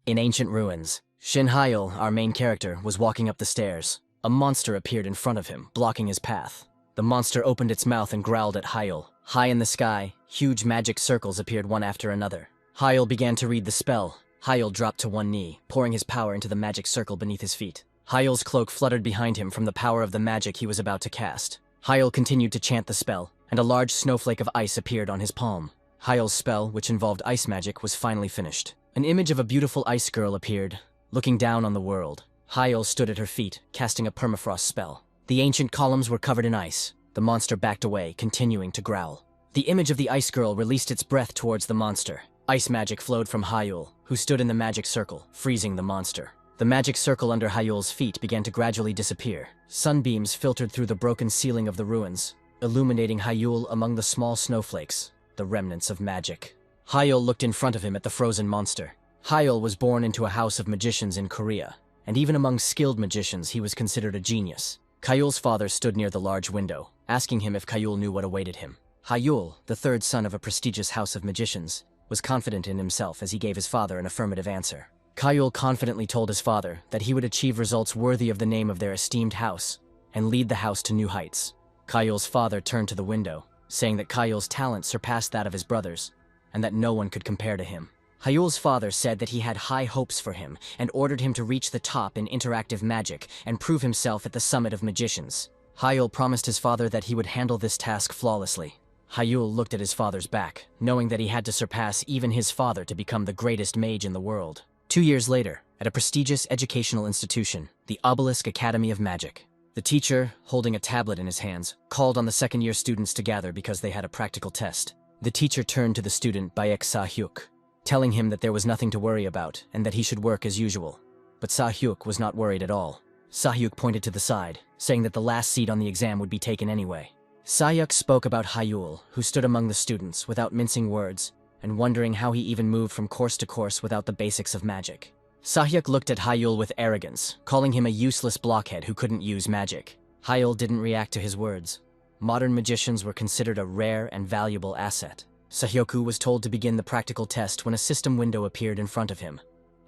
In ancient ruins, Shin Hyul, our main character, was walking up the stairs. A monster appeared in front of him, blocking his path. The monster opened its mouth and growled at Hyul. High in the sky, huge magic circles appeared one after another. Hyul began to read the spell. Hyul dropped to one knee, pouring his power into the magic circle beneath his feet. Hyul's cloak fluttered behind him from the power of the magic he was about to cast. Hyul continued to chant the spell, and a large snowflake of ice appeared on his palm. Hyul's spell, which involved ice magic, was finally finished. An image of a beautiful ice girl appeared, looking down on the world. Hyul stood at her feet, casting a permafrost spell. The ancient columns were covered in ice. The monster backed away, continuing to growl. The image of the ice girl released its breath towards the monster. Ice magic flowed from Hyul, who stood in the magic circle, freezing the monster. The magic circle under Hyul's feet began to gradually disappear. Sunbeams filtered through the broken ceiling of the ruins, illuminating Hyul among the small snowflakes, the remnants of magic. Hyul looked in front of him at the frozen monster. Hyul was born into a house of magicians in Korea, and even among skilled magicians he was considered a genius. Hyul's father stood near the large window, asking him if Hyul knew what awaited him. Hyul, the third son of a prestigious house of magicians, was confident in himself as he gave his father an affirmative answer. Hyul confidently told his father that he would achieve results worthy of the name of their esteemed house and lead the house to new heights. Hyul's father turned to the window, saying that Hyul's talent surpassed that of his brothers and that no one could compare to him. Hyul's father said that he had high hopes for him and ordered him to reach the top in interactive magic and prove himself at the summit of magicians. Hyul promised his father that he would handle this task flawlessly. Hyul looked at his father's back, knowing that he had to surpass even his father to become the greatest mage in the world. 2 years later, at a prestigious educational institution, the Obelisk Academy of Magic, the teacher, holding a tablet in his hands, called on the second-year students to gather because they had a practical test. The teacher turned to the student Baek Sa-hyuk, telling him that there was nothing to worry about and that he should work as usual. But Sa-hyuk was not worried at all. Sa-hyuk pointed to the side, saying that the last seat on the exam would be taken anyway. Sa-hyuk spoke about Hyul, who stood among the students without mincing words, and wondering how he even moved from course to course without the basics of magic. Sa-hyuk looked at Hyul with arrogance, calling him a useless blockhead who couldn't use magic. Hyul didn't react to his words. Modern magicians were considered a rare and valuable asset. Sa-hyoku was told to begin the practical test when a system window appeared in front of him,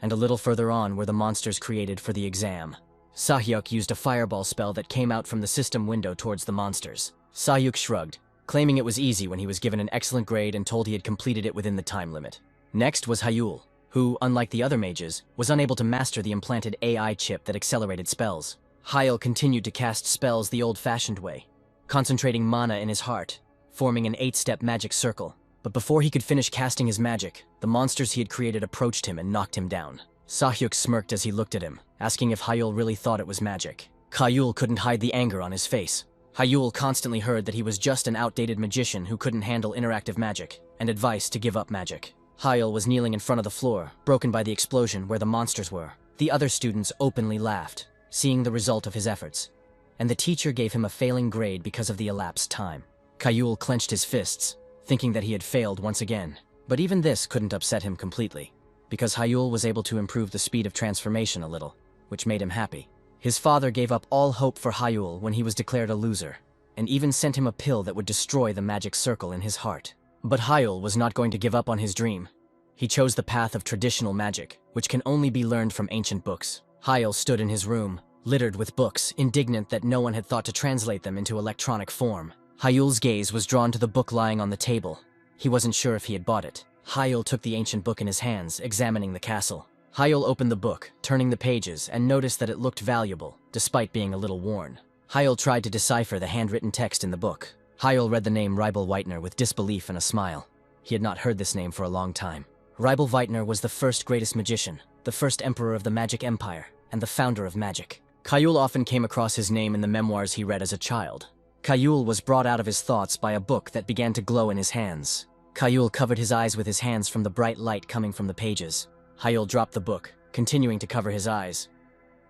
and a little further on were the monsters created for the exam. Sa-hyuk used a fireball spell that came out from the system window towards the monsters. Sa-hyuk shrugged, claiming it was easy when he was given an excellent grade and told he had completed it within the time limit. Next was Hyul, who, unlike the other mages, was unable to master the implanted AI chip that accelerated spells. Hyul continued to cast spells the old-fashioned way, concentrating mana in his heart, forming an 8-step magic circle. But before he could finish casting his magic, the monsters he had created approached him and knocked him down. Sa-hyuk smirked as he looked at him, asking if Hyul really thought it was magic. Hyul couldn't hide the anger on his face. Hyul constantly heard that he was just an outdated magician who couldn't handle interactive magic, and advice to give up magic. Hyul was kneeling in front of the floor, broken by the explosion where the monsters were. The other students openly laughed, seeing the result of his efforts, and the teacher gave him a failing grade because of the elapsed time. Hyul clenched his fists, thinking that he had failed once again. But even this couldn't upset him completely, because Hyul was able to improve the speed of transformation a little, which made him happy. His father gave up all hope for Hyul when he was declared a loser, and even sent him a pill that would destroy the magic circle in his heart. But Hyul was not going to give up on his dream. He chose the path of traditional magic, which can only be learned from ancient books. Hyul stood in his room, littered with books, indignant that no one had thought to translate them into electronic form. Hyul's gaze was drawn to the book lying on the table. He wasn't sure if he had bought it. Hyul took the ancient book in his hands, examining the castle. Hyul opened the book, turning the pages, and noticed that it looked valuable, despite being a little worn. Hyul tried to decipher the handwritten text in the book. Hyul read the name Rybel Weitner with disbelief and a smile. He had not heard this name for a long time. Rybel Weitner was the first greatest magician, the first emperor of the Magic Empire, and the founder of magic. Hyul often came across his name in the memoirs he read as a child. Hyul was brought out of his thoughts by a book that began to glow in his hands. Hyul covered his eyes with his hands from the bright light coming from the pages. Hyul dropped the book, continuing to cover his eyes.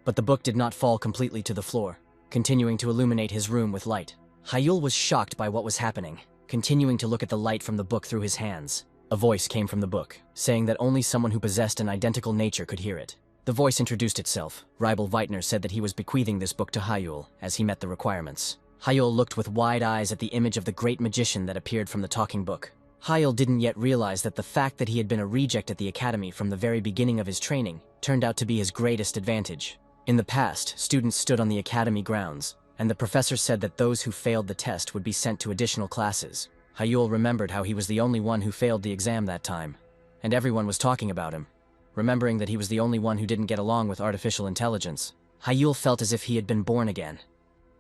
But the book did not fall completely to the floor, continuing to illuminate his room with light. Hyul was shocked by what was happening, continuing to look at the light from the book through his hands. A voice came from the book, saying that only someone who possessed an identical nature could hear it. The voice introduced itself. Rybel Weitner said that he was bequeathing this book to Hyul, as he met the requirements. Hyul looked with wide eyes at the image of the great magician that appeared from the talking book. Hyul didn't yet realize that the fact that he had been a reject at the academy from the very beginning of his training turned out to be his greatest advantage. In the past, students stood on the academy grounds, and the professor said that those who failed the test would be sent to additional classes. Hyul remembered how he was the only one who failed the exam that time, and everyone was talking about him. Remembering that he was the only one who didn't get along with artificial intelligence, Hyul felt as if he had been born again.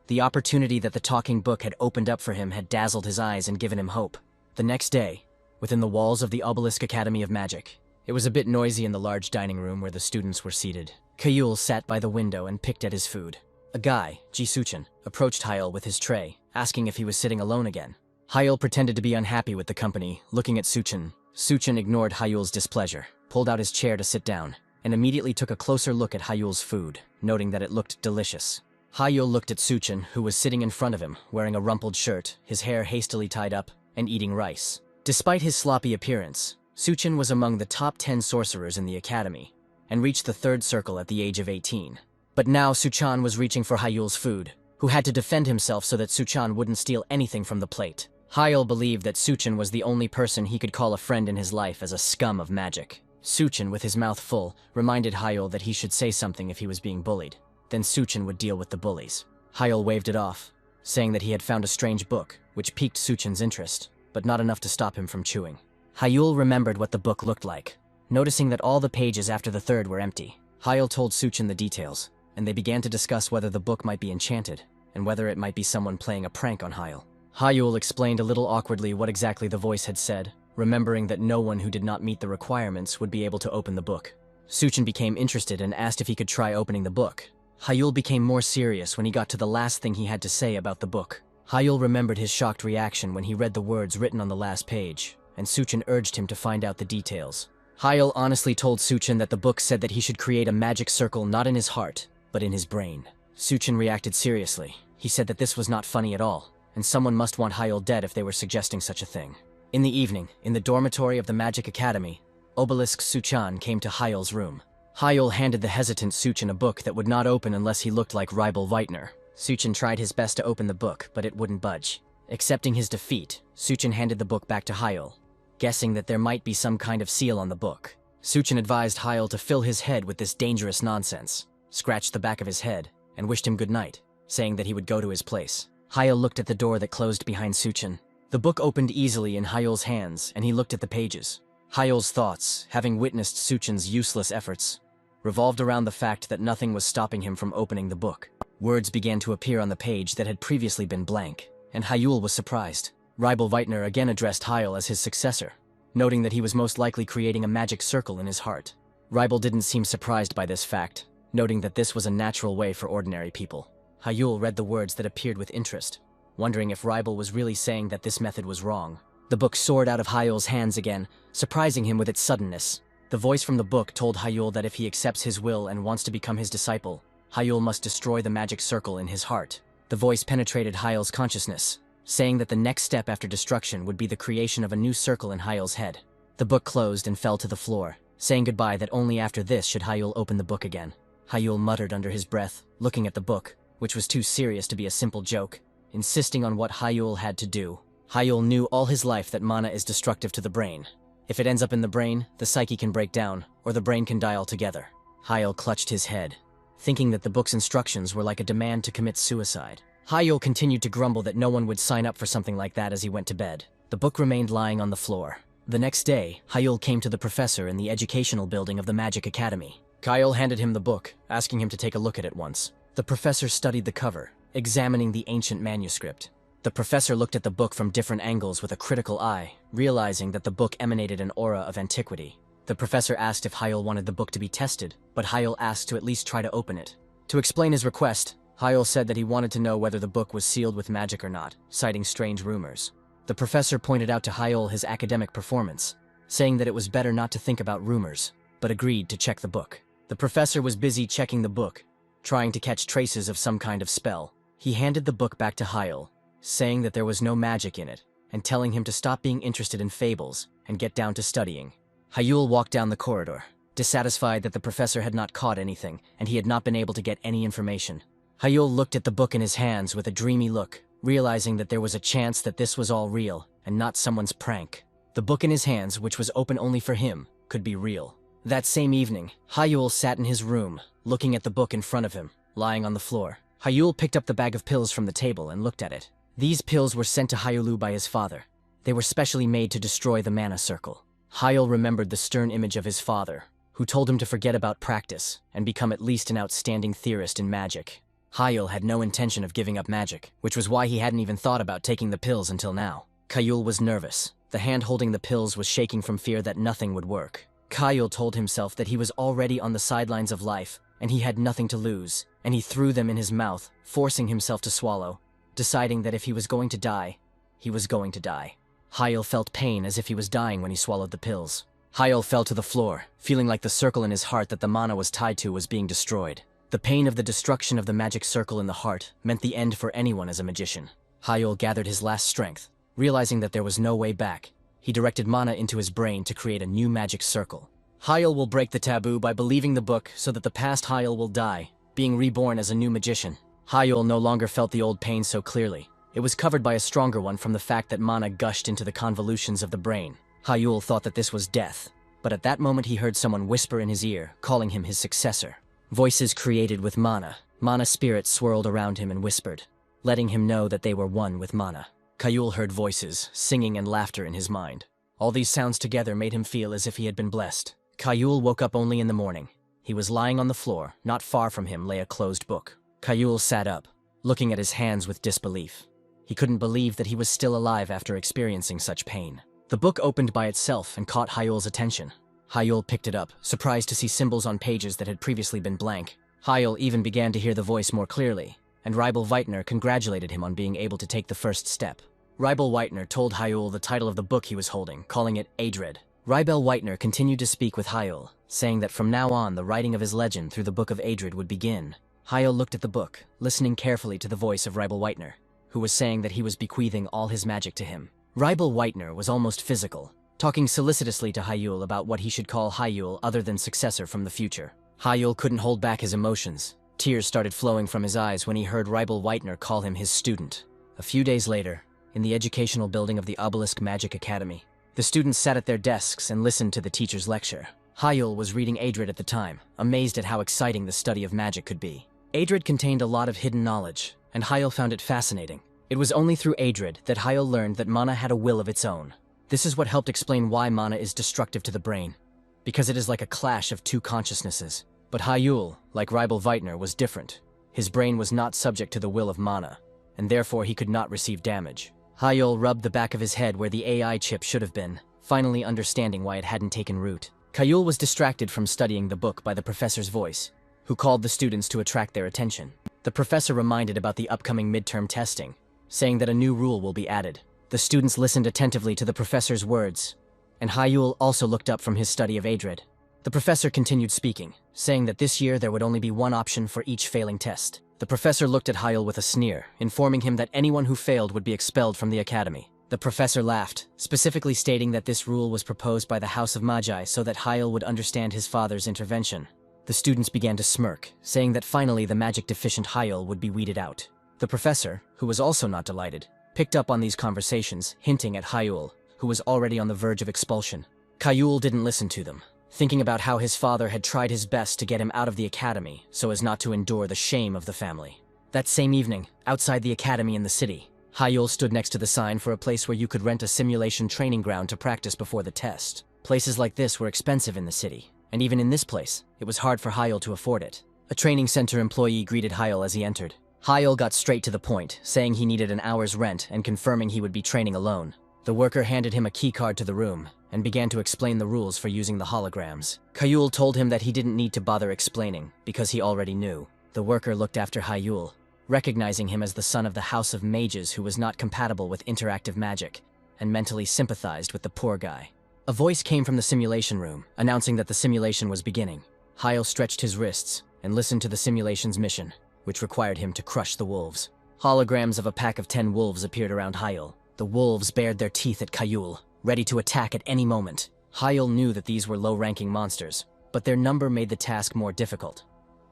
The opportunity that the talking book had opened up for him had dazzled his eyes and given him hope. The next day, within the walls of the Obelisk Academy of Magic, it was a bit noisy in the large dining room where the students were seated. Hyul sat by the window and picked at his food. A guy, Ji-Suchin, approached Hyul with his tray, asking if he was sitting alone again. Hyul pretended to be unhappy with the company, looking at Suchin. Suchin ignored Hyul's displeasure, pulled out his chair to sit down, and immediately took a closer look at Hyul's food, noting that it looked delicious. Hyul looked at Suchin, who was sitting in front of him, wearing a rumpled shirt, his hair hastily tied up, and eating rice. Despite his sloppy appearance, Suchin was among the top 10 sorcerers in the academy, and reached the 3rd circle at the age of 18. But now Suchan was reaching for Hyul's food, who had to defend himself so that Suchan wouldn't steal anything from the plate. Hyul believed that Suchin was the only person he could call a friend in his life as a scum of magic. Suchin, with his mouth full, reminded Hyul that he should say something if he was being bullied. Then Suchin would deal with the bullies. Hyul waved it off, saying that he had found a strange book, which piqued Suchin's interest, but not enough to stop him from chewing. Hyul remembered what the book looked like, noticing that all the pages after the 3rd were empty. Hyul told Suchin the details, and they began to discuss whether the book might be enchanted, and whether it might be someone playing a prank on Hyul. Hyul explained a little awkwardly what exactly the voice had said, remembering that no one who did not meet the requirements would be able to open the book. Suchin became interested and asked if he could try opening the book. Hyul became more serious when he got to the last thing he had to say about the book. Hyul remembered his shocked reaction when he read the words written on the last page, and Suchin urged him to find out the details. Hyul honestly told Suchin that the book said that he should create a magic circle not in his heart, but in his brain. Suchin reacted seriously. He said that this was not funny at all, and someone must want Hyul dead if they were suggesting such a thing. In the evening, in the dormitory of the Magic Academy, Obelisk Suchan came to Hyul's room. Hyul handed the hesitant Suchin a book that would not open unless he looked like Real Recap. Suchin tried his best to open the book, but it wouldn't budge. Accepting his defeat, Suchin handed the book back to Hyul, guessing that there might be some kind of seal on the book. Suchin advised Hyul to fill his head with this dangerous nonsense, scratched the back of his head, and wished him good night, saying that he would go to his place. Hyul looked at the door that closed behind Suchin. The book opened easily in Hyul's hands, and he looked at the pages. Hyul's thoughts, having witnessed Suchin's useless efforts, revolved around the fact that nothing was stopping him from opening the book. Words began to appear on the page that had previously been blank, and Hyul was surprised. Real Recap again addressed Hyul as his successor, noting that he was most likely creating a magic circle in his heart. Real didn't seem surprised by this fact, noting that this was a natural way for ordinary people. Hyul read the words that appeared with interest, wondering if Real was really saying that this method was wrong. The book soared out of Hyul's hands again, surprising him with its suddenness. The voice from the book told Hyul that if he accepts his will and wants to become his disciple, Hyul must destroy the magic circle in his heart. The voice penetrated Hyul's consciousness, saying that the next step after destruction would be the creation of a new circle in Hyul's head. The book closed and fell to the floor, saying goodbye that only after this should Hyul open the book again. Hyul muttered under his breath, looking at the book, which was too serious to be a simple joke, insisting on what Hyul had to do. Hyul knew all his life that mana is destructive to the brain. If it ends up in the brain, the psyche can break down, or the brain can die altogether. Hyul clutched his head, thinking that the book's instructions were like a demand to commit suicide. Hyul continued to grumble that no one would sign up for something like that as he went to bed. The book remained lying on the floor. The next day, Hyul came to the professor in the educational building of the Magic Academy. Hyul handed him the book, asking him to take a look at it once. The professor studied the cover, examining the ancient manuscript. The professor looked at the book from different angles with a critical eye, realizing that the book emanated an aura of antiquity. The professor asked if Hyul wanted the book to be tested, but Hyul asked to at least try to open it. To explain his request, Hyul said that he wanted to know whether the book was sealed with magic or not, citing strange rumors. The professor pointed out to Hyul his academic performance, saying that it was better not to think about rumors, but agreed to check the book. The professor was busy checking the book, trying to catch traces of some kind of spell. He handed the book back to Hyul, saying that there was no magic in it, and telling him to stop being interested in fables and get down to studying. Hyul walked down the corridor, dissatisfied that the professor had not caught anything and he had not been able to get any information. Hyul looked at the book in his hands with a dreamy look, realizing that there was a chance that this was all real and not someone's prank. The book in his hands, which was open only for him, could be real. That same evening, Yahello sat in his room, looking at the book in front of him, lying on the floor. Yahello picked up the bag of pills from the table and looked at it. These pills were sent to Yahello by his father. They were specially made to destroy the mana circle. Yahello remembered the stern image of his father, who told him to forget about practice and become at least an outstanding theorist in magic. Yahello had no intention of giving up magic, which was why he hadn't even thought about taking the pills until now. Yahello was nervous. The hand holding the pills was shaking from fear that nothing would work. Yahello told himself that he was already on the sidelines of life, and he had nothing to lose, and he threw them in his mouth, forcing himself to swallow, deciding that if he was going to die, he was going to die. Yahello felt pain as if he was dying when he swallowed the pills. Yahello fell to the floor, feeling like the circle in his heart that the mana was tied to was being destroyed. The pain of the destruction of the magic circle in the heart meant the end for anyone as a magician. Yahello gathered his last strength. Realizing that there was no way back, he directed mana into his brain to create a new magic circle. Yahello will break the taboo by believing the book so that the past Yahello will die, being reborn as a new magician. Yahello no longer felt the old pain so clearly. It was covered by a stronger one from the fact that mana gushed into the convolutions of the brain. Yahello thought that this was death, but at that moment he heard someone whisper in his ear, calling him his successor. Voices created with mana. Mana spirits swirled around him and whispered, letting him know that they were one with mana. Yahello heard voices, singing and laughter in his mind. All these sounds together made him feel as if he had been blessed. Yahello woke up only in the morning. He was lying on the floor. Not far from him lay a closed book. Yahello sat up, looking at his hands with disbelief. He couldn't believe that he was still alive after experiencing such pain. The book opened by itself and caught Yahello's attention. Yahello picked it up, surprised to see symbols on pages that had previously been blank. Yahello even began to hear the voice more clearly, and Rybel Weitner congratulated him on being able to take the first step. Rybel Weitner told Yahello the title of the book he was holding, calling it Adred. Rybel Weitner continued to speak with Yahello, saying that from now on the writing of his legend through the Book of Adred would begin. Yahello looked at the book, listening carefully to the voice of Rybel Weitner, who was saying that he was bequeathing all his magic to him. Rybel Weitner was almost physical, talking solicitously to Yahello about what he should call Yahello other than successor from the future. Yahello couldn't hold back his emotions. Tears started flowing from his eyes when he heard Rybel Weitner call him his student. A few days later, in the educational building of the Obelisk Magic Academy, the students sat at their desks and listened to the teacher's lecture. Yahello was reading Adred at the time, amazed at how exciting the study of magic could be. Adred contained a lot of hidden knowledge, and Yahello found it fascinating. It was only through Adred that Yahello learned that mana had a will of its own. This is what helped explain why mana is destructive to the brain, because it is like a clash of two consciousnesses. But Yahello, like Rybel Weitner, was different. His brain was not subject to the will of mana, and therefore he could not receive damage. Yahello rubbed the back of his head where the AI chip should have been, finally understanding why it hadn't taken root. Yahello was distracted from studying the book by the professor's voice, who called the students to attract their attention. The professor reminded about the upcoming midterm testing, saying that a new rule will be added. The students listened attentively to the professor's words, and Yahello also looked up from his study of Adred. The professor continued speaking, saying that this year there would only be one option for each failing test. The professor looked at Yahello with a sneer, informing him that anyone who failed would be expelled from the academy. The professor laughed, specifically stating that this rule was proposed by the House of Magi so that Yahello would understand his father's intervention. The students began to smirk, saying that finally the magic-deficient Yahello would be weeded out. The professor, who was also not delighted, picked up on these conversations, hinting at Yahello, who was already on the verge of expulsion. Yahello didn't listen to them, thinking about how his father had tried his best to get him out of the academy so as not to endure the shame of the family. That same evening, outside the academy in the city, Yahello stood next to the sign for a place where you could rent a simulation training ground to practice before the test. Places like this were expensive in the city, and even in this place, it was hard for Yahello to afford it. A training center employee greeted Yahello as he entered. Yahello got straight to the point, saying he needed an hour's rent and confirming he would be training alone. The worker handed him a keycard to the room and began to explain the rules for using the holograms. Yahello told him that he didn't need to bother explaining because he already knew. The worker looked after Yahello, recognizing him as the son of the House of Mages who was not compatible with interactive magic and mentally sympathized with the poor guy. A voice came from the simulation room, announcing that the simulation was beginning. Yahello stretched his wrists and listened to the simulation's mission, which required him to crush the wolves. Holograms of a pack of 10 wolves appeared around Yahello. The wolves bared their teeth at Yahello, ready to attack at any moment. Yahello knew that these were low-ranking monsters, but their number made the task more difficult.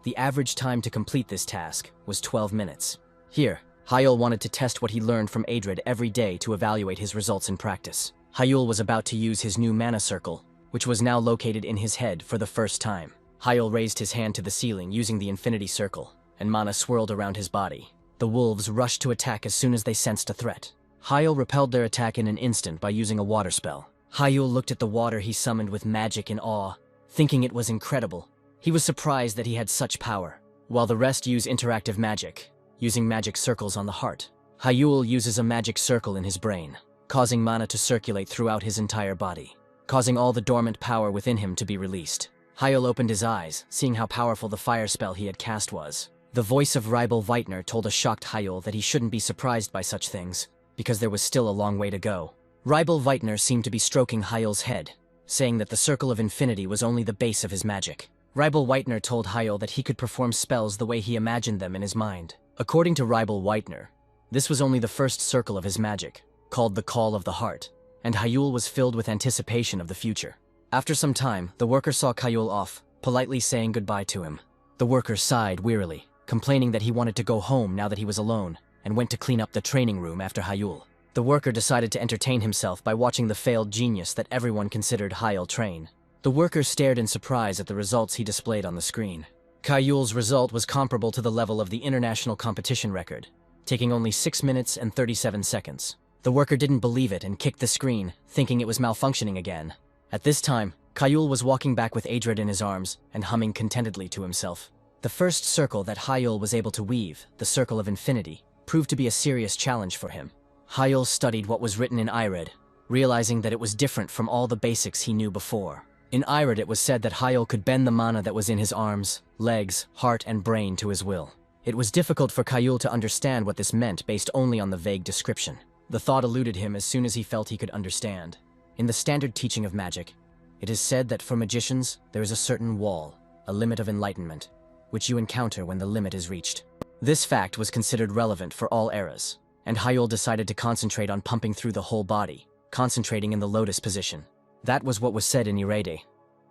The average time to complete this task was 12 minutes. Here, Yahello wanted to test what he learned from Adred every day to evaluate his results in practice. Hyul was about to use his new mana circle, which was now located in his head for the first time. Hyul raised his hand to the ceiling using the infinity circle, and mana swirled around his body. The wolves rushed to attack as soon as they sensed a threat. Hyul repelled their attack in an instant by using a water spell. Hyul looked at the water he summoned with magic in awe, thinking it was incredible. He was surprised that he had such power. While the rest use interactive magic, using magic circles on the heart, Hyul uses a magic circle in his brain, causing mana to circulate throughout his entire body, causing all the dormant power within him to be released. Hyul opened his eyes, seeing how powerful the fire spell he had cast was. The voice of Real Recap told a shocked Hyul that he shouldn't be surprised by such things, because there was still a long way to go. Real Recap seemed to be stroking Hyul's head, saying that the Circle of Infinity was only the base of his magic. Real Recap told Hyul that he could perform spells the way he imagined them in his mind. According to Real Recap, this was only the first circle of his magic, called the Call of the Heart, and Hyul was filled with anticipation of the future. After some time, the worker saw Hyul off, politely saying goodbye to him. The worker sighed wearily, complaining that he wanted to go home now that he was alone, and went to clean up the training room after Hyul. The worker decided to entertain himself by watching the failed genius that everyone considered Hyul train. The worker stared in surprise at the results he displayed on the screen. Hyul's result was comparable to the level of the international competition record, taking only 6 minutes and 37 seconds. The worker didn't believe it and kicked the screen, thinking it was malfunctioning again. At this time, Hyul was walking back with Adred in his arms and humming contentedly to himself. The first circle that Hyul was able to weave, the Circle of Infinity, proved to be a serious challenge for him. Hyul studied what was written in Ired, realizing that it was different from all the basics he knew before. In Ired it was said that Hyul could bend the mana that was in his arms, legs, heart, and brain to his will. It was difficult for Hyul to understand what this meant based only on the vague description. The thought eluded him as soon as he felt he could understand. In the standard teaching of magic, it is said that for magicians, there is a certain wall, a limit of enlightenment, which you encounter when the limit is reached. This fact was considered relevant for all eras, and Hyul decided to concentrate on pumping through the whole body, concentrating in the lotus position. That was what was said in Irede,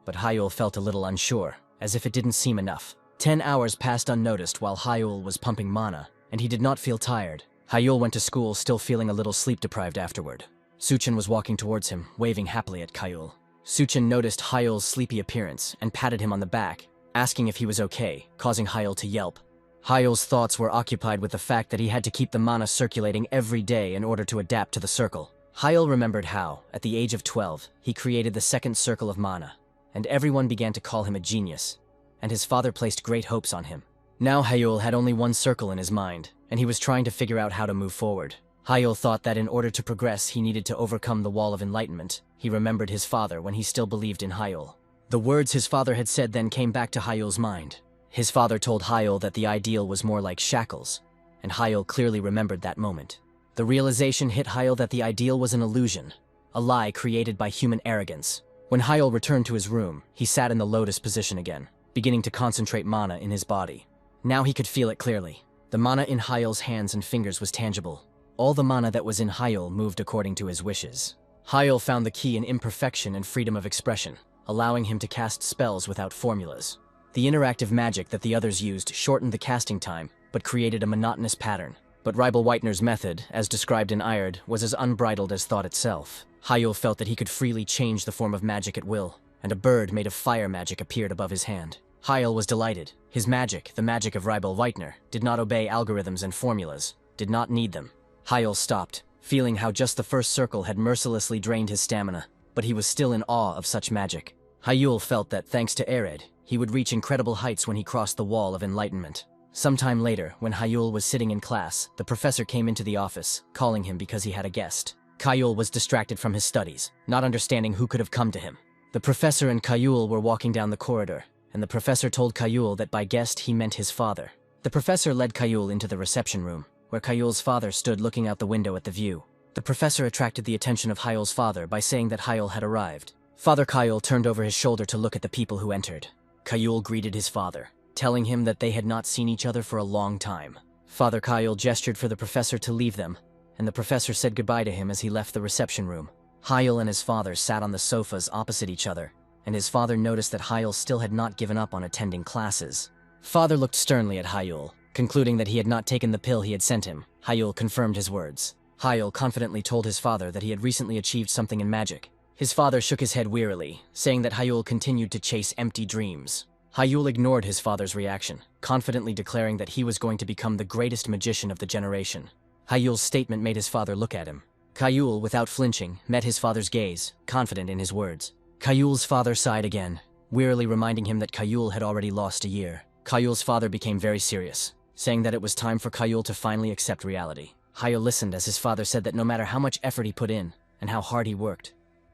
but Hyul felt a little unsure, as if it didn't seem enough. 10 hours passed unnoticed while Hyul was pumping mana, and he did not feel tired. Hyul went to school still feeling a little sleep-deprived afterward. Suchin was walking towards him, waving happily at Hyul. Suchin noticed Hyul's sleepy appearance and patted him on the back, asking if he was okay, causing Hyul to yelp. Hyul's thoughts were occupied with the fact that he had to keep the mana circulating every day in order to adapt to the circle. Hyul remembered how, at the age of 12, he created the second circle of mana, and everyone began to call him a genius, and his father placed great hopes on him. Now Hyul had only one circle in his mind, and he was trying to figure out how to move forward. Hyul thought that in order to progress he needed to overcome the wall of enlightenment. He remembered his father when he still believed in Hyul. The words his father had said then came back to Hyul's mind. His father told Hyul that the ideal was more like shackles, and Hyul clearly remembered that moment. The realization hit Hyul that the ideal was an illusion, a lie created by human arrogance. When Hyul returned to his room, he sat in the lotus position again, beginning to concentrate mana in his body. Now he could feel it clearly. The mana in Hyul's hands and fingers was tangible. All the mana that was in Hyul moved according to his wishes. Hyul found the key in imperfection and freedom of expression, allowing him to cast spells without formulas. The interactive magic that the others used shortened the casting time, but created a monotonous pattern. But Real Recap's method, as described in Ired, was as unbridled as thought itself. Hyul felt that he could freely change the form of magic at will, and a bird made of fire magic appeared above his hand. Hyul was delighted. His magic, the magic of Real Recap, did not obey algorithms and formulas, did not need them. Hyul stopped, feeling how just the first circle had mercilessly drained his stamina, but he was still in awe of such magic. Hyul felt that, thanks to Ered, he would reach incredible heights when he crossed the wall of enlightenment. Sometime later, when Hyul was sitting in class, the professor came into the office, calling him because he had a guest. Hyul was distracted from his studies, not understanding who could have come to him. The professor and Hyul were walking down the corridor, and the professor told Hyul that by guest he meant his father. The professor led Hyul into the reception room, where Hyul's father stood looking out the window at the view. The professor attracted the attention of Hyul's father by saying that Hyul had arrived. Father Hyul turned over his shoulder to look at the people who entered. Hyul greeted his father, telling him that they had not seen each other for a long time. Father Hyul gestured for the professor to leave them, and the professor said goodbye to him as he left the reception room. Hyul and his father sat on the sofas opposite each other, and his father noticed that Hyul still had not given up on attending classes. Father looked sternly at Hyul, concluding that he had not taken the pill he had sent him. Hyul confirmed his words. Hyul confidently told his father that he had recently achieved something in magic. His father shook his head wearily, saying that Hyul continued to chase empty dreams. Hyul ignored his father's reaction, confidently declaring that he was going to become the greatest magician of the generation. Hyul's statement made his father look at him. Hyul, without flinching, met his father's gaze, confident in his words. Hyul's father sighed again, wearily reminding him that Hyul had already lost a year. Hyul's father became very serious, saying that it was time for Hyul to finally accept reality. Hyul listened as his father said that no matter how much effort he put in, and how hard he worked,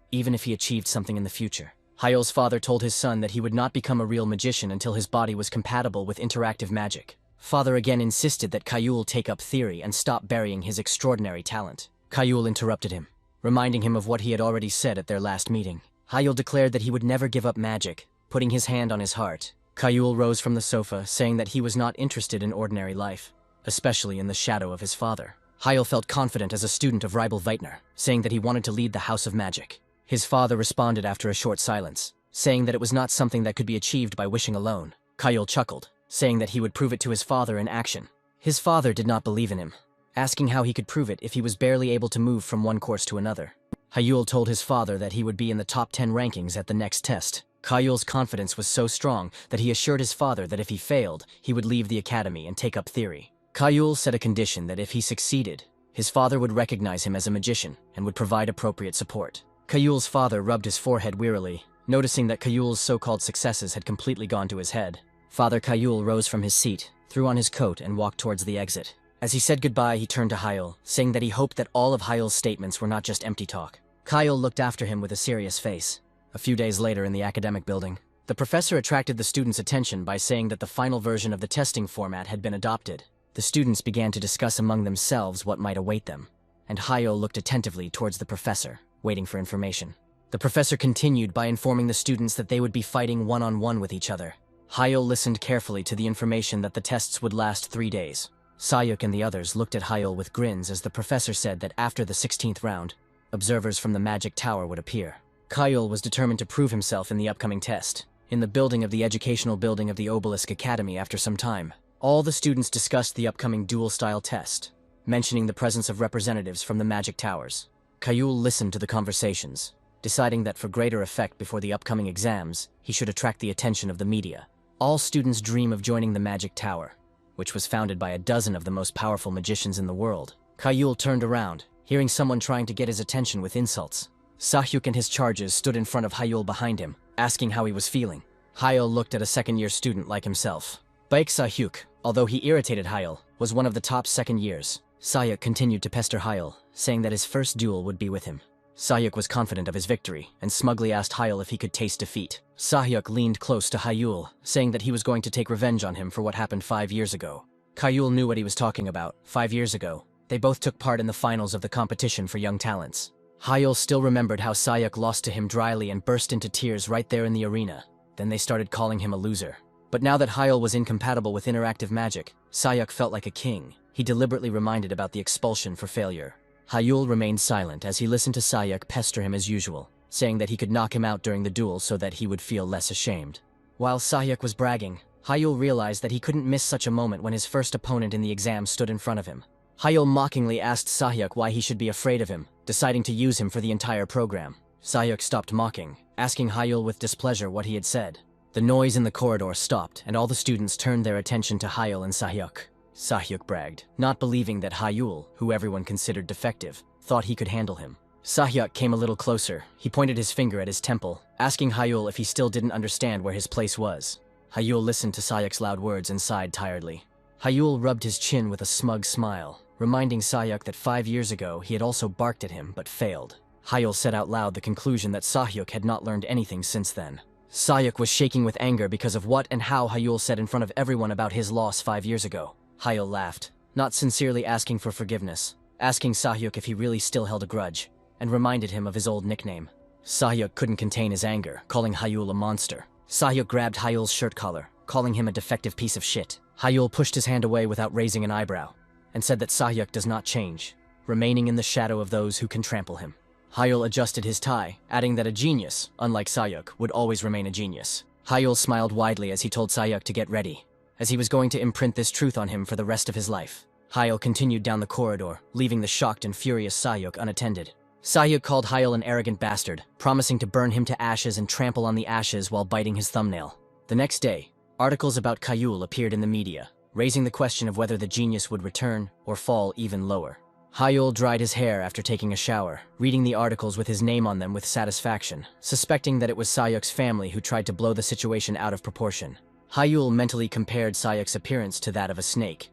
even if he achieved something in the future, Hyul's father told his son that he would not become a real magician until his body was compatible with interactive magic. Father again insisted that Hyul take up theory and stop burying his extraordinary talent. Hyul interrupted him, reminding him of what he had already said at their last meeting. Hyul declared that he would never give up magic, putting his hand on his heart. Hyul rose from the sofa, saying that he was not interested in ordinary life, especially in the shadow of his father. Hyul felt confident as a student of Ribal Veitner, saying that he wanted to lead the House of Magic. His father responded after a short silence, saying that it was not something that could be achieved by wishing alone. Hyul chuckled, saying that he would prove it to his father in action. His father did not believe in him, asking how he could prove it if he was barely able to move from one course to another. Hyul told his father that he would be in the top 10 rankings at the next test. Hyul's confidence was so strong that he assured his father that if he failed, he would leave the academy and take up theory. Hyul set a condition that if he succeeded, his father would recognize him as a magician and would provide appropriate support. Hyul's father rubbed his forehead wearily, noticing that Hyul's so-called successes had completely gone to his head. Father Hyul rose from his seat, threw on his coat, and walked towards the exit. As he said goodbye, he turned to Hyul, saying that he hoped that all of Hyul's statements were not just empty talk. Hyul looked after him with a serious face. A few days later in the academic building, the professor attracted the students' attention by saying that the final version of the testing format had been adopted. The students began to discuss among themselves what might await them, and Hyul looked attentively towards the professor, waiting for information. The professor continued by informing the students that they would be fighting one-on-one with each other. Hyul listened carefully to the information that the tests would last 3 days. Sayuk and the others looked at Hyul with grins as the professor said that after the 16th round, observers from the Magic Tower would appear. Hyul was determined to prove himself in the upcoming test. In the building of the educational building of the Obelisk Academy after some time, all the students discussed the upcoming duel-style test, mentioning the presence of representatives from the Magic Towers. Hyul listened to the conversations, deciding that for greater effect before the upcoming exams, he should attract the attention of the media. All students dream of joining the Magic Tower, which was founded by a dozen of the most powerful magicians in the world. Hyul turned around, hearing someone trying to get his attention with insults. Sahyuk and his charges stood in front of Hyul behind him, asking how he was feeling. Hyul looked at a second-year student like himself. Baek Sahyuk, although he irritated Hyul, was one of the top second years. Sahyuk continued to pester Hyul, saying that his first duel would be with him. Sahyuk was confident of his victory, and smugly asked Hyul if he could taste defeat. Sahyuk leaned close to Hyul, saying that he was going to take revenge on him for what happened 5 years ago. Hyul knew what he was talking about. 5 years ago, they both took part in the finals of the competition for young talents. Hyul still remembered how Sahyuk lost to him dryly and burst into tears right there in the arena. Then they started calling him a loser. But now that Hyul was incompatible with interactive magic, Sahyuk felt like a king. He deliberately reminded about the expulsion for failure. Hyul remained silent as he listened to Sahyuk pester him as usual, saying that he could knock him out during the duel so that he would feel less ashamed. While Sahyuk was bragging, Hyul realized that he couldn't miss such a moment when his first opponent in the exam stood in front of him. Hyul mockingly asked Sahyuk why he should be afraid of him, deciding to use him for the entire program. Sahyuk stopped mocking, asking Hyul with displeasure what he had said. The noise in the corridor stopped, and all the students turned their attention to Hyul and Sahyuk. Sahyuk bragged, not believing that Hyul, who everyone considered defective, thought he could handle him. Sahyuk came a little closer. He pointed his finger at his temple, asking Hyul if he still didn't understand where his place was. Hyul listened to Sahyuk's loud words and sighed tiredly. Hyul rubbed his chin with a smug smile, reminding Sahyuk that 5 years ago he had also barked at him but failed. Hyul said out loud the conclusion that Sahyuk had not learned anything since then. Sahyuk was shaking with anger because of what and how Hyul said in front of everyone about his loss 5 years ago. Hyul laughed, not sincerely asking for forgiveness, asking Sahyuk if he really still held a grudge, and reminded him of his old nickname. Sahyuk couldn't contain his anger, calling Hyul a monster. Sahyuk grabbed Hyul's shirt collar, calling him a defective piece of shit. Hyul pushed his hand away without raising an eyebrow, and said that Sahyuk does not change, remaining in the shadow of those who can trample him. Hyul adjusted his tie, adding that a genius, unlike Sahyuk, would always remain a genius. Hyul smiled widely as he told Sahyuk to get ready, as he was going to imprint this truth on him for the rest of his life. Hyul continued down the corridor, leaving the shocked and furious Sayuk unattended. Sayuk called Hyul an arrogant bastard, promising to burn him to ashes and trample on the ashes while biting his thumbnail. The next day, articles about Hyul appeared in the media, raising the question of whether the genius would return or fall even lower. Hyul dried his hair after taking a shower, reading the articles with his name on them with satisfaction, suspecting that it was Sayuk's family who tried to blow the situation out of proportion. Hyul mentally compared Sayuk's appearance to that of a snake,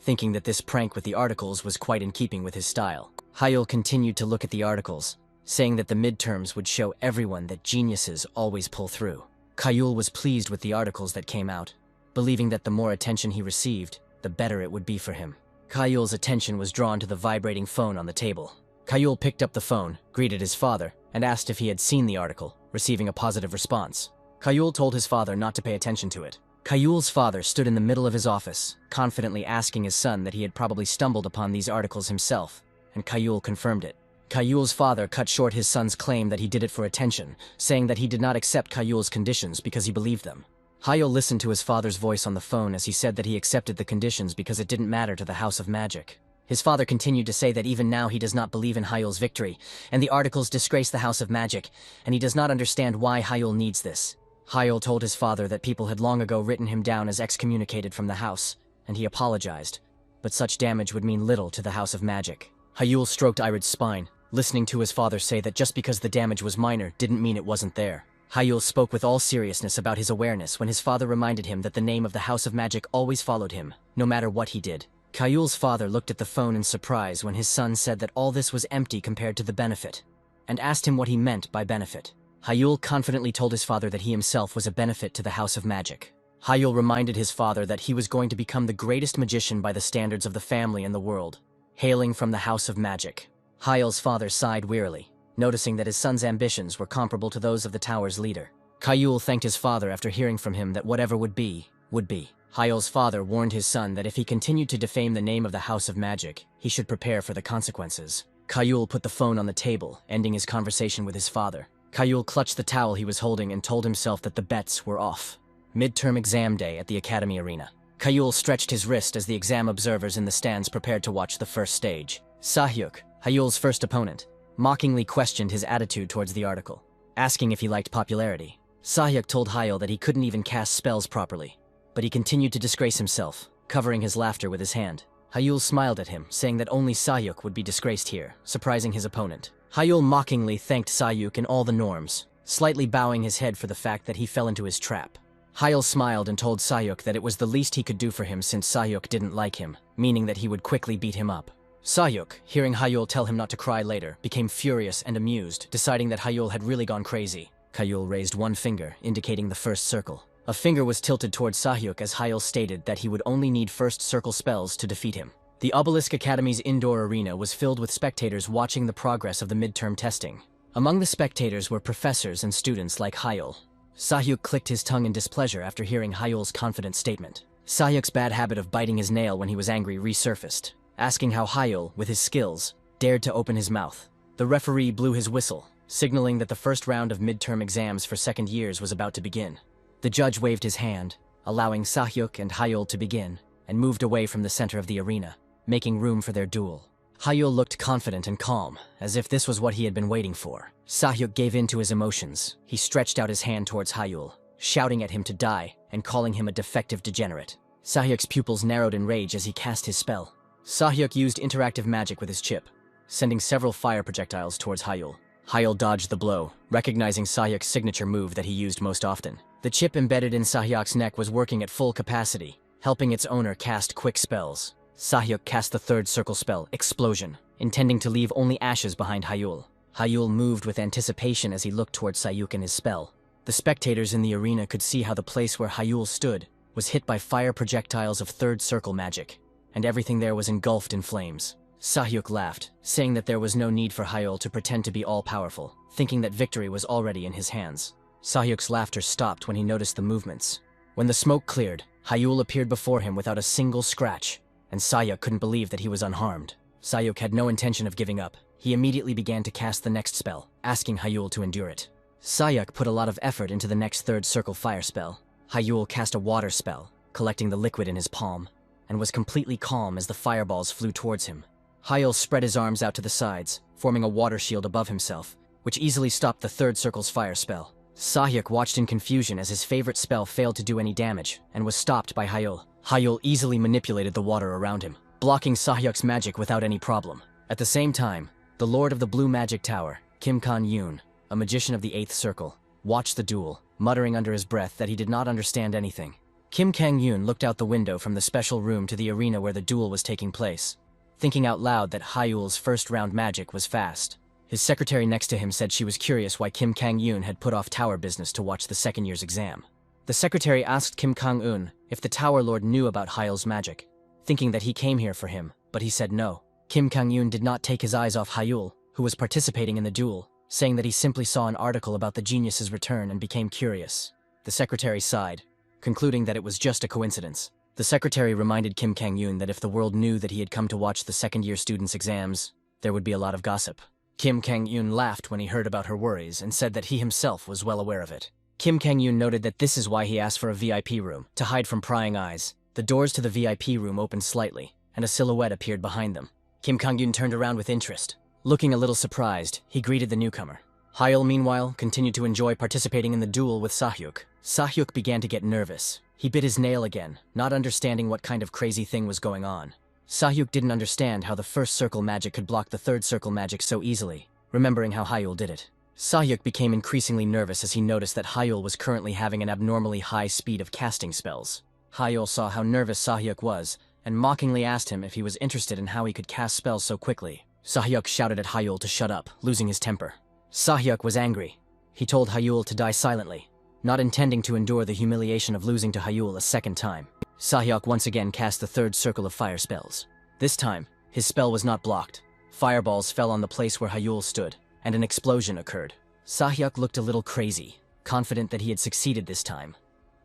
thinking that this prank with the articles was quite in keeping with his style. Hyul continued to look at the articles, saying that the midterms would show everyone that geniuses always pull through. Hyul was pleased with the articles that came out, believing that the more attention he received, the better it would be for him. Hyul's attention was drawn to the vibrating phone on the table. Hyul picked up the phone, greeted his father, and asked if he had seen the article, receiving a positive response. Hyul told his father not to pay attention to it. Hyul's father stood in the middle of his office, confidently asking his son that he had probably stumbled upon these articles himself, and Hyul confirmed it. Hyul's father cut short his son's claim that he did it for attention, saying that he did not accept Hyul's conditions because he believed them. Hyul listened to his father's voice on the phone as he said that he accepted the conditions because it didn't matter to the House of Magic. His father continued to say that even now he does not believe in Hyul's victory, and the articles disgrace the House of Magic, and he does not understand why Hyul needs this. Hyul told his father that people had long ago written him down as excommunicated from the house, and he apologized, but such damage would mean little to the House of Magic. Hyul stroked Irid's spine, listening to his father say that just because the damage was minor didn't mean it wasn't there. Hyul spoke with all seriousness about his awareness when his father reminded him that the name of the House of Magic always followed him, no matter what he did. Hyul's father looked at the phone in surprise when his son said that all this was empty compared to the benefit, and asked him what he meant by benefit. Hyul confidently told his father that he himself was a benefit to the House of Magic. Hyul reminded his father that he was going to become the greatest magician by the standards of the family and the world, hailing from the House of Magic. Hyul's father sighed wearily, noticing that his son's ambitions were comparable to those of the tower's leader. Hyul thanked his father after hearing from him that whatever would be, would be. Hyul's father warned his son that if he continued to defame the name of the House of Magic, he should prepare for the consequences. Hyul put the phone on the table, ending his conversation with his father. Hyul clutched the towel he was holding and told himself that the bets were off. Midterm exam day at the Academy Arena. Hyul stretched his wrist as the exam observers in the stands prepared to watch the first stage. Sayuk, Hyul's first opponent, mockingly questioned his attitude towards the article, asking if he liked popularity. Sayuk told Hyul that he couldn't even cast spells properly, but he continued to disgrace himself, covering his laughter with his hand. Hyul smiled at him, saying that only Sayuk would be disgraced here, surprising his opponent. Hyul mockingly thanked Sayuk in all the norms, slightly bowing his head for the fact that he fell into his trap. Hyul smiled and told Sayuk that it was the least he could do for him since Sayuk didn't like him, meaning that he would quickly beat him up. Sayuk, hearing Hyul tell him not to cry later, became furious and amused, deciding that Hyul had really gone crazy. Hyul raised one finger, indicating the first circle. A finger was tilted towards Sayuk as Hyul stated that he would only need first circle spells to defeat him. The Obelisk Academy's indoor arena was filled with spectators watching the progress of the midterm testing. Among the spectators were professors and students like Hyul. Sayuk clicked his tongue in displeasure after hearing Hyul's confident statement. Sayuk's bad habit of biting his nail when he was angry resurfaced, asking how Hyul, with his skills, dared to open his mouth. The referee blew his whistle, signaling that the first round of midterm exams for second years was about to begin. The judge waved his hand, allowing Sayuk and Hyul to begin, and moved away from the center of the arena, making room for their duel. Hyul looked confident and calm, as if this was what he had been waiting for. Sayuk gave in to his emotions. He stretched out his hand towards Hyul, shouting at him to die and calling him a defective degenerate. Sayuk's pupils narrowed in rage as he cast his spell. Sayuk used interactive magic with his chip, sending several fire projectiles towards Hyul. Hyul dodged the blow, recognizing Sayuk's signature move that he used most often. The chip embedded in Sayuk's neck was working at full capacity, helping its owner cast quick spells. Sayuk cast the third circle spell, Explosion, intending to leave only ashes behind Hyul. Hyul moved with anticipation as he looked towards Sayuk and his spell. The spectators in the arena could see how the place where Hyul stood was hit by fire projectiles of third circle magic, and everything there was engulfed in flames. Sayuk laughed, saying that there was no need for Hyul to pretend to be all-powerful, thinking that victory was already in his hands. Sayuk's laughter stopped when he noticed the movements. When the smoke cleared, Hyul appeared before him without a single scratch, and Sayuk couldn't believe that he was unharmed. Sayuk had no intention of giving up. He immediately began to cast the next spell, asking Hyul to endure it. Sayuk put a lot of effort into the next third circle fire spell. Hyul cast a water spell, collecting the liquid in his palm, and was completely calm as the fireballs flew towards him. Hyul spread his arms out to the sides, forming a water shield above himself, which easily stopped the third circle's fire spell. Sahyuk watched in confusion as his favorite spell failed to do any damage and was stopped by Hyul. Hyul easily manipulated the water around him, blocking Sahyuk's magic without any problem. At the same time, the Lord of the Blue Magic Tower, Kim Kang-yoon, a magician of the 8th Circle, watched the duel, muttering under his breath that he did not understand anything. Kim Kang-yoon looked out the window from the special room to the arena where the duel was taking place, thinking out loud that Hyul's first-round magic was fast. His secretary next to him said she was curious why Kim Kang-yoon had put off tower business to watch the second year's exam. The secretary asked Kim Kang-eun if the Tower Lord knew about Hyul's magic, thinking that he came here for him, but he said no. Kim Kang-yoon did not take his eyes off Hyul, who was participating in the duel, saying that he simply saw an article about the genius's return and became curious. The secretary sighed, concluding that it was just a coincidence. The secretary reminded Kim Kang-yoon that if the world knew that he had come to watch the second-year students' exams, there would be a lot of gossip. Kim Kang-yoon laughed when he heard about her worries and said that he himself was well aware of it. Kim Kang-yoon noted that this is why he asked for a VIP room, to hide from prying eyes. The doors to the VIP room opened slightly, and a silhouette appeared behind them. Kim Kang-yoon turned around with interest. Looking a little surprised, he greeted the newcomer. Hyul, meanwhile, continued to enjoy participating in the duel with Sahyuk. Sahyuk began to get nervous. He bit his nail again, not understanding what kind of crazy thing was going on. Sahyuk didn't understand how the first circle magic could block the third circle magic so easily, remembering how Hyul did it. Sahyuk became increasingly nervous as he noticed that Hyul was currently having an abnormally high speed of casting spells. Hyul saw how nervous Sahyuk was, and mockingly asked him if he was interested in how he could cast spells so quickly. Sahyuk shouted at Hyul to shut up, losing his temper. Sahyuk was angry. He told Hyul to die silently, not intending to endure the humiliation of losing to Hyul a second time. Sahyuk once again cast the third circle of fire spells. This time, his spell was not blocked. Fireballs fell on the place where Hyul stood, and an explosion occurred. Sahyuk looked a little crazy, confident that he had succeeded this time.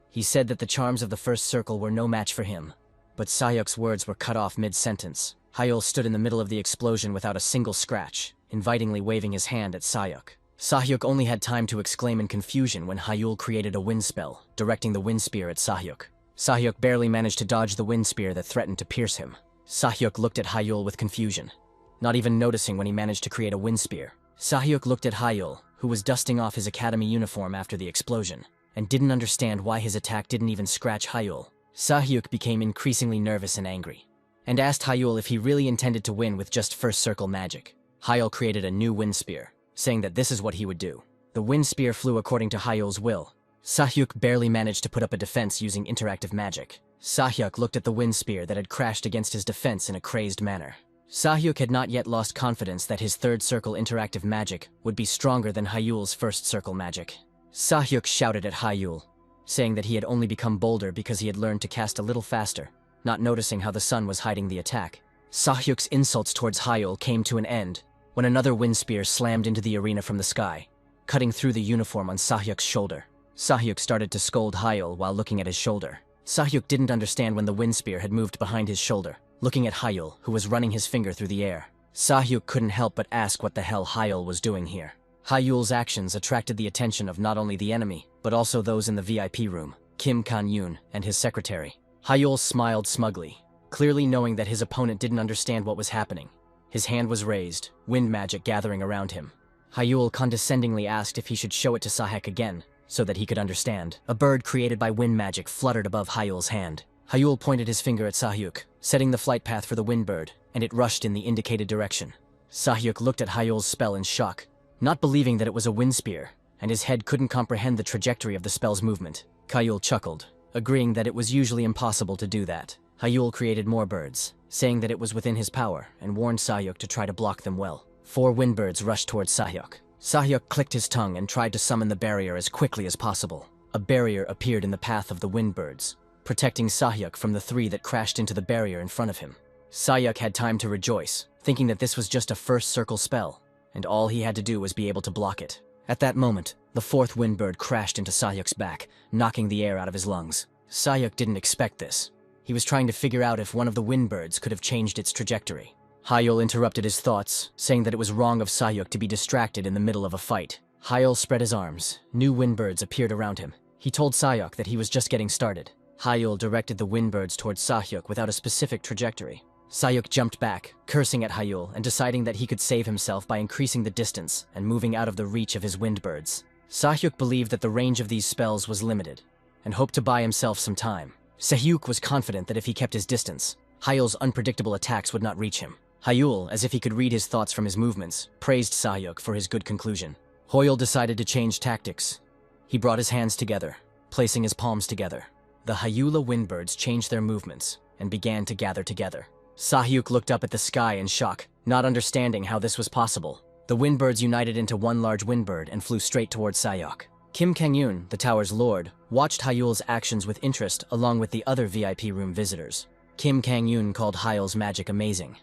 He said that the charms of the first circle were no match for him, but Sahyuk's words were cut off mid-sentence. Hyul stood in the middle of the explosion without a single scratch, invitingly waving his hand at Sahyuk. Sahyuk only had time to exclaim in confusion when Hyul created a wind spell, directing the wind spear at Sahyuk. Sahyuk barely managed to dodge the wind spear that threatened to pierce him. Sahyuk looked at Hyul with confusion, not even noticing when he managed to create a wind spear. Sahyuk looked at Hyul, who was dusting off his academy uniform after the explosion, and didn't understand why his attack didn't even scratch Hyul. Sahyuk became increasingly nervous and angry, and asked Hyul if he really intended to win with just first circle magic. Hyul created a new wind spear, saying that this is what he would do. The wind spear flew according to Hyul's will. Sahyuk barely managed to put up a defense using interactive magic. Sahyuk looked at the wind spear that had crashed against his defense in a crazed manner. Sahyuk had not yet lost confidence that his third circle interactive magic would be stronger than Hyul's first circle magic. Sahyuk shouted at Hyul, saying that he had only become bolder because he had learned to cast a little faster, not noticing how the sun was hiding the attack. Sahyuk's insults towards Hyul came to an end when another wind spear slammed into the arena from the sky, cutting through the uniform on Sahyuk's shoulder. Sahyuk started to scold Hyul while looking at his shoulder. Sahyuk didn't understand when the wind spear had moved behind his shoulder, looking at Hyul, who was running his finger through the air. Sahyuk couldn't help but ask what the hell Hyul was doing here. Hyul's actions attracted the attention of not only the enemy, but also those in the VIP room, Kim Kang-yoon and his secretary. Hyul smiled smugly, clearly knowing that his opponent didn't understand what was happening. His hand was raised, wind magic gathering around him. Hyul condescendingly asked if he should show it to Sahyuk again, so that he could understand. A bird created by wind magic fluttered above Hyul's hand. Hyul pointed his finger at Sahyuk, setting the flight path for the wind bird, and it rushed in the indicated direction. Sahyuk looked at Hyul's spell in shock, not believing that it was a wind spear, and his head couldn't comprehend the trajectory of the spell's movement. Hyul chuckled, agreeing that it was usually impossible to do that. Hyul created more birds, saying that it was within his power, and warned Sahyuk to try to block them well. 4 wind birds rushed towards Sahyuk. Sahyuk clicked his tongue and tried to summon the barrier as quickly as possible. A barrier appeared in the path of the wind birds, protecting Sahyuk from the 3 that crashed into the barrier in front of him. Sahyuk had time to rejoice, thinking that this was just a first circle spell, and all he had to do was be able to block it. At that moment, the 4th wind bird crashed into Sahyuk's back, knocking the air out of his lungs. Sahyuk didn't expect this. He was trying to figure out if one of the wind birds could have changed its trajectory. Hyul interrupted his thoughts, saying that it was wrong of Sahyuk to be distracted in the middle of a fight. Hyul spread his arms. New wind birds appeared around him. He told Sahyuk that he was just getting started. Hyul directed the windbirds towards Sahyuk without a specific trajectory. Sahyuk jumped back, cursing at Hyul and deciding that he could save himself by increasing the distance and moving out of the reach of his windbirds. Sahyuk believed that the range of these spells was limited and hoped to buy himself some time. Sahyuk was confident that if he kept his distance, Hyul's unpredictable attacks would not reach him. Hyul, as if he could read his thoughts from his movements, praised Sahyuk for his good conclusion. Hyul decided to change tactics. He brought his hands together, placing his palms together. The Hyula windbirds changed their movements and began to gather together. Sahyuk looked up at the sky in shock, not understanding how this was possible. The windbirds united into one large windbird and flew straight towards Sahyuk. Kim Kang-yoon, the tower's lord, watched Hyul's actions with interest along with the other VIP room visitors. Kim Kang-yoon called Hyul's magic amazing,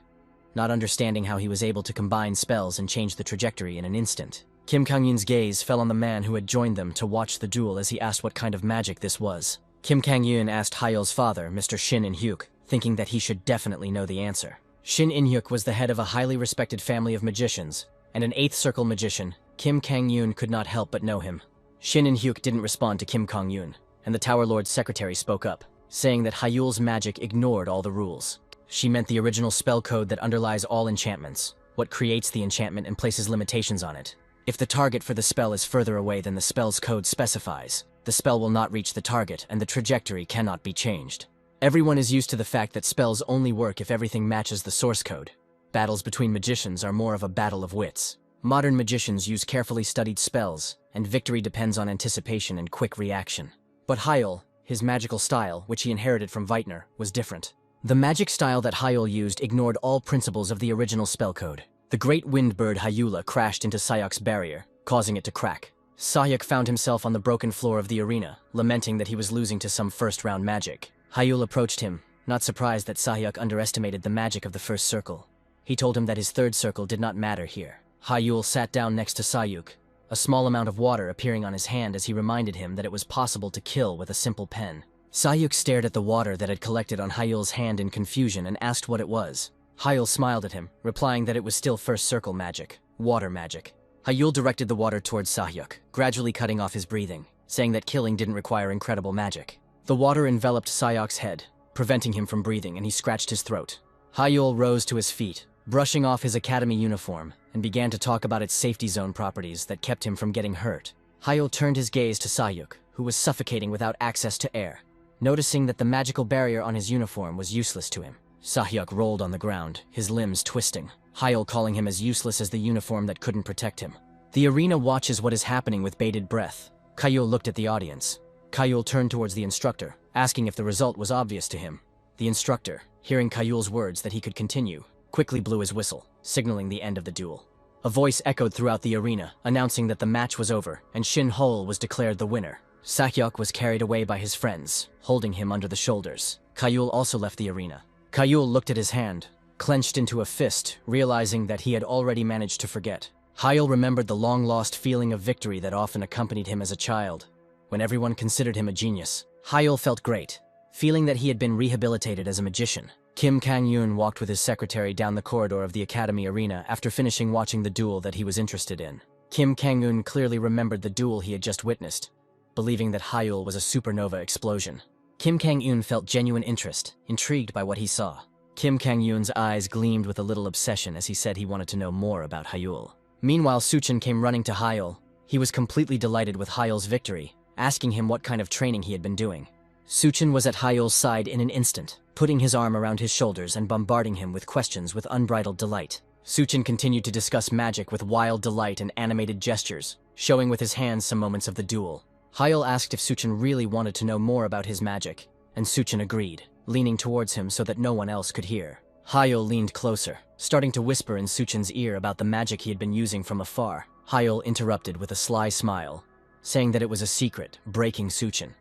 not understanding how he was able to combine spells and change the trajectory in an instant. Kim Kang-yoon's gaze fell on the man who had joined them to watch the duel as he asked what kind of magic this was. Kim Kang-yoon asked Hyul's father, Mr. Shin In-hyuk, thinking that he should definitely know the answer. Shin In-hyuk was the head of a highly respected family of magicians, and an 8th circle magician. Kim Kang-yoon could not help but know him. Shin In-hyuk didn't respond to Kim Kang-yoon, and the Tower Lord's secretary spoke up, saying that Hyul's magic ignored all the rules. She meant the original spell code that underlies all enchantments, what creates the enchantment and places limitations on it. If the target for the spell is further away than the spell's code specifies, the spell will not reach the target and the trajectory cannot be changed. Everyone is used to the fact that spells only work if everything matches the source code. Battles between magicians are more of a battle of wits. Modern magicians use carefully studied spells, and victory depends on anticipation and quick reaction. But Hyul, his magical style, which he inherited from Veitner, was different. The magic style that Hyul used ignored all principles of the original spell code. The great wind bird Hyula crashed into Sahyuk's barrier, causing it to crack. Sahyuk found himself on the broken floor of the arena, lamenting that he was losing to some first-round magic. Hyul approached him, not surprised that Sahyuk underestimated the magic of the first circle. He told him that his 3rd circle did not matter here. Hyul sat down next to Sahyuk, a small amount of water appearing on his hand as he reminded him that it was possible to kill with a simple pen. Sahyuk stared at the water that had collected on Hyul's hand in confusion and asked what it was. Hyul smiled at him, replying that it was still first circle magic, water magic. Hyul directed the water towards Sahyuk, gradually cutting off his breathing, saying that killing didn't require incredible magic. The water enveloped Sahyuk's head, preventing him from breathing, and he scratched his throat. Hyul rose to his feet, brushing off his academy uniform, and began to talk about its safety zone properties that kept him from getting hurt. Hyul turned his gaze to Sahyuk, who was suffocating without access to air, noticing that the magical barrier on his uniform was useless to him. Sahyuk rolled on the ground, his limbs twisting, Hyul calling him as useless as the uniform that couldn't protect him. The arena watches what is happening with bated breath. Hyul looked at the audience. Hyul turned towards the instructor, asking if the result was obvious to him. The instructor, hearing Hyul's words that he could continue, quickly blew his whistle, signaling the end of the duel. A voice echoed throughout the arena, announcing that the match was over, and Shin Hol was declared the winner. Sahyuk was carried away by his friends, holding him under the shoulders. Hyul also left the arena. Hyul looked at his hand, clenched into a fist, realizing that he had already managed to forget. Hyul remembered the long-lost feeling of victory that often accompanied him as a child, when everyone considered him a genius. Hyul felt great, feeling that he had been rehabilitated as a magician. Kim Kang-yoon walked with his secretary down the corridor of the academy arena after finishing watching the duel that he was interested in. Kim Kang-yoon clearly remembered the duel he had just witnessed, believing that Hyul was a supernova explosion. Kim Kang-yoon felt genuine interest, intrigued by what he saw. Kim Kang-yoon's eyes gleamed with a little obsession as he said he wanted to know more about Hyul. Meanwhile, Suchin came running to Hyul. He was completely delighted with Hyul's victory, asking him what kind of training he had been doing. Suchin was at Hyul's side in an instant, putting his arm around his shoulders and bombarding him with questions with unbridled delight. Suchin continued to discuss magic with wild delight and animated gestures, showing with his hands some moments of the duel. Hyul asked if Suchin really wanted to know more about his magic, and Suchin agreed, leaning towards him so that no one else could hear. Hyul leaned closer, starting to whisper in Suchin's ear about the magic he had been using from afar. Hyul interrupted with a sly smile, saying that it was a secret, breaking Suchin,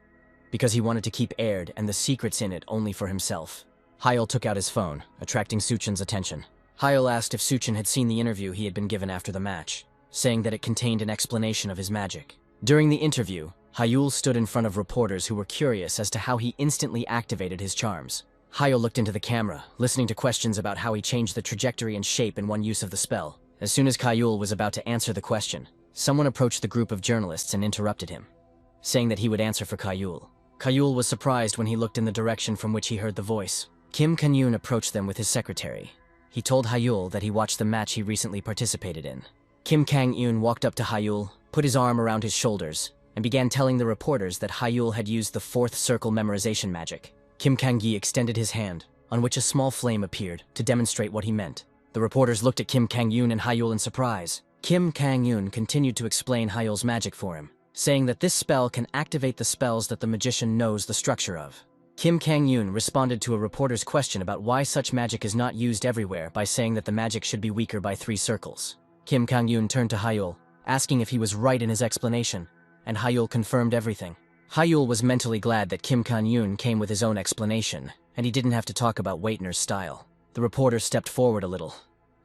because he wanted to keep aired and the secrets in it only for himself. Hyul took out his phone, attracting Suchin's attention. Hyul asked if Suchin had seen the interview he had been given after the match, saying that it contained an explanation of his magic. During the interview, Hyul stood in front of reporters who were curious as to how he instantly activated his charms. Hyul looked into the camera, listening to questions about how he changed the trajectory and shape in one use of the spell. As soon as Hyul was about to answer the question, someone approached the group of journalists and interrupted him, saying that he would answer for Hyul. Hyul was surprised when he looked in the direction from which he heard the voice. Kim Kang-yoon approached them with his secretary. He told Hyul that he watched the match he recently participated in. Kim Kang-yoon walked up to Hyul, put his arm around his shoulders, and began telling the reporters that Hyul had used the fourth circle memorization magic. Kim Kang-gi extended his hand, on which a small flame appeared, to demonstrate what he meant. The reporters looked at Kim Kang-yoon and Hyul in surprise. Kim Kang-yoon continued to explain Hyul's magic for him, saying that this spell can activate the spells that the magician knows the structure of. Kim Kang-yoon responded to a reporter's question about why such magic is not used everywhere by saying that the magic should be weaker by 3 circles. Kim Kang-yoon turned to Hyul, asking if he was right in his explanation, and Hyul confirmed everything. Hyul was mentally glad that Kim Kang-yoon came with his own explanation, and he didn't have to talk about Waitner's style. The reporter stepped forward a little,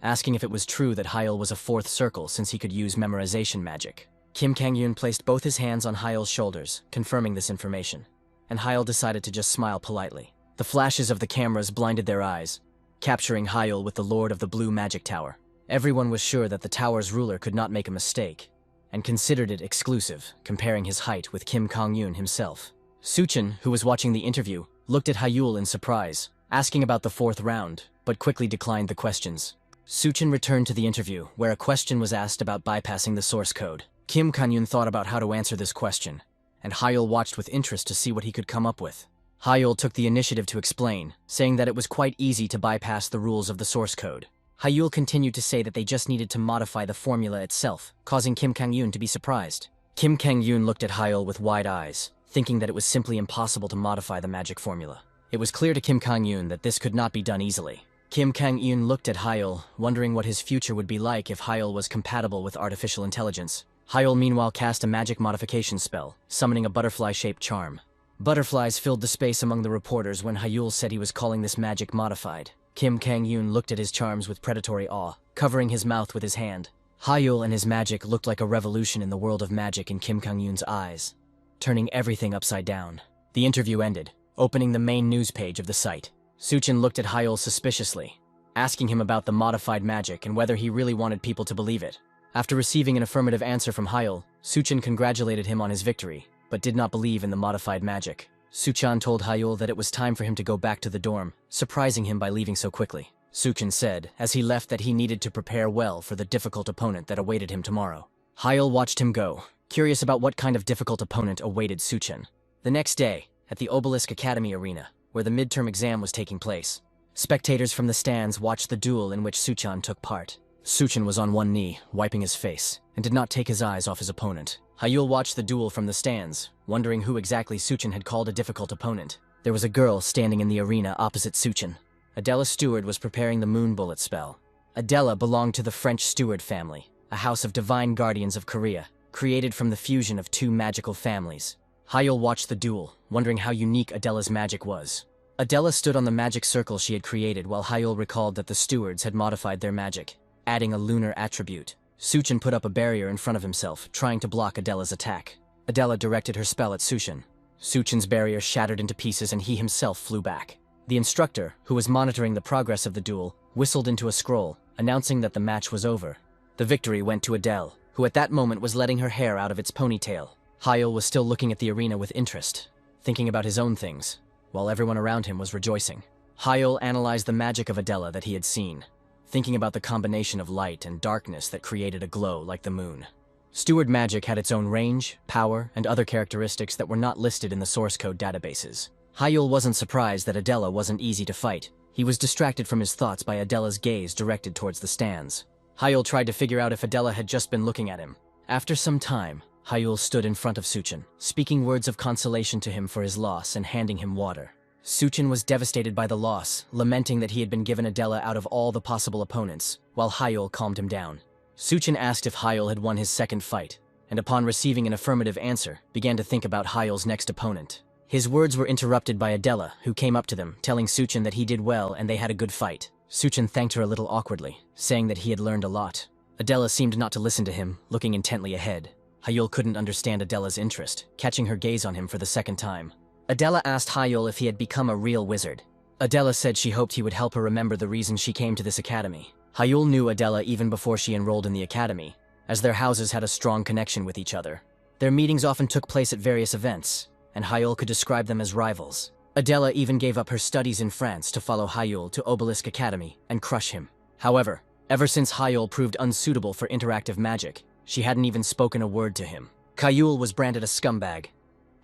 asking if it was true that Hyul was a 4th circle since he could use memorization magic. Kim Kang-yoon placed both his hands on Hyul's shoulders, confirming this information, and Hyul decided to just smile politely. The flashes of the cameras blinded their eyes, capturing Hyul with the Lord of the Blue Magic Tower. Everyone was sure that the tower's ruler could not make a mistake, and considered it exclusive, comparing his height with Kim Kang-yoon himself. Suchin, who was watching the interview, looked at Hyul in surprise, asking about the 4th round, but quickly declined the questions. Suchin returned to the interview, where a question was asked about bypassing the source code. Kim Kang-yoon thought about how to answer this question, and Hyul watched with interest to see what he could come up with. Hyul took the initiative to explain, saying that it was quite easy to bypass the rules of the source code. Hyul continued to say that they just needed to modify the formula itself, causing Kim Kang-yoon to be surprised. Kim Kang-yoon looked at Hyul with wide eyes, thinking that it was simply impossible to modify the magic formula. It was clear to Kim Kang-yoon that this could not be done easily. Kim Kang-yoon looked at Hyul, wondering what his future would be like if Hyul was compatible with artificial intelligence. Hyul meanwhile cast a magic modification spell, summoning a butterfly-shaped charm. Butterflies filled the space among the reporters when Hyul said he was calling this magic modified. Kim Kang-yoon looked at his charms with predatory awe, covering his mouth with his hand. Hyul and his magic looked like a revolution in the world of magic in Kim Kang-yoon's eyes, turning everything upside down. The interview ended, opening the main news page of the site. Suchin looked at Hyul suspiciously, asking him about the modified magic and whether he really wanted people to believe it. After receiving an affirmative answer from Hyul, Suchin congratulated him on his victory, but did not believe in the modified magic. Suchan told Hyul that it was time for him to go back to the dorm, surprising him by leaving so quickly. Suchin said, as he left, that he needed to prepare well for the difficult opponent that awaited him tomorrow. Hyul watched him go, curious about what kind of difficult opponent awaited Suchin. The next day, at the Obelisk Academy arena, where the midterm exam was taking place, spectators from the stands watched the duel in which Suchan took part. Suchin was on one knee, wiping his face, and did not take his eyes off his opponent. Hyul watched the duel from the stands, wondering who exactly Suchin had called a difficult opponent. There was a girl standing in the arena opposite Suchin. Adela Steward was preparing the Moon Bullet spell. Adela belonged to the French Steward family, a house of divine guardians of Korea, created from the fusion of 2 magical families. Hyul watched the duel, wondering how unique Adela's magic was. Adela stood on the magic circle she had created while Hyul recalled that the Stewards had modified their magic, adding a lunar attribute. Suchin put up a barrier in front of himself, trying to block Adela's attack. Adela directed her spell at Suchin. Suchin's barrier shattered into pieces and he himself flew back. The instructor, who was monitoring the progress of the duel, whistled into a scroll, announcing that the match was over. The victory went to Adele, who at that moment was letting her hair out of its ponytail. Hyul was still looking at the arena with interest, thinking about his own things, while everyone around him was rejoicing. Hyul analyzed the magic of Adela that he had seen, thinking about the combination of light and darkness that created a glow like the moon. Steward magic had its own range, power, and other characteristics that were not listed in the source code databases. Hyul wasn't surprised that Adela wasn't easy to fight. He was distracted from his thoughts by Adela's gaze directed towards the stands. Hyul tried to figure out if Adela had just been looking at him. After some time, Hyul stood in front of Suchin, speaking words of consolation to him for his loss and handing him water. Suchin was devastated by the loss, lamenting that he had been given Adela out of all the possible opponents, while Hyul calmed him down. Suchin asked if Hyul had won his second fight, and upon receiving an affirmative answer, began to think about Hyul's next opponent. His words were interrupted by Adela, who came up to them, telling Suchin that he did well and they had a good fight. Suchin thanked her a little awkwardly, saying that he had learned a lot. Adela seemed not to listen to him, looking intently ahead. Hyul couldn't understand Adela's interest, catching her gaze on him for the second time. Adela asked Hyul if he had become a real wizard. Adela said she hoped he would help her remember the reason she came to this academy. Hyul knew Adela even before she enrolled in the academy, as their houses had a strong connection with each other. Their meetings often took place at various events, and Hyul could describe them as rivals. Adela even gave up her studies in France to follow Hyul to Obelisk Academy and crush him. However, ever since Hyul proved unsuitable for interactive magic, she hadn't even spoken a word to him. Hyul was branded a scumbag,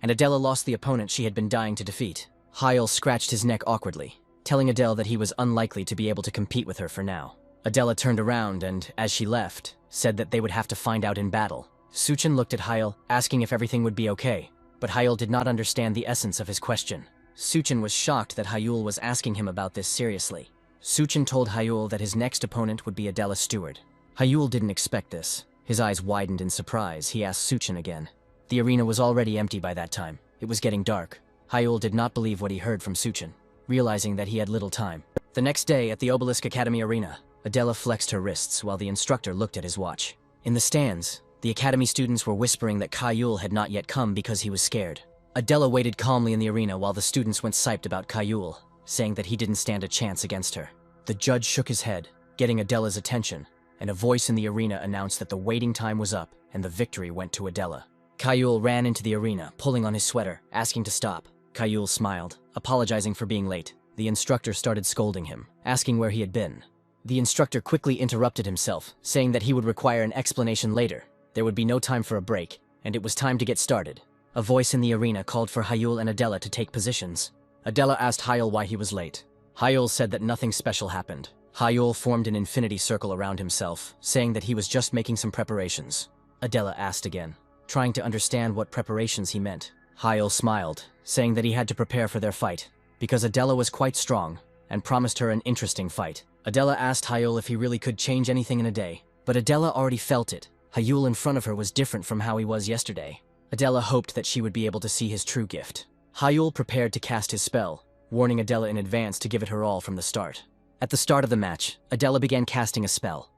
and Adela lost the opponent she had been dying to defeat. Hyul scratched his neck awkwardly, telling Adele that he was unlikely to be able to compete with her for now. Adela turned around and, as she left, said that they would have to find out in battle. Suchin looked at Hyul, asking if everything would be okay, but Hyul did not understand the essence of his question. Suchin was shocked that Hyul was asking him about this seriously. Suchin told Hyul that his next opponent would be Adela Stewart. Hyul didn't expect this. His eyes widened in surprise. He asked Suchin again. The arena was already empty by that time. It was getting dark. Hyul did not believe what he heard from Suchin, realizing that he had little time. The next day at the Obelisk Academy arena, Adela flexed her wrists while the instructor looked at his watch. In the stands, the academy students were whispering that Hyul had not yet come because he was scared. Adela waited calmly in the arena while the students went psyched about Hyul, saying that he didn't stand a chance against her. The judge shook his head, getting Adela's attention, and a voice in the arena announced that the waiting time was up and the victory went to Adela. Hyul ran into the arena, pulling on his sweater, asking to stop. Hyul smiled, apologizing for being late. The instructor started scolding him, asking where he had been. The instructor quickly interrupted himself, saying that he would require an explanation later. There would be no time for a break, and it was time to get started. A voice in the arena called for Hyul and Adela to take positions. Adela asked Hyul why he was late. Hyul said that nothing special happened. Hyul formed an infinity circle around himself, saying that he was just making some preparations. Adela asked again, trying to understand what preparations he meant. Hyul smiled, saying that he had to prepare for their fight, because Adela was quite strong, and promised her an interesting fight. Adela asked Hyul if he really could change anything in a day, but Adela already felt it. Hyul in front of her was different from how he was yesterday. Adela hoped that she would be able to see his true gift. Hyul prepared to cast his spell, warning Adela in advance to give it her all from the start. At the start of the match, Adela began casting a spell,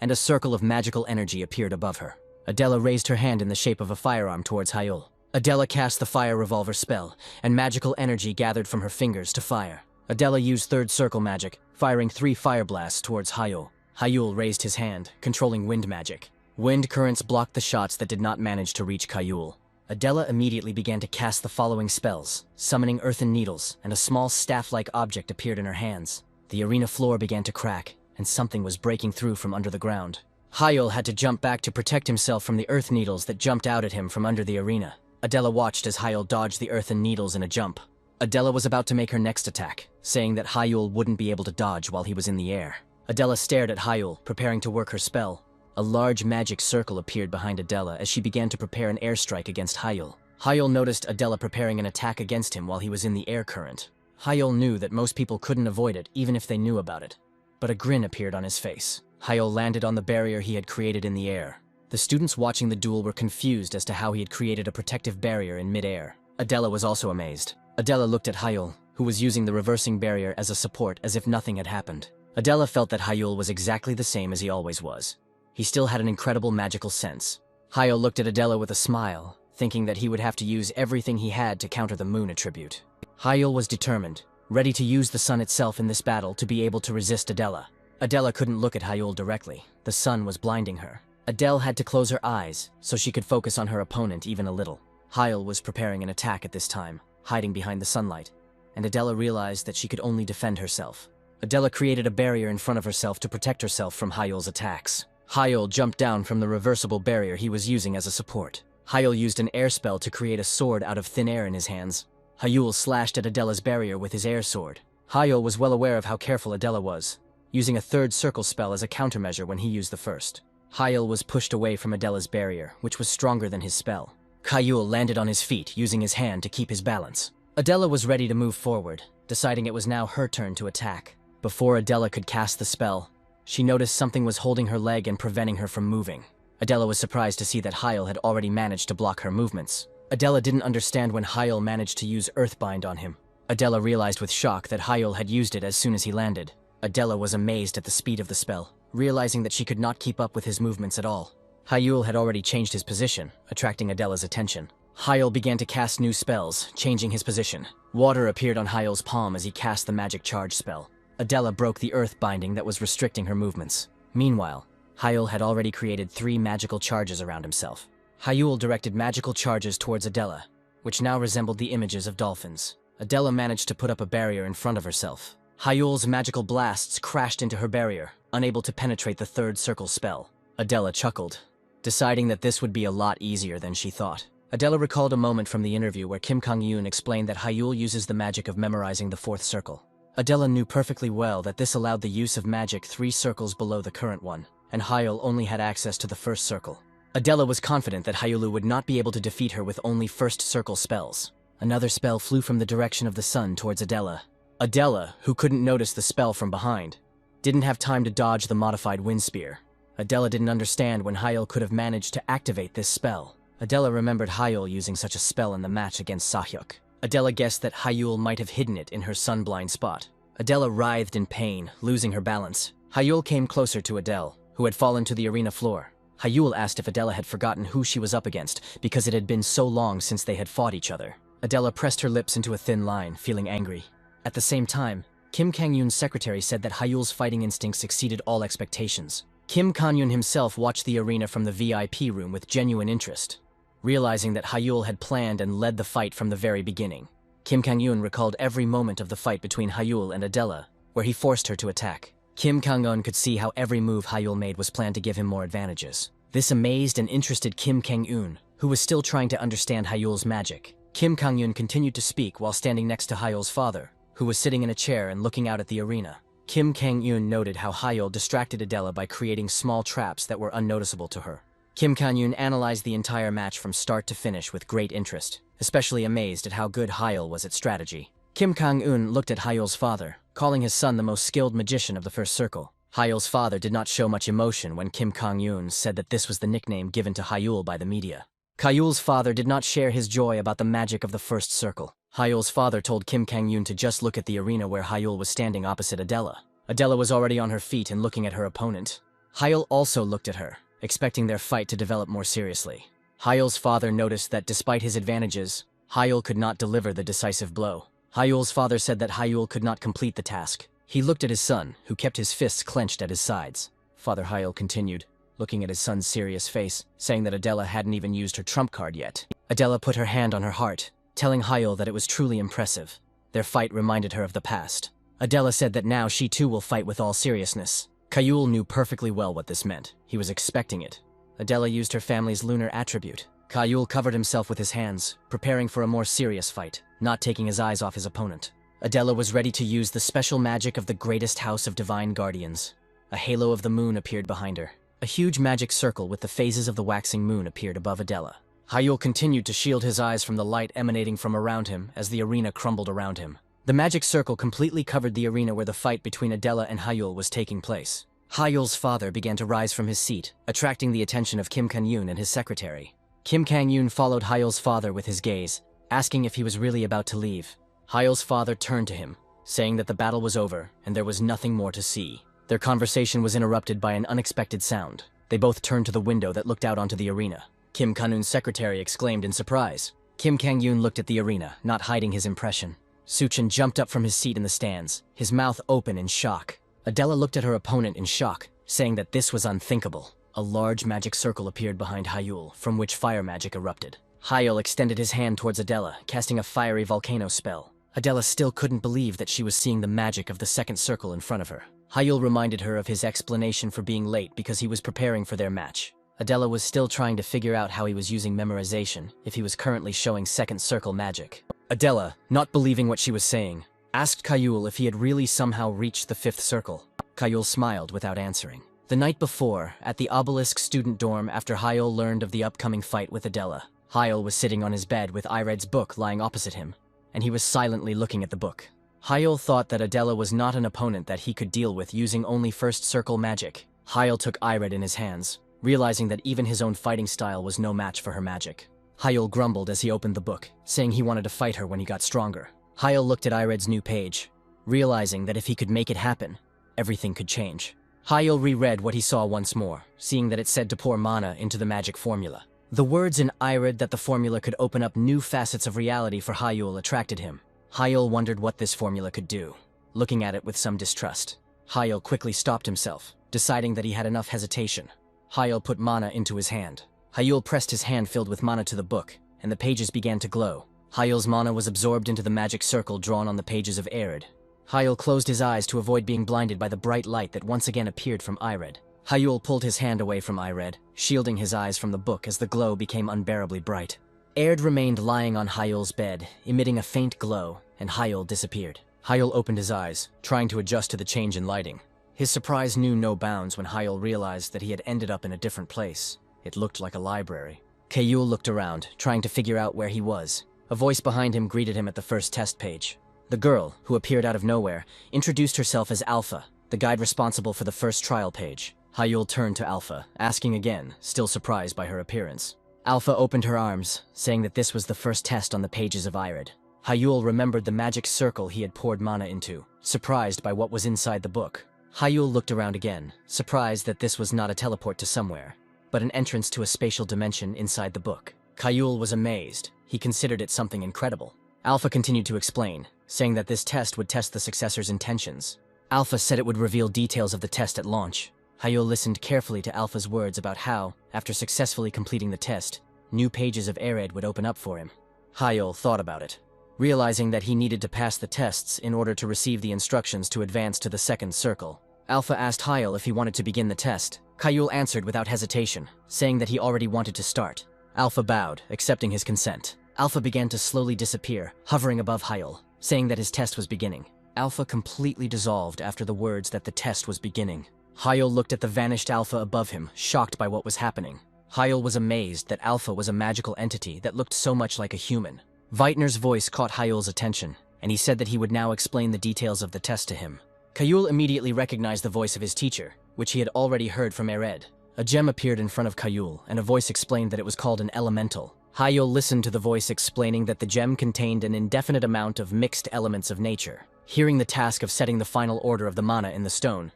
and a circle of magical energy appeared above her. Adela raised her hand in the shape of a firearm towards Hyul. Adela cast the fire revolver spell, and magical energy gathered from her fingers to fire. Adela used third circle magic, firing 3 fire blasts towards Hyul. Hyul raised his hand, controlling wind magic. Wind currents blocked the shots that did not manage to reach Hyul. Adela immediately began to cast the following spells, summoning earthen needles, and a small staff-like object appeared in her hands. The arena floor began to crack, and something was breaking through from under the ground. Hyul had to jump back to protect himself from the earth needles that jumped out at him from under the arena. Adela watched as Hyul dodged the earthen needles in a jump. Adela was about to make her next attack, saying that Hyul wouldn't be able to dodge while he was in the air. Adela stared at Hyul, preparing to work her spell. A large magic circle appeared behind Adela as she began to prepare an airstrike against Hyul. Hyul noticed Adela preparing an attack against him while he was in the air current. Hyul knew that most people couldn't avoid it even if they knew about it. But a grin appeared on his face. Hyul landed on the barrier he had created in the air. The students watching the duel were confused as to how he had created a protective barrier in mid-air. Adela was also amazed. Adela looked at Hyul, who was using the reversing barrier as a support as if nothing had happened. Adela felt that Hyul was exactly the same as he always was. He still had an incredible magical sense. Hyul looked at Adela with a smile, thinking that he would have to use everything he had to counter the moon attribute. Hyul was determined, ready to use the sun itself in this battle to be able to resist Adela. Adela couldn't look at Hyul directly. The sun was blinding her. Adele had to close her eyes so she could focus on her opponent even a little. Hyul was preparing an attack at this time, hiding behind the sunlight, and Adela realized that she could only defend herself. Adela created a barrier in front of herself to protect herself from Hyul's attacks. Hyul jumped down from the reversible barrier he was using as a support. Hyul used an air spell to create a sword out of thin air in his hands. Hyul slashed at Adela's barrier with his air sword. Hyul was well aware of how careful Adela was, using a third circle spell as a countermeasure when he used the first. Hyul was pushed away from Adela's barrier, which was stronger than his spell. Hyul landed on his feet, using his hand to keep his balance. Adela was ready to move forward, deciding it was now her turn to attack. Before Adela could cast the spell, she noticed something was holding her leg and preventing her from moving. Adela was surprised to see that Hyul had already managed to block her movements. Adela didn't understand when Hyul managed to use Earthbind on him. Adela realized with shock that Hyul had used it as soon as he landed. Adela was amazed at the speed of the spell, realizing that she could not keep up with his movements at all. Hyul had already changed his position, attracting Adela's attention. Hyul began to cast new spells, changing his position. Water appeared on Hyul's palm as he cast the magic charge spell. Adela broke the earth binding that was restricting her movements. Meanwhile, Hyul had already created 3 magical charges around himself. Hyul directed magical charges towards Adela, which now resembled the images of dolphins. Adela managed to put up a barrier in front of herself. Hyul's magical blasts crashed into her barrier, unable to penetrate the third circle spell. Adela chuckled, deciding that this would be a lot easier than she thought. Adela recalled a moment from the interview where Kim Kang-yoon explained that Hyul uses the magic of memorizing the fourth circle. Adela knew perfectly well that this allowed the use of magic 3 circles below the current one, and Hyul only had access to the first circle. Adela was confident that Hyulu would not be able to defeat her with only first circle spells. Another spell flew from the direction of the sun towards Adela. Adela, who couldn't notice the spell from behind, didn't have time to dodge the modified wind spear. Adela didn't understand when Hyul could have managed to activate this spell. Adela remembered Hyul using such a spell in the match against Sahyuk. Adela guessed that Hyul might have hidden it in her sun-blind spot. Adela writhed in pain, losing her balance. Hyul came closer to Adele, who had fallen to the arena floor. Hyul asked if Adela had forgotten who she was up against because it had been so long since they had fought each other. Adela pressed her lips into a thin line, feeling angry. At the same time, Kim Kang-yoon's secretary said that Hyul's fighting instincts exceeded all expectations. Kim Kang-yoon himself watched the arena from the VIP room with genuine interest, realizing that Hyul had planned and led the fight from the very beginning. Kim Kang-yoon recalled every moment of the fight between Hyul and Adela, where he forced her to attack. Kim Kang-yoon could see how every move Hyul made was planned to give him more advantages. This amazed and interested Kim Kang-yoon, who was still trying to understand Hyul's magic. Kim Kang-yoon continued to speak while standing next to Hyul's father, who was sitting in a chair and looking out at the arena. Kim Kang-yoon noted how Hyul distracted Adela by creating small traps that were unnoticeable to her. Kim Kang-yoon analyzed the entire match from start to finish with great interest, especially amazed at how good Hyul was at strategy. Kim Kang-yoon looked at Hyul's father, calling his son the most skilled magician of the first circle. Hyul's father did not show much emotion when Kim Kang-yoon said that this was the nickname given to Hyul by the media. Hyul's father did not share his joy about the magic of the first circle. Hyul's father told Kim Kang-yoon to just look at the arena where Hyul was standing opposite Adela. Adela was already on her feet and looking at her opponent. Hyul also looked at her, expecting their fight to develop more seriously. Hyul's father noticed that despite his advantages, Hyul could not deliver the decisive blow. Hyul's father said that Hyul could not complete the task. He looked at his son, who kept his fists clenched at his sides. Father Hyul continued, looking at his son's serious face, saying that Adela hadn't even used her trump card yet. Adela put her hand on her heart, telling Hyul that it was truly impressive. Their fight reminded her of the past. Adela said that now she too will fight with all seriousness. Hyul knew perfectly well what this meant. He was expecting it. Adela used her family's lunar attribute. Hyul covered himself with his hands, preparing for a more serious fight, not taking his eyes off his opponent. Adela was ready to use the special magic of the greatest house of divine guardians. A halo of the moon appeared behind her. A huge magic circle with the phases of the waxing moon appeared above Adela. Hyul continued to shield his eyes from the light emanating from around him as the arena crumbled around him. The magic circle completely covered the arena where the fight between Adela and Hyul was taking place. Hyul's father began to rise from his seat, attracting the attention of Kim Kang-yoon and his secretary. Kim Kang-yoon followed Hyul's father with his gaze, asking if he was really about to leave. Hyul's father turned to him, saying that the battle was over and there was nothing more to see. Their conversation was interrupted by an unexpected sound. They both turned to the window that looked out onto the arena. Kim Kang-yoon's secretary exclaimed in surprise. Kim Kang-yoon looked at the arena, not hiding his impression. Suchin jumped up from his seat in the stands, his mouth open in shock. Adela looked at her opponent in shock, saying that this was unthinkable. A large magic circle appeared behind Hyul, from which fire magic erupted. Hyul extended his hand towards Adela, casting a fiery volcano spell. Adela still couldn't believe that she was seeing the magic of the second circle in front of her. Hyul reminded her of his explanation for being late because he was preparing for their match. Adela was still trying to figure out how he was using memorization if he was currently showing second circle magic. Adela, not believing what she was saying, asked Hyul if he had really somehow reached the fifth circle. Hyul smiled without answering. The night before, at the Obelisk student dorm after Hyul learned of the upcoming fight with Adela, Hyul was sitting on his bed with Ired's book lying opposite him, and he was silently looking at the book. Hyul thought that Adela was not an opponent that he could deal with using only first circle magic. Hyul took Ired in his hands, realizing that even his own fighting style was no match for her magic. Hyul grumbled as he opened the book, saying he wanted to fight her when he got stronger. Hyul looked at Ired's new page, realizing that if he could make it happen, everything could change. Hyul reread what he saw once more, seeing that it said to pour mana into the magic formula. The words in Ired that the formula could open up new facets of reality for Hyul attracted him. Hyul wondered what this formula could do, looking at it with some distrust. Hyul quickly stopped himself, deciding that he had enough hesitation. Hyul put mana into his hand. Hyul pressed his hand filled with mana to the book, and the pages began to glow. Hyul's mana was absorbed into the magic circle drawn on the pages of Arid. Hyul closed his eyes to avoid being blinded by the bright light that once again appeared from Ired. Hyul pulled his hand away from Ired, shielding his eyes from the book as the glow became unbearably bright. Arid remained lying on Hyul's bed, emitting a faint glow, and Hyul disappeared. Hyul opened his eyes, trying to adjust to the change in lighting. His surprise knew no bounds when Hyul realized that he had ended up in a different place. It looked like a library. Kayul looked around, trying to figure out where he was. A voice behind him greeted him at the first test page. The girl, who appeared out of nowhere, introduced herself as Alpha, the guide responsible for the first trial page. Hyul turned to Alpha, asking again, still surprised by her appearance. Alpha opened her arms, saying that this was the first test on the pages of Irid. Hyul remembered the magic circle he had poured mana into, surprised by what was inside the book. Hyul looked around again, surprised that this was not a teleport to somewhere, but an entrance to a spatial dimension inside the book. Hyul was amazed. He considered it something incredible. Alpha continued to explain, saying that this test would test the successor's intentions. Alpha said it would reveal details of the test at launch. Hyul listened carefully to Alpha's words about how, after successfully completing the test, new pages of Arid would open up for him. Hyul thought about it, realizing that he needed to pass the tests in order to receive the instructions to advance to the second circle. Alpha asked Hyul if he wanted to begin the test. Hyul answered without hesitation, saying that he already wanted to start. Alpha bowed, accepting his consent. Alpha began to slowly disappear, hovering above Hyul, saying that his test was beginning. Alpha completely dissolved after the words that the test was beginning. Hyul looked at the vanished Alpha above him, shocked by what was happening. Hyul was amazed that Alpha was a magical entity that looked so much like a human. Veitner's voice caught Hyul's attention, and he said that he would now explain the details of the test to him. Hyul immediately recognized the voice of his teacher, which he had already heard from Arid. A gem appeared in front of Hyul, and a voice explained that it was called an elemental. Hyul listened to the voice explaining that the gem contained an indefinite amount of mixed elements of nature. Hearing the task of setting the final order of the mana in the stone,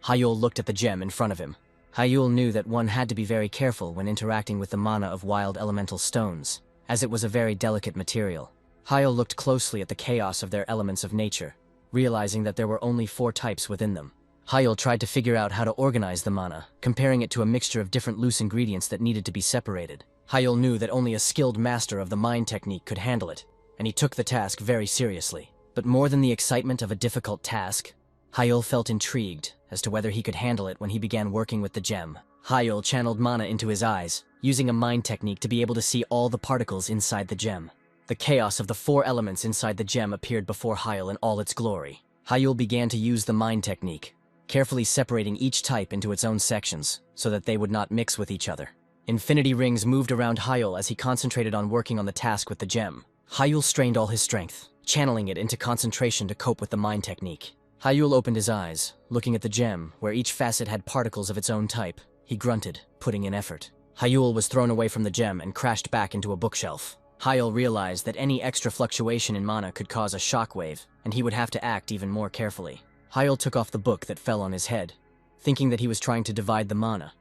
Hyul looked at the gem in front of him. Hyul knew that one had to be very careful when interacting with the mana of wild elemental stones, as it was a very delicate material. Hyul looked closely at the chaos of their elements of nature, realizing that there were only 4 types within them. Hyul tried to figure out how to organize the mana, comparing it to a mixture of different loose ingredients that needed to be separated. Hyul knew that only a skilled master of the mind technique could handle it, and he took the task very seriously. But more than the excitement of a difficult task, Hyul felt intrigued as to whether he could handle it when he began working with the gem. Hyul channeled mana into his eyes, using a mind technique to be able to see all the particles inside the gem. The chaos of the 4 elements inside the gem appeared before Hyul in all its glory. Hyul began to use the mind technique, carefully separating each type into its own sections so that they would not mix with each other. Infinity rings moved around Hyul as he concentrated on working on the task with the gem. Hyul strained all his strength, channeling it into concentration to cope with the mind technique. Hyul opened his eyes, looking at the gem, where each facet had particles of its own type. He grunted, putting in effort. Hyul was thrown away from the gem and crashed back into a bookshelf. Hyul realized that any extra fluctuation in mana could cause a shockwave, and he would have to act even more carefully. Hyul took off the book that fell on his head, thinking that he was trying to divide the mana.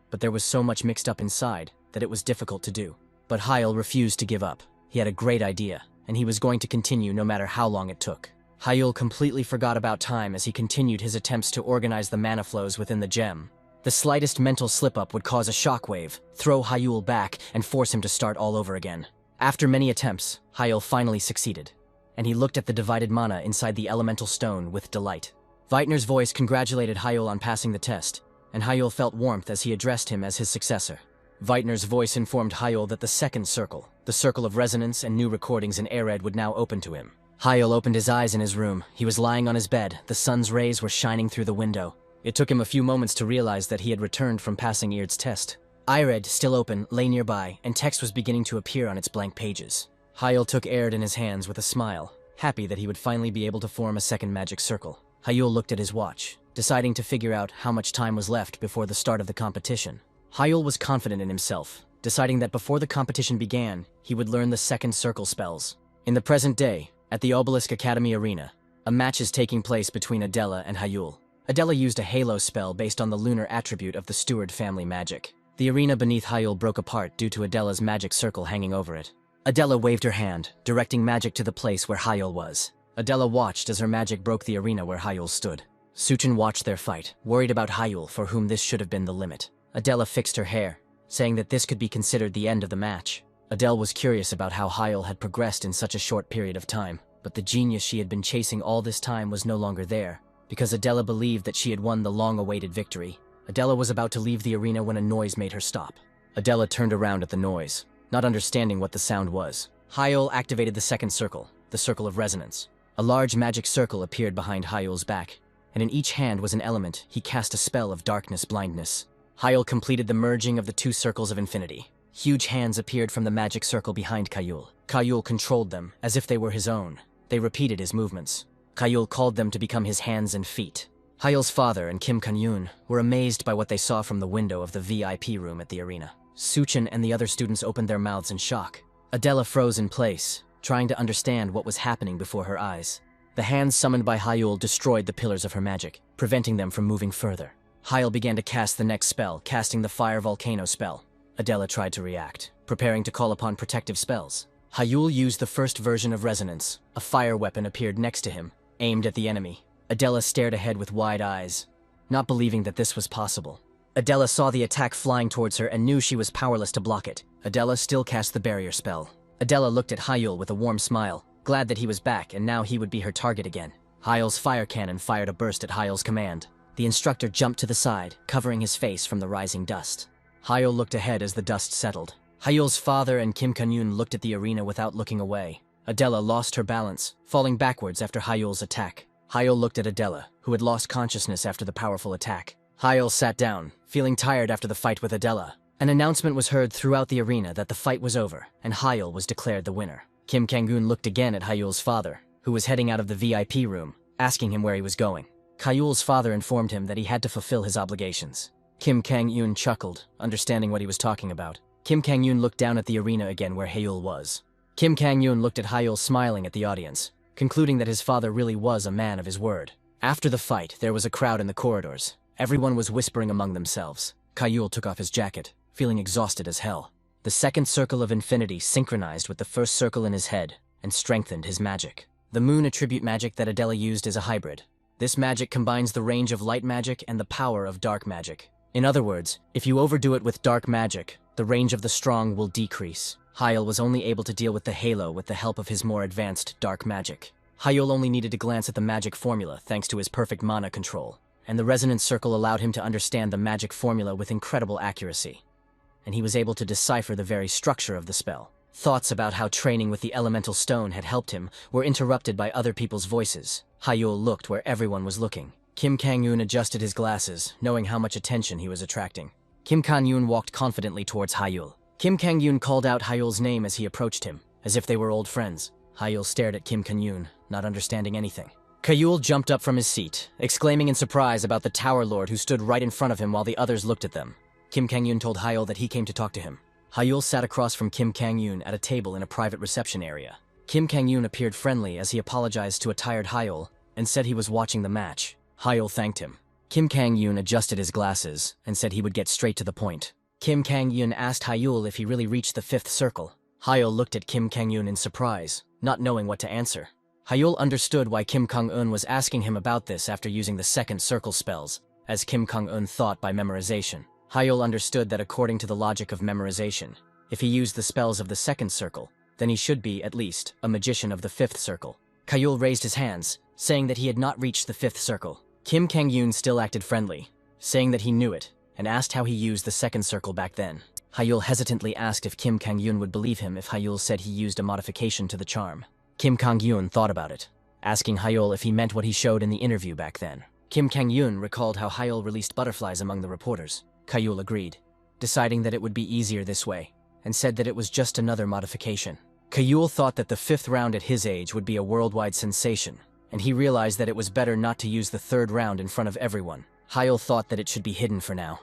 But there was so much mixed up inside that it was difficult to do. But Hyul refused to give up. He had a great idea, and he was going to continue no matter how long it took. Hyul completely forgot about time as he continued his attempts to organize the mana flows within the gem. The slightest mental slip-up would cause a shockwave, throw Hyul back, and force him to start all over again. After many attempts, Hyul finally succeeded, and he looked at the divided mana inside the elemental stone with delight. Veitner's voice congratulated Hyul on passing the test, and Hyul felt warmth as he addressed him as his successor. Veitner's voice informed Hyul that the second circle, the circle of resonance and new recordings in Arid, would now open to him. Hyul opened his eyes in his room. He was lying on his bed. The sun's rays were shining through the window. It took him a few moments to realize that he had returned from passing Ird's test. Ired, still open, lay nearby, and text was beginning to appear on its blank pages. Hyul took Erd in his hands with a smile, happy that he would finally be able to form a second magic circle. Hyul looked at his watch, deciding to figure out how much time was left before the start of the competition. Hyul was confident in himself, deciding that before the competition began, he would learn the second circle spells. In the present day, at the Obelisk Academy Arena, a match is taking place between Adela and Hyul. Adela used a halo spell based on the lunar attribute of the Steward family magic. The arena beneath Hyul broke apart due to Adela's magic circle hanging over it. Adela waved her hand, directing magic to the place where Hyul was. Adela watched as her magic broke the arena where Hyul stood. Suchin watched their fight, worried about Hyul, for whom this should have been the limit. Adela fixed her hair, saying that this could be considered the end of the match. Adele was curious about how Hyul had progressed in such a short period of time, but the genius she had been chasing all this time was no longer there, because Adela believed that she had won the long-awaited victory. Adela was about to leave the arena when a noise made her stop. Adela turned around at the noise, not understanding what the sound was. Hyul activated the second circle, the circle of resonance. A large magic circle appeared behind Hyul's back, and in each hand was an element. He cast a spell of darkness blindness. Hyul completed the merging of the two circles of infinity. Huge hands appeared from the magic circle behind Hyul. Hyul controlled them, as if they were his own. They repeated his movements. Hyul called them to become his hands and feet. Hyul's father and Kim Kang-yoon were amazed by what they saw from the window of the VIP room at the arena. Suchin and the other students opened their mouths in shock. Adela froze in place, trying to understand what was happening before her eyes. The hands summoned by Hyul destroyed the pillars of her magic, preventing them from moving further. Hyul began to cast the next spell, casting the Fire Volcano spell. Adela tried to react, preparing to call upon protective spells. Hyul used the first version of resonance. A fire weapon appeared next to him, aimed at the enemy. Adela stared ahead with wide eyes, not believing that this was possible. Adela saw the attack flying towards her and knew she was powerless to block it. Adela still cast the barrier spell. Adela looked at Hyul with a warm smile, glad that he was back and now he would be her target again. Hyul's fire cannon fired a burst at Hyul's command. The instructor jumped to the side, covering his face from the rising dust. Hyul looked ahead as the dust settled. Hyul's father and Kim Kang-yoon looked at the arena without looking away. Adela lost her balance, falling backwards after Hyul's attack. Hyul looked at Adela, who had lost consciousness after the powerful attack. Hyul sat down, feeling tired after the fight with Adela. An announcement was heard throughout the arena that the fight was over, and Hyul was declared the winner. Kim Kang-yoon looked again at Hyul's father, who was heading out of the VIP room, asking him where he was going. Hyul's father informed him that he had to fulfill his obligations. Kim Kang-yoon chuckled, understanding what he was talking about. Kim Kang-yoon looked down at the arena again where Hyul was. Kim Kang-yoon looked at Hyul smiling at the audience, concluding that his father really was a man of his word. After the fight, there was a crowd in the corridors. Everyone was whispering among themselves. Hyul took off his jacket, feeling exhausted as hell. The second circle of infinity synchronized with the first circle in his head and strengthened his magic. The moon attribute magic that Adela used is a hybrid. This magic combines the range of light magic and the power of dark magic. In other words, if you overdo it with dark magic, the range of the strong will decrease. Hyul was only able to deal with the halo with the help of his more advanced dark magic. Hyul only needed to glance at the magic formula thanks to his perfect mana control, and the resonance circle allowed him to understand the magic formula with incredible accuracy. And he was able to decipher the very structure of the spell. Thoughts about how training with the elemental stone had helped him were interrupted by other people's voices. Hyul looked where everyone was looking. Kim Kang-yoon adjusted his glasses, knowing how much attention he was attracting. Kim Kang-yoon walked confidently towards Hyul. Kim Kang-yoon called out Hyul's name as he approached him, as if they were old friends. Hyul stared at Kim Kang-yoon, not understanding anything. Hyul jumped up from his seat, exclaiming in surprise about the Tower Lord who stood right in front of him while the others looked at them. Kim Kang-yoon told Hyul that he came to talk to him. Hyul sat across from Kim Kang-yoon at a table in a private reception area. Kim Kang-yoon appeared friendly as he apologized to a tired Hyul and said he was watching the match. Hyul thanked him. Kim Kang-yoon adjusted his glasses and said he would get straight to the point. Kim Kang-yoon asked Hyul if he really reached the fifth circle. Hyul looked at Kim Kang-yoon in surprise, not knowing what to answer. Hyul understood why Kim Kang-eun was asking him about this after using the second circle spells, as Kim Kang-eun thought by memorization. Hyul understood that according to the logic of memorization, if he used the spells of the second circle, then he should be, at least, a magician of the fifth circle. Hyul raised his hands, saying that he had not reached the fifth circle. Kim Kang-yoon still acted friendly, saying that he knew it, and asked how he used the second circle back then. Hyul hesitantly asked if Kim Kang-yoon would believe him if Hyul said he used a modification to the charm. Kim Kang-yoon thought about it, asking Hyul if he meant what he showed in the interview back then. Kim Kang-yoon recalled how Hyul released butterflies among the reporters. Hyul agreed, deciding that it would be easier this way, and said that it was just another modification. Hyul thought that the fifth round at his age would be a worldwide sensation, and he realized that it was better not to use the third round in front of everyone. Hyul thought that it should be hidden for now.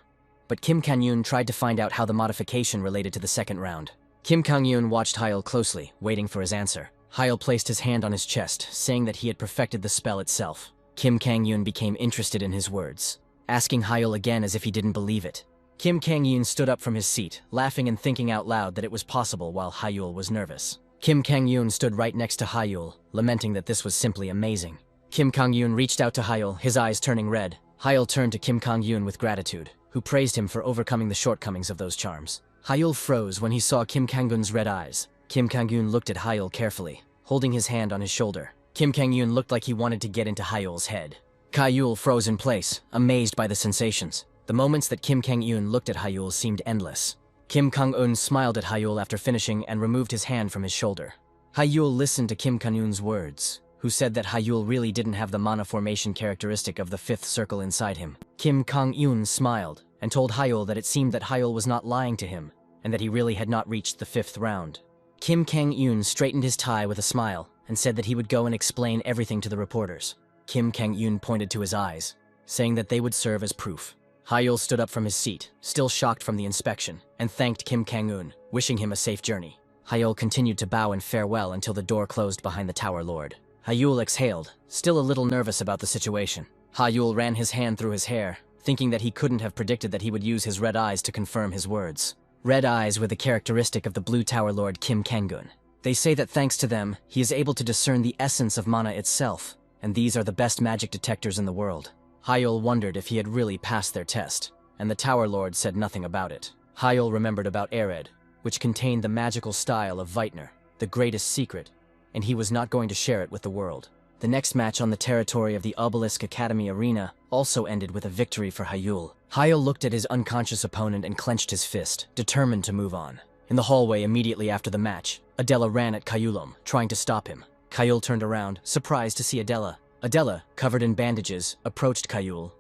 But Kim Kang-yoon tried to find out how the modification related to the second round. Kim Kang-yoon watched Hyul closely, waiting for his answer. Hyul placed his hand on his chest, saying that he had perfected the spell itself. Kim Kang-yoon became interested in his words, asking Hyul again as if he didn't believe it. Kim Kang-yoon stood up from his seat, laughing and thinking out loud that it was possible while Hyul was nervous. Kim Kang-yoon stood right next to Hyul, lamenting that this was simply amazing. Kim Kang-yoon reached out to Hyul, his eyes turning red. Hyul turned to Kim Kang-yoon with gratitude, who praised him for overcoming the shortcomings of those charms. Hyul froze when he saw Kim Kang-eun's red eyes. Kim Kang-eun looked at Hyul carefully, holding his hand on his shoulder. Kim Kang-eun looked like he wanted to get into Hyul's head. Hyul froze in place, amazed by the sensations. The moments that Kim Kang-eun looked at Hyul seemed endless. Kim Kang-eun smiled at Hyul after finishing and removed his hand from his shoulder. Hyul listened to Kim Kang-eun's words, who said that Hyul really didn't have the mana formation characteristic of the fifth circle inside him. Kim Kang-eun smiled and told Hyul that it seemed that Hyul was not lying to him and that he really had not reached the fifth round. Kim Kang-eun straightened his tie with a smile and said that he would go and explain everything to the reporters. Kim Kang-eun pointed to his eyes, saying that they would serve as proof. Hyul stood up from his seat, still shocked from the inspection, and thanked Kim Kang-eun, wishing him a safe journey. Hyul continued to bow in farewell until the door closed behind the tower lord. Hyul exhaled, still a little nervous about the situation. Hyul ran his hand through his hair, thinking that he couldn't have predicted that he would use his red eyes to confirm his words. Red eyes were the characteristic of the Blue Tower Lord Kim Kang-eun. They say that thanks to them, he is able to discern the essence of mana itself, and these are the best magic detectors in the world. Hyul wondered if he had really passed their test, and the Tower Lord said nothing about it. Hyul remembered about Ered, which contained the magical style of Veitner, the greatest secret, and he was not going to share it with the world. The next match on the territory of the Obelisk Academy Arena also ended with a victory for Hyul. Hyul looked at his unconscious opponent and clenched his fist, determined to move on. In the hallway immediately after the match, Adela ran at Hyulum, trying to stop him. Hyul turned around, surprised to see Adela. Adela, covered in bandages, approached Hyul,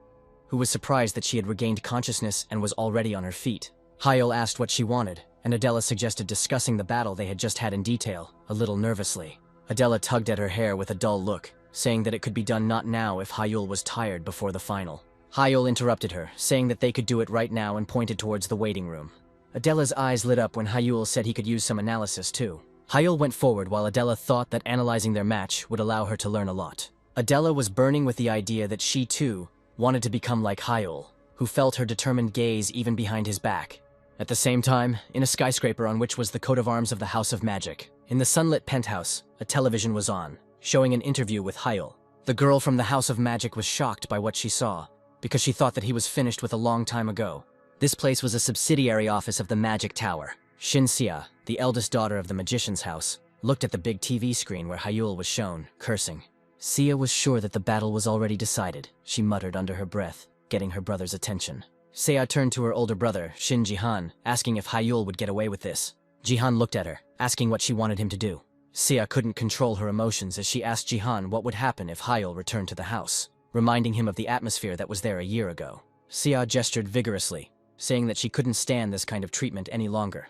who was surprised that she had regained consciousness and was already on her feet. Hyul asked what she wanted, and Adela suggested discussing the battle they had just had in detail, a little nervously. Adela tugged at her hair with a dull look, saying that it could be done not now if Hyul was tired before the final. Hyul interrupted her, saying that they could do it right now and pointed towards the waiting room. Adela's eyes lit up when Hyul said he could use some analysis too. Hyul went forward while Adela thought that analyzing their match would allow her to learn a lot. Adela was burning with the idea that she too wanted to become like Hyul, who felt her determined gaze even behind his back. At the same time, in a skyscraper on which was the coat of arms of the House of Magic, in the sunlit penthouse, a television was on, showing an interview with Hyul. The girl from the House of Magic was shocked by what she saw, because she thought that he was finished with a long time ago. This place was a subsidiary office of the Magic Tower. Shin-sia, the eldest daughter of the magician's house, looked at the big TV screen where Hyul was shown, cursing. Sia was sure that the battle was already decided, she muttered under her breath, getting her brother's attention. Sia turned to her older brother, Shin Jihan, asking if Hyul would get away with this. Jihan looked at her, asking what she wanted him to do. Sia couldn't control her emotions as she asked Jihan what would happen if Hyul returned to the house, reminding him of the atmosphere that was there a year ago. Sia gestured vigorously, saying that she couldn't stand this kind of treatment any longer.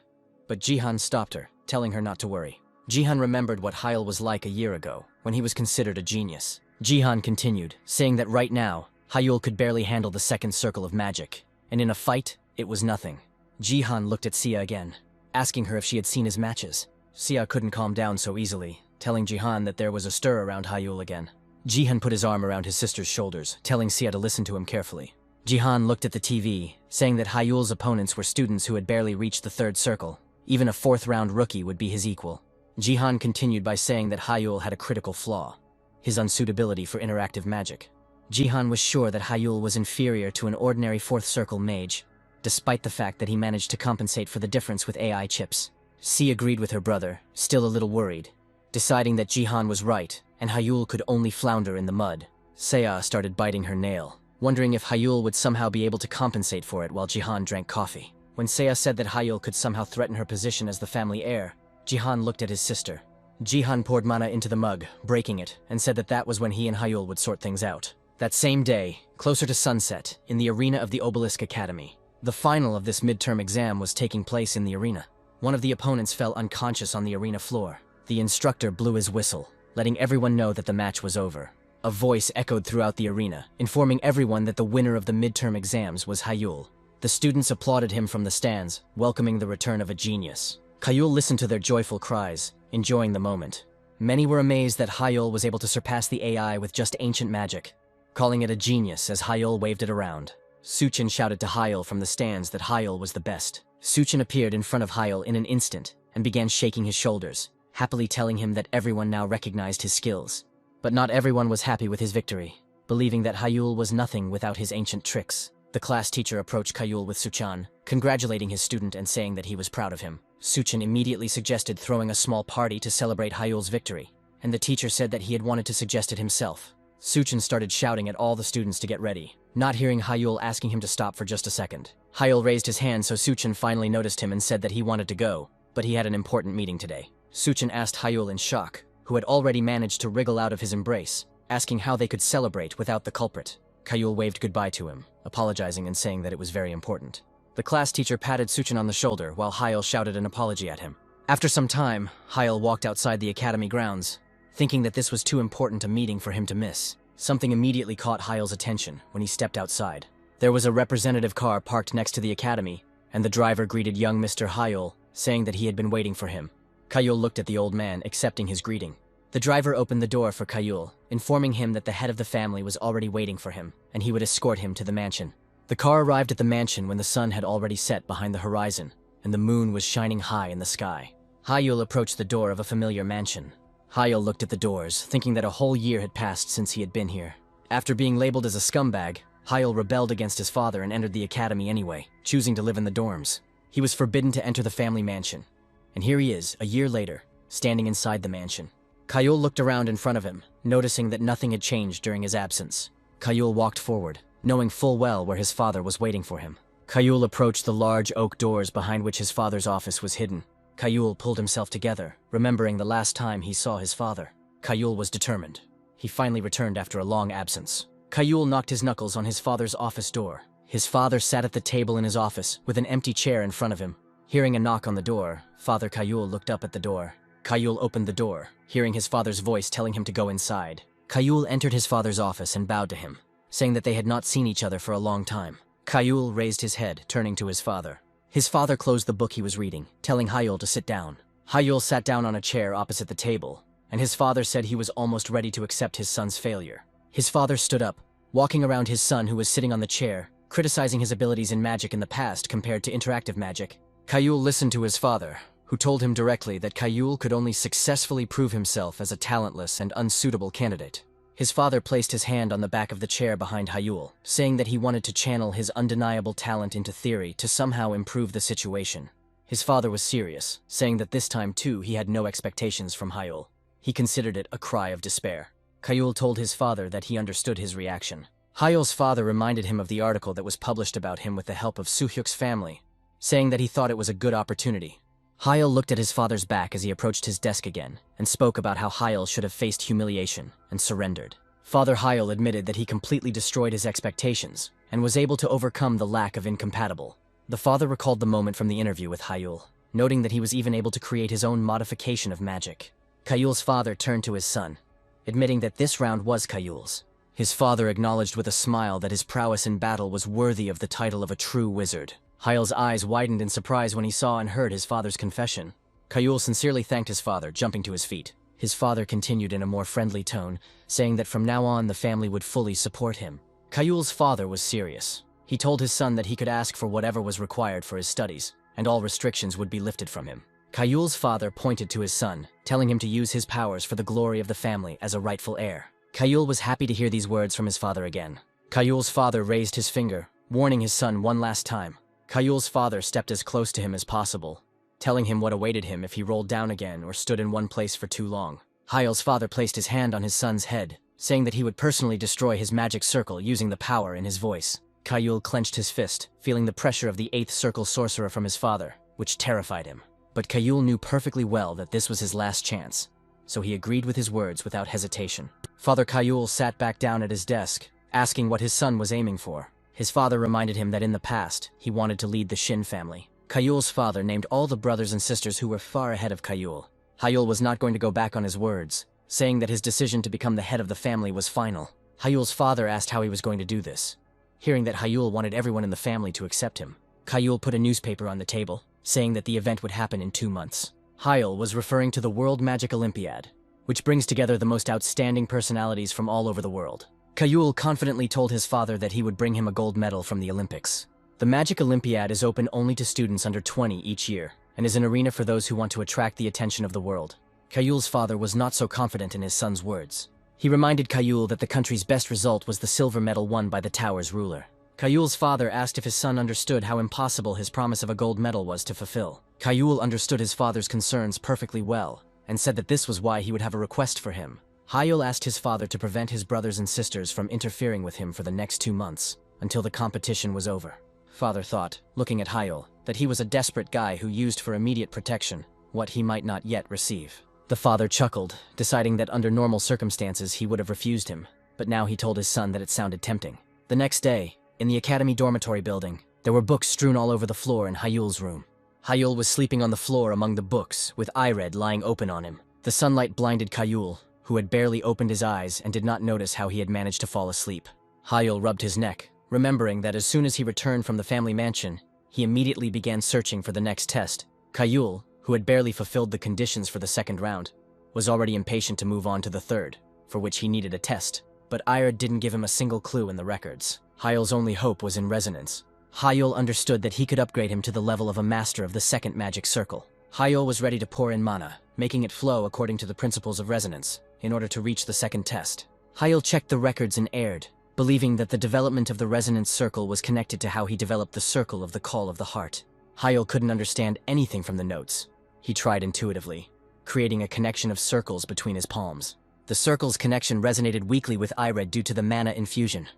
But Jihan stopped her, telling her not to worry. Jihan remembered what Hyul was like a year ago, when he was considered a genius. Jihan continued, saying that right now, Hyul could barely handle the second circle of magic, and in a fight, it was nothing. Jihan looked at Sia again, asking her if she had seen his matches. Sia couldn't calm down so easily, telling Jihan that there was a stir around Hyul again. Jihan put his arm around his sister's shoulders, telling Sia to listen to him carefully. Jihan looked at the TV, saying that Hyul's opponents were students who had barely reached the third circle. Even a fourth-round rookie would be his equal. Jihan continued by saying that Hyul had a critical flaw, his unsuitability for interactive magic. Jihan was sure that Hyul was inferior to an ordinary fourth-circle mage, despite the fact that he managed to compensate for the difference with AI chips. Sia agreed with her brother, still a little worried, deciding that Jihan was right, and Hyul could only flounder in the mud. Sia started biting her nail, wondering if Hyul would somehow be able to compensate for it while Jihan drank coffee. When Sia said that Hyul could somehow threaten her position as the family heir, Jihan looked at his sister. Jihan poured mana into the mug, breaking it, and said that that was when he and Hyul would sort things out. That same day, closer to sunset, in the arena of the Obelisk Academy, the final of this midterm exam was taking place in the arena. One of the opponents fell unconscious on the arena floor. The instructor blew his whistle, letting everyone know that the match was over. A voice echoed throughout the arena, informing everyone that the winner of the midterm exams was Hyul. The students applauded him from the stands, welcoming the return of a genius. Hyul listened to their joyful cries, enjoying the moment. Many were amazed that Hyul was able to surpass the AI with just ancient magic, calling it a genius as Hyul waved it around. Suchin shouted to Hyul from the stands that Hyul was the best. Suchin appeared in front of Hyul in an instant and began shaking his shoulders, happily telling him that everyone now recognized his skills. But not everyone was happy with his victory, believing that Hyul was nothing without his ancient tricks. The class teacher approached Kayul with Suchan, congratulating his student and saying that he was proud of him. Suchan immediately suggested throwing a small party to celebrate Hayul's victory, and the teacher said that he had wanted to suggest it himself. Suchan started shouting at all the students to get ready, not hearing Hayul asking him to stop for just a second. Hayul raised his hand, so Suchan finally noticed him and said that he wanted to go, but he had an important meeting today. Suchan asked Hayul in shock, who had already managed to wriggle out of his embrace, asking how they could celebrate without the culprit. Kayul waved goodbye to him, apologizing and saying that it was very important. The class teacher patted Suchan on the shoulder while Hayul shouted an apology at him. After some time, Hayul walked outside the academy grounds, thinking that this was too important a meeting for him to miss. Something immediately caught Hayul's attention when he stepped outside. There was a representative car parked next to the academy, and the driver greeted young Mr. Hayul, saying that he had been waiting for him. Kayul looked at the old man, accepting his greeting. The driver opened the door for Kayul, informing him that the head of the family was already waiting for him, and he would escort him to the mansion. The car arrived at the mansion when the sun had already set behind the horizon, and the moon was shining high in the sky. Hayul approached the door of a familiar mansion. Hayul looked at the doors, thinking that a whole year had passed since he had been here. After being labeled as a scumbag, Hayul rebelled against his father and entered the academy anyway, choosing to live in the dorms. He was forbidden to enter the family mansion. And here he is, a year later, standing inside the mansion. Kayul looked around in front of him, noticing that nothing had changed during his absence. Kayul walked forward, knowing full well where his father was waiting for him. Kayul approached the large oak doors behind which his father's office was hidden. Kayul pulled himself together, remembering the last time he saw his father. Kayul was determined. He finally returned after a long absence. Kayul knocked his knuckles on his father's office door. His father sat at the table in his office, with an empty chair in front of him. Hearing a knock on the door, Father Kayul looked up at the door. Kayul opened the door, hearing his father's voice telling him to go inside. Kayul entered his father's office and bowed to him, saying that they had not seen each other for a long time. Kayul raised his head, turning to his father. His father closed the book he was reading, telling Hayul to sit down. Hayul sat down on a chair opposite the table, and his father said he was almost ready to accept his son's failure. His father stood up, walking around his son who was sitting on the chair, criticizing his abilities in magic in the past compared to interactive magic. Kayul listened to his father, who told him directly that Kayul could only successfully prove himself as a talentless and unsuitable candidate. His father placed his hand on the back of the chair behind Hayul, saying that he wanted to channel his undeniable talent into theory to somehow improve the situation. His father was serious, saying that this time too he had no expectations from Hayul. He considered it a cry of despair. Kayul told his father that he understood his reaction. Hayul's father reminded him of the article that was published about him with the help of Suhyuk's family, saying that he thought it was a good opportunity. Hayul looked at his father's back as he approached his desk again, and spoke about how Hayul should have faced humiliation and surrendered. Father Hayul admitted that he completely destroyed his expectations, and was able to overcome the lack of incompatible. The father recalled the moment from the interview with Hayul, noting that he was even able to create his own modification of magic. Kayul's father turned to his son, admitting that this round was Kayul's. His father acknowledged with a smile that his prowess in battle was worthy of the title of a true wizard. Hayul's eyes widened in surprise when he saw and heard his father's confession. Kayul sincerely thanked his father, jumping to his feet. His father continued in a more friendly tone, saying that from now on the family would fully support him. Kayul's father was serious. He told his son that he could ask for whatever was required for his studies, and all restrictions would be lifted from him. Kayul's father pointed to his son, telling him to use his powers for the glory of the family as a rightful heir. Kayul was happy to hear these words from his father again. Kayul's father raised his finger, warning his son one last time. Kayul's father stepped as close to him as possible, telling him what awaited him if he rolled down again or stood in one place for too long. Hayul's father placed his hand on his son's head, saying that he would personally destroy his magic circle using the power in his voice. Kayul clenched his fist, feeling the pressure of the 8th circle sorcerer from his father, which terrified him. But Kayul knew perfectly well that this was his last chance, so he agreed with his words without hesitation. Father Kayul sat back down at his desk, asking what his son was aiming for. His father reminded him that in the past, he wanted to lead the Shin family. Kayul's father named all the brothers and sisters who were far ahead of Kayul. Hayul was not going to go back on his words, saying that his decision to become the head of the family was final. Hayul's father asked how he was going to do this. Hearing that Hayul wanted everyone in the family to accept him, Kayul put a newspaper on the table, saying that the event would happen in 2 months. Hayul was referring to the World Magic Olympiad, which brings together the most outstanding personalities from all over the world. Kayul confidently told his father that he would bring him a gold medal from the Olympics. The Magic Olympiad is open only to students under 20 each year, and is an arena for those who want to attract the attention of the world. Kayul's father was not so confident in his son's words. He reminded Kayul that the country's best result was the silver medal won by the tower's ruler. Kayul's father asked if his son understood how impossible his promise of a gold medal was to fulfill. Kayul understood his father's concerns perfectly well, and said that this was why he would have a request for him. Hyul asked his father to prevent his brothers and sisters from interfering with him for the next 2 months, until the competition was over. Father thought, looking at Hyul, that he was a desperate guy who used for immediate protection what he might not yet receive. The father chuckled, deciding that under normal circumstances he would have refused him, but now he told his son that it sounded tempting. The next day, in the academy dormitory building, there were books strewn all over the floor in Hyul's room. Hyul was sleeping on the floor among the books, with eyelid lying open on him. The sunlight blinded Kayul, who had barely opened his eyes and did not notice how he had managed to fall asleep. Hyul rubbed his neck, remembering that as soon as he returned from the family mansion, he immediately began searching for the next test. Kayul, who had barely fulfilled the conditions for the second round, was already impatient to move on to the third, for which he needed a test. But Irad didn't give him a single clue in the records. Hyul's only hope was in resonance. Hyul understood that he could upgrade him to the level of a master of the second magic circle. Hyul was ready to pour in mana, making it flow according to the principles of resonance, in order to reach the second test. Hyul checked the records and erred, believing that the development of the resonance circle was connected to how he developed the circle of the call of the heart. Hyul couldn't understand anything from the notes. He tried intuitively, creating a connection of circles between his palms. The circle's connection resonated weakly with Irad due to the mana infusion,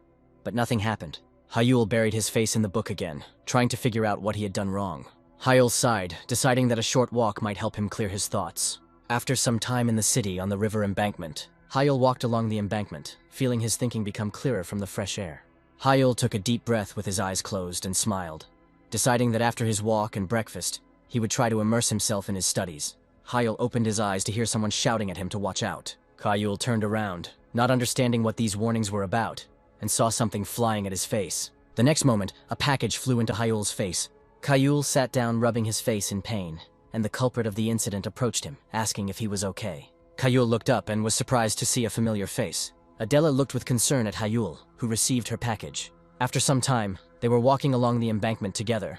but nothing happened. Hyul buried his face in the book again, trying to figure out what he had done wrong. Hyul sighed, deciding that a short walk might help him clear his thoughts. After some time in the city on the river embankment, Hyul walked along the embankment, feeling his thinking become clearer from the fresh air. Hyul took a deep breath with his eyes closed and smiled, deciding that after his walk and breakfast, he would try to immerse himself in his studies. Hyul opened his eyes to hear someone shouting at him to watch out. Hyul turned around, not understanding what these warnings were about, and saw something flying at his face. The next moment, a package flew into Hyul's face. Hyul sat down, rubbing his face in pain, and the culprit of the incident approached him, asking if he was okay. Hyul looked up and was surprised to see a familiar face. Adela looked with concern at Hyul, who received her package. After some time, they were walking along the embankment together,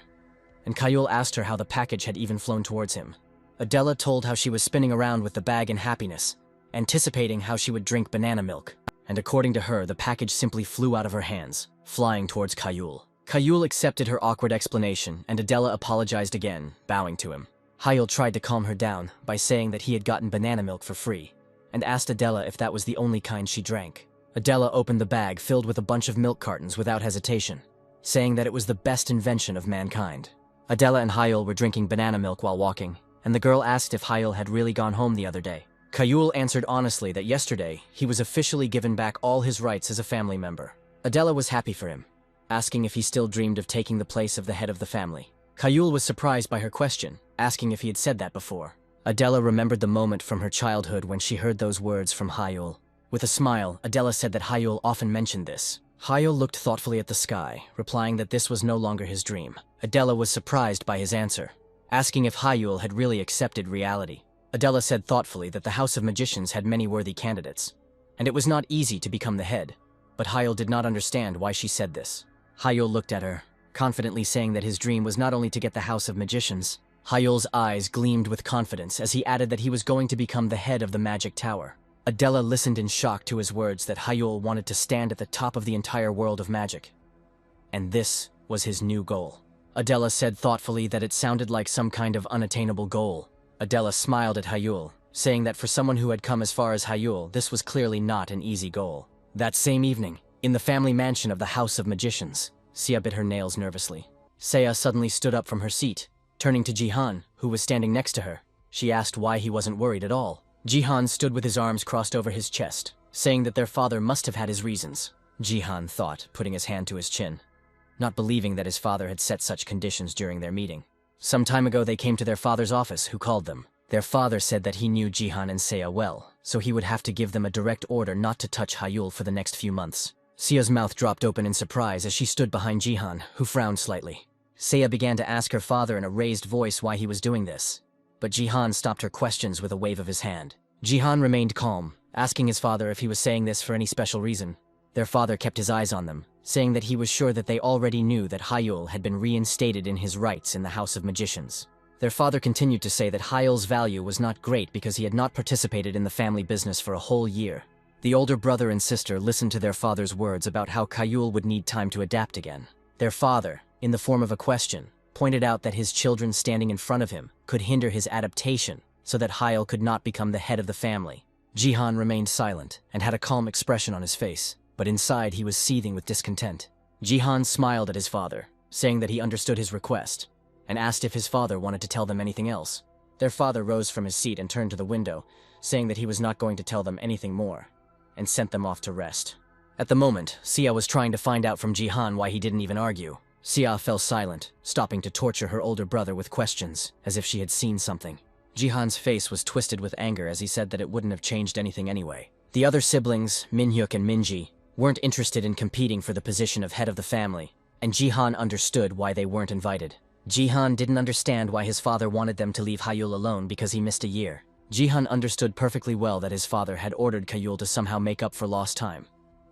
and Hyul asked her how the package had even flown towards him. Adela told how she was spinning around with the bag in happiness, anticipating how she would drink banana milk. And according to her, the package simply flew out of her hands, flying towards Hyul. Hyul accepted her awkward explanation, and Adela apologized again, bowing to him. Hyul tried to calm her down by saying that he had gotten banana milk for free, and asked Adela if that was the only kind she drank. Adela opened the bag filled with a bunch of milk cartons without hesitation, saying that it was the best invention of mankind. Adela and Hyul were drinking banana milk while walking, and the girl asked if Hyul had really gone home the other day. Hyul answered honestly that yesterday he was officially given back all his rights as a family member. Adela was happy for him, asking if he still dreamed of taking the place of the head of the family. Hyul was surprised by her question, asking if he had said that before. Adela remembered the moment from her childhood when she heard those words from Hyul. With a smile, Adela said that Hyul often mentioned this. Hyul looked thoughtfully at the sky, replying that this was no longer his dream. Adela was surprised by his answer, asking if Hyul had really accepted reality. Adela said thoughtfully that the House of Magicians had many worthy candidates, and it was not easy to become the head, but Hyul did not understand why she said this. Hyul looked at her, confidently saying that his dream was not only to get the House of Magicians. Hyul's eyes gleamed with confidence as he added that he was going to become the head of the Magic Tower. Adela listened in shock to his words that Hyul wanted to stand at the top of the entire world of magic, and this was his new goal. Adela said thoughtfully that it sounded like some kind of unattainable goal. Adela smiled at Hyul, saying that for someone who had come as far as Hyul, this was clearly not an easy goal. That same evening, in the family mansion of the House of Magicians, Sia bit her nails nervously. Saya suddenly stood up from her seat, turning to Jihan, who was standing next to her. She asked why he wasn't worried at all. Jihan stood with his arms crossed over his chest, saying that their father must have had his reasons. Jihan thought, putting his hand to his chin, not believing that his father had set such conditions during their meeting. Some time ago they came to their father's office, who called them. Their father said that he knew Jihan and Saya well, so he would have to give them a direct order not to touch Hyul for the next few months. Sia's mouth dropped open in surprise as she stood behind Jihan, who frowned slightly. Saya began to ask her father in a raised voice why he was doing this, but Jihan stopped her questions with a wave of his hand. Jihan remained calm, asking his father if he was saying this for any special reason. Their father kept his eyes on them, saying that he was sure that they already knew that Hyul had been reinstated in his rights in the House of Magicians. Their father continued to say that Hyul's value was not great because he had not participated in the family business for a whole year, The older brother and sister listened to their father's words about how Kayul would need time to adapt again. Their father, in the form of a question, pointed out that his children standing in front of him could hinder his adaptation so that Hyul could not become the head of the family. Jihan remained silent and had a calm expression on his face, but inside he was seething with discontent. Jihan smiled at his father, saying that he understood his request, and asked if his father wanted to tell them anything else. Their father rose from his seat and turned to the window, saying that he was not going to tell them anything more, and sent them off to rest. At the moment, Sia was trying to find out from Jihan why he didn't even argue. Sia fell silent, stopping to torture her older brother with questions, as if she had seen something. Jihan's face was twisted with anger as he said that it wouldn't have changed anything anyway. The other siblings, Minhyuk and Minji, weren't interested in competing for the position of head of the family, and Jihan understood why they weren't invited. Jihan didn't understand why his father wanted them to leave Hyul alone because he missed a year. Jihan understood perfectly well that his father had ordered Kayul to somehow make up for lost time.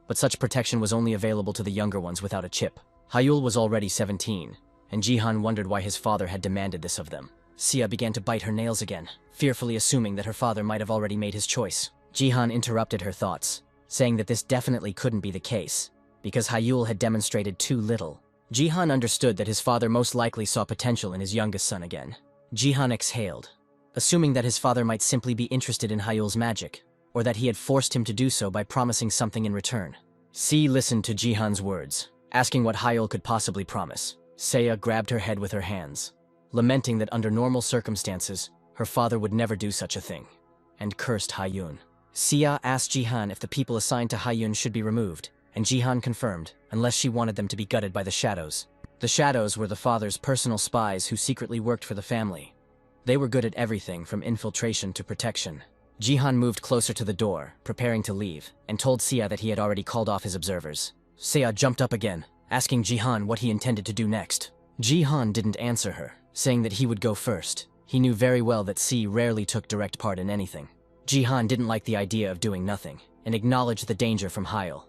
But such protection was only available to the younger ones without a chip. Hyul was already 17, and Jihan wondered why his father had demanded this of them. Sia began to bite her nails again, fearfully assuming that her father might have already made his choice. Jihan interrupted her thoughts, saying that this definitely couldn't be the case, because Hyul had demonstrated too little. Jihan understood that his father most likely saw potential in his youngest son again. Jihan exhaled, assuming that his father might simply be interested in Hyul's magic, or that he had forced him to do so by promising something in return. Si listened to Jihan's words, asking what Hyul could possibly promise. Seiya grabbed her head with her hands, lamenting that under normal circumstances, her father would never do such a thing, and cursed Hyun. Sia asked Jihan if the people assigned to Hyun should be removed, and Jihan confirmed, unless she wanted them to be gutted by the Shadows. The Shadows were the father's personal spies who secretly worked for the family. They were good at everything from infiltration to protection. Jihan moved closer to the door, preparing to leave, and told Sia that he had already called off his observers. Sia jumped up again, asking Jihan what he intended to do next. Jihan didn't answer her, saying that he would go first. He knew very well that Si rarely took direct part in anything. Jihan didn't like the idea of doing nothing, and acknowledged the danger from Hyul,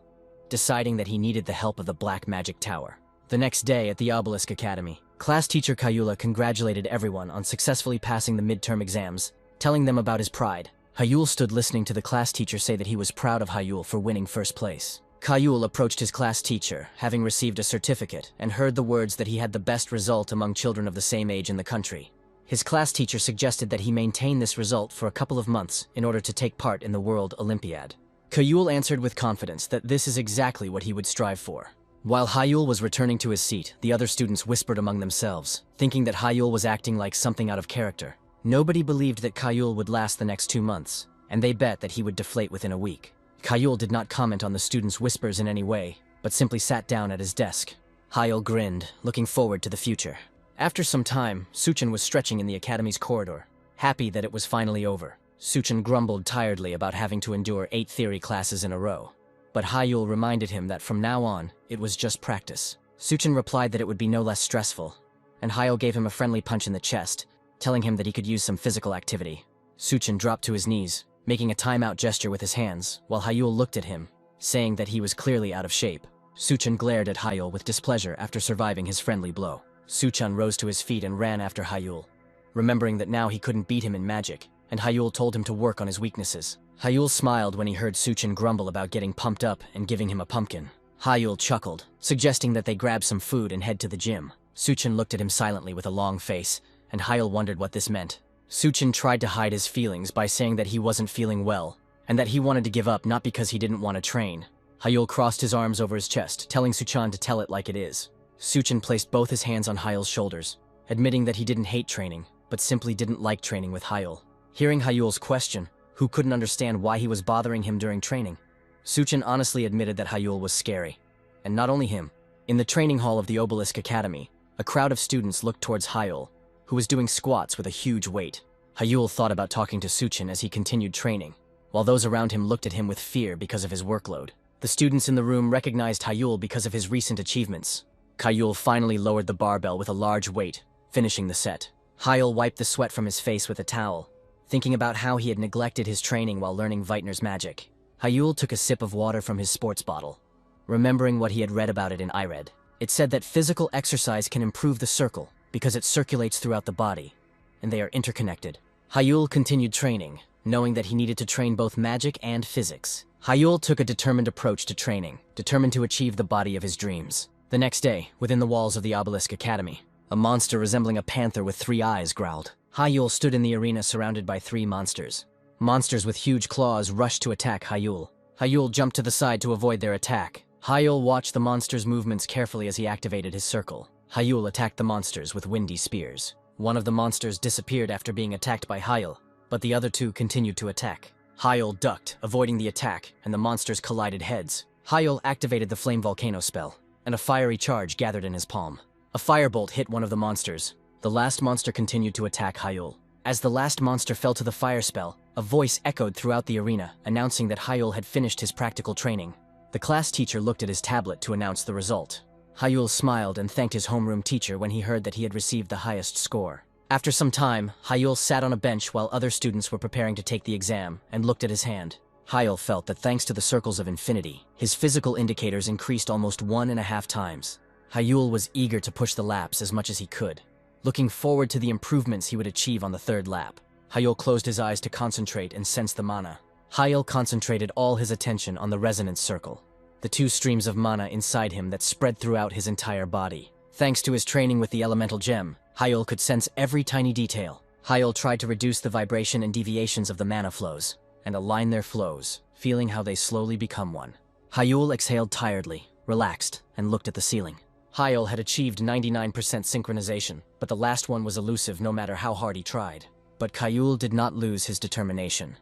deciding that he needed the help of the Black Magic Tower. The next day at the Obelisk Academy, class teacher Kayula congratulated everyone on successfully passing the midterm exams, telling them about his pride. Hyul stood listening to the class teacher say that he was proud of Hyul for winning first place. Kayul approached his class teacher, having received a certificate, and heard the words that he had the best result among children of the same age in the country. His class teacher suggested that he maintain this result for a couple of months in order to take part in the World Olympiad. Kayul answered with confidence that this is exactly what he would strive for. While Hyul was returning to his seat, the other students whispered among themselves, thinking that Hyul was acting like something out of character. Nobody believed that Kayul would last the next 2 months, and they bet that he would deflate within a week. Kayul did not comment on the students' whispers in any way, but simply sat down at his desk. Hyul grinned, looking forward to the future. After some time, Suchin was stretching in the academy's corridor, happy that it was finally over. Suchin grumbled tiredly about having to endure 8 theory classes in a row. But Hyul reminded him that from now on, it was just practice. Suchin replied that it would be no less stressful, and Hyul gave him a friendly punch in the chest, telling him that he could use some physical activity. Suchin dropped to his knees, making a timeout gesture with his hands, while Hyul looked at him, saying that he was clearly out of shape. Suchin glared at Hyul with displeasure after surviving his friendly blow. Suchin rose to his feet and ran after Hyul, remembering that now he couldn't beat him in magic, and Hyul told him to work on his weaknesses. Hyul smiled when he heard Suchin grumble about getting pumped up and giving him a pumpkin. Hyul chuckled, suggesting that they grab some food and head to the gym. Suchin looked at him silently with a long face, and Hyul wondered what this meant. Suchin tried to hide his feelings by saying that he wasn't feeling well, and that he wanted to give up not because he didn't want to train. Hyul crossed his arms over his chest, telling Suchin to tell it like it is. Suchin placed both his hands on Hyul's shoulders, admitting that he didn't hate training, but simply didn't like training with Hyul. Hearing Hyul's question, who couldn't understand why he was bothering him during training, Suchin honestly admitted that Hyul was scary. And not only him. In the training hall of the Obelisk Academy, a crowd of students looked towards Hyul, who was doing squats with a huge weight. Hyul thought about talking to Suchin as he continued training, while those around him looked at him with fear because of his workload. The students in the room recognized Hyul because of his recent achievements. Hyul finally lowered the barbell with a large weight, finishing the set. Hyul wiped the sweat from his face with a towel, thinking about how he had neglected his training while learning Veitner's magic. Hyul took a sip of water from his sports bottle, remembering what he had read about it in IRED. It said that physical exercise can improve the circle because it circulates throughout the body, and they are interconnected. Hyul continued training, knowing that he needed to train both magic and physics. Hyul took a determined approach to training, determined to achieve the body of his dreams. The next day, within the walls of the Obelisk Academy, a monster resembling a panther with 3 eyes growled. Hyul stood in the arena surrounded by 3 monsters. Monsters with huge claws rushed to attack Hyul. Hyul jumped to the side to avoid their attack. Hyul watched the monsters' movements carefully as he activated his circle. Hyul attacked the monsters with windy spears. One of the monsters disappeared after being attacked by Hyul, but the other 2 continued to attack. Hyul ducked, avoiding the attack, and the monsters collided heads. Hyul activated the Flame Volcano spell, and a fiery charge gathered in his palm. A firebolt hit one of the monsters. The last monster continued to attack Hyul. As the last monster fell to the fire spell, a voice echoed throughout the arena, announcing that Hyul had finished his practical training. The class teacher looked at his tablet to announce the result. Hyul smiled and thanked his homeroom teacher when he heard that he had received the highest score. After some time, Hyul sat on a bench while other students were preparing to take the exam and looked at his hand. Hyul felt that thanks to the circles of infinity, his physical indicators increased almost 1.5 times. Hyul was eager to push the laps as much as he could, looking forward to the improvements he would achieve on the 3rd lap. Hyul closed his eyes to concentrate and sense the mana. Hyul concentrated all his attention on the resonance circle, the 2 streams of mana inside him that spread throughout his entire body. Thanks to his training with the elemental gem, Hyul could sense every tiny detail. Hyul tried to reduce the vibration and deviations of the mana flows, and align their flows, feeling how they slowly become one. Hyul exhaled tiredly, relaxed, and looked at the ceiling. Hyul had achieved 99% synchronization, but the last one was elusive no matter how hard he tried. But Hyul did not lose his determination.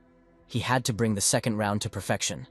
He had to bring the 2nd round to perfection,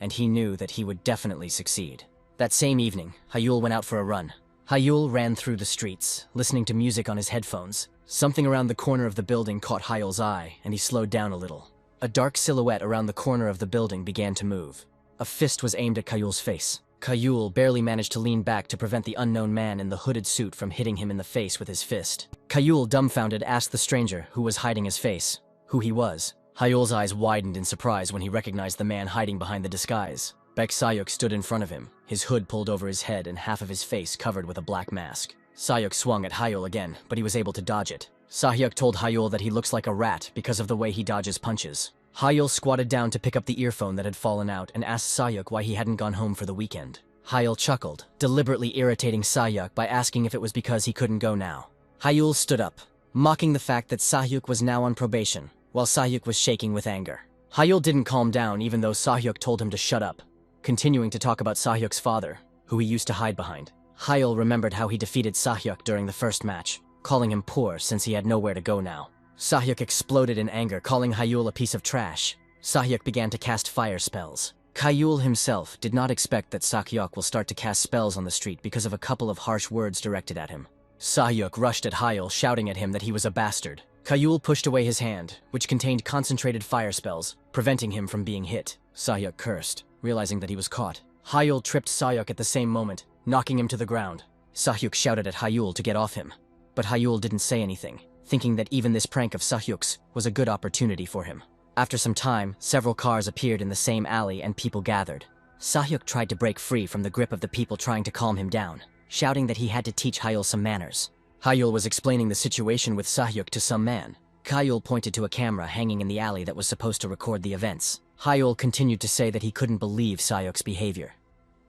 and he knew that he would definitely succeed. That same evening, Hyul went out for a run. Hyul ran through the streets, listening to music on his headphones. Something around the corner of the building caught Hyul's eye, and he slowed down a little. A dark silhouette around the corner of the building began to move. A fist was aimed at Hyul's face. Hyul barely managed to lean back to prevent the unknown man in the hooded suit from hitting him in the face with his fist. Hyul, dumbfounded, asked the stranger, who was hiding his face, who he was. Hyul's eyes widened in surprise when he recognized the man hiding behind the disguise. Baek Sayuk stood in front of him, his hood pulled over his head and half of his face covered with a black mask. Sayuk swung at Hyul again, but he was able to dodge it. Sayuk told Hyul that he looks like a rat because of the way he dodges punches. Hyul squatted down to pick up the earphone that had fallen out and asked Sayuk why he hadn't gone home for the weekend. Hyul chuckled, deliberately irritating Sayuk by asking if it was because he couldn't go now. Hyul stood up, mocking the fact that Sayuk was now on probation, while Sayuk was shaking with anger. Hyul didn't calm down even though Sayuk told him to shut up, continuing to talk about Sahyuk's father, who he used to hide behind. Hyul remembered how he defeated Sahyuk during the first match, calling him poor since he had nowhere to go now. Sahyuk exploded in anger, calling Hyul a piece of trash. Sahyuk began to cast fire spells. Hyul himself did not expect that Sahyuk will start to cast spells on the street because of a couple of harsh words directed at him. Sahyuk rushed at Hyul, shouting at him that he was a bastard. Hyul pushed away his hand, which contained concentrated fire spells, preventing him from being hit. Sahyuk cursed, realizing that he was caught. Hyul tripped Sahyuk at the same moment, knocking him to the ground. Sahyuk shouted at Hyul to get off him, but Hyul didn't say anything, thinking that even this prank of Sahyuk's was a good opportunity for him. After some time, several cars appeared in the same alley and people gathered. Sahyuk tried to break free from the grip of the people trying to calm him down, shouting that he had to teach Hyul some manners. Hyul was explaining the situation with Sahyuk to some man. Hyul pointed to a camera hanging in the alley that was supposed to record the events. Hyul continued to say that he couldn't believe Sahyuk's behavior,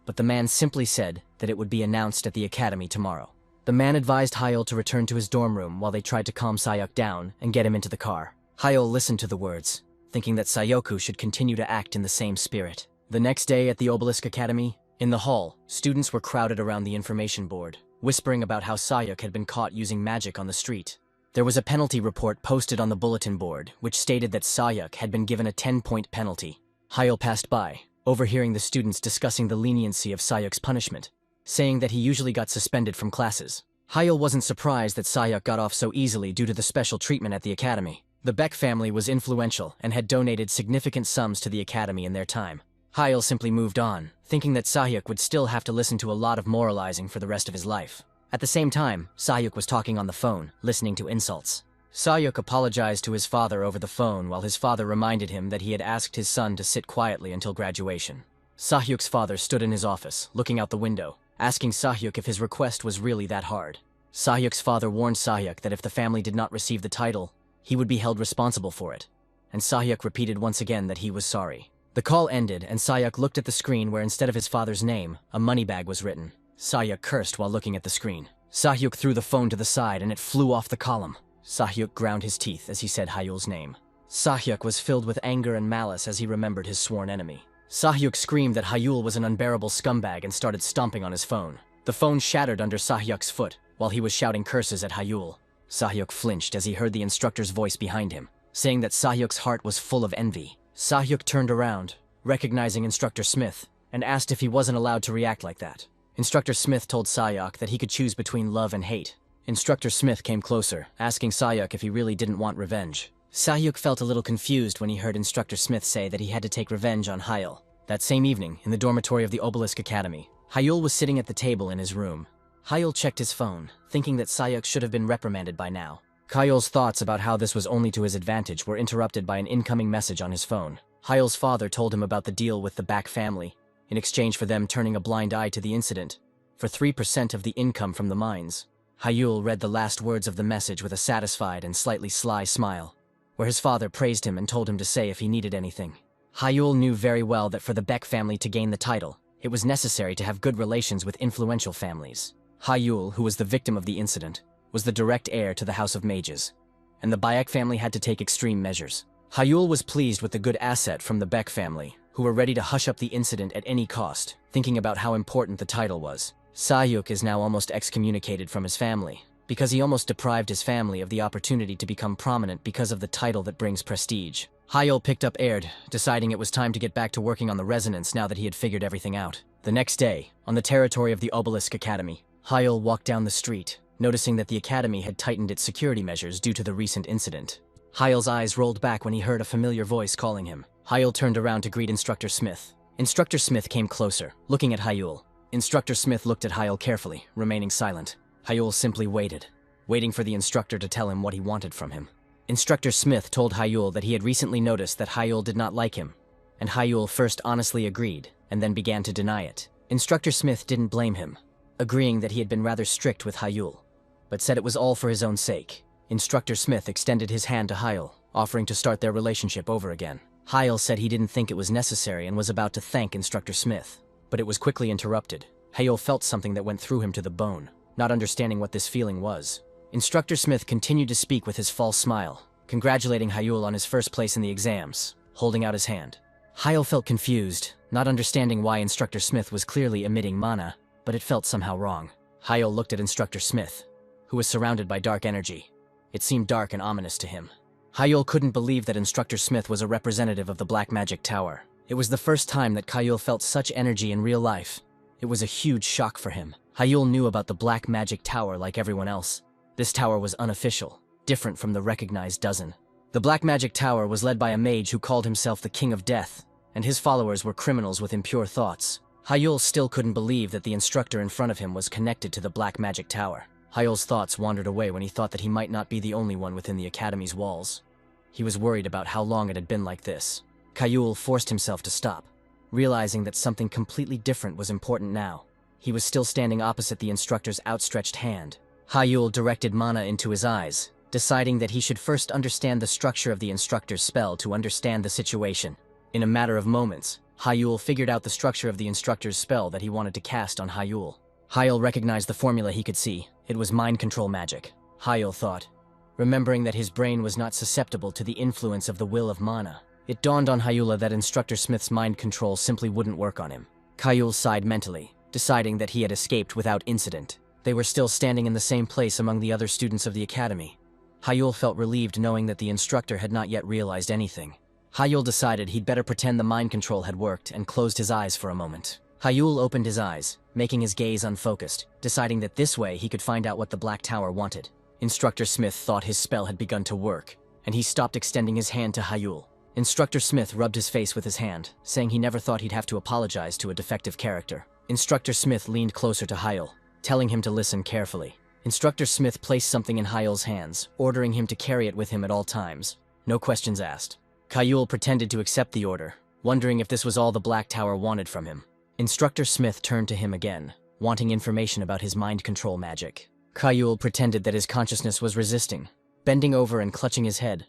but the man simply said that it would be announced at the academy tomorrow. The man advised Hyul to return to his dorm room while they tried to calm Sahyuk down and get him into the car. Hyul listened to the words, thinking that Sayoku should continue to act in the same spirit. The next day at the Obelisk Academy, in the hall, students were crowded around the information board, whispering about how Sahyuk had been caught using magic on the street. There was a penalty report posted on the bulletin board, which stated that Sahyuk had been given a 10-point penalty. Hyul passed by, overhearing the students discussing the leniency of Sahyuk's punishment, saying that he usually got suspended from classes. Hyul wasn't surprised that Sahyuk got off so easily due to the special treatment at the academy. The Beck family was influential and had donated significant sums to the academy in their time. Hyul simply moved on, thinking that Sahyuk would still have to listen to a lot of moralizing for the rest of his life. At the same time, Sahyuk was talking on the phone, listening to insults. Sahyuk apologized to his father over the phone while his father reminded him that he had asked his son to sit quietly until graduation. Sahyuk's father stood in his office, looking out the window, asking Sahyuk if his request was really that hard. Sahyuk's father warned Sahyuk that if the family did not receive the title, he would be held responsible for it, and Sahyuk repeated once again that he was sorry. The call ended, and Sayuk looked at the screen where instead of his father's name, a money bag was written. Sayuk cursed while looking at the screen. Sahyuk threw the phone to the side and it flew off the column. Sahyuk ground his teeth as he said Hyul's name. Sahyuk was filled with anger and malice as he remembered his sworn enemy. Sahyuk screamed that Hyul was an unbearable scumbag and started stomping on his phone. The phone shattered under Sahyuk's foot while he was shouting curses at Hyul. Sahyuk flinched as he heard the instructor's voice behind him, saying that Sahyuk's heart was full of envy. Sahyuk turned around, recognizing Instructor Smith, and asked if he wasn't allowed to react like that. Instructor Smith told Sahyuk that he could choose between love and hate. Instructor Smith came closer, asking Sahyuk if he really didn't want revenge. Sahyuk felt a little confused when he heard Instructor Smith say that he had to take revenge on Hyul. That same evening, in the dormitory of the Obelisk Academy, Hyul was sitting at the table in his room. Hyul checked his phone, thinking that Sahyuk should have been reprimanded by now. Hyul's thoughts about how this was only to his advantage were interrupted by an incoming message on his phone. Hyul's father told him about the deal with the Back family, in exchange for them turning a blind eye to the incident, for 3% of the income from the mines. Hyul read the last words of the message with a satisfied and slightly sly smile, where his father praised him and told him to say if he needed anything. Hyul knew very well that for the Beck family to gain the title, it was necessary to have good relations with influential families. Hyul, who was the victim of the incident, was the direct heir to the House of Mages, and the Bayek family had to take extreme measures. Hyul was pleased with the good asset from the Beck family, who were ready to hush up the incident at any cost, thinking about how important the title was. Sahyuk is now almost excommunicated from his family, because he almost deprived his family of the opportunity to become prominent because of the title that brings prestige. Hyul picked up Erd, deciding it was time to get back to working on the resonance now that he had figured everything out. The next day, on the territory of the Obelisk Academy, Hyul walked down the street, noticing that the academy had tightened its security measures due to the recent incident. Hyul's eyes rolled back when he heard a familiar voice calling him. Hyul turned around to greet Instructor Smith. Instructor Smith came closer, looking at Hyul. Instructor Smith looked at Hyul carefully, remaining silent. Hyul simply waited, waiting for the instructor to tell him what he wanted from him. Instructor Smith told Hyul that he had recently noticed that Hyul did not like him, and Hyul first honestly agreed, and then began to deny it. Instructor Smith didn't blame him, agreeing that he had been rather strict with Hyul, but said it was all for his own sake. Instructor Smith extended his hand to Hyul, offering to start their relationship over again. Hyul said he didn't think it was necessary and was about to thank Instructor Smith, but it was quickly interrupted. Hyul felt something that went through him to the bone, not understanding what this feeling was. Instructor Smith continued to speak with his false smile, congratulating Hyul on his first place in the exams, holding out his hand. Hyul felt confused, not understanding why Instructor Smith was clearly emitting mana, but it felt somehow wrong. Hyul looked at Instructor Smith, who was surrounded by dark energy. It seemed dark and ominous to him. Hyul couldn't believe that Instructor Smith was a representative of the Black Magic Tower. It was the first time that Hyul felt such energy in real life. It was a huge shock for him. Hyul knew about the Black Magic Tower like everyone else. This tower was unofficial, different from the recognized dozen. The Black Magic Tower was led by a mage who called himself the King of Death, and his followers were criminals with impure thoughts. Hyul still couldn't believe that the instructor in front of him was connected to the Black Magic Tower. Hyul's thoughts wandered away when he thought that he might not be the only one within the academy's walls. He was worried about how long it had been like this. Hyul forced himself to stop, realizing that something completely different was important now. He was still standing opposite the instructor's outstretched hand. Hyul directed mana into his eyes, deciding that he should first understand the structure of the instructor's spell to understand the situation. In a matter of moments, Hyul figured out the structure of the instructor's spell that he wanted to cast on Hyul. Hyul recognized the formula he could see. It was mind control magic. Hyul thought, remembering that his brain was not susceptible to the influence of the will of mana. It dawned on Hyula that Instructor Smith's mind control simply wouldn't work on him. Hyul sighed mentally, deciding that he had escaped without incident. They were still standing in the same place among the other students of the academy. Hyul felt relieved knowing that the instructor had not yet realized anything. Hyul decided he'd better pretend the mind control had worked and closed his eyes for a moment. Hyul opened his eyes, making his gaze unfocused, deciding that this way he could find out what the Black Tower wanted. Instructor Smith thought his spell had begun to work, and he stopped extending his hand to Hyul. Instructor Smith rubbed his face with his hand, saying he never thought he'd have to apologize to a defective character. Instructor Smith leaned closer to Hyul, telling him to listen carefully. Instructor Smith placed something in Hyul's hands, ordering him to carry it with him at all times. No questions asked. Hyul pretended to accept the order, wondering if this was all the Black Tower wanted from him. Instructor Smith turned to him again, wanting information about his mind control magic. Hyul pretended that his consciousness was resisting, bending over and clutching his head,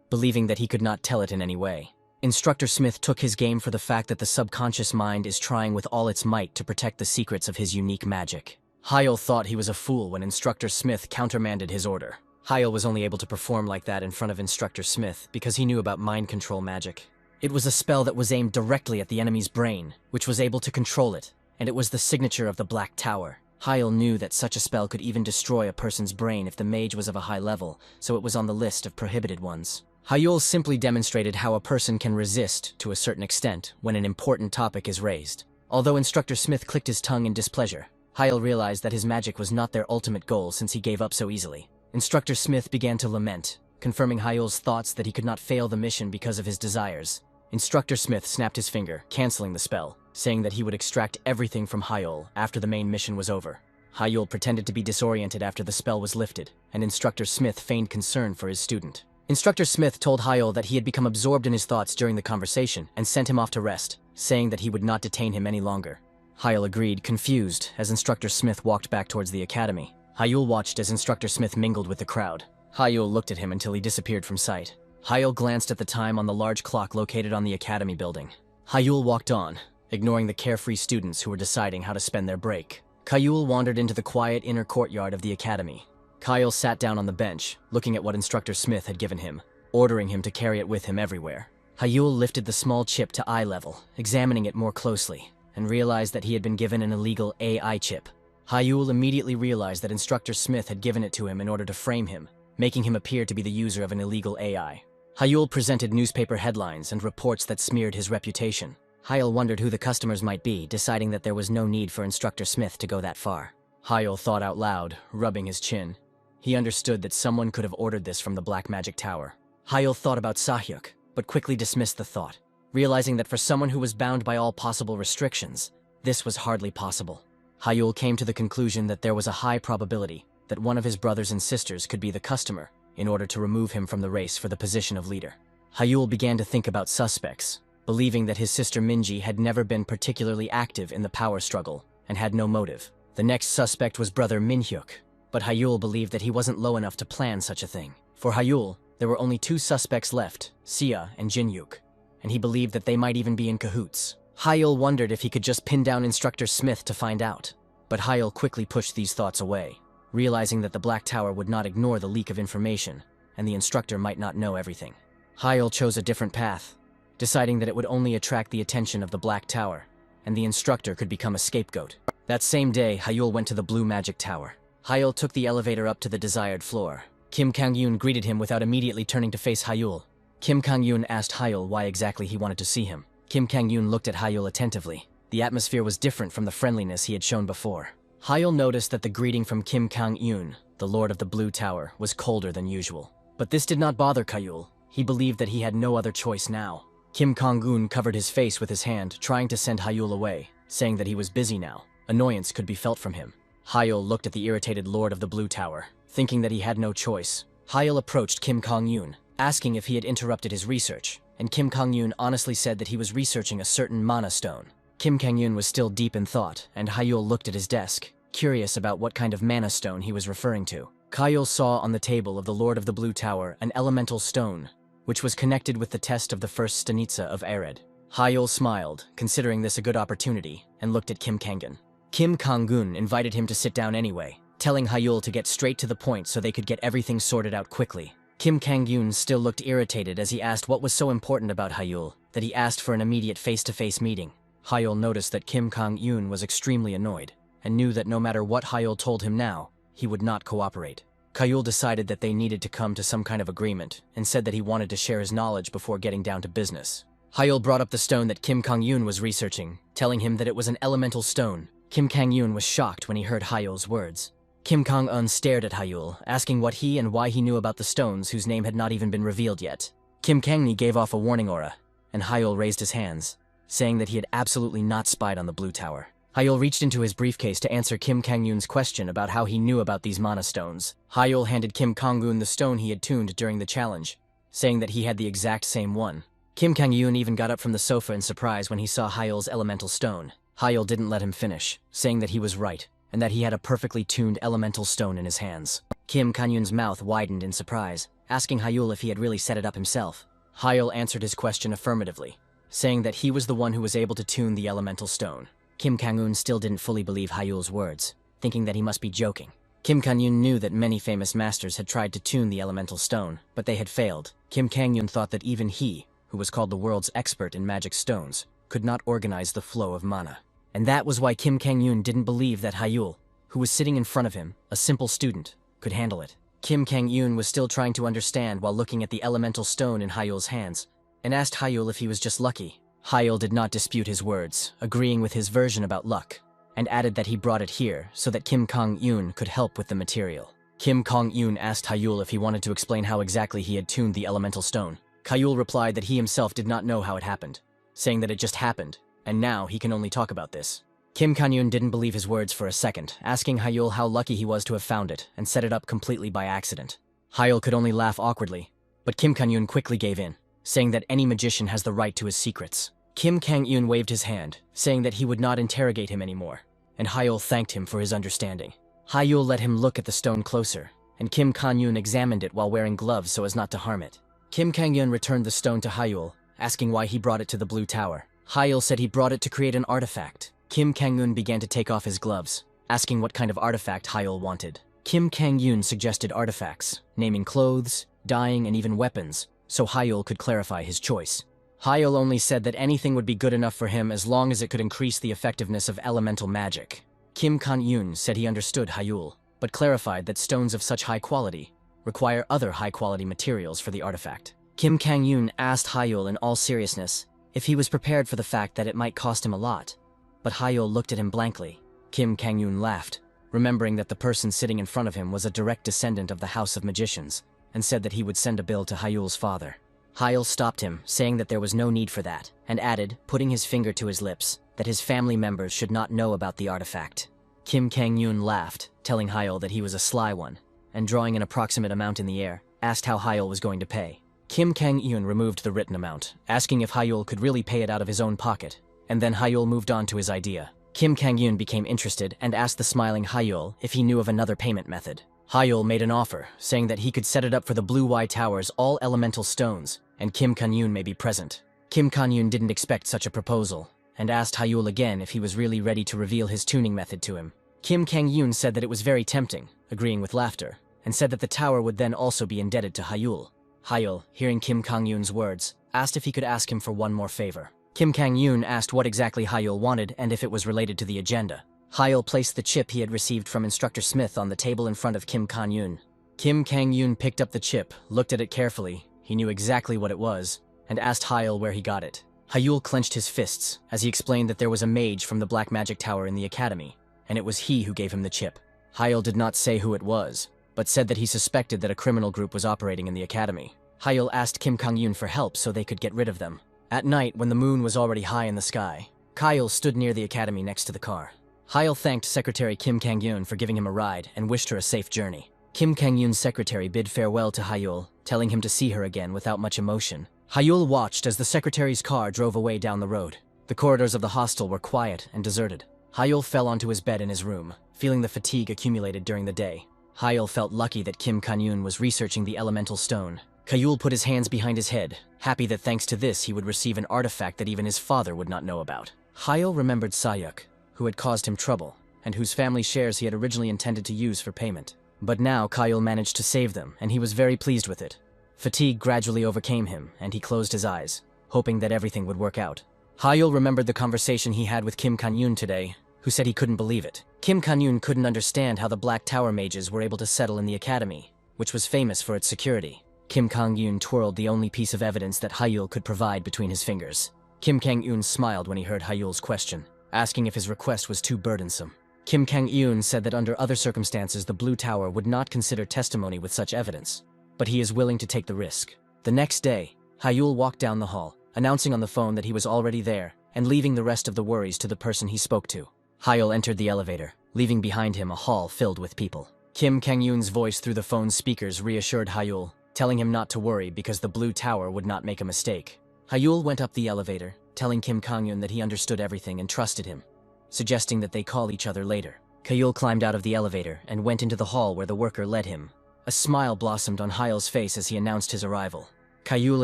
believing that he could not tell it in any way. Instructor Smith took his game for the fact that the subconscious mind is trying with all its might to protect the secrets of his unique magic. Hyel thought he was a fool when Instructor Smith countermanded his order. Hyel was only able to perform like that in front of Instructor Smith because he knew about mind control magic. It was a spell that was aimed directly at the enemy's brain, which was able to control it, and it was the signature of the Black Tower. Hyel knew that such a spell could even destroy a person's brain if the mage was of a high level, so it was on the list of prohibited ones. Hyel simply demonstrated how a person can resist, to a certain extent, when an important topic is raised. Although Instructor Smith clicked his tongue in displeasure, Hyel realized that his magic was not their ultimate goal since he gave up so easily. Instructor Smith began to lament, confirming Hyel's thoughts that he could not fail the mission because of his desires. Instructor Smith snapped his finger, canceling the spell, saying that he would extract everything from Hyel after the main mission was over. Hyel pretended to be disoriented after the spell was lifted, and Instructor Smith feigned concern for his student. Instructor Smith told Hyel that he had become absorbed in his thoughts during the conversation and sent him off to rest, saying that he would not detain him any longer. Hyel agreed, confused, as Instructor Smith walked back towards the academy. Hyel watched as Instructor Smith mingled with the crowd. Hyel looked at him until he disappeared from sight. Hyel glanced at the time on the large clock located on the academy building. Hyel walked on, ignoring the carefree students who were deciding how to spend their break. Hyel wandered into the quiet inner courtyard of the academy. Hyel sat down on the bench, looking at what Instructor Smith had given him, ordering him to carry it with him everywhere. Hyel lifted the small chip to eye level, examining it more closely, and realized that he had been given an illegal AI chip. Hyel immediately realized that Instructor Smith had given it to him in order to frame him, making him appear to be the user of an illegal AI. Hyel presented newspaper headlines and reports that smeared his reputation. Hyel wondered who the customers might be, deciding that there was no need for Instructor Smith to go that far. Hyel thought out loud, rubbing his chin. He understood that someone could have ordered this from the Black Magic Tower. Hyel thought about Sahyuk, but quickly dismissed the thought, realizing that for someone who was bound by all possible restrictions, this was hardly possible. Hyel came to the conclusion that there was a high probability that one of his brothers and sisters could be the customer in order to remove him from the race for the position of leader. Hyel began to think about suspects, believing that his sister Minji had never been particularly active in the power struggle and had no motive. The next suspect was brother Minhyuk, but Hyel believed that he wasn't low enough to plan such a thing. For Hyel, there were only two suspects left, Sia and Jinyuk, and he believed that they might even be in cahoots. Hyel wondered if he could just pin down Instructor Smith to find out, but Hyel quickly pushed these thoughts away, realizing that the Black Tower would not ignore the leak of information, and the instructor might not know everything. Hyel chose a different path, deciding that it would only attract the attention of the Black Tower, and the instructor could become a scapegoat. That same day, Hyel went to the Blue Magic Tower. Hyel took the elevator up to the desired floor. Kim Kang-yoon greeted him without immediately turning to face Hyel. Kim Kang-yoon asked Hyel why exactly he wanted to see him. Kim Kang-yoon looked at Hyel attentively. The atmosphere was different from the friendliness he had shown before. Hyel noticed that the greeting from Kim Kang-yoon, the Lord of the Blue Tower, was colder than usual. But this did not bother Hyel. He believed that he had no other choice now. Kim Kang-yoon covered his face with his hand, trying to send Hyel away, saying that he was busy now. Annoyance could be felt from him. Hyel looked at the irritated Lord of the Blue Tower, thinking that he had no choice. Hyel approached Kim Kang-yoon, asking if he had interrupted his research, and Kim Kang-yoon honestly said that he was researching a certain mana stone. Kim Kang-yoon was still deep in thought, and Hyel looked at his desk, curious about what kind of mana stone he was referring to. Hyel saw on the table of the Lord of the Blue Tower an elemental stone, which was connected with the test of the first stanitsa of Arid. Hyel smiled, considering this a good opportunity, and looked at Kim Kang-yoon. Kim Kang-yoon invited him to sit down anyway, telling Hyel to get straight to the point so they could get everything sorted out quickly. Kim Kang-yoon still looked irritated as he asked what was so important about Hyel that he asked for an immediate face-to-face meeting. Hyel noticed that Kim Kang-yoon was extremely annoyed, and knew that no matter what Hyel told him now, he would not cooperate. Hyel decided that they needed to come to some kind of agreement, and said that he wanted to share his knowledge before getting down to business. Hyel brought up the stone that Kim Kang-yoon was researching, telling him that it was an elemental stone. Kim Kang-yoon was shocked when he heard Hyel's words. Kim Kang-eun stared at Hyel, asking what he and why he knew about the stones whose name had not even been revealed yet. Kim Kang-ni gave off a warning aura, and Hyel raised his hands, saying that he had absolutely not spied on the Blue Tower. Hyel reached into his briefcase to answer Kim Kang-yoon's question about how he knew about these mana stones. Hyel handed Kim Kang-yoon the stone he had tuned during the challenge, saying that he had the exact same one. Kim Kang-yoon even got up from the sofa in surprise when he saw Hyel's elemental stone. Hyel didn't let him finish, saying that he was right, and that he had a perfectly tuned elemental stone in his hands. Kim Kang-yoon's mouth widened in surprise, asking Hyel if he had really set it up himself. Hyul answered his question affirmatively, saying that he was the one who was able to tune the elemental stone. Kim Kang-eun still didn't fully believe Hyul's words, thinking that he must be joking. Kim Kang-eun knew that many famous masters had tried to tune the elemental stone, but they had failed. Kim Kang-eun thought that even he, who was called the world's expert in magic stones, could not organize the flow of mana. And that was why Kim Kang-eun didn't believe that Hyul, who was sitting in front of him, a simple student, could handle it. Kim Kang-eun was still trying to understand while looking at the elemental stone in Hyul's hands, and asked Hyul if he was just lucky. Hyul did not dispute his words, agreeing with his version about luck, and added that he brought it here so that Kim Kang-eun could help with the material. Kim Kang-eun asked Hyul if he wanted to explain how exactly he had tuned the elemental stone. Hyul replied that he himself did not know how it happened, saying that it just happened, and now he can only talk about this. Kim Kang-eun didn't believe his words for a second, asking Hyul how lucky he was to have found it and set it up completely by accident. Hyul could only laugh awkwardly, but Kim Kang-eun quickly gave in, saying that any magician has the right to his secrets. Kim Kang-eun waved his hand, saying that he would not interrogate him anymore, and Hyul thanked him for his understanding. Hyul let him look at the stone closer, and Kim Kang-eun examined it while wearing gloves so as not to harm it. Kim Kang-eun returned the stone to Hyul, asking why he brought it to the Blue Tower. Hyul said he brought it to create an artifact. Kim Kang-eun began to take off his gloves, asking what kind of artifact Hyul wanted. Kim Kang-eun suggested artifacts, naming clothes, dyeing, and even weapons, so Hyul could clarify his choice. Hyul only said that anything would be good enough for him as long as it could increase the effectiveness of elemental magic. Kim Kang-eun said he understood Hyul, but clarified that stones of such high quality require other high-quality materials for the artifact. Kim Kang-eun asked Hyul in all seriousness if he was prepared for the fact that it might cost him a lot, but Hyul looked at him blankly. Kim Kang-eun laughed, remembering that the person sitting in front of him was a direct descendant of the House of Magicians, and said that he would send a bill to Hyul's father. Hyul stopped him, saying that there was no need for that, and added, putting his finger to his lips, that his family members should not know about the artifact. Kim Kang-eun laughed, telling Hyul that he was a sly one, and drawing an approximate amount in the air, asked how Hyul was going to pay. Kim Kang-eun removed the written amount, asking if Hyul could really pay it out of his own pocket, and then Hyul moved on to his idea. Kim Kang-eun became interested and asked the smiling Hyul if he knew of another payment method. Hyul made an offer, saying that he could set it up for the Blue Y Tower's all elemental stones, and Kim Kang-eun may be present. Kim Kang-eun didn't expect such a proposal, and asked Hyul again if he was really ready to reveal his tuning method to him. Kim Kang-eun said that it was very tempting, agreeing with laughter, and said that the tower would then also be indebted to Hyul. Hyul, hearing Kim Kang-eun's words, asked if he could ask him for one more favor. Kim Kang-eun asked what exactly Hyul wanted and if it was related to the agenda. Hyul placed the chip he had received from Instructor Smith on the table in front of Kim Kang-eun. Kim Kang-eun picked up the chip, looked at it carefully, he knew exactly what it was, and asked Hyul where he got it. Hyul clenched his fists as he explained that there was a mage from the Black Magic Tower in the academy, and it was he who gave him the chip. Hyul did not say who it was, but said that he suspected that a criminal group was operating in the academy. Hyul asked Kim Kang-eun for help so they could get rid of them. At night, when the moon was already high in the sky, Hyul stood near the academy next to the car. Hyul thanked Secretary Kim Kang-eun for giving him a ride and wished her a safe journey. Kim Kang-eun's secretary bid farewell to Hyul, telling him to see her again without much emotion. Hyul watched as the secretary's car drove away down the road. The corridors of the hostel were quiet and deserted. Hyul fell onto his bed in his room, feeling the fatigue accumulated during the day. Hyul felt lucky that Kim Kang-eun was researching the elemental stone. Hyul put his hands behind his head, happy that thanks to this he would receive an artifact that even his father would not know about. Hyul remembered Sayuk, who had caused him trouble, and whose family shares he had originally intended to use for payment. But now Hyul managed to save them, and he was very pleased with it. Fatigue gradually overcame him, and he closed his eyes, hoping that everything would work out. Hyul remembered the conversation he had with Kim Kang-eun today, who said he couldn't believe it. Kim Kang-eun couldn't understand how the Black Tower mages were able to settle in the academy, which was famous for its security. Kim Kang-eun twirled the only piece of evidence that Hyul could provide between his fingers. Kim Kang-eun smiled when he heard Hyul's question, asking if his request was too burdensome. Kim Kang-eun said that under other circumstances the Blue Tower would not consider testimony with such evidence, but he is willing to take the risk. The next day, Hyul walked down the hall, announcing on the phone that he was already there, and leaving the rest of the worries to the person he spoke to. Hyul entered the elevator, leaving behind him a hall filled with people. Kim Kang-eun's voice through the phone's speakers reassured Hyul, telling him not to worry because the Blue Tower would not make a mistake. Hyul went up the elevator, telling Kim Kang-eun that he understood everything and trusted him, suggesting that they call each other later. Hyul climbed out of the elevator and went into the hall where the worker led him. A smile blossomed on Hyul's face as he announced his arrival. Hyul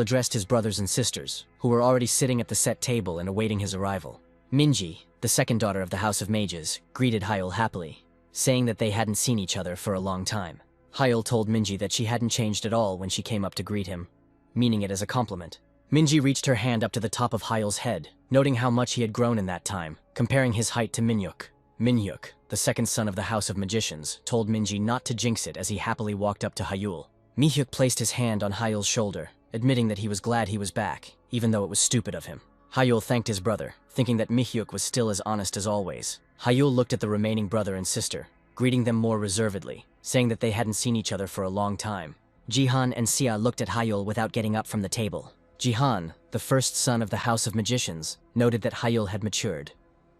addressed his brothers and sisters, who were already sitting at the set table and awaiting his arrival. Minji, the second daughter of the House of Mages, greeted Hyul happily, saying that they hadn't seen each other for a long time. Hyul told Minji that she hadn't changed at all when she came up to greet him, meaning it as a compliment. Minji reached her hand up to the top of Hyul's head, noting how much he had grown in that time, comparing his height to Minhyuk. Minhyuk, the second son of the House of Magicians, told Minji not to jinx it as he happily walked up to Hyul. Minhyuk placed his hand on Hyul's shoulder, admitting that he was glad he was back, even though it was stupid of him. Hyul thanked his brother, thinking that Minhyuk was still as honest as always. Hyul looked at the remaining brother and sister, greeting them more reservedly, saying that they hadn't seen each other for a long time. Jihan and Sia looked at Hyul without getting up from the table. Jihan, the first son of the House of Magicians, noted that Hyul had matured,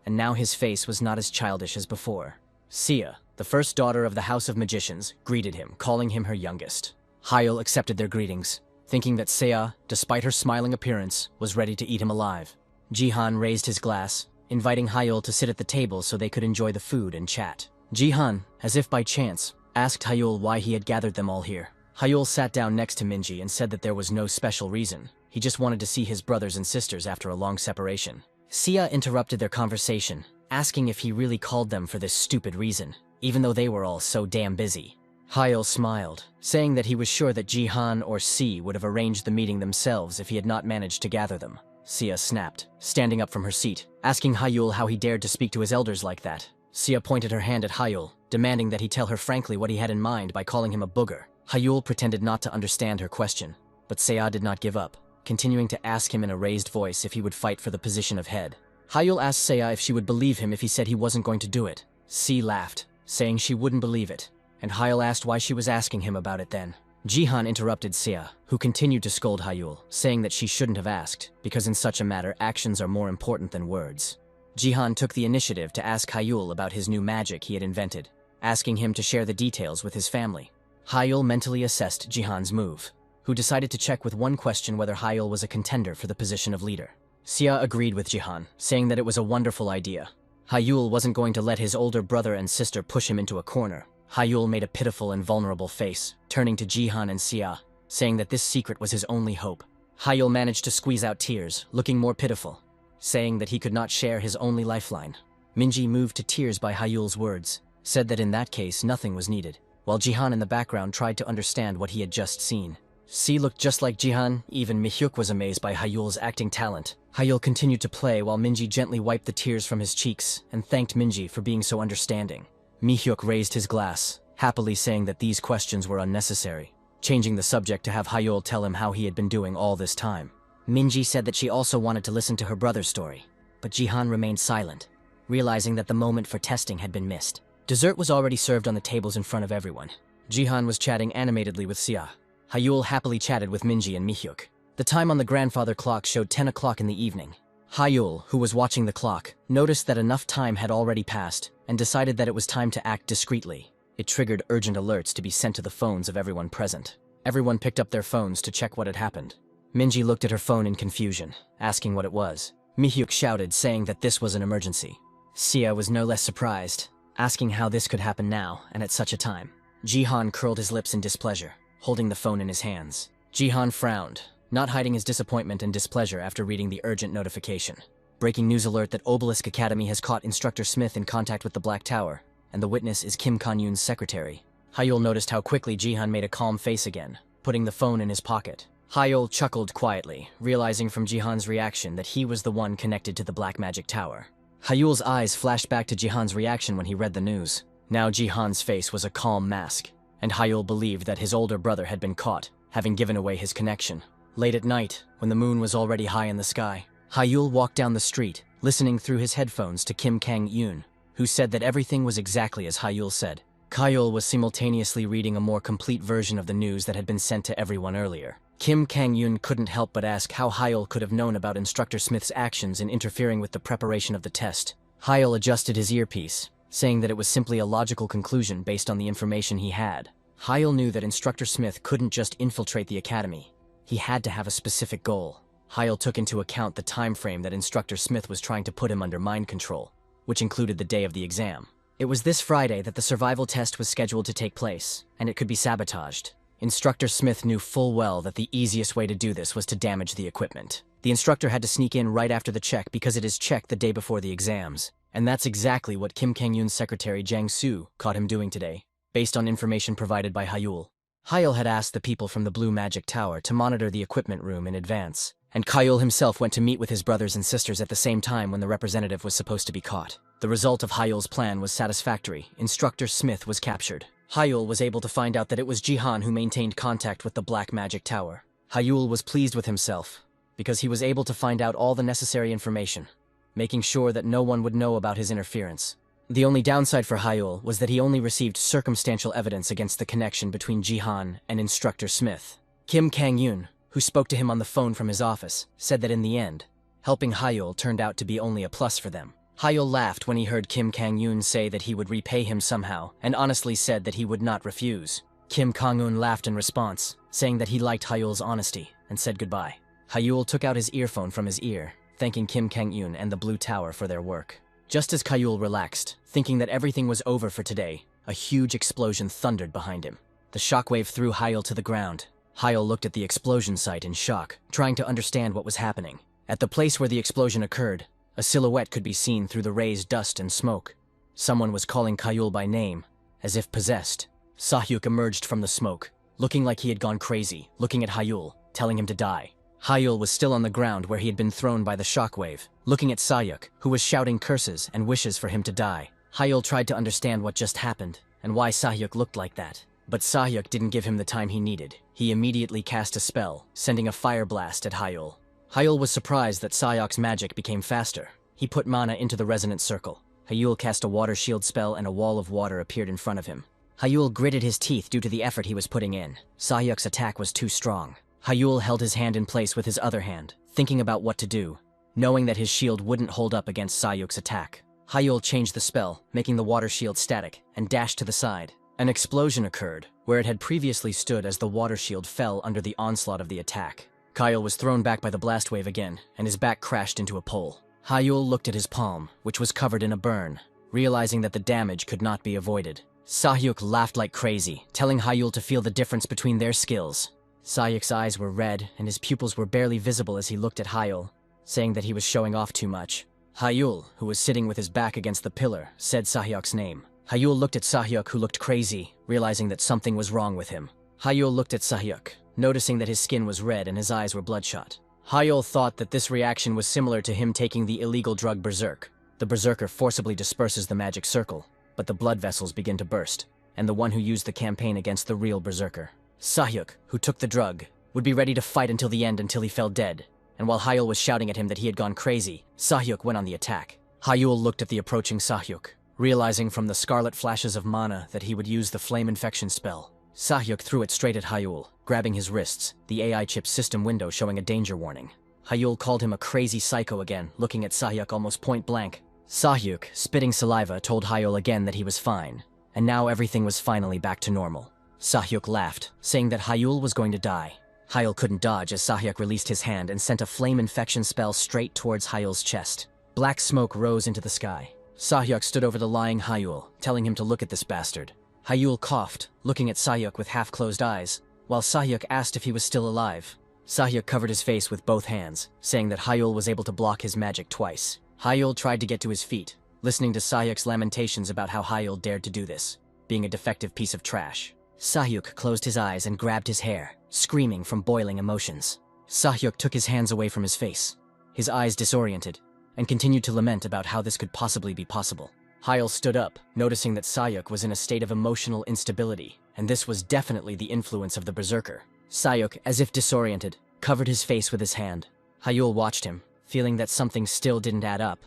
and now his face was not as childish as before. Sia, the first daughter of the House of Magicians, greeted him, calling him her youngest. Hyul accepted their greetings, thinking that Sia, despite her smiling appearance, was ready to eat him alive. Jihan raised his glass, inviting Hyul to sit at the table so they could enjoy the food and chat. Jihan, as if by chance, asked Hyul why he had gathered them all here. Hyul sat down next to Minji and said that there was no special reason. He just wanted to see his brothers and sisters after a long separation. Sia interrupted their conversation, asking if he really called them for this stupid reason, even though they were all so damn busy. Hyul smiled, saying that he was sure that Jihan or Si would have arranged the meeting themselves if he had not managed to gather them. Sia snapped, standing up from her seat, asking Hyul how he dared to speak to his elders like that. Sia pointed her hand at Hyul, demanding that he tell her frankly what he had in mind by calling him a booger. Hyul pretended not to understand her question, but Sia did not give up, continuing to ask him in a raised voice if he would fight for the position of head. Hyul asked Sia if she would believe him if he said he wasn't going to do it. Si laughed, saying she wouldn't believe it, and Hyul asked why she was asking him about it then. Jihan interrupted Sia, who continued to scold Hyul, saying that she shouldn't have asked, because in such a matter actions are more important than words. Jihan took the initiative to ask Hyul about his new magic he had invented, asking him to share the details with his family. Hyul mentally assessed Jihan's move, who decided to check with one question whether Hyul was a contender for the position of leader. Sia agreed with Jihan, saying that it was a wonderful idea. Hyul wasn't going to let his older brother and sister push him into a corner. Hyul made a pitiful and vulnerable face, turning to Jihan and Sia, saying that this secret was his only hope. Hyul managed to squeeze out tears, looking more pitiful, saying that he could not share his only lifeline. Minji, moved to tears by Hyul's words, said that in that case nothing was needed, while Jihan in the background tried to understand what he had just seen. Si looked just like Jihan. Even Minhyuk was amazed by Hyul's acting talent. Hyul continued to play while Minji gently wiped the tears from his cheeks and thanked Minji for being so understanding. Minhyuk raised his glass, happily saying that these questions were unnecessary, changing the subject to have Hyul tell him how he had been doing all this time. Minji said that she also wanted to listen to her brother's story, but Jihan remained silent, realizing that the moment for testing had been missed. Dessert was already served on the tables in front of everyone. Jihan was chatting animatedly with Sia. Hyul happily chatted with Minji and Minhyuk. The time on the grandfather clock showed 10 o'clock in the evening. Hyul, who was watching the clock, noticed that enough time had already passed and decided that it was time to act discreetly. It triggered urgent alerts to be sent to the phones of everyone present. Everyone picked up their phones to check what had happened. Minji looked at her phone in confusion, asking what it was. Minhyuk shouted, saying that this was an emergency. Sia was no less surprised, asking how this could happen now and at such a time. Jihan curled his lips in displeasure, holding the phone in his hands. Jihan frowned, not hiding his disappointment and displeasure after reading the urgent notification. Breaking news alert that Obelisk Academy has caught Instructor Smith in contact with the Black Tower, and the witness is Kim Kan-yoon's secretary. Hyul noticed how quickly Jihan made a calm face again, putting the phone in his pocket. Hyul chuckled quietly, realizing from Jihan's reaction that he was the one connected to the Black Magic Tower. Hyul's eyes flashed back to Jihan's reaction when he read the news. Now Jihan's face was a calm mask, and Hyul believed that his older brother had been caught, having given away his connection. Late at night, when the moon was already high in the sky, Hyul walked down the street, listening through his headphones to Kim Kang-yoon, who said that everything was exactly as Hyul said. Hyul was simultaneously reading a more complete version of the news that had been sent to everyone earlier. Kim Kang-yoon couldn't help but ask how Hyul could have known about Instructor Smith's actions in interfering with the preparation of the test. Hyul adjusted his earpiece, saying that it was simply a logical conclusion based on the information he had. Hyul knew that Instructor Smith couldn't just infiltrate the academy. He had to have a specific goal. Hyul took into account the time frame that Instructor Smith was trying to put him under mind control, which included the day of the exam. It was this Friday that the survival test was scheduled to take place, and it could be sabotaged. Instructor Smith knew full well that the easiest way to do this was to damage the equipment. The instructor had to sneak in right after the check because it is checked the day before the exams. And that's exactly what Kim Kang-yoon's secretary Jang Soo caught him doing today, based on information provided by Hyul. Hyul had asked the people from the Blue Magic Tower to monitor the equipment room in advance, and Hyul himself went to meet with his brothers and sisters at the same time when the representative was supposed to be caught. The result of Hyul's plan was satisfactory. Instructor Smith was captured. Hyul was able to find out that it was Jihan who maintained contact with the Black Magic Tower. Hyul was pleased with himself, because he was able to find out all the necessary information, making sure that no one would know about his interference. The only downside for Hyul was that he only received circumstantial evidence against the connection between Jihan and Instructor Smith. Kim Kang-yoon, who spoke to him on the phone from his office, said that in the end, helping Hyul turned out to be only a plus for them. Hyul laughed when he heard Kim Kang-yoon say that he would repay him somehow, and honestly said that he would not refuse. Kim Kang-yoon laughed in response, saying that he liked Hyul's honesty, and said goodbye. Hyul took out his earphone from his ear, thanking Kim Kang-yoon and the Blue Tower for their work. Just as Hyul relaxed, thinking that everything was over for today, a huge explosion thundered behind him. The shockwave threw Hyul to the ground. Hyul looked at the explosion site in shock, trying to understand what was happening. At the place where the explosion occurred, a silhouette could be seen through the raised dust and smoke. Someone was calling Hyul by name, as if possessed. Sahyuk emerged from the smoke, looking like he had gone crazy, looking at Hyul, telling him to die. Hyul was still on the ground where he had been thrown by the shockwave, looking at Sahyuk, who was shouting curses and wishes for him to die. Hyul tried to understand what just happened, and why Sahyuk looked like that. But Sahyuk didn't give him the time he needed. He immediately cast a spell, sending a fire blast at Hyul. Hyul was surprised that Sahyuk's magic became faster. He put mana into the resonant circle. Hyul cast a water shield spell and a wall of water appeared in front of him. Hyul gritted his teeth due to the effort he was putting in. Sahyuk's attack was too strong. Hyul held his hand in place with his other hand, thinking about what to do, knowing that his shield wouldn't hold up against Sahyuk's attack. Hyul changed the spell, making the water shield static, and dashed to the side. An explosion occurred, where it had previously stood as the water shield fell under the onslaught of the attack. Hyul was thrown back by the blast wave again, and his back crashed into a pole. Hyul looked at his palm, which was covered in a burn, realizing that the damage could not be avoided. Sahyuk laughed like crazy, telling Hyul to feel the difference between their skills. Sahyuk's eyes were red, and his pupils were barely visible as he looked at Hyul, saying that he was showing off too much. Hyul, who was sitting with his back against the pillar, said Sahyuk's name. Hyul looked at Sahyuk, who looked crazy, realizing that something was wrong with him. Hyul looked at Sahyuk, noticing that his skin was red and his eyes were bloodshot. Hyul thought that this reaction was similar to him taking the illegal drug Berserk. The Berserker forcibly disperses the magic circle, but the blood vessels begin to burst, and the one who used the campaign against the real Berserker. Sahyuk, who took the drug, would be ready to fight until the end until he fell dead, and while Hyul was shouting at him that he had gone crazy, Sahyuk went on the attack. Hyul looked at the approaching Sahyuk, realizing from the scarlet flashes of mana that he would use the flame infection spell. Sahyuk threw it straight at Hyul, grabbing his wrists, the AI chip system window showing a danger warning. Hyul called him a crazy psycho again, looking at Sahyuk almost point blank. Sahyuk, spitting saliva, told Hyul again that he was fine, and now everything was finally back to normal. Sahyuk laughed, saying that Hyul was going to die. Hyul couldn't dodge as Sahyuk released his hand and sent a flame infection spell straight towards Hyul's chest. Black smoke rose into the sky. Sahyuk stood over the lying Hyul, telling him to look at this bastard. Hyul coughed, looking at Sahyuk with half-closed eyes, while Sahyuk asked if he was still alive. Sahyuk covered his face with both hands, saying that Hyul was able to block his magic twice. Hyul tried to get to his feet, listening to Sahyuk's lamentations about how Hyul dared to do this, being a defective piece of trash. Sahyuk closed his eyes and grabbed his hair, screaming from boiling emotions. Sahyuk took his hands away from his face, his eyes disoriented, and continued to lament about how this could possibly be possible. Hyul stood up, noticing that Sahyuk was in a state of emotional instability, and this was definitely the influence of the Berserker. Sahyuk, as if disoriented, covered his face with his hand. Hyul watched him, feeling that something still didn't add up.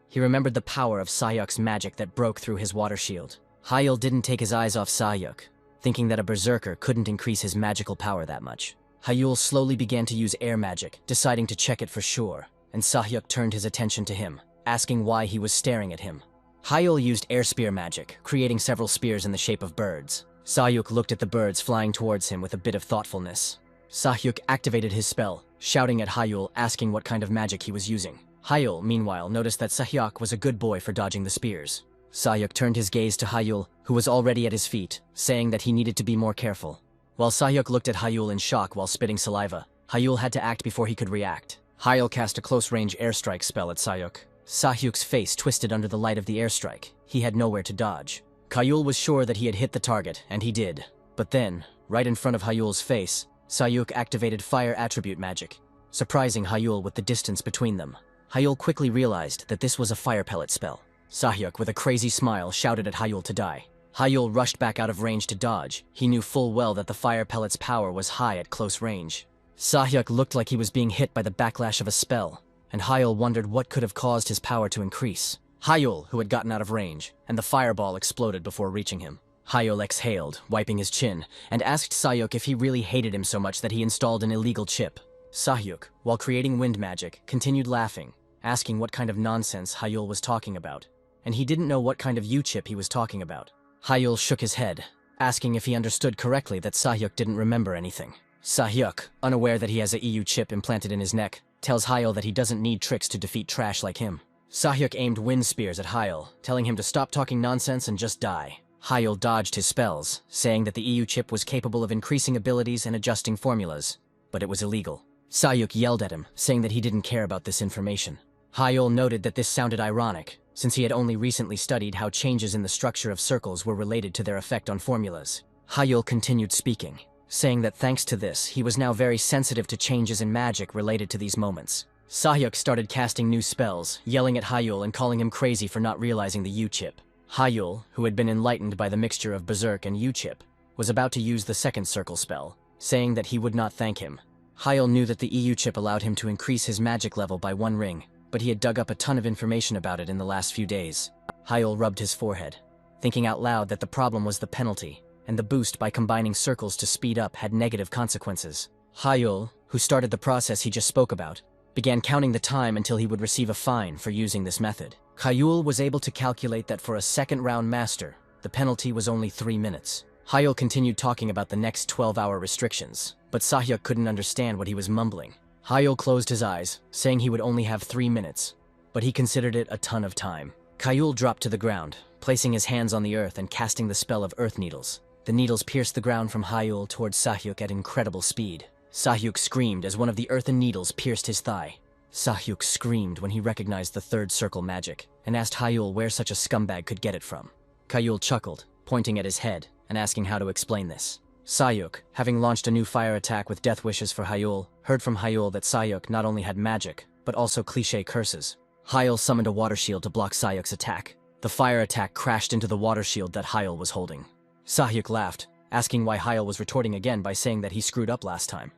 He remembered the power of Sahyuk's magic that broke through his water shield. Hyul didn't take his eyes off Sahyuk, thinking that a Berserker couldn't increase his magical power that much. Hyul slowly began to use air magic, deciding to check it for sure, and Sahyuk turned his attention to him, asking why he was staring at him. Hyul used air spear magic, creating several spears in the shape of birds. Sahyuk looked at the birds flying towards him with a bit of thoughtfulness. Sahyuk activated his spell, shouting at Hyul, asking what kind of magic he was using. Hyul, meanwhile, noticed that Sahyuk was a good boy for dodging the spears. Sahyuk turned his gaze to Hyul, who was already at his feet, saying that he needed to be more careful. While Sahyuk looked at Hyul in shock while spitting saliva, Hyul had to act before he could react. Hyul cast a close-range airstrike spell at Sahyuk. Sahyuk's face twisted under the light of the airstrike. He had nowhere to dodge. Hyul was sure that he had hit the target, and he did. But then, right in front of Hyul's face, Sahyuk activated fire attribute magic, surprising Hyul with the distance between them. Hyul quickly realized that this was a fire pellet spell. Sahyuk, with a crazy smile, shouted at Hyul to die. Hyul rushed back out of range to dodge. He knew full well that the fire pellet's power was high at close range. Sahyuk looked like he was being hit by the backlash of a spell, and Hyul wondered what could have caused his power to increase. Hyul, who had gotten out of range, and the fireball exploded before reaching him. Hyul exhaled, wiping his chin, and asked Sahyuk if he really hated him so much that he installed an illegal chip. Sahyuk, while creating wind magic, continued laughing, asking what kind of nonsense Hyul was talking about, and he didn't know what kind of U-chip he was talking about. Hyul shook his head, asking if he understood correctly that Sahyuk didn't remember anything. Sahyuk, unaware that he has a EU chip implanted in his neck, tells Hyul that he doesn't need tricks to defeat trash like him. Sahyuk aimed wind spears at Hyul, telling him to stop talking nonsense and just die. Hyul dodged his spells, saying that the EU chip was capable of increasing abilities and adjusting formulas, but it was illegal. Sahyuk yelled at him, saying that he didn't care about this information. Hyul noted that this sounded ironic, since he had only recently studied how changes in the structure of circles were related to their effect on formulas. Hyul continued speaking, saying that thanks to this, he was now very sensitive to changes in magic related to these moments. Sahyuk started casting new spells, yelling at Hyul and calling him crazy for not realizing the U-chip. Hyul, who had been enlightened by the mixture of Berserk and U-chip, was about to use the second circle spell, saying that he would not thank him. Hyul knew that the EU chip allowed him to increase his magic level by 1 ring, but he had dug up a ton of information about it in the last few days. Hyul rubbed his forehead, thinking out loud that the problem was the penalty, and the boost by combining circles to speed up had negative consequences. Hyul, who started the process he just spoke about, began counting the time until he would receive a fine for using this method. Hyul was able to calculate that for a second-round master, the penalty was only 3 minutes. Hyul continued talking about the next 12-hour restrictions, but Sahyuk couldn't understand what he was mumbling. Hyul closed his eyes, saying he would only have 3 minutes, but he considered it a ton of time. Hyul dropped to the ground, placing his hands on the earth and casting the spell of earth needles. The needles pierced the ground from Hyul towards Sahyuk at incredible speed. Sahyuk screamed as one of the earthen needles pierced his thigh. Sahyuk screamed when he recognized the third circle magic, and asked Hyul where such a scumbag could get it from. Hyul chuckled, pointing at his head, and asking how to explain this. Sahyuk, having launched a new fire attack with death wishes for Hyul, heard from Hyul that Sahyuk not only had magic, but also cliché curses. Hyul summoned a water shield to block Sahyuk's attack. The fire attack crashed into the water shield that Hyul was holding. Sahyuk laughed, asking why Hyul was retorting again by saying that he screwed up last time,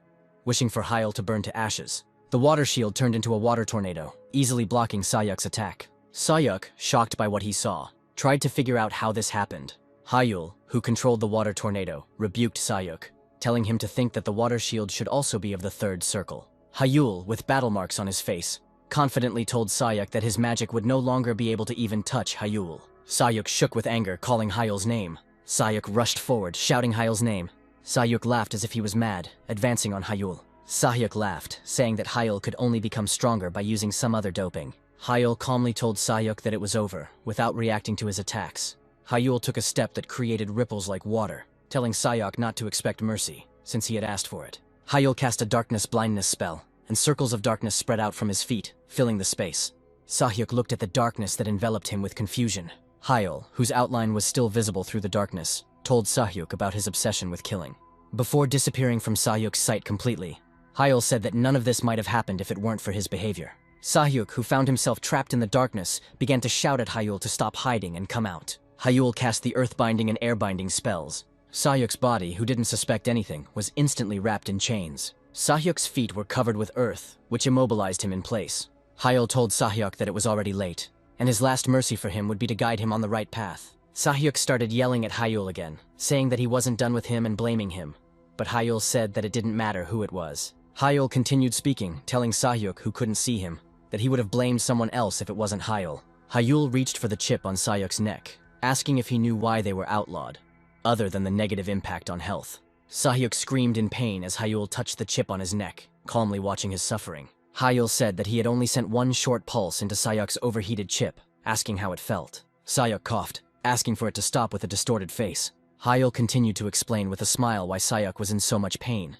wishing for Hyul to burn to ashes. The water shield turned into a water tornado, easily blocking Sahyuk's attack. Sahyuk, shocked by what he saw, tried to figure out how this happened. Hyul, who controlled the water tornado, rebuked Sahyuk, telling him to think that the water shield should also be of the third circle. Hyul, with battle marks on his face, confidently told Sahyuk that his magic would no longer be able to even touch Hyul. Sahyuk shook with anger, calling Hyul's name. Sahyuk rushed forward, shouting Hyul's name. Sahyuk laughed as if he was mad, advancing on Hyul. Sahyuk laughed, saying that Hyul could only become stronger by using some other doping. Hyul calmly told Sahyuk that it was over, without reacting to his attacks. Hyul took a step that created ripples like water, telling Sahyuk not to expect mercy, since he had asked for it. Hyul cast a darkness blindness spell, and circles of darkness spread out from his feet, filling the space. Sahyuk looked at the darkness that enveloped him with confusion. Hyul, whose outline was still visible through the darkness, told Sahyuk about his obsession with killing. Before disappearing from Sahyuk's sight completely, Hyul said that none of this might have happened if it weren't for his behavior. Sahyuk, who found himself trapped in the darkness, began to shout at Hyul to stop hiding and come out. Hyul cast the earth-binding and air-binding spells. Sahyuk's body, who didn't suspect anything, was instantly wrapped in chains. Sahyuk's feet were covered with earth, which immobilized him in place. Hyul told Sahyuk that it was already late, and his last mercy for him would be to guide him on the right path. Sahyuk started yelling at Hyul again, saying that he wasn't done with him and blaming him, but Hyul said that it didn't matter who it was. Hyul continued speaking, telling Sahyuk, who couldn't see him, that he would have blamed someone else if it wasn't Hyul. Hyul reached for the chip on Sahyuk's neck, asking if he knew why they were outlawed, other than the negative impact on health. Sahyuk screamed in pain as Hyul touched the chip on his neck, calmly watching his suffering. Hyul said that he had only sent one short pulse into Sahyuk's overheated chip, asking how it felt. Sahyuk coughed, asking for it to stop with a distorted face. Hyul continued to explain with a smile why Sayuk was in so much pain,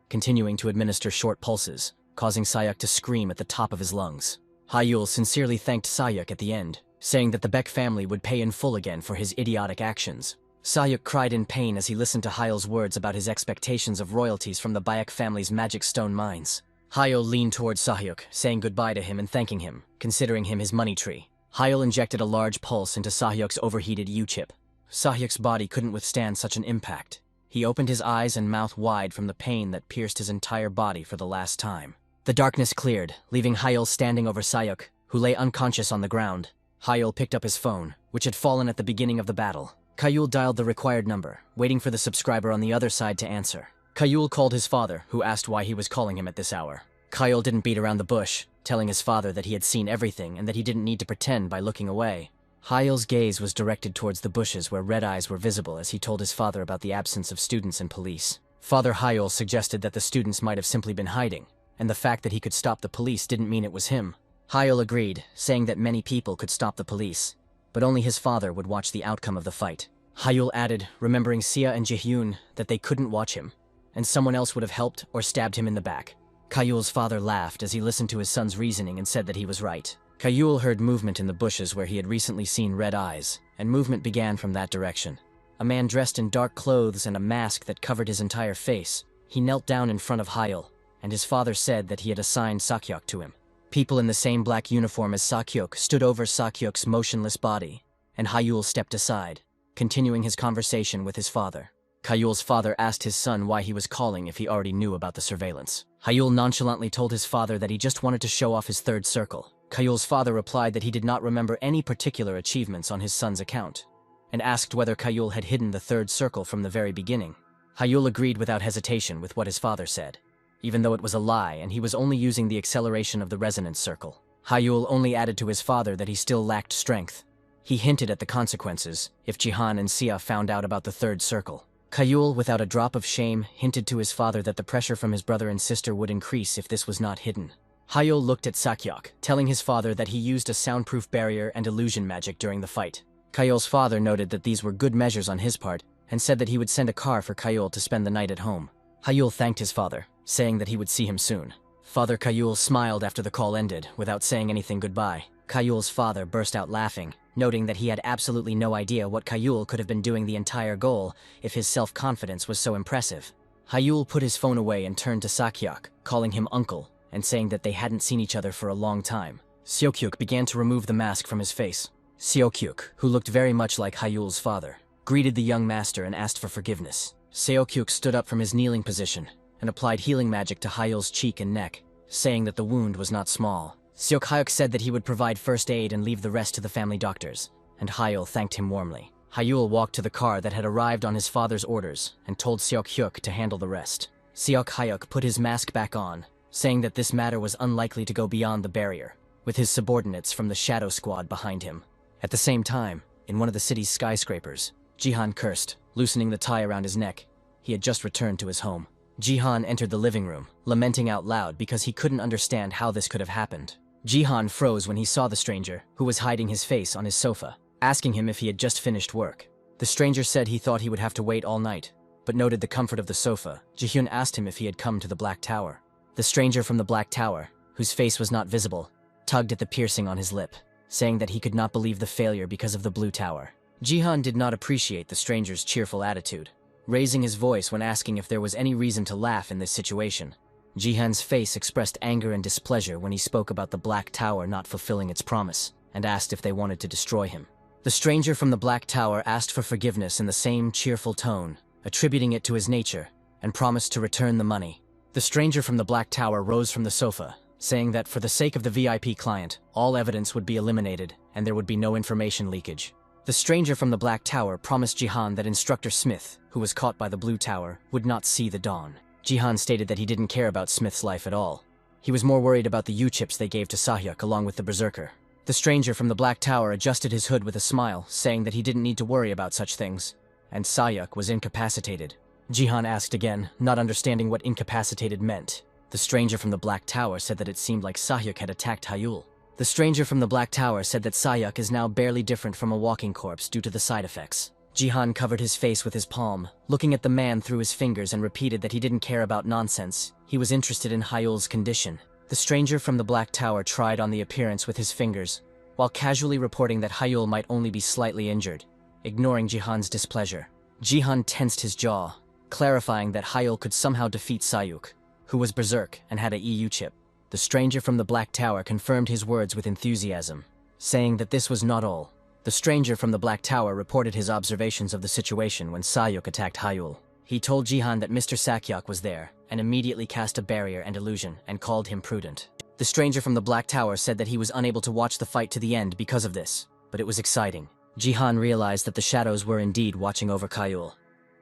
continuing to administer short pulses, causing Sayuk to scream at the top of his lungs. Hyul sincerely thanked Sayuk at the end, saying that the Beck family would pay in full again for his idiotic actions. Sayuk cried in pain as he listened to Hyul's words about his expectations of royalties from the Bayek family's magic stone mines. Hyul leaned towards Sayuk, saying goodbye to him and thanking him, considering him his money tree. Hyul injected a large pulse into Sayuk's overheated U-chip. Sayuk's body couldn't withstand such an impact. He opened his eyes and mouth wide from the pain that pierced his entire body for the last time. The darkness cleared, leaving Hyul standing over Sayuk, who lay unconscious on the ground. Hyul picked up his phone, which had fallen at the beginning of the battle. Hyul dialed the required number, waiting for the subscriber on the other side to answer. Hyul called his father, who asked why he was calling him at this hour. Hyul didn't beat around the bush, telling his father that he had seen everything and that he didn't need to pretend by looking away. Hyul's gaze was directed towards the bushes where red eyes were visible as he told his father about the absence of students and police. Father Hyul suggested that the students might have simply been hiding, and the fact that he could stop the police didn't mean it was him. Hyul agreed, saying that many people could stop the police, but only his father would watch the outcome of the fight. Hyul added, remembering Sia and Jihyun, that they couldn't watch him, and someone else would have helped or stabbed him in the back. Hyul's father laughed as he listened to his son's reasoning and said that he was right. Hyul heard movement in the bushes where he had recently seen red eyes, and movement began from that direction. A man dressed in dark clothes and a mask that covered his entire face. He knelt down in front of Hyul, and his father said that he had assigned Sakyok to him. People in the same black uniform as Sakyok stood over Sakyok's motionless body, and Hyul stepped aside, continuing his conversation with his father. Hyul's father asked his son why he was calling if he already knew about the surveillance. Hyul nonchalantly told his father that he just wanted to show off his third circle. Hyul's father replied that he did not remember any particular achievements on his son's account, and asked whether Hyul had hidden the third circle from the very beginning. Hyul agreed without hesitation with what his father said, even though it was a lie and he was only using the acceleration of the resonance circle. Hyul only added to his father that he still lacked strength. He hinted at the consequences if Jihan and Sia found out about the third circle. Hyul, without a drop of shame, hinted to his father that the pressure from his brother and sister would increase if this was not hidden. Hyul looked at Sakyok, telling his father that he used a soundproof barrier and illusion magic during the fight. Hyul's father noted that these were good measures on his part, and said that he would send a car for Hyul to spend the night at home. Hyul thanked his father, saying that he would see him soon. Father Hyul smiled after the call ended, without saying anything goodbye. Hyul's father burst out laughing, noting that he had absolutely no idea what Hyul could have been doing the entire goal if his self-confidence was so impressive. Hyul put his phone away and turned to Sakyok, calling him uncle, and saying that they hadn't seen each other for a long time. Seokyuk began to remove the mask from his face. Seokyuk, who looked very much like Hyul's father, greeted the young master and asked for forgiveness. Seokyuk stood up from his kneeling position and applied healing magic to Hyul's cheek and neck, saying that the wound was not small. Seokhyuk said that he would provide first aid and leave the rest to the family doctors, and Hyul thanked him warmly. Hyul walked to the car that had arrived on his father's orders and told Seokhyuk to handle the rest. Seokhyuk put his mask back on, saying that this matter was unlikely to go beyond the barrier, with his subordinates from the Shadow Squad behind him. At the same time, in one of the city's skyscrapers, Jihan cursed, loosening the tie around his neck. He had just returned to his home. Jihan entered the living room, lamenting out loud because he couldn't understand how this could have happened. Jihan froze when he saw the stranger, who was hiding his face on his sofa, asking him if he had just finished work. The stranger said he thought he would have to wait all night, but noted the comfort of the sofa. Jihyun asked him if he had come to the Black Tower. The stranger from the Black Tower, whose face was not visible, tugged at the piercing on his lip, saying that he could not believe the failure because of the Blue Tower. Jihan did not appreciate the stranger's cheerful attitude, raising his voice when asking if there was any reason to laugh in this situation. Jihan's face expressed anger and displeasure when he spoke about the Black Tower not fulfilling its promise, and asked if they wanted to destroy him. The stranger from the Black Tower asked for forgiveness in the same cheerful tone, attributing it to his nature, and promised to return the money. The stranger from the Black Tower rose from the sofa, saying that for the sake of the VIP client, all evidence would be eliminated and there would be no information leakage. The stranger from the Black Tower promised Jihan that Instructor Smith, who was caught by the Blue Tower, would not see the dawn. Jihan stated that he didn't care about Smith's life at all. He was more worried about the U-chips they gave to Sahyuk along with the Berserker. The stranger from the Black Tower adjusted his hood with a smile, saying that he didn't need to worry about such things, and Sahyuk was incapacitated. Jihan asked again, not understanding what incapacitated meant. The stranger from the Black Tower said that it seemed like Sahyuk had attacked Hyul. The stranger from the Black Tower said that Sahyuk is now barely different from a walking corpse due to the side effects. Jihan covered his face with his palm, looking at the man through his fingers, and repeated that he didn't care about nonsense. He was interested in Hyul's condition. The stranger from the Black Tower tried on the appearance with his fingers, while casually reporting that Hyul might only be slightly injured, ignoring Jihan's displeasure. Jihan tensed his jaw, clarifying that Hyul could somehow defeat Sayuk, who was berserk and had a EU chip. The stranger from the Black Tower confirmed his words with enthusiasm, saying that this was not all. The stranger from the Black Tower reported his observations of the situation when Sayuk attacked Hyul. He told Jihan that Mr. Sakyok was there, and immediately cast a barrier and illusion, and called him prudent. The stranger from the Black Tower said that he was unable to watch the fight to the end because of this, but it was exciting. Jihan realized that the shadows were indeed watching over Hyul.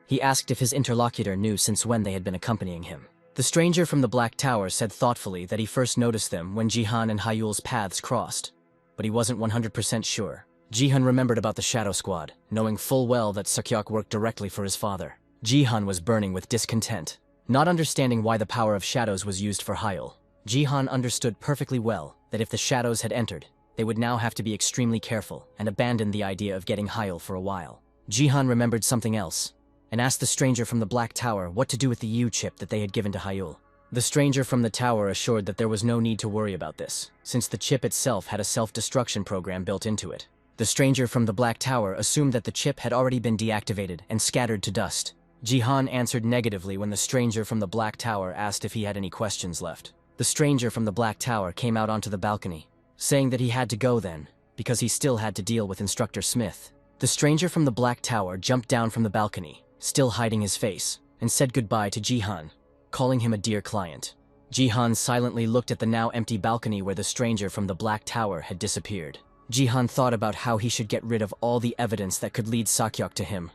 He asked if his interlocutor knew since when they had been accompanying him. The stranger from the Black Tower said thoughtfully that he first noticed them when Jihan and Hyul's paths crossed, but he wasn't 100% sure. Jihan remembered about the Shadow Squad, knowing full well that Sakyok worked directly for his father. Jihan was burning with discontent, not understanding why the power of shadows was used for Hyul. Jihan understood perfectly well that if the shadows had entered, they would now have to be extremely careful and abandon the idea of getting Hyul for a while. Jihan remembered something else, and asked the stranger from the Black Tower what to do with the U chip that they had given to Hyul. The stranger from the tower assured that there was no need to worry about this, since the chip itself had a self-destruction program built into it. The stranger from the Black Tower assumed that the chip had already been deactivated and scattered to dust. Jihan answered negatively when the stranger from the Black Tower asked if he had any questions left. The stranger from the Black Tower came out onto the balcony, saying that he had to go then, because he still had to deal with Instructor Smith. The stranger from the Black Tower jumped down from the balcony, still hiding his face, and said goodbye to Jihan, calling him a dear client. Jihan silently looked at the now empty balcony where the stranger from the Black Tower had disappeared. Jihan thought about how he should get rid of all the evidence that could lead Sakyok to him,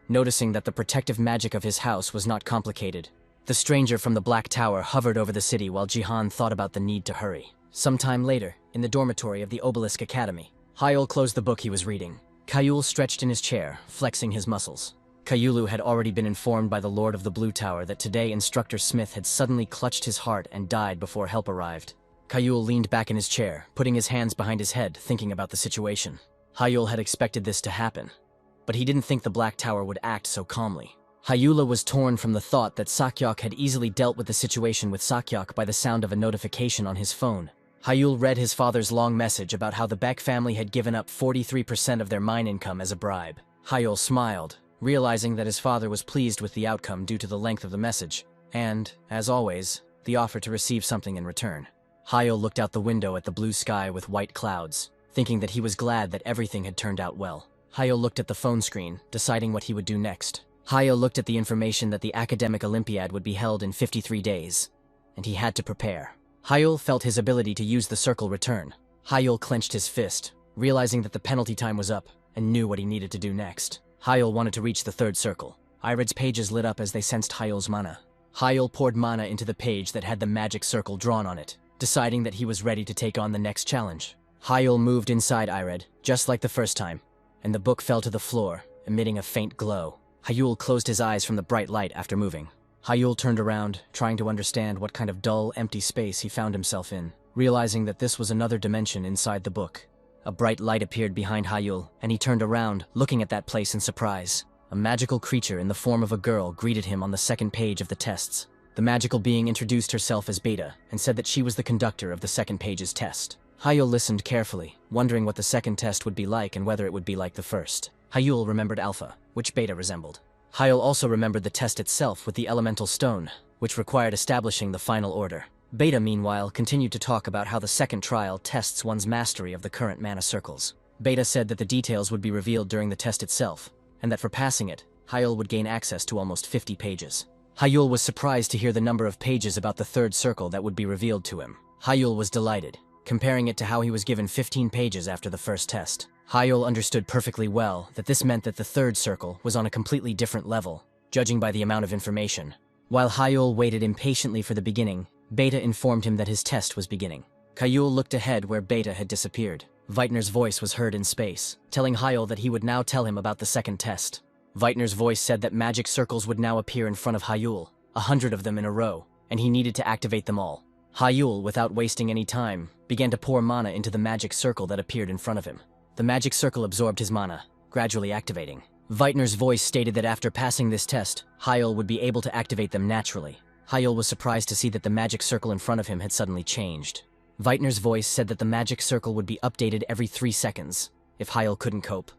noticing that the protective magic of his house was not complicated. The stranger from the Black Tower hovered over the city while Jihan thought about the need to hurry. Sometime later, in the dormitory of the Obelisk Academy, Hyul closed the book he was reading. Hyul stretched in his chair, flexing his muscles. Hyulu had already been informed by the Lord of the Blue Tower that today Instructor Smith had suddenly clutched his heart and died before help arrived. Hyul leaned back in his chair, putting his hands behind his head, thinking about the situation. Hyul had expected this to happen, but he didn't think the Black Tower would act so calmly. Hyula was torn from the thought that Sakyok had easily dealt with the situation with Sakyok by the sound of a notification on his phone. Hyul read his father's long message about how the Beck family had given up 43% of their mine income as a bribe. Hyul smiled, realizing that his father was pleased with the outcome due to the length of the message, and, as always, the offer to receive something in return. Hyul looked out the window at the blue sky with white clouds, thinking that he was glad that everything had turned out well. Hyul looked at the phone screen, deciding what he would do next. Hyul looked at the information that the Academic Olympiad would be held in 53 days, and he had to prepare. Hyul felt his ability to use the circle return. Hyul clenched his fist, realizing that the penalty time was up, and knew what he needed to do next. Hyul wanted to reach the third circle. Irid's pages lit up as they sensed Hyul's mana. Hyul poured mana into the page that had the magic circle drawn on it, deciding that he was ready to take on the next challenge. Hyul moved inside Irid, just like the first time, and the book fell to the floor, emitting a faint glow. Hyul closed his eyes from the bright light after moving. Hyul turned around, trying to understand what kind of dull, empty space he found himself in, realizing that this was another dimension inside the book. A bright light appeared behind Hyul, and he turned around, looking at that place in surprise. A magical creature in the form of a girl greeted him on the second page of the tests. The magical being introduced herself as Beta, and said that she was the conductor of the second page's test. Hyul listened carefully, wondering what the second test would be like and whether it would be like the first. Hyul remembered Alpha, which Beta resembled. Hyul also remembered the test itself with the elemental stone, which required establishing the final order. Beta, meanwhile, continued to talk about how the second trial tests one's mastery of the current mana circles. Beta said that the details would be revealed during the test itself, and that for passing it, Hyul would gain access to almost 50 pages. Hyul was surprised to hear the number of pages about the third circle that would be revealed to him. Hyul was delighted, comparing it to how he was given 15 pages after the first test. Hyul understood perfectly well that this meant that the third circle was on a completely different level, judging by the amount of information. While Hyul waited impatiently for the beginning, Beta informed him that his test was beginning. Hyul looked ahead where Beta had disappeared. Veitner's voice was heard in space, telling Hyul that he would now tell him about the second test. Veitner's voice said that magic circles would now appear in front of Hyul, 100 of them in a row, and he needed to activate them all. Hyul, without wasting any time, began to pour mana into the magic circle that appeared in front of him. The magic circle absorbed his mana, gradually activating. Weitner's voice stated that after passing this test, Yahello would be able to activate them naturally. Yahello was surprised to see that the magic circle in front of him had suddenly changed. Weitner's voice said that the magic circle would be updated every 3 seconds. If Yahello couldn't cope,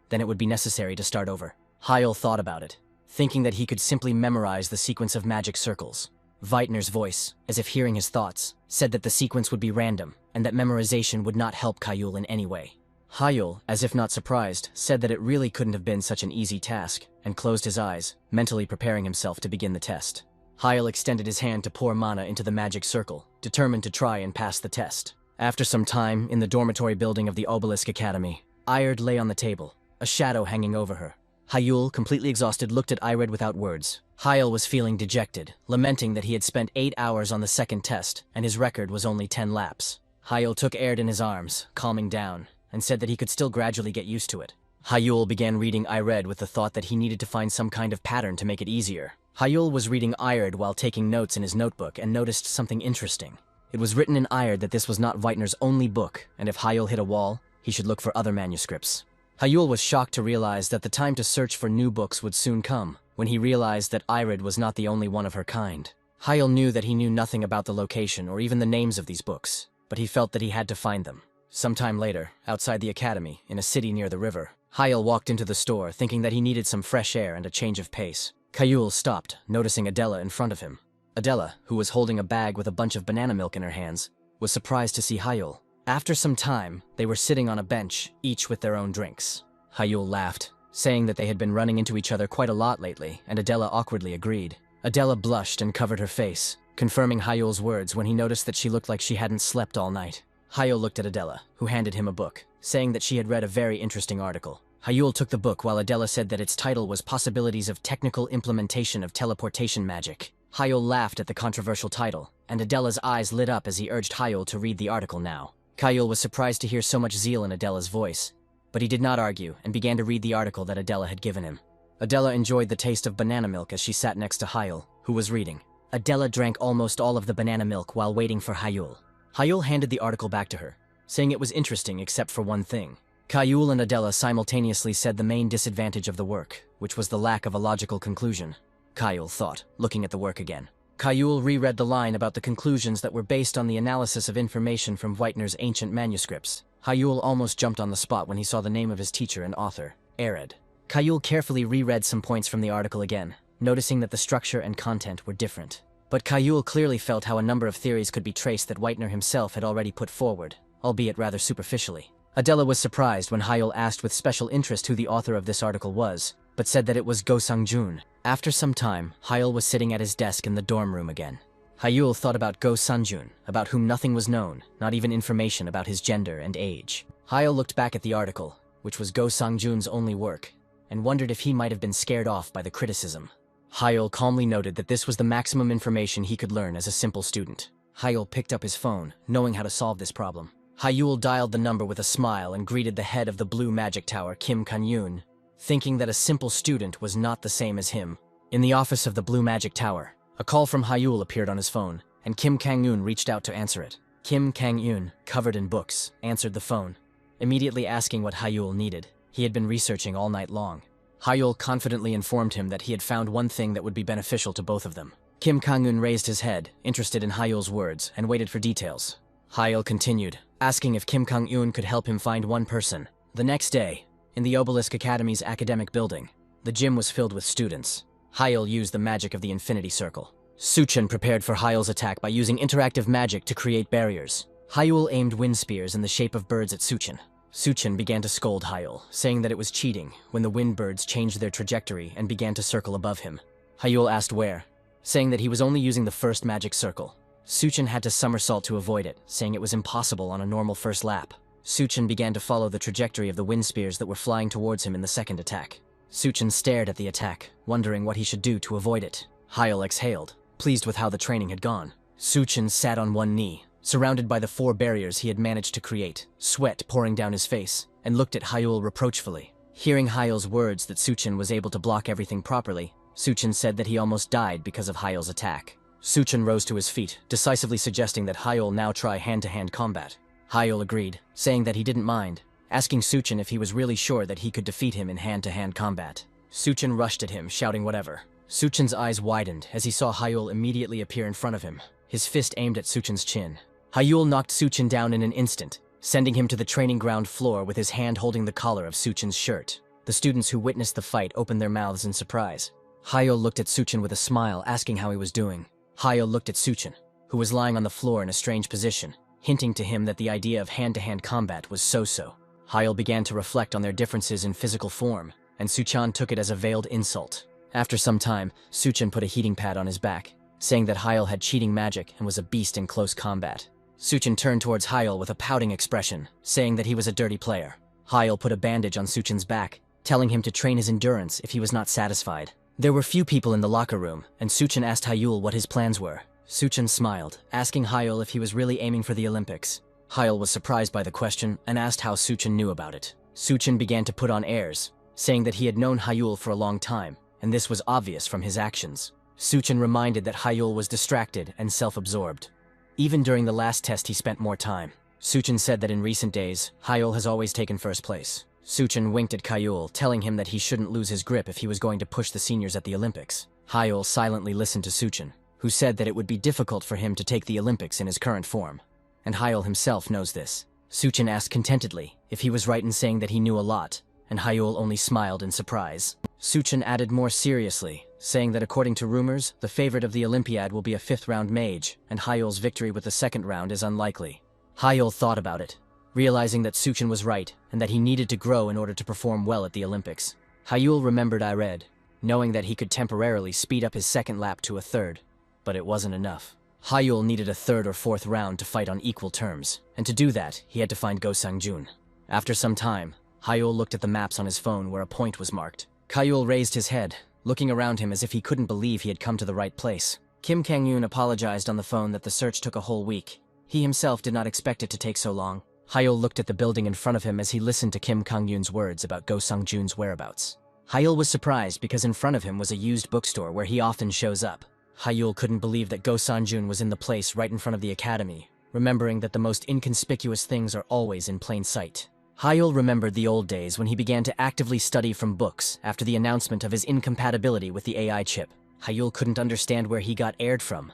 then it would be necessary to start over. Yahello thought about it, thinking that he could simply memorize the sequence of magic circles. Weitner's voice, as if hearing his thoughts, said that the sequence would be random, and that memorization would not help Yahello in any way. Yahello, as if not surprised, said that it really couldn't have been such an easy task, and closed his eyes, mentally preparing himself to begin the test. Yahello extended his hand to pour mana into the magic circle, determined to try and pass the test. After some time, in the dormitory building of the Obelisk Academy, Ired lay on the table, a shadow hanging over her. Yahello, completely exhausted, looked at Ired without words. Yahello was feeling dejected, lamenting that he had spent 8 hours on the second test, and his record was only 10 laps. Yahello took Ired in his arms, calming down, and said that he could still gradually get used to it. Yahello began reading Ired with the thought that he needed to find some kind of pattern to make it easier. Yahello was reading Ired while taking notes in his notebook and noticed something interesting. It was written in Ired that this was not Weitner's only book, and if Yahello hit a wall, he should look for other manuscripts. Yahello was shocked to realize that the time to search for new books would soon come, when he realized that Ired was not the only one of her kind. Yahello knew that he knew nothing about the location or even the names of these books, but he felt that he had to find them. Sometime later, outside the academy, in a city near the river, Yahello walked into the store thinking that he needed some fresh air and a change of pace. Yahello stopped, noticing Adela in front of him. Adela, who was holding a bag with a bunch of banana milk in her hands, was surprised to see Yahello. After some time, they were sitting on a bench, each with their own drinks. Yahello laughed, saying that they had been running into each other quite a lot lately, and Adela awkwardly agreed. Adela blushed and covered her face, confirming Yahello's words when he noticed that she looked like she hadn't slept all night. Yahello looked at Adela, who handed him a book, saying that she had read a very interesting article. Yahello took the book while Adela said that its title was Possibilities of Technical Implementation of Teleportation Magic. Yahello laughed at the controversial title, and Adela's eyes lit up as he urged Yahello to read the article now. Yahello was surprised to hear so much zeal in Adela's voice, but he did not argue and began to read the article that Adela had given him. Adela enjoyed the taste of banana milk as she sat next to Yahello, who was reading. Adela drank almost all of the banana milk while waiting for Yahello. Yahello handed the article back to her, saying it was interesting except for one thing. Yahello and Adela simultaneously said the main disadvantage of the work, which was the lack of a logical conclusion. Yahello thought, looking at the work again. Yahello reread the line about the conclusions that were based on the analysis of information from Weitner's ancient manuscripts. Yahello almost jumped on the spot when he saw the name of his teacher and author, Arid. Yahello carefully reread some points from the article again, noticing that the structure and content were different. But Yahello clearly felt how a number of theories could be traced that Weitner himself had already put forward, albeit rather superficially. Adela was surprised when Yahello asked with special interest who the author of this article was, but said that it was Go Sang-jun. After some time, Yahello was sitting at his desk in the dorm room again. Yahello thought about Go Sang-jun, about whom nothing was known, not even information about his gender and age. Yahello looked back at the article, which was Go Sang-jun's only work, and wondered if he might have been scared off by the criticism. Yahello calmly noted that this was the maximum information he could learn as a simple student. Yahello picked up his phone, knowing how to solve this problem. Yahello dialed the number with a smile and greeted the head of the Blue Magic Tower, Kim Kang-yoon, thinking that a simple student was not the same as him. In the office of the Blue Magic Tower, a call from Yahello appeared on his phone, and Kim Kang-yoon reached out to answer it. Kim Kang-yoon, covered in books, answered the phone, immediately asking what Yahello needed. He had been researching all night long. Yahello confidently informed him that he had found one thing that would be beneficial to both of them. Kim Kang-yoon raised his head, interested in Yahello's words, and waited for details. Yahello continued, asking if Kim Kang-yoon could help him find one person. The next day, in the Obelisk Academy's academic building, the gym was filled with students. Yahello used the magic of the Infinity Circle. Suchin prepared for Yahello's attack by using interactive magic to create barriers. Yahello aimed wind spears in the shape of birds at Suchin. Suchin began to scold Yahello, saying that it was cheating when the wind birds changed their trajectory and began to circle above him. Yahello asked where, saying that he was only using the first magic circle. Suchin had to somersault to avoid it, saying it was impossible on a normal first lap. Suchin began to follow the trajectory of the wind spears that were flying towards him in the second attack. Suchin stared at the attack, wondering what he should do to avoid it. Yahello exhaled, pleased with how the training had gone. Suchin sat on one knee, surrounded by the 4 barriers he had managed to create, sweat pouring down his face, and looked at Yahello reproachfully. Hearing Yahello's words that Suchin was able to block everything properly, Suchin said that he almost died because of Yahello's attack. Suchin rose to his feet, decisively suggesting that Yahello now try hand-to-hand combat. Yahello agreed, saying that he didn't mind, asking Suchin if he was really sure that he could defeat him in hand-to-hand combat. Suchin rushed at him, shouting whatever. Suchin's eyes widened as he saw Hyul immediately appear in front of him, his fist aimed at Suchin's chin. Hyul knocked Suchin down in an instant, sending him to the training ground floor with his hand holding the collar of Suchin's shirt. The students who witnessed the fight opened their mouths in surprise. Hyul looked at Suchin with a smile, asking how he was doing. Hyul looked at Suchin, who was lying on the floor in a strange position, hinting to him that the idea of hand-to-hand combat was so-so. Hyul began to reflect on their differences in physical form, and Suchan took it as a veiled insult. After some time, Suchin put a heating pad on his back, saying that Hyul had cheating magic and was a beast in close combat. Suchin turned towards Hyul with a pouting expression, saying that he was a dirty player. Hyul put a bandage on Suchin's back, telling him to train his endurance if he was not satisfied. There were few people in the locker room, and Suchin asked Hyul what his plans were. Suchin smiled, asking Hyul if he was really aiming for the Olympics. Hyul was surprised by the question and asked how Suchin knew about it. Suchin began to put on airs, saying that he had known Hyul for a long time, and this was obvious from his actions. Suchin reminded that Hyul was distracted and self-absorbed. Even during the last test he spent more time. Suchin said that in recent days, Hyul has always taken first place. Suchin winked at Hyul, telling him that he shouldn't lose his grip if he was going to push the seniors at the Olympics. Hyul silently listened to Suchin, who said that it would be difficult for him to take the Olympics in his current form. And Hyul himself knows this. Suchin asked contentedly if he was right in saying that he knew a lot, and Hyul only smiled in surprise. Suchin added more seriously, saying that according to rumors, the favorite of the Olympiad will be a 5th-round mage, and Hyul's victory with the 2nd round is unlikely. Hyul thought about it, realizing that Suchin was right and that he needed to grow in order to perform well at the Olympics. Hyul remembered Ired, knowing that he could temporarily speed up his 2nd lap to a 3rd, but it wasn't enough. Hyul needed a 3rd or 4th round to fight on equal terms, and to do that, he had to find Go Sangjun. After some time, Hyul looked at the maps on his phone where a point was marked. Hyul raised his head, looking around him as if he couldn't believe he had come to the right place. Kim Kang-yoon apologized on the phone that the search took a whole week. He himself did not expect it to take so long. Hyul looked at the building in front of him as he listened to Kim Kang-yoon's words about Go Sangjun's whereabouts. Hyul was surprised because in front of him was a used bookstore where he often shows up. Hyul couldn't believe that Go Sangjun was in the place right in front of the academy, remembering that the most inconspicuous things are always in plain sight. Hyul remembered the old days when he began to actively study from books after the announcement of his incompatibility with the AI chip. Hyul couldn't understand where he got Aird from,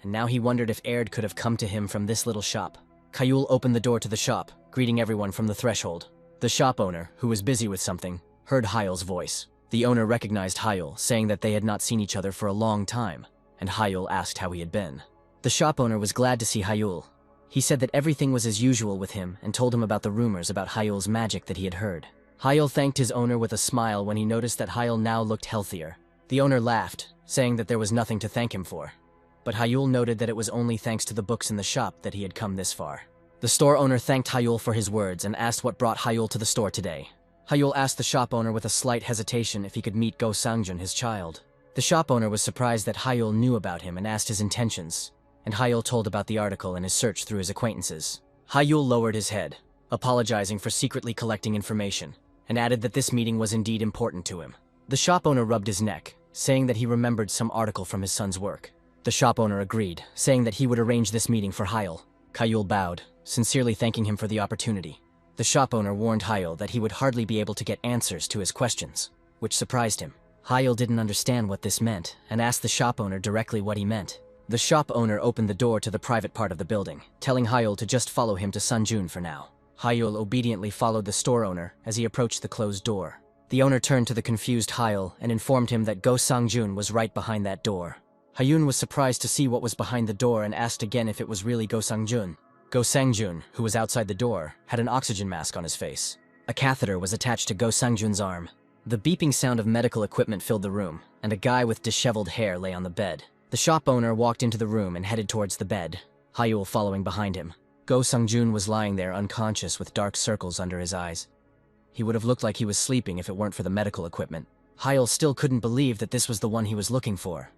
and now he wondered if Aird could have come to him from this little shop. Hyul opened the door to the shop, greeting everyone from the threshold. The shop owner, who was busy with something, heard Hyul's voice. The owner recognized Hyul, saying that they had not seen each other for a long time, and Hyul asked how he had been. The shop owner was glad to see Hyul. He said that everything was as usual with him and told him about the rumors about Hyul's magic that he had heard. Hyul thanked his owner with a smile when he noticed that Hyul now looked healthier. The owner laughed, saying that there was nothing to thank him for. But Hyul noted that it was only thanks to the books in the shop that he had come this far. The store owner thanked Hyul for his words and asked what brought Hyul to the store today. Hyul asked the shop owner with a slight hesitation if he could meet Go Sangjun, his child. The shop owner was surprised that Hyul knew about him and asked his intentions, and Hyul told about the article and his search through his acquaintances. Hyul lowered his head, apologizing for secretly collecting information, and added that this meeting was indeed important to him. The shop owner rubbed his neck, saying that he remembered some article from his son's work. The shop owner agreed, saying that he would arrange this meeting for Hyul. Hyul bowed, sincerely thanking him for the opportunity. The shop owner warned Hyul that he would hardly be able to get answers to his questions, which surprised him. Hyul didn't understand what this meant and asked the shop owner directly what he meant. The shop owner opened the door to the private part of the building, telling Hyul to just follow him to Sanjun for now. Hyul obediently followed the store owner as he approached the closed door. The owner turned to the confused Hyul and informed him that Go Sangjun was right behind that door. Hyun was surprised to see what was behind the door and asked again if it was really Go Sangjun. Go Sangjun, who was outside the door, had an oxygen mask on his face. A catheter was attached to Go Sangjun's arm. The beeping sound of medical equipment filled the room, and a guy with disheveled hair lay on the bed. The shop owner walked into the room and headed towards the bed, Hyul following behind him. Go Sangjun was lying there unconscious with dark circles under his eyes. He would have looked like he was sleeping if it weren't for the medical equipment. Hyul still couldn't believe that this was the one he was looking for,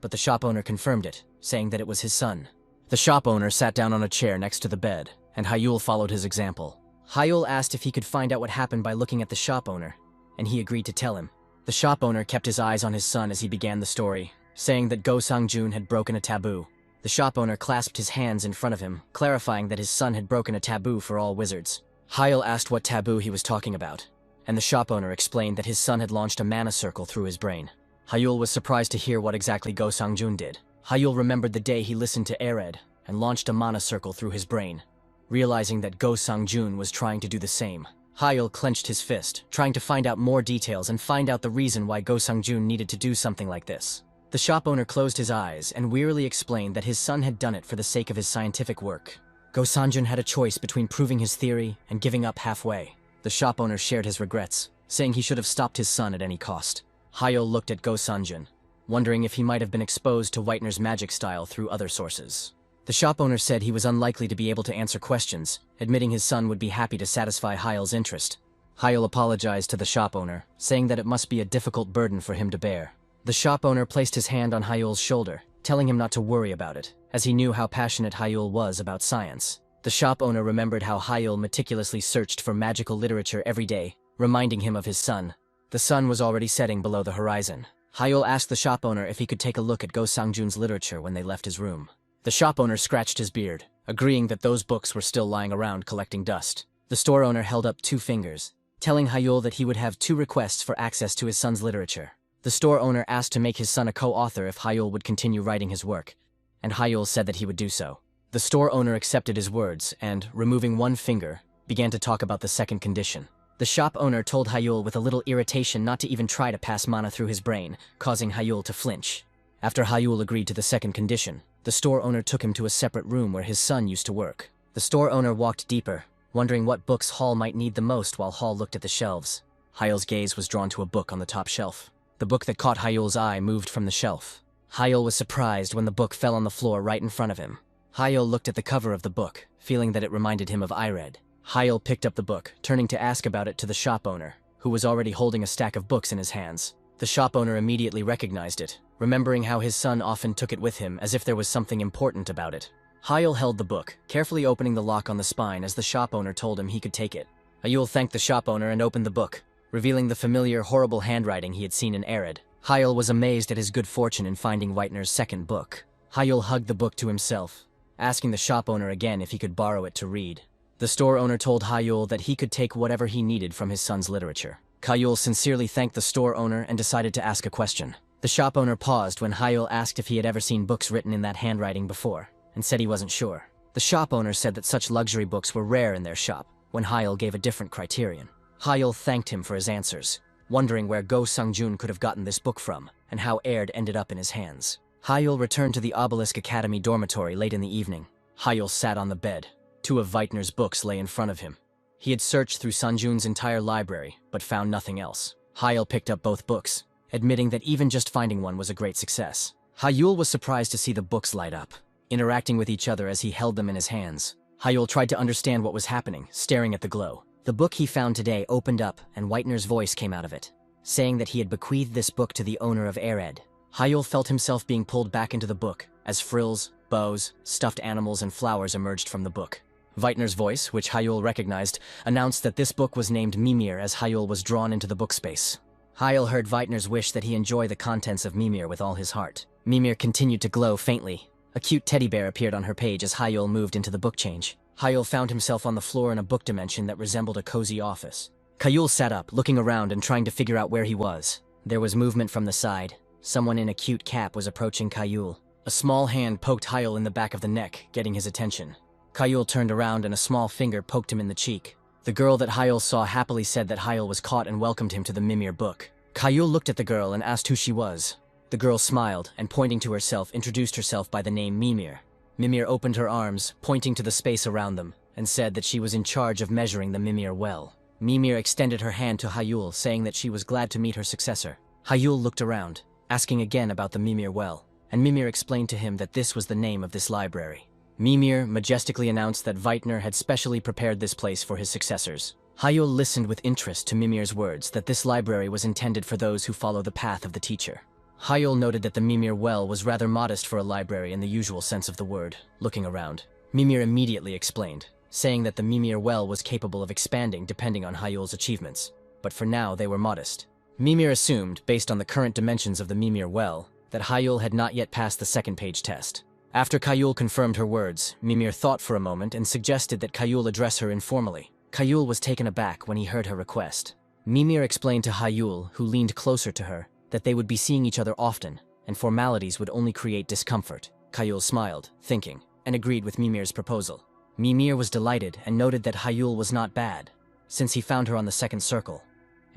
but the shop owner confirmed it, saying that it was his son. The shop owner sat down on a chair next to the bed, and Hyul followed his example. Hyul asked if he could find out what happened by looking at the shop owner, and he agreed to tell him. The shop owner kept his eyes on his son as he began the story, saying that Go Sangjun had broken a taboo. The shop owner clasped his hands in front of him, clarifying that his son had broken a taboo for all wizards. Hyel asked what taboo he was talking about, and the shop owner explained that his son had launched a mana circle through his brain. Hyel was surprised to hear what exactly Go Sang-jun did. Hyel remembered the day he listened to Ered and launched a mana circle through his brain, realizing that Go Sang-jun was trying to do the same. Hyel clenched his fist, trying to find out more details and find out the reason why Go Sang-jun needed to do something like this. The shop owner closed his eyes and wearily explained that his son had done it for the sake of his scientific work. Go Sang-jun had a choice between proving his theory and giving up halfway. The shop owner shared his regrets, saying he should have stopped his son at any cost. Hyel looked at Go Sang-jun, wondering if he might have been exposed to Whitener's magic style through other sources. The shop owner said he was unlikely to be able to answer questions, admitting his son would be happy to satisfy Hyel's interest. Hyel apologized to the shop owner, saying that it must be a difficult burden for him to bear. The shop owner placed his hand on Hyel's shoulder, telling him not to worry about it, as he knew how passionate Hyel was about science. The shop owner remembered how Hyel meticulously searched for magical literature every day, reminding him of his son. The sun was already setting below the horizon. Hyel asked the shop owner if he could take a look at Go Sang-jun's literature when they left his room. The shop owner scratched his beard, agreeing that those books were still lying around collecting dust. The store owner held up 2 fingers, telling Hyel that he would have 2 requests for access to his son's literature. The store owner asked to make his son a co-author if Hyel would continue writing his work, and Hyel said that he would do so. The store owner accepted his words and, removing 1 finger, began to talk about the second condition. The shop owner told Hyel with a little irritation not to even try to pass mana through his brain, causing Hyel to flinch. After Hyel agreed to the second condition, the store owner took him to a separate room where his son used to work. The store owner walked deeper, wondering what books Hall might need the most while Hall looked at the shelves. Hyel's gaze was drawn to a book on the top shelf. The book that caught Hyel's eye moved from the shelf. Hyel was surprised when the book fell on the floor right in front of him. Hyel looked at the cover of the book, feeling that it reminded him of Ired. Hyel picked up the book, turning to ask about it to the shop owner, who was already holding a stack of books in his hands. The shop owner immediately recognized it, remembering how his son often took it with him as if there was something important about it. Hyel held the book, carefully opening the lock on the spine as the shop owner told him he could take it. Hyel thanked the shop owner and opened the book, revealing the familiar, horrible handwriting he had seen in Ered. Hyel was amazed at his good fortune in finding Whitener's second book. Hyel hugged the book to himself, asking the shop owner again if he could borrow it to read. The store owner told Hyel that he could take whatever he needed from his son's literature. Hyel sincerely thanked the store owner and decided to ask a question. The shop owner paused when Hyel asked if he had ever seen books written in that handwriting before, and said he wasn't sure. The shop owner said that such luxury books were rare in their shop, when Hyel gave a different criterion. Hyel thanked him for his answers, wondering where Go Sang-jun could have gotten this book from, and how Erd ended up in his hands. Hyel returned to the Obelisk Academy dormitory late in the evening. Hyel sat on the bed. 2 of Whitener's books lay in front of him. He had searched through Sang-jun's entire library, but found nothing else. Hyel picked up both books, admitting that even just finding one was a great success. Hyel was surprised to see the books light up, interacting with each other as he held them in his hands. Hyel tried to understand what was happening, staring at the glow. The book he found today opened up, and Whitener's voice came out of it, saying that he had bequeathed this book to the owner of Ered. Hyel felt himself being pulled back into the book, as frills, bows, stuffed animals, and flowers emerged from the book. Whitener's voice, which Hyel recognized, announced that this book was named Mimir as Hyel was drawn into the book space. Hyel heard Whitener's wish that he enjoy the contents of Mimir with all his heart. Mimir continued to glow faintly. A cute teddy bear appeared on her page as Hyel moved into the book change. Hyel found himself on the floor in a book dimension that resembled a cozy office. Hyel sat up, looking around and trying to figure out where he was. There was movement from the side. Someone in a cute cap was approaching Hyel. A small hand poked Hyel in the back of the neck, getting his attention. Hyel turned around and a small finger poked him in the cheek. The girl that Hyel saw happily said that Hyel was caught and welcomed him to the Mimir book. Hyel looked at the girl and asked who she was. The girl smiled and, pointing to herself, introduced herself by the name Mimir. Mimir opened her arms, pointing to the space around them, and said that she was in charge of measuring the Mimir well. Mimir extended her hand to Hyel, saying that she was glad to meet her successor. Hyel looked around, asking again about the Mimir well, and Mimir explained to him that this was the name of this library. Mimir majestically announced that Whitener had specially prepared this place for his successors. Hyel listened with interest to Mimir's words that this library was intended for those who follow the path of the teacher. Hyel noted that the Mimir well was rather modest for a library in the usual sense of the word. Looking around, Mimir immediately explained, saying that the Mimir well was capable of expanding depending on Hyel's achievements, but for now they were modest. Mimir assumed, based on the current dimensions of the Mimir well, that Hyel had not yet passed the second page test. After Hyel confirmed her words, Mimir thought for a moment and suggested that Hyel address her informally. Hyul was taken aback when he heard her request. Mimir explained to Hyul, who leaned closer to her, that they would be seeing each other often, and formalities would only create discomfort. Hyul smiled, thinking, and agreed with Mimir's proposal. Mimir was delighted and noted that Hyul was not bad, since he found her on the second circle,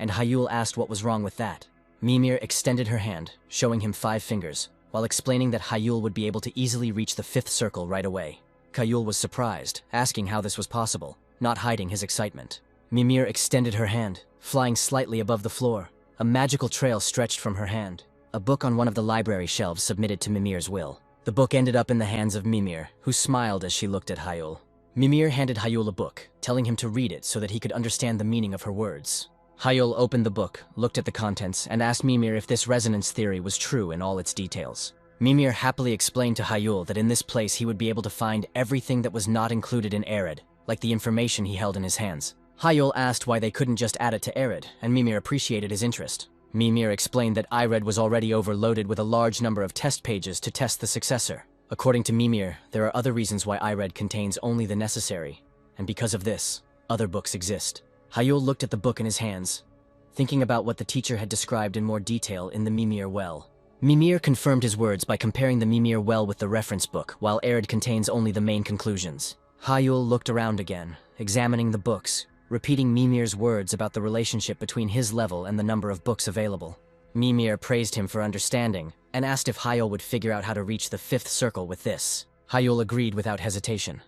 and Hyul asked what was wrong with that. Mimir extended her hand, showing him 5 fingers, while explaining that Hyul would be able to easily reach the 5th circle right away. Hyul was surprised, asking how this was possible, not hiding his excitement. Mimir extended her hand, flying slightly above the floor. A magical trail stretched from her hand. A book on one of the library shelves submitted to Mimir's will. The book ended up in the hands of Mimir, who smiled as she looked at Hyul. Mimir handed Hyul a book, telling him to read it so that he could understand the meaning of her words. Hyul opened the book, looked at the contents, and asked Mimir if this resonance theory was true in all its details. Mimir happily explained to Hyul that in this place he would be able to find everything that was not included in Arid, like the information he held in his hands. Hyul asked why they couldn't just add it to Arid, and Mimir appreciated his interest. Mimir explained that Ired was already overloaded with a large number of test pages to test the successor. According to Mimir, there are other reasons why Ired contains only the necessary, and because of this, other books exist. Hyul looked at the book in his hands, thinking about what the teacher had described in more detail in the Mimir Well. Mimir confirmed his words by comparing the Mimir Well with the reference book, while Arid contains only the main conclusions. Hyul looked around again, examining the books, repeating Mimir's words about the relationship between his level and the number of books available. Mimir praised him for understanding, and asked if Hyul would figure out how to reach the 5th circle with this. Hyul agreed without hesitation,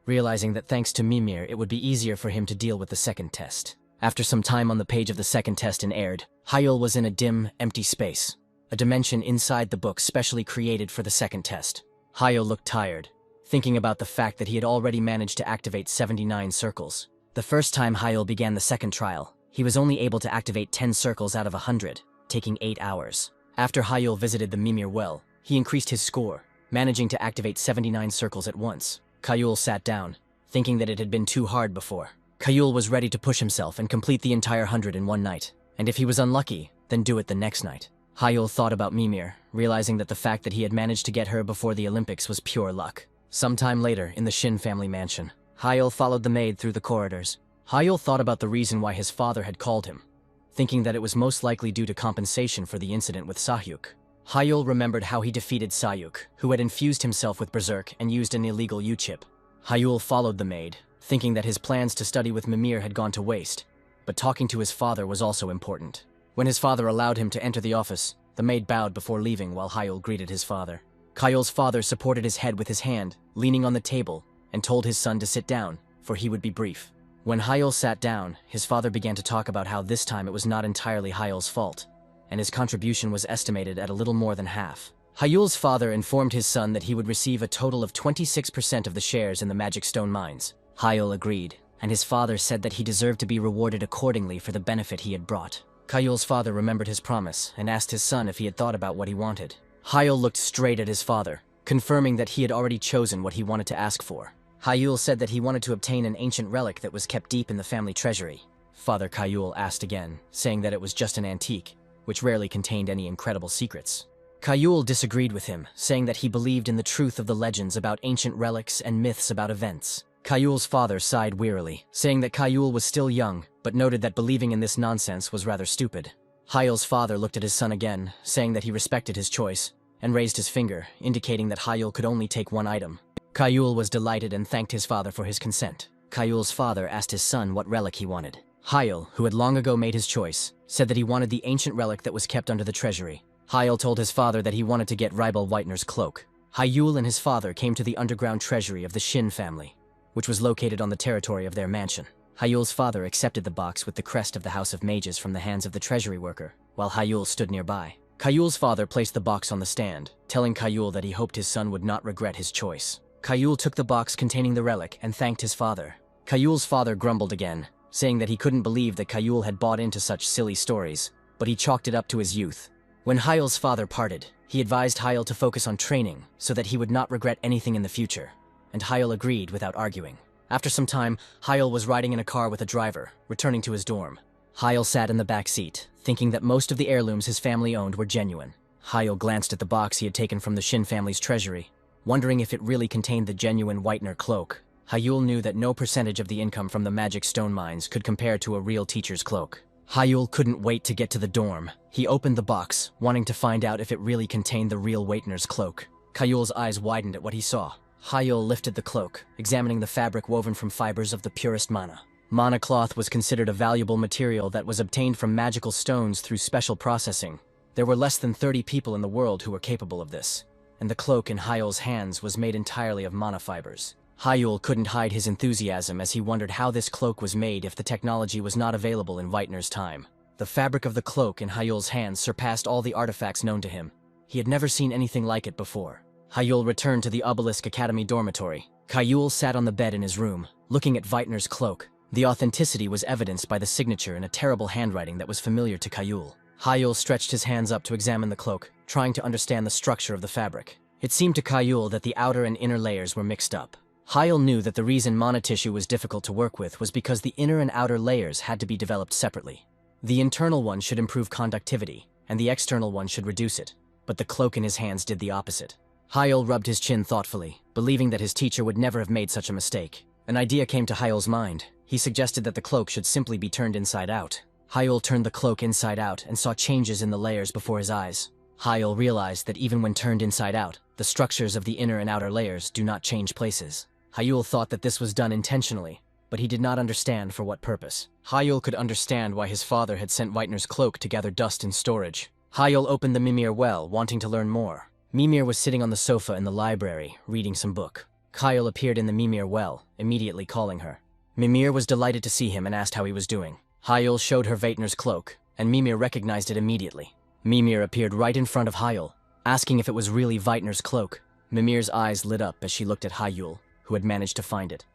realizing that thanks to Mimir it would be easier for him to deal with the second test. After some time on the page of the second test in Arid, Hyul was in a dim, empty space, a dimension inside the book specially created for the second test. Hyul looked tired, thinking about the fact that he had already managed to activate 79 circles. The first time Hyul began the second trial, he was only able to activate 10 circles out of 100, taking 8 hours. After Hyul visited the Mimir Well, he increased his score, managing to activate 79 circles at once. Hyul sat down, thinking that it had been too hard before. Hyul was ready to push himself and complete the entire 100 in one night, and if he was unlucky, then do it the next night. Hyul thought about Mimir, realizing that the fact that he had managed to get her before the Olympics was pure luck. Sometime later, in the Shin family mansion, Hyul followed the maid through the corridors. Hyul thought about the reason why his father had called him, thinking that it was most likely due to compensation for the incident with Sahyuk. Hyul remembered how he defeated Sahyuk, who had infused himself with Berserk and used an illegal U-chip. Hyul followed the maid, thinking that his plans to study with Mimir had gone to waste, but talking to his father was also important. When his father allowed him to enter the office, the maid bowed before leaving while Hyul greeted his father. Hyul's father supported his head with his hand, leaning on the table, and told his son to sit down, for he would be brief. When Hyul sat down, his father began to talk about how this time it was not entirely Hyul's fault, and his contribution was estimated at a little more than half. Hyul's father informed his son that he would receive a total of 26% of the shares in the Magic Stone mines. Hyul agreed, and his father said that he deserved to be rewarded accordingly for the benefit he had brought. Hyul's father remembered his promise and asked his son if he had thought about what he wanted. Hyul looked straight at his father, confirming that he had already chosen what he wanted to ask for. Hyul said that he wanted to obtain an ancient relic that was kept deep in the family treasury. Father Hyul asked again, saying that it was just an antique, which rarely contained any incredible secrets. Hyul disagreed with him, saying that he believed in the truth of the legends about ancient relics and myths about events. Hyul's father sighed wearily, saying that Hyul was still young, but noted that believing in this nonsense was rather stupid. Hyul's father looked at his son again, saying that he respected his choice, and raised his finger, indicating that Hyul could only take one item. Hyul was delighted and thanked his father for his consent. Hyul's father asked his son what relic he wanted. Hyul, who had long ago made his choice, said that he wanted the ancient relic that was kept under the treasury. Hyul told his father that he wanted to get Rybel Whitener's cloak. Hyul and his father came to the underground treasury of the Shin family, which was located on the territory of their mansion. Hyul's father accepted the box with the crest of the House of Mages from the hands of the treasury worker, while Hyul stood nearby. Hyul's father placed the box on the stand, telling Hyul that he hoped his son would not regret his choice. Hyul took the box containing the relic and thanked his father. Hyul's father grumbled again, saying that he couldn't believe that Hyul had bought into such silly stories, but he chalked it up to his youth. When Hyul's father parted, he advised Hyul to focus on training so that he would not regret anything in the future, and Hyul agreed without arguing. After some time, Hyul was riding in a car with a driver, returning to his dorm. Hyul sat in the back seat, thinking that most of the heirlooms his family owned were genuine. Hyul glanced at the box he had taken from the Shin family's treasury, wondering if it really contained the genuine Whitener cloak. Hyul knew that no percentage of the income from the magic stone mines could compare to a real teacher's cloak. Hyul couldn't wait to get to the dorm. He opened the box, wanting to find out if it really contained the real Waitner's cloak. Hyul's eyes widened at what he saw. Hyul lifted the cloak, examining the fabric woven from fibers of the purest mana. Mana cloth was considered a valuable material that was obtained from magical stones through special processing. There were less than 30 people in the world who were capable of this, and the cloak in Hyul's hands was made entirely of mana fibers. Hyul couldn't hide his enthusiasm as he wondered how this cloak was made if the technology was not available in Weitner's time. The fabric of the cloak in Hyul's hands surpassed all the artifacts known to him. He had never seen anything like it before. Hyul returned to the Obelisk Academy dormitory. Hyul sat on the bed in his room, looking at Weitner's cloak. The authenticity was evidenced by the signature in a terrible handwriting that was familiar to Hyul. Hyul stretched his hands up to examine the cloak, trying to understand the structure of the fabric. It seemed to Hyul that the outer and inner layers were mixed up. Hyul knew that the reason mana tissue was difficult to work with was because the inner and outer layers had to be developed separately. The internal one should improve conductivity, and the external one should reduce it, but the cloak in his hands did the opposite. Hyul rubbed his chin thoughtfully, believing that his teacher would never have made such a mistake. An idea came to Hyul's mind. He suggested that the cloak should simply be turned inside out. Hyul turned the cloak inside out and saw changes in the layers before his eyes. Hyul realized that even when turned inside out, the structures of the inner and outer layers do not change places. Hyul thought that this was done intentionally, but he did not understand for what purpose. Hyul could understand why his father had sent Weitner's cloak to gather dust in storage. Hyul opened the Mimir well, wanting to learn more. Mimir was sitting on the sofa in the library, reading some book. Hyul appeared in the Mimir well, immediately calling her. Mimir was delighted to see him and asked how he was doing. Hyul showed her Weitner's cloak, and Mimir recognized it immediately. Mimir appeared right in front of Hyul, asking if it was really Weitner's cloak. Mimir's eyes lit up as she looked at Hyul, who had managed to find it.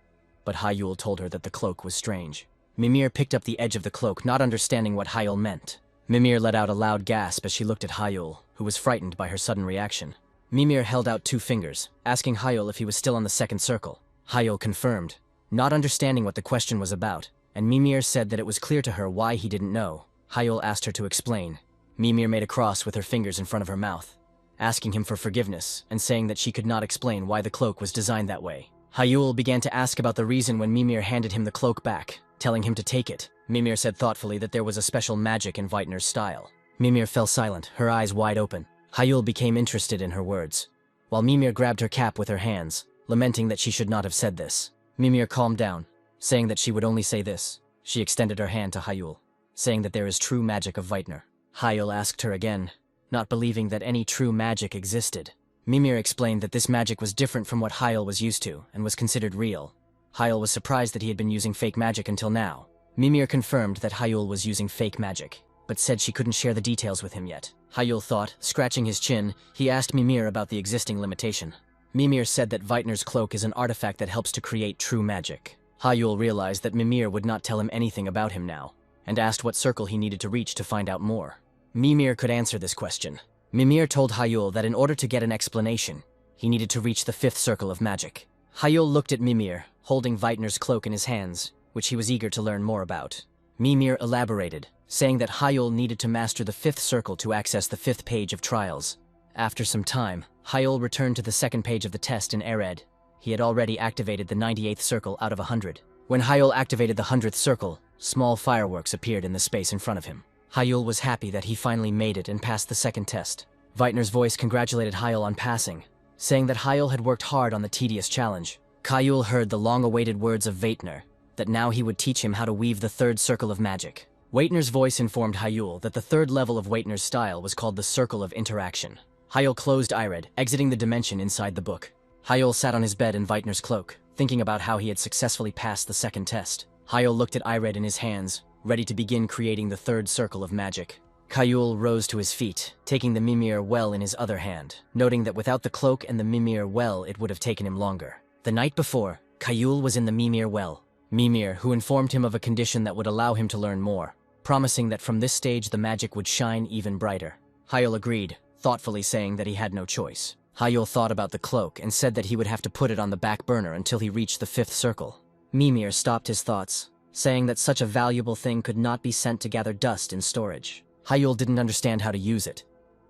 But Hyul told her that the cloak was strange. Mimir picked up the edge of the cloak, not understanding what Hyul meant. Mimir let out a loud gasp as she looked at Hyul, who was frightened by her sudden reaction. Mimir held out 2 fingers, asking Hyul if he was still on the second circle. Hyul confirmed, not understanding what the question was about, and Mimir said that it was clear to her why he didn't know. Hyul asked her to explain. Mimir made a cross with her fingers in front of her mouth, asking him for forgiveness and saying that she could not explain why the cloak was designed that way. Hyul began to ask about the reason when Mimir handed him the cloak back, telling him to take it. Mimir said thoughtfully that there was a special magic in Weitner's style. Mimir fell silent, her eyes wide open. Hyul became interested in her words, while Mimir grabbed her cap with her hands, lamenting that she should not have said this. Mimir calmed down, saying that she would only say this. She extended her hand to Hyul, saying that there is true magic of Weitner. Hyul asked her again, not believing that any true magic existed. Mimir explained that this magic was different from what Hyul was used to and was considered real. Hyul was surprised that he had been using fake magic until now. Mimir confirmed that Hyul was using fake magic, but said she couldn't share the details with him yet. Hyul thought, scratching his chin, he asked Mimir about the existing limitation. Mimir said that Weitner's cloak is an artifact that helps to create true magic. Hyul realized that Mimir would not tell him anything about him now, and asked what circle he needed to reach to find out more. Mimir could answer this question. Mimir told Hyul that in order to get an explanation, he needed to reach the 5th circle of magic. Hyul looked at Mimir, holding Weitner's cloak in his hands, which he was eager to learn more about. Mimir elaborated, saying that Hyul needed to master the 5th circle to access the 5th page of trials. After some time, Hyul returned to the 2nd page of the test in Ered. He had already activated the 98th circle out of 100. When Hyul activated the 100th circle, small fireworks appeared in the space in front of him. Hyul was happy that he finally made it and passed the 2nd test. Weitner's voice congratulated Hyul on passing, saying that Hyul had worked hard on the tedious challenge. Hyul heard the long-awaited words of Weitner, that now he would teach him how to weave the 3rd circle of magic. Weitner's voice informed Hyul that the 3rd level of Weitner's style was called the Circle of Interaction. Hyul closed Ired, exiting the dimension inside the book. Hyul sat on his bed in Weitner's cloak, thinking about how he had successfully passed the 2nd test. Hyul looked at Ired in his hands, ready to begin creating the 3rd circle of magic. Hyul rose to his feet, taking the Mimir well in his other hand, noting that without the cloak and the Mimir well it would have taken him longer. The night before, Hyul was in the Mimir well. Mimir, who informed him of a condition that would allow him to learn more, promising that from this stage the magic would shine even brighter. Hyul agreed, thoughtfully saying that he had no choice. Hyul thought about the cloak and said that he would have to put it on the back burner until he reached the 5th circle. Mimir stopped his thoughts, saying that such a valuable thing could not be sent to gather dust in storage. Hyul didn't understand how to use it,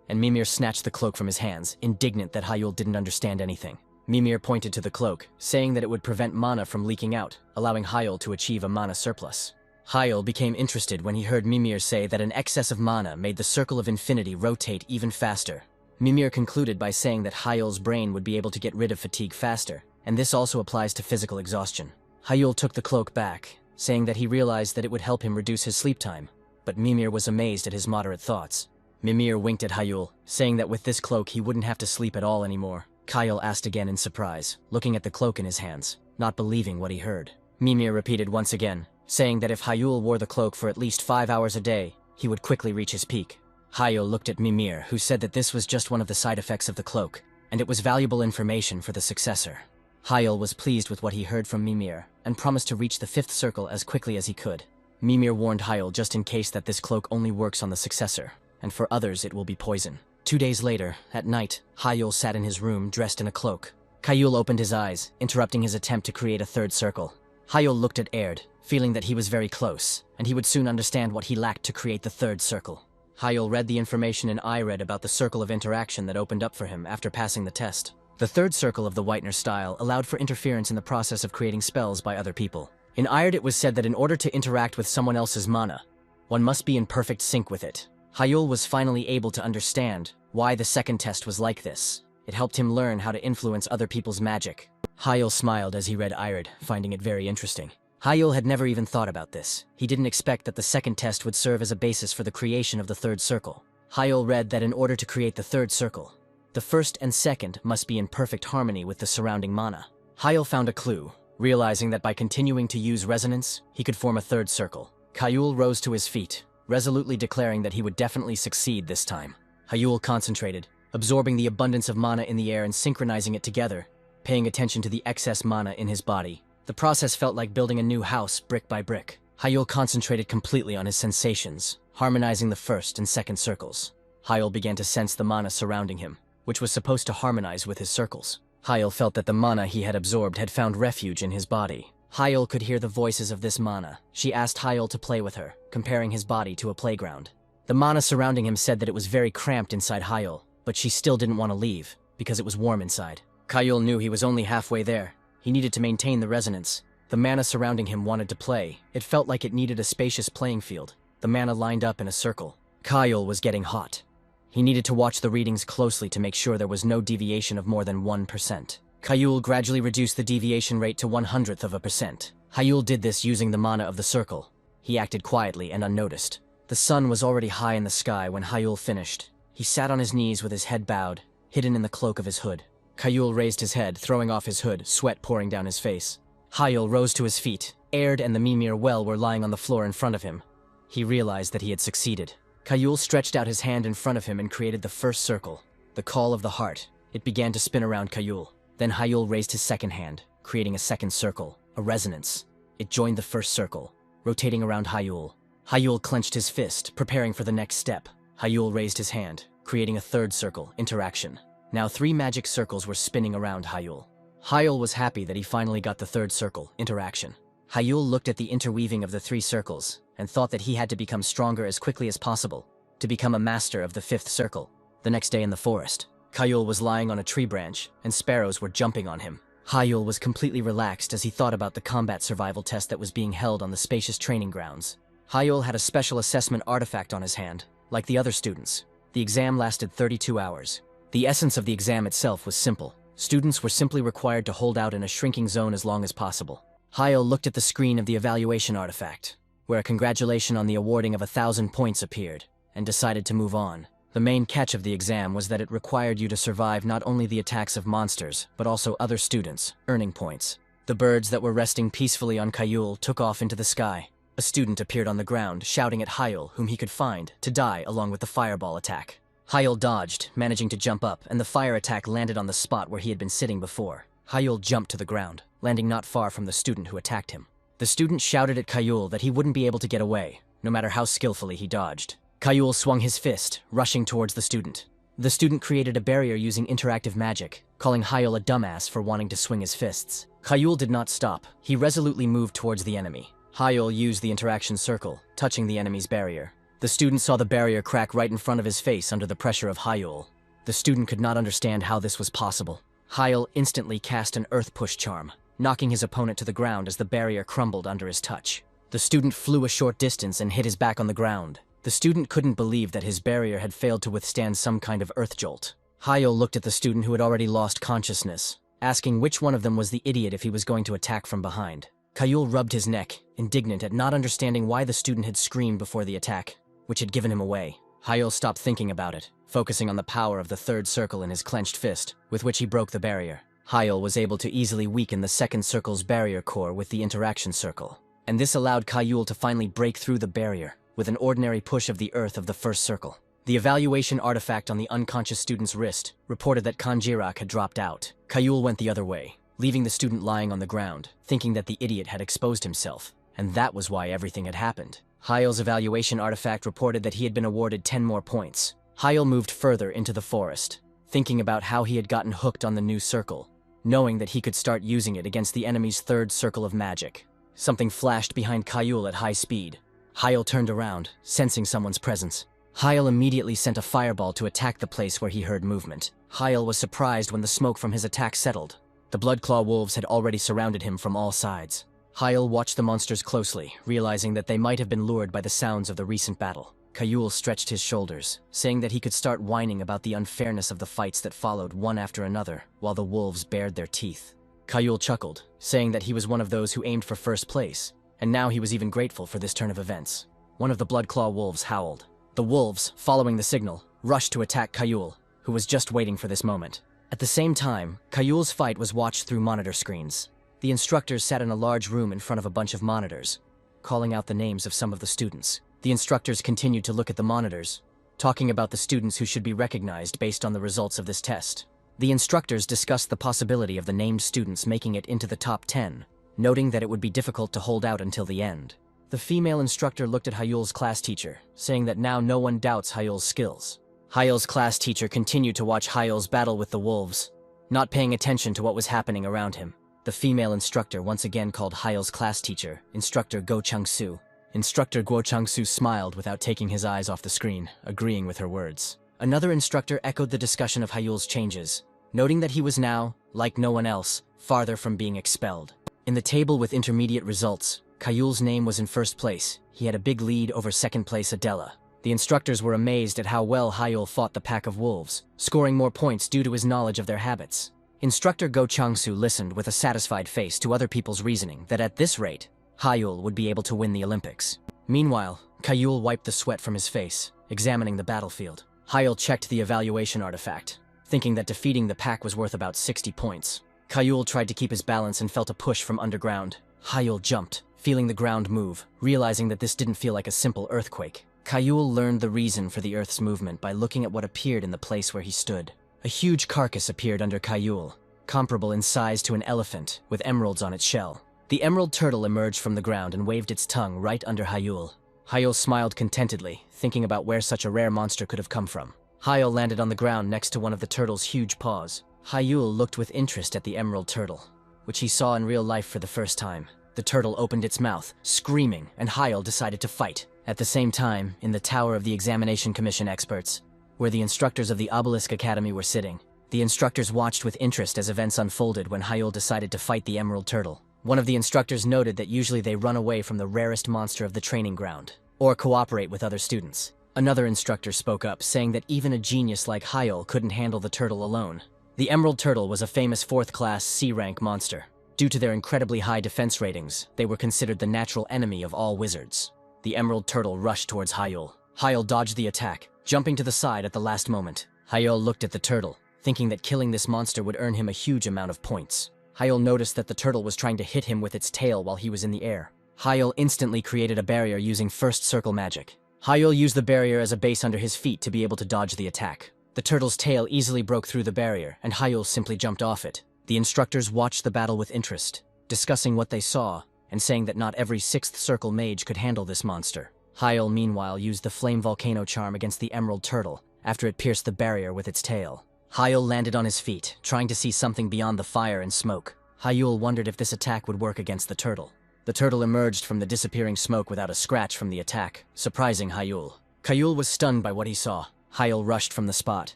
and Mimir snatched the cloak from his hands, indignant that Hyul didn't understand anything. Mimir pointed to the cloak, saying that it would prevent mana from leaking out, allowing Hyel to achieve a mana surplus. Hyel became interested when he heard Mimir say that an excess of mana made the circle of infinity rotate even faster. Mimir concluded by saying that Hyel's brain would be able to get rid of fatigue faster, and this also applies to physical exhaustion. Hyel took the cloak back, saying that he realized that it would help him reduce his sleep time, but Mimir was amazed at his moderate thoughts. Mimir winked at Hyel, saying that with this cloak he wouldn't have to sleep at all anymore. Hyel asked again in surprise, looking at the cloak in his hands, not believing what he heard. Mimir repeated once again, saying that if Hyel wore the cloak for at least 5 hours a day, he would quickly reach his peak. Hyel looked at Mimir, who said that this was just one of the side effects of the cloak, and it was valuable information for the successor. Hyel was pleased with what he heard from Mimir, and promised to reach the 5th circle as quickly as he could. Mimir warned Hyel just in case that this cloak only works on the successor, and for others it will be poison. 2 days later, at night, Hyel sat in his room dressed in a cloak. Hyel opened his eyes, interrupting his attempt to create a 3rd circle. Hyel looked at Erd, feeling that he was very close, and he would soon understand what he lacked to create the 3rd circle. Hyel read the information in Ired about the circle of interaction that opened up for him after passing the test. The 3rd circle of the Whitener style allowed for interference in the process of creating spells by other people. In Ired it was said that in order to interact with someone else's mana, one must be in perfect sync with it. Hyel was finally able to understand why the 2nd test was like this. It helped him learn how to influence other people's magic. Hyel smiled as he read Ired, finding it very interesting. Hyel had never even thought about this. He didn't expect that the 2nd test would serve as a basis for the creation of the 3rd circle. Hyel read that in order to create the 3rd circle, the 1st and 2nd must be in perfect harmony with the surrounding mana. Hyel found a clue, realizing that by continuing to use resonance, he could form a 3rd circle. Hyel rose to his feet, resolutely declaring that he would definitely succeed this time. Hyel concentrated, absorbing the abundance of mana in the air and synchronizing it together, paying attention to the excess mana in his body. The process felt like building a new house brick by brick. Hyel concentrated completely on his sensations, harmonizing the 1st and 2nd circles. Hyel began to sense the mana surrounding him, which was supposed to harmonize with his circles. Hyel felt that the mana he had absorbed had found refuge in his body. Hyel could hear the voices of this mana. She asked Hyel to play with her, comparing his body to a playground. The mana surrounding him said that it was very cramped inside Hyel, but she still didn't want to leave, because it was warm inside. Hyel knew he was only halfway there. He needed to maintain the resonance. The mana surrounding him wanted to play. It felt like it needed a spacious playing field. The mana lined up in a circle. Hyel was getting hot. He needed to watch the readings closely to make sure there was no deviation of more than 1%. Hyel gradually reduced the deviation rate to 1/100%. Hyel did this using the mana of the circle. He acted quietly and unnoticed. The sun was already high in the sky when Hyel finished. He sat on his knees with his head bowed, hidden in the cloak of his hood. Hyel raised his head, throwing off his hood, sweat pouring down his face. Hyel rose to his feet. Erd and the Mimir well were lying on the floor in front of him. He realized that he had succeeded. Hyel stretched out his hand in front of him and created the 1st circle, the call of the heart. It began to spin around Hyel. Then Hyel raised his 2nd hand, creating a 2nd circle, a resonance. It joined the 1st circle, rotating around Hyel. Hyel clenched his fist, preparing for the next step. Hyel raised his hand, creating a 3rd circle, interaction. Now 3 magic circles were spinning around Hyel. Hyel was happy that he finally got the 3rd circle, interaction. Hyel looked at the interweaving of the 3 circles, and thought that he had to become stronger as quickly as possible, to become a master of the 5th circle. The next day in the forest, Hyel was lying on a tree branch, and sparrows were jumping on him. Hyel was completely relaxed as he thought about the combat survival test that was being held on the spacious training grounds. Hyel had a special assessment artifact on his hand, like the other students. The exam lasted 32 hours. The essence of the exam itself was simple. Students were simply required to hold out in a shrinking zone as long as possible. Hyel looked at the screen of the evaluation artifact, where a congratulation on the awarding of 1,000 points appeared, and decided to move on. The main catch of the exam was that it required you to survive not only the attacks of monsters, but also other students, earning points. The birds that were resting peacefully on Hyel took off into the sky. A student appeared on the ground, shouting at Hyel, whom he could find, to die along with the fireball attack. Hyel dodged, managing to jump up, and the fire attack landed on the spot where he had been sitting before. Hyel jumped to the ground, landing not far from the student who attacked him. The student shouted at Hyel that he wouldn't be able to get away, no matter how skillfully he dodged. Hyel swung his fist, rushing towards the student. The student created a barrier using interactive magic, calling Hyel a dumbass for wanting to swing his fists. Hyel did not stop. He resolutely moved towards the enemy. Hyel used the interaction circle, touching the enemy's barrier. The student saw the barrier crack right in front of his face under the pressure of Hyel. The student could not understand how this was possible. Hyel instantly cast an earth push charm, knocking his opponent to the ground as the barrier crumbled under his touch. The student flew a short distance and hit his back on the ground. The student couldn't believe that his barrier had failed to withstand some kind of earth jolt. Hyel looked at the student who had already lost consciousness, asking which one of them was the idiot if he was going to attack from behind. Kayul rubbed his neck, indignant at not understanding why the student had screamed before the attack, which had given him away. Hyel stopped thinking about it, focusing on the power of the third circle in his clenched fist, with which he broke the barrier. Hyel was able to easily weaken the second circle's barrier core with the interaction circle, and this allowed Kayul to finally break through the barrier with an ordinary push of the earth of the first circle. The evaluation artifact on the unconscious student's wrist reported that Kanjirak had dropped out. Kayul went the other way, leaving the student lying on the ground, thinking that the idiot had exposed himself, and that was why everything had happened. Hyel's evaluation artifact reported that he had been awarded 10 more points. Hyel moved further into the forest, thinking about how he had gotten hooked on the new circle, knowing that he could start using it against the enemy's third circle of magic. Something flashed behind Kayul at high speed. Hyel turned around, sensing someone's presence. Hyel immediately sent a fireball to attack the place where he heard movement. Hyel was surprised when the smoke from his attack settled. The Bloodclaw wolves had already surrounded him from all sides. Hyel watched the monsters closely, realizing that they might have been lured by the sounds of the recent battle. Kayul stretched his shoulders, saying that he could start whining about the unfairness of the fights that followed one after another, while the wolves bared their teeth. Kayul chuckled, saying that he was one of those who aimed for first place, and now he was even grateful for this turn of events. One of the Bloodclaw wolves howled. The wolves, following the signal, rushed to attack Kayul, who was just waiting for this moment. At the same time, Kayul's fight was watched through monitor screens. The instructors sat in a large room in front of a bunch of monitors, calling out the names of some of the students. The instructors continued to look at the monitors, talking about the students who should be recognized based on the results of this test. The instructors discussed the possibility of the named students making it into the top 10, noting that it would be difficult to hold out until the end. The female instructor looked at Hyul's class teacher, saying that now no one doubts Hyul's skills. Hyul's class teacher continued to watch Hyul's battle with the wolves, not paying attention to what was happening around him. The female instructor once again called Hyul's class teacher, Instructor Go Chang-su. Instructor Guo Chang-su smiled without taking his eyes off the screen, agreeing with her words. Another instructor echoed the discussion of Hyul's changes, noting that he was now, like no one else, farther from being expelled. In the table with intermediate results, Kayul's name was in first place. He had a big lead over second place Adela. The instructors were amazed at how well Hyul fought the pack of wolves, scoring more points due to his knowledge of their habits. Instructor Go Chang-su listened with a satisfied face to other people's reasoning that at this rate, Hyul would be able to win the Olympics. Meanwhile, Kayul wiped the sweat from his face, examining the battlefield. Hyul checked the evaluation artifact, thinking that defeating the pack was worth about 60 points. Kayul tried to keep his balance and felt a push from underground. Hyul jumped, feeling the ground move, realizing that this didn't feel like a simple earthquake. Kayul learned the reason for the Earth's movement by looking at what appeared in the place where he stood. A huge carcass appeared under Kayul, comparable in size to an elephant, with emeralds on its shell. The emerald turtle emerged from the ground and waved its tongue right under Hyul. Hyul smiled contentedly, thinking about where such a rare monster could have come from. Hyul landed on the ground next to one of the turtle's huge paws. Hyul looked with interest at the emerald turtle, which he saw in real life for the first time. The turtle opened its mouth, screaming, and Hyul decided to fight. At the same time, in the tower of the Examination Commission experts, where the instructors of the Obelisk Academy were sitting, the instructors watched with interest as events unfolded when Hyul decided to fight the emerald turtle. One of the instructors noted that usually they run away from the rarest monster of the training ground, or cooperate with other students. Another instructor spoke up, saying that even a genius like Hyul couldn't handle the turtle alone. The emerald turtle was a famous 4th-class C-rank monster. Due to their incredibly high defense ratings, they were considered the natural enemy of all wizards. The emerald turtle rushed towards Hyul. Hyul dodged the attack, jumping to the side at the last moment. Hyul looked at the turtle, thinking that killing this monster would earn him a huge amount of points. Hyul noticed that the turtle was trying to hit him with its tail while he was in the air. Hyul instantly created a barrier using first circle magic. Hyul used the barrier as a base under his feet to be able to dodge the attack. The turtle's tail easily broke through the barrier, and Hyul simply jumped off it. The instructors watched the battle with interest, discussing what they saw, and saying that not every 6th circle mage could handle this monster. Hyul, meanwhile, used the Flame Volcano charm against the emerald turtle after it pierced the barrier with its tail. Hyul landed on his feet, trying to see something beyond the fire and smoke. Hyul wondered if this attack would work against the turtle. The turtle emerged from the disappearing smoke without a scratch from the attack, surprising Hyul. Hyul was stunned by what he saw. Hyul rushed from the spot,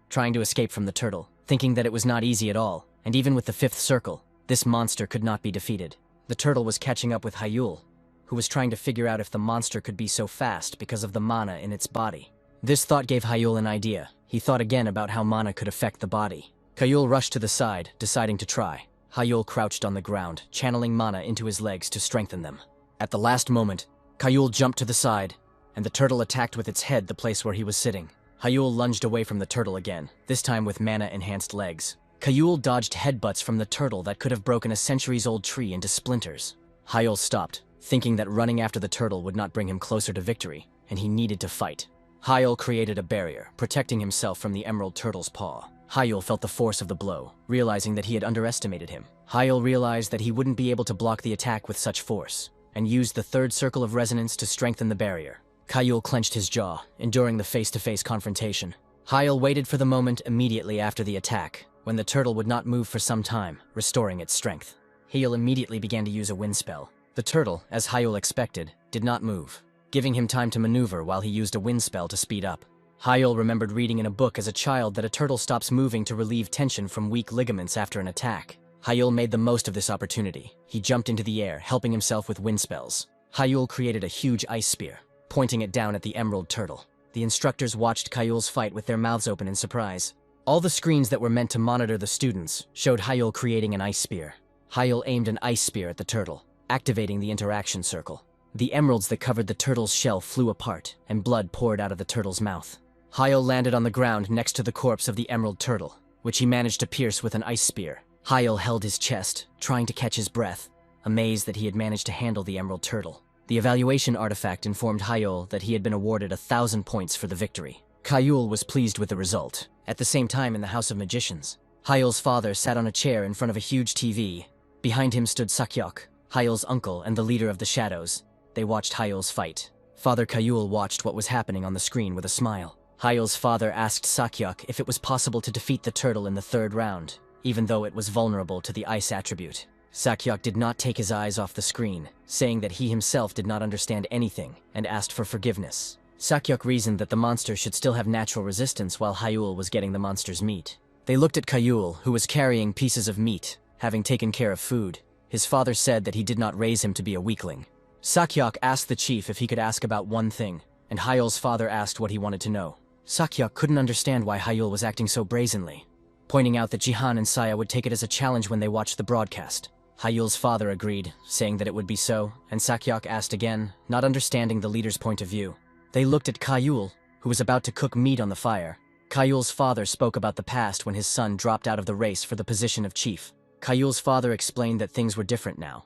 trying to escape from the turtle, thinking that it was not easy at all, and even with the fifth circle, this monster could not be defeated. The turtle was catching up with Yahello, who was trying to figure out if the monster could be so fast because of the mana in its body. This thought gave Yahello an idea. He thought again about how mana could affect the body. Yahello rushed to the side, deciding to try. Yahello crouched on the ground, channeling mana into his legs to strengthen them. At the last moment, Yahello jumped to the side, and the turtle attacked with its head the place where he was sitting. Yahello lunged away from the turtle again, this time with mana-enhanced legs. Yahello dodged headbutts from the turtle that could have broken a centuries-old tree into splinters. Yahello stopped, thinking that running after the turtle would not bring him closer to victory, and he needed to fight. Yahello created a barrier, protecting himself from the emerald turtle's paw. Yahello felt the force of the blow, realizing that he had underestimated him. Yahello realized that he wouldn't be able to block the attack with such force, and used the third circle of resonance to strengthen the barrier. Yahello clenched his jaw, enduring the face-to-face confrontation. Yahello waited for the moment immediately after the attack, when the turtle would not move for some time, restoring its strength. Yahello immediately began to use a wind spell. The turtle, as Yahello expected, did not move, giving him time to maneuver while he used a wind spell to speed up. Yahello remembered reading in a book as a child that a turtle stops moving to relieve tension from weak ligaments after an attack. Yahello made the most of this opportunity. He jumped into the air, helping himself with wind spells. Yahello created a huge ice spear, pointing it down at the emerald turtle. The instructors watched Yahello's fight with their mouths open in surprise. All the screens that were meant to monitor the students showed Yahello creating an ice spear. Yahello aimed an ice spear at the turtle, activating the interaction circle. The emeralds that covered the turtle's shell flew apart, and blood poured out of the turtle's mouth. Yahello landed on the ground next to the corpse of the emerald turtle, which he managed to pierce with an ice spear. Yahello held his chest, trying to catch his breath, amazed that he had managed to handle the emerald turtle. The evaluation artifact informed Yahello that he had been awarded 1,000 points for the victory. Yahello was pleased with the result. At the same time, in the House of Magicians, Yahello's father sat on a chair in front of a huge TV. Behind him stood Sakyok, Yahello's uncle and the leader of the Shadows. They watched Yahello's fight. Father Yahello watched what was happening on the screen with a smile. Yahello's father asked Sakyok if it was possible to defeat the turtle in the third round, even though it was vulnerable to the ice attribute. Sakyok did not take his eyes off the screen, saying that he himself did not understand anything and asked for forgiveness. Sakyok reasoned that the monster should still have natural resistance while Yahello was getting the monster's meat. They looked at Yahello, who was carrying pieces of meat, having taken care of food. His father said that he did not raise him to be a weakling. Sakyok asked the chief if he could ask about one thing, and Yahello's father asked what he wanted to know. Sakyok couldn't understand why Yahello was acting so brazenly, pointing out that Jihan and Saya would take it as a challenge when they watched the broadcast. Yahello's father agreed, saying that it would be so, and Sakyok asked again, not understanding the leader's point of view. They looked at Yahello, who was about to cook meat on the fire. Yahello's father spoke about the past when his son dropped out of the race for the position of chief. Yahello's father explained that things were different now,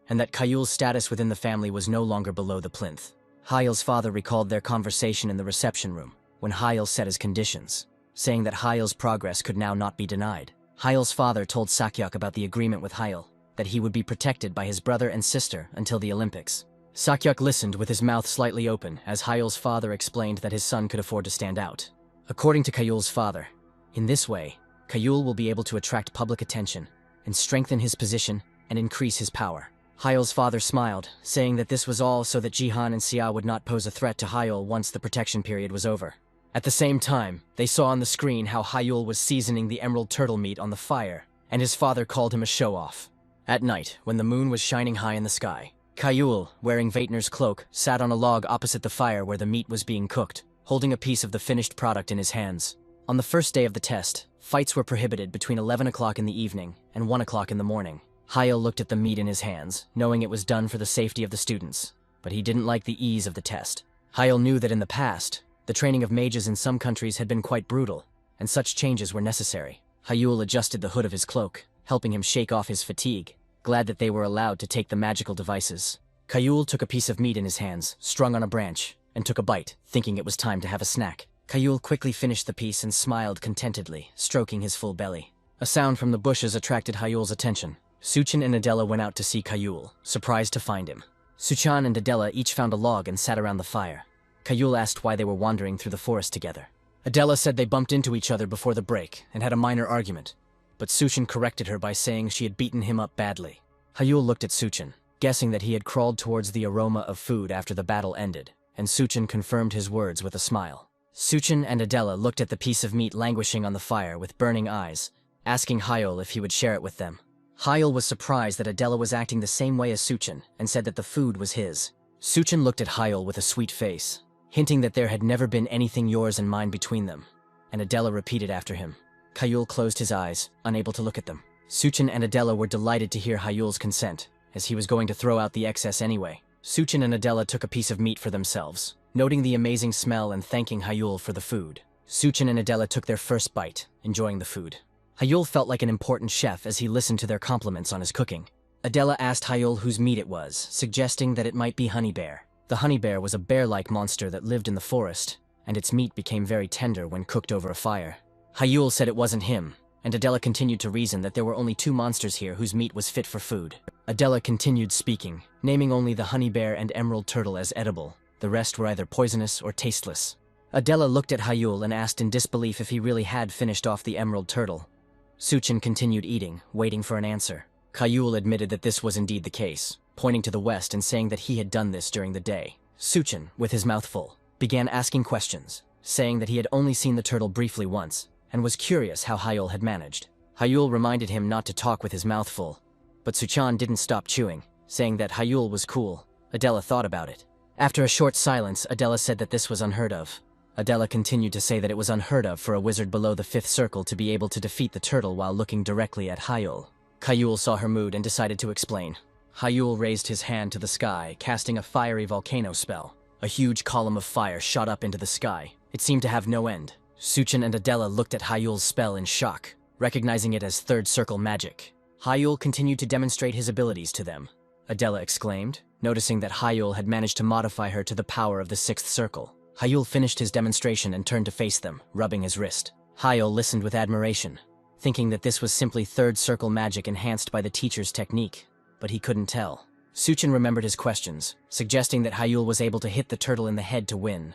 and that Yahello's status within the family was no longer below the plinth. Yahello's father recalled their conversation in the reception room, when Yahello set his conditions, saying that Yahello's progress could now not be denied. Yahello's father told Sakyok about the agreement with Yahello, that he would be protected by his brother and sister until the Olympics. Sakyok listened with his mouth slightly open as Yahello's father explained that his son could afford to stand out. According to Yahello's father, in this way, Yahello will be able to attract public attention and strengthen his position and increase his power. Yahello's father smiled, saying that this was all so that Jihan and Sia would not pose a threat to Yahello once the protection period was over. At the same time, they saw on the screen how Yahello was seasoning the emerald turtle meat on the fire, and his father called him a show-off. At night, when the moon was shining high in the sky, Yahello, wearing Vaitner's cloak, sat on a log opposite the fire where the meat was being cooked, holding a piece of the finished product in his hands. On the first day of the test, fights were prohibited between 11 o'clock in the evening and 1 o'clock in the morning. Yahello looked at the meat in his hands, knowing it was done for the safety of the students, but he didn't like the ease of the test. Yahello knew that in the past, the training of mages in some countries had been quite brutal, and such changes were necessary. Yahello adjusted the hood of his cloak, helping him shake off his fatigue, glad that they were allowed to take the magical devices. Yahello took a piece of meat in his hands, strung on a branch, and took a bite, thinking it was time to have a snack. Yahello quickly finished the piece and smiled contentedly, stroking his full belly. A sound from the bushes attracted Yahello's attention. Suchan and Adela went out to see Yahello, surprised to find him. Suchan and Adela each found a log and sat around the fire. Yahello asked why they were wandering through the forest together. Adela said they bumped into each other before the break and had a minor argument, but Suchan corrected her by saying she had beaten him up badly. Yahello looked at Suchan, guessing that he had crawled towards the aroma of food after the battle ended, and Suchan confirmed his words with a smile. Suchan and Adela looked at the piece of meat languishing on the fire with burning eyes, asking Hyul if he would share it with them. Hyul was surprised that Adela was acting the same way as Suchin and said that the food was his. Suchin looked at Hyul with a sweet face, hinting that there had never been anything yours and mine between them, and Adela repeated after him. Hyul closed his eyes, unable to look at them. Suchin and Adela were delighted to hear Hyul's consent, as he was going to throw out the excess anyway. Suchin and Adela took a piece of meat for themselves, noting the amazing smell and thanking Hyul for the food. Suchin and Adela took their first bite, enjoying the food. Hyul felt like an important chef as he listened to their compliments on his cooking. Adela asked Hyul whose meat it was, suggesting that it might be Honey Bear. The honey bear was a bear-like monster that lived in the forest, and its meat became very tender when cooked over a fire. Hyul said it wasn't him, and Adela continued to reason that there were only 2 monsters here whose meat was fit for food. Adela continued speaking, naming only the honey bear and emerald turtle as edible. The rest were either poisonous or tasteless. Adela looked at Hyul and asked in disbelief if he really had finished off the emerald turtle. Suchin continued eating, waiting for an answer. Hyul admitted that this was indeed the case, pointing to the west and saying that he had done this during the day. Suchin, with his mouth full, began asking questions, saying that he had only seen the turtle briefly once, and was curious how Hyul had managed. Hyul reminded him not to talk with his mouth full, but Suchan didn't stop chewing, saying that Hyul was cool. Adela thought about it. After a short silence, Adela said that this was unheard of. Adela continued to say that it was unheard of for a wizard below the 5th circle to be able to defeat the turtle while looking directly at Hyul. Hyul saw her mood and decided to explain. Hyul raised his hand to the sky, casting a fiery volcano spell. A huge column of fire shot up into the sky. It seemed to have no end. Suchin and Adela looked at Hyul's spell in shock, recognizing it as 3rd circle magic. Hyul continued to demonstrate his abilities to them. Adela exclaimed, noticing that Hyul had managed to modify her to the power of the 6th circle. Hyul finished his demonstration and turned to face them, rubbing his wrist. Hyul listened with admiration, thinking that this was simply 3rd circle magic enhanced by the teacher's technique, but he couldn't tell. Suchin remembered his questions, suggesting that Hyul was able to hit the turtle in the head to win,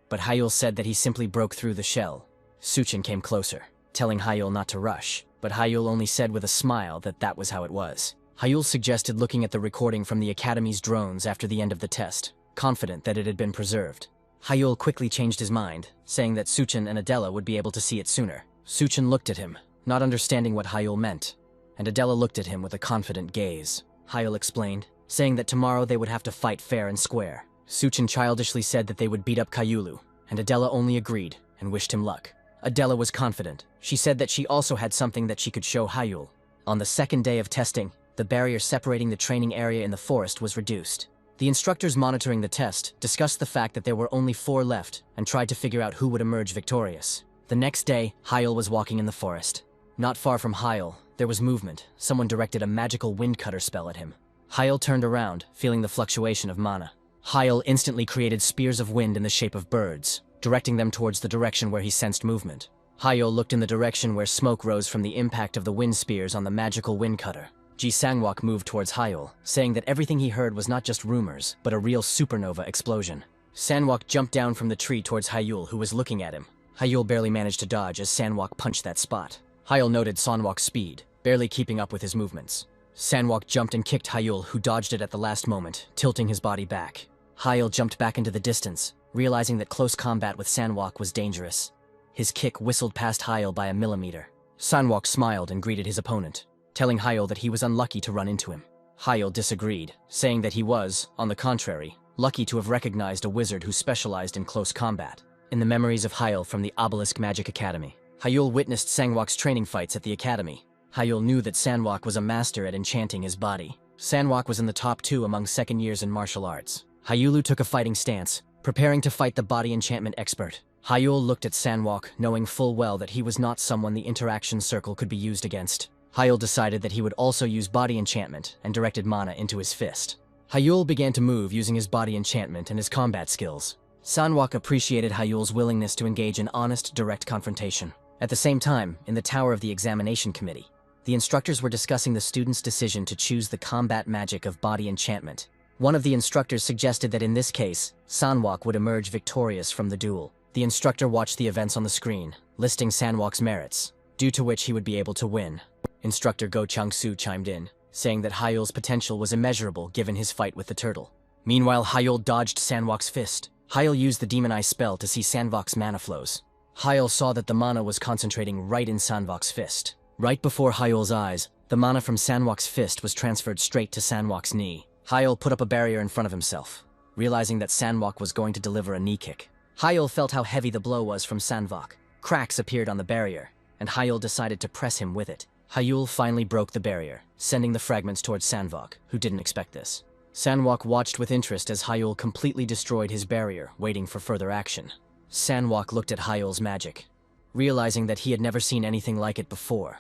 but Hyul said that he simply broke through the shell. Suchin came closer, telling Hyul not to rush, but Hyul only said with a smile that that was how it was. Hyul suggested looking at the recording from the Academy's drones after the end of the test, confident that it had been preserved. Hyul quickly changed his mind, saying that Suchin and Adela would be able to see it sooner. Suchin looked at him, not understanding what Hyul meant, and Adela looked at him with a confident gaze. Hyul explained, saying that tomorrow they would have to fight fair and square. Suchin childishly said that they would beat up Hyulu, and Adela only agreed and wished him luck. Adela was confident. She said that she also had something that she could show Hyul. On the 2nd day of testing, the barrier separating the training area in the forest was reduced. The instructors monitoring the test discussed the fact that there were only 4 left and tried to figure out who would emerge victorious. The next day, Hyul was walking in the forest. Not far from Hyul, there was movement. Someone directed a magical wind cutter spell at him. Hyul turned around, feeling the fluctuation of mana. Hyul instantly created spears of wind in the shape of birds, directing them towards the direction where he sensed movement. Hyul looked in the direction where smoke rose from the impact of the wind spears on the magical wind cutter. Ji Sangwok moved towards Hyul, saying that everything he heard was not just rumors, but a real supernova explosion. Sangwok jumped down from the tree towards Hyul, who was looking at him. Hyul barely managed to dodge as Sangwok punched that spot. Hyul noted Sangwok's speed, barely keeping up with his movements. Sangwok jumped and kicked Hyul, who dodged it at the last moment, tilting his body back. Hyul jumped back into the distance, realizing that close combat with Sangwok was dangerous. His kick whistled past Hyul by a millimeter. Sangwok smiled and greeted his opponent, telling Hyul that he was unlucky to run into him. Hyul disagreed, saying that he was, on the contrary, lucky to have recognized a wizard who specialized in close combat. In the memories of Hyul from the Obelisk Magic Academy, Hyul witnessed Sangwok's training fights at the academy. Hyul knew that Sangwok was a master at enchanting his body. Sangwok was in the top 2 among 2nd years in martial arts. Hyulu took a fighting stance, preparing to fight the body enchantment expert. Hyul looked at Sangwok, knowing full well that he was not someone the interaction circle could be used against. Hyul decided that he would also use body enchantment and directed mana into his fist. Hyul began to move using his body enchantment and his combat skills. Sangwok appreciated Hyul's willingness to engage in honest, direct confrontation. At the same time, in the tower of the examination committee, the instructors were discussing the students' decision to choose the combat magic of body enchantment. One of the instructors suggested that in this case, Sangwok would emerge victorious from the duel. The instructor watched the events on the screen, listing Sangwok's merits, due to which he would be able to win. Instructor Go Chang-soo chimed in, saying that Hyul's potential was immeasurable given his fight with the turtle. Meanwhile, Hyul dodged Sangwok's fist. Hyul used the Demon Eye spell to see Sangwok's mana flows. Hyul saw that the mana was concentrating right in Sangwok's fist, Right before Hyul's eyes, the mana from Sanwok's fist was transferred straight to Sanwok's knee. Hyul put up a barrier in front of himself, realizing that Sanwok was going to deliver a knee kick. Hyul felt how heavy the blow was from Sanwok. Cracks appeared on the barrier, and Hyul decided to press him with it. Hyul finally broke the barrier, sending the fragments towards Sanwok, who didn't expect this. Sanwok watched with interest as Hyul completely destroyed his barrier, waiting for further action. Sanwok looked at Hyul's magic, realizing that he had never seen anything like it before,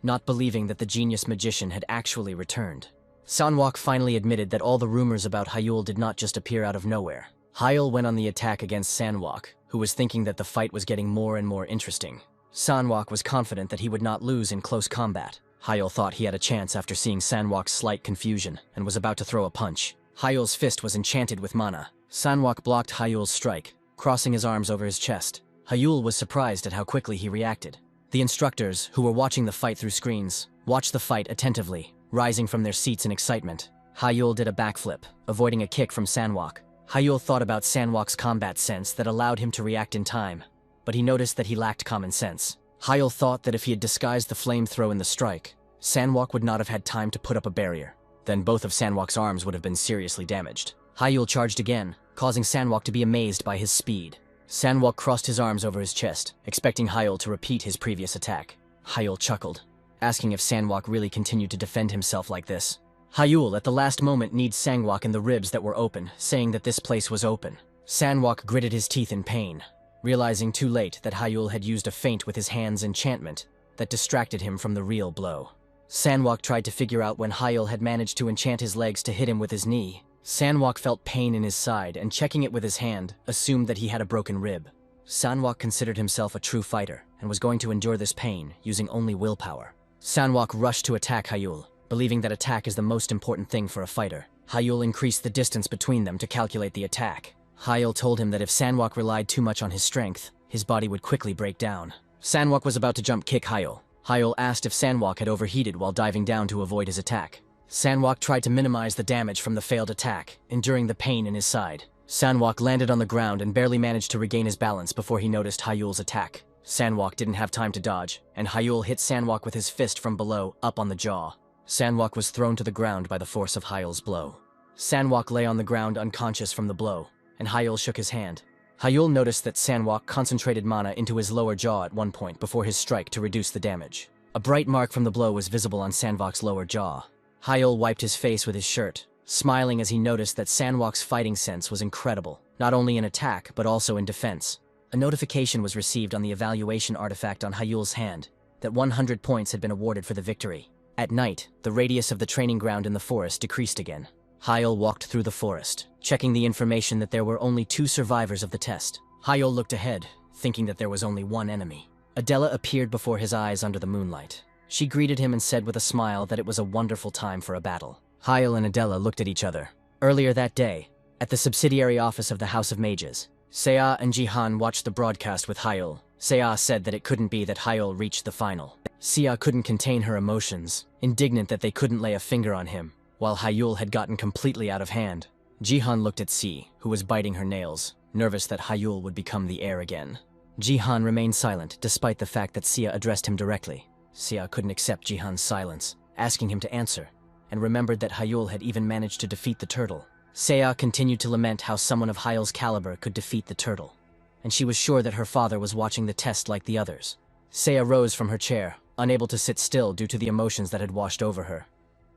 not believing that the genius magician had actually returned. Sanwok finally admitted that all the rumors about Hyul did not just appear out of nowhere. Hyul went on the attack against Sanwok, who was thinking that the fight was getting more and more interesting. Sanwok was confident that he would not lose in close combat. Hyul thought he had a chance after seeing Sanwok's slight confusion and was about to throw a punch. Hyul's fist was enchanted with mana. Sanwok blocked Hyul's strike, crossing his arms over his chest. Hyul was surprised at how quickly he reacted. The instructors, who were watching the fight through screens, watched the fight attentively, rising from their seats in excitement. Hyul did a backflip, avoiding a kick from Sanwok. Hyul thought about Sanwok's combat sense that allowed him to react in time, but he noticed that he lacked common sense. Hyul thought that if he had disguised the flame throw in the strike, Sanwok would not have had time to put up a barrier. Then both of Sanwok's arms would have been seriously damaged. Hyul charged again, causing Sanwok to be amazed by his speed. Sanwok crossed his arms over his chest, expecting Hyul to repeat his previous attack. Hyul chuckled, asking if Sanwok really continued to defend himself like this. Hyul at the last moment kneed Sanwok in the ribs that were open, saying that this place was open. Sanwok gritted his teeth in pain, realizing too late that Hyul had used a feint with his hand's enchantment that distracted him from the real blow. Sanwok tried to figure out when Hyul had managed to enchant his legs to hit him with his knee. Sanwok felt pain in his side and, checking it with his hand, assumed that he had a broken rib. Sanwok considered himself a true fighter and was going to endure this pain using only willpower. Sanwok rushed to attack Hyul, believing that attack is the most important thing for a fighter. Hyul increased the distance between them to calculate the attack. Hyul told him that if Sanwok relied too much on his strength, his body would quickly break down. Sanwok was about to jump kick Hyul. Hyul asked if Sanwok had overheated while diving down to avoid his attack. Sanwok tried to minimize the damage from the failed attack, enduring the pain in his side. Sanwok landed on the ground and barely managed to regain his balance before he noticed Hyul's attack. Sanwok didn't have time to dodge, and Hyul hit Sanwok with his fist from below, up on the jaw. Sanwok was thrown to the ground by the force of Hyul's blow. Sanwok lay on the ground unconscious from the blow, and Hyul shook his hand. Hyul noticed that Sanwok concentrated mana into his lower jaw at one point before his strike to reduce the damage. A bright mark from the blow was visible on Sanwok's lower jaw. Hyul wiped his face with his shirt, smiling as he noticed that Sanwok's fighting sense was incredible, not only in attack but also in defense. A notification was received on the evaluation artifact on Hyul's hand that 100 points had been awarded for the victory. At night, the radius of the training ground in the forest decreased again. Hyul walked through the forest, checking the information that there were only 2 survivors of the test. Hyul looked ahead, thinking that there was only one enemy. Adela appeared before his eyes under the moonlight. She greeted him and said with a smile that it was a wonderful time for a battle. Hyul and Adela looked at each other. Earlier that day, at the subsidiary office of the House of Mages, Seiya and Jihan watched the broadcast with Hyul. Seiya said that it couldn't be that Hyul reached the final. Seiya couldn't contain her emotions, indignant that they couldn't lay a finger on him, while Hyul had gotten completely out of hand. Jihan looked at Si, who was biting her nails, nervous that Hyul would become the heir again. Jihan remained silent despite the fact that Seiya addressed him directly. Seiya couldn't accept Jihan's silence, asking him to answer, and remembered that Hyul had even managed to defeat the turtle. Seiya continued to lament how someone of Hyul's caliber could defeat the turtle, and she was sure that her father was watching the test like the others. Seiya rose from her chair, unable to sit still due to the emotions that had washed over her,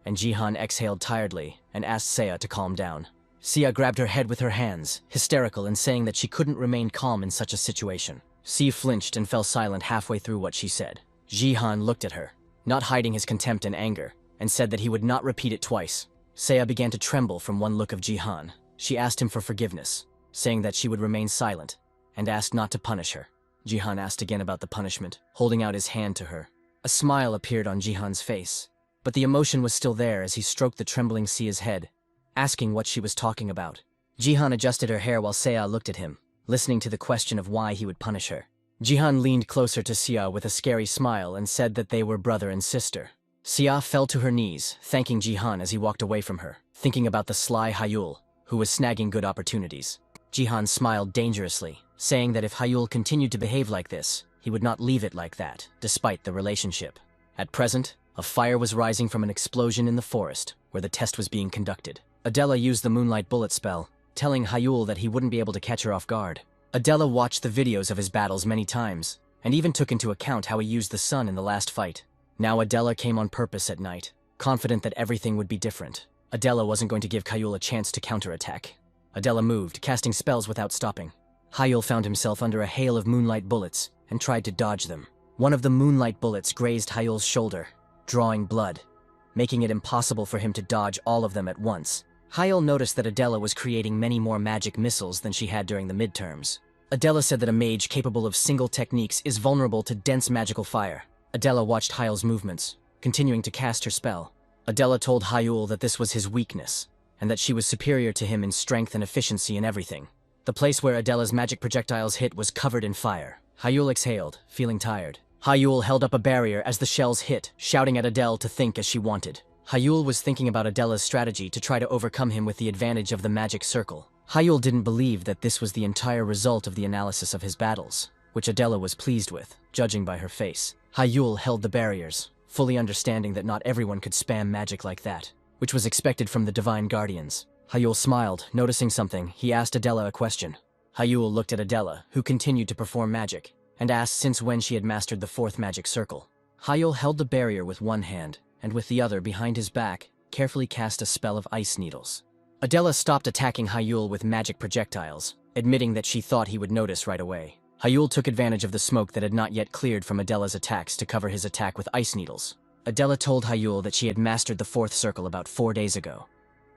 and Jihan exhaled tiredly and asked Seiya to calm down. Seiya grabbed her head with her hands, hysterical and saying that she couldn't remain calm in such a situation. Si flinched and fell silent halfway through what she said. Jihan looked at her, not hiding his contempt and anger, and said that he would not repeat it twice. Seiya began to tremble from one look of Jihan. She asked him for forgiveness, saying that she would remain silent, and asked not to punish her. Jihan asked again about the punishment, holding out his hand to her. A smile appeared on Jihan's face, but the emotion was still there as he stroked the trembling Seiya's head, asking what she was talking about. Jihan adjusted her hair while Seiya looked at him, listening to the question of why he would punish her. Jihan leaned closer to Seiya with a scary smile and said that they were brother and sister. Seiya fell to her knees, thanking Jihan as he walked away from her, thinking about the sly Hyul, who was snagging good opportunities. Jihan smiled dangerously, saying that if Hyul continued to behave like this, he would not leave it like that, despite the relationship. At present, a fire was rising from an explosion in the forest where the test was being conducted. Adela used the moonlight bullet spell, telling Hyul that he wouldn't be able to catch her off guard. Adela watched the videos of his battles many times, and even took into account how he used the sun in the last fight. Now Adela came on purpose at night, confident that everything would be different. Adela wasn't going to give Hyul a chance to counterattack. Adela moved, casting spells without stopping. Hyul found himself under a hail of moonlight bullets and tried to dodge them. One of the moonlight bullets grazed Hyul's shoulder, drawing blood, making it impossible for him to dodge all of them at once. Hyul noticed that Adela was creating many more magic missiles than she had during the midterms. Adela said that a mage capable of single techniques is vulnerable to dense magical fire. Adela watched Hyul's movements, continuing to cast her spell. Adela told Hyul that this was his weakness, and that she was superior to him in strength and efficiency in everything. The place where Adela's magic projectiles hit was covered in fire. Hyul exhaled, feeling tired. Hyul held up a barrier as the shells hit, shouting at Adele to think as she wanted. Hyul was thinking about Adela's strategy to try to overcome him with the advantage of the magic circle. Hyul didn't believe that this was the entire result of the analysis of his battles, which Adela was pleased with, judging by her face. Hyul held the barriers, fully understanding that not everyone could spam magic like that, which was expected from the Divine Guardians. Hyul smiled, noticing something. He asked Adela a question. Hyul looked at Adela, who continued to perform magic, and asked since when she had mastered the fourth magic circle. Hyul held the barrier with one hand, and with the other behind his back, carefully cast a spell of ice needles. Adela stopped attacking Hyul with magic projectiles, admitting that she thought he would notice right away. Hyul took advantage of the smoke that had not yet cleared from Adela's attacks to cover his attack with ice needles. Adela told Hyul that she had mastered the fourth circle about 4 days ago,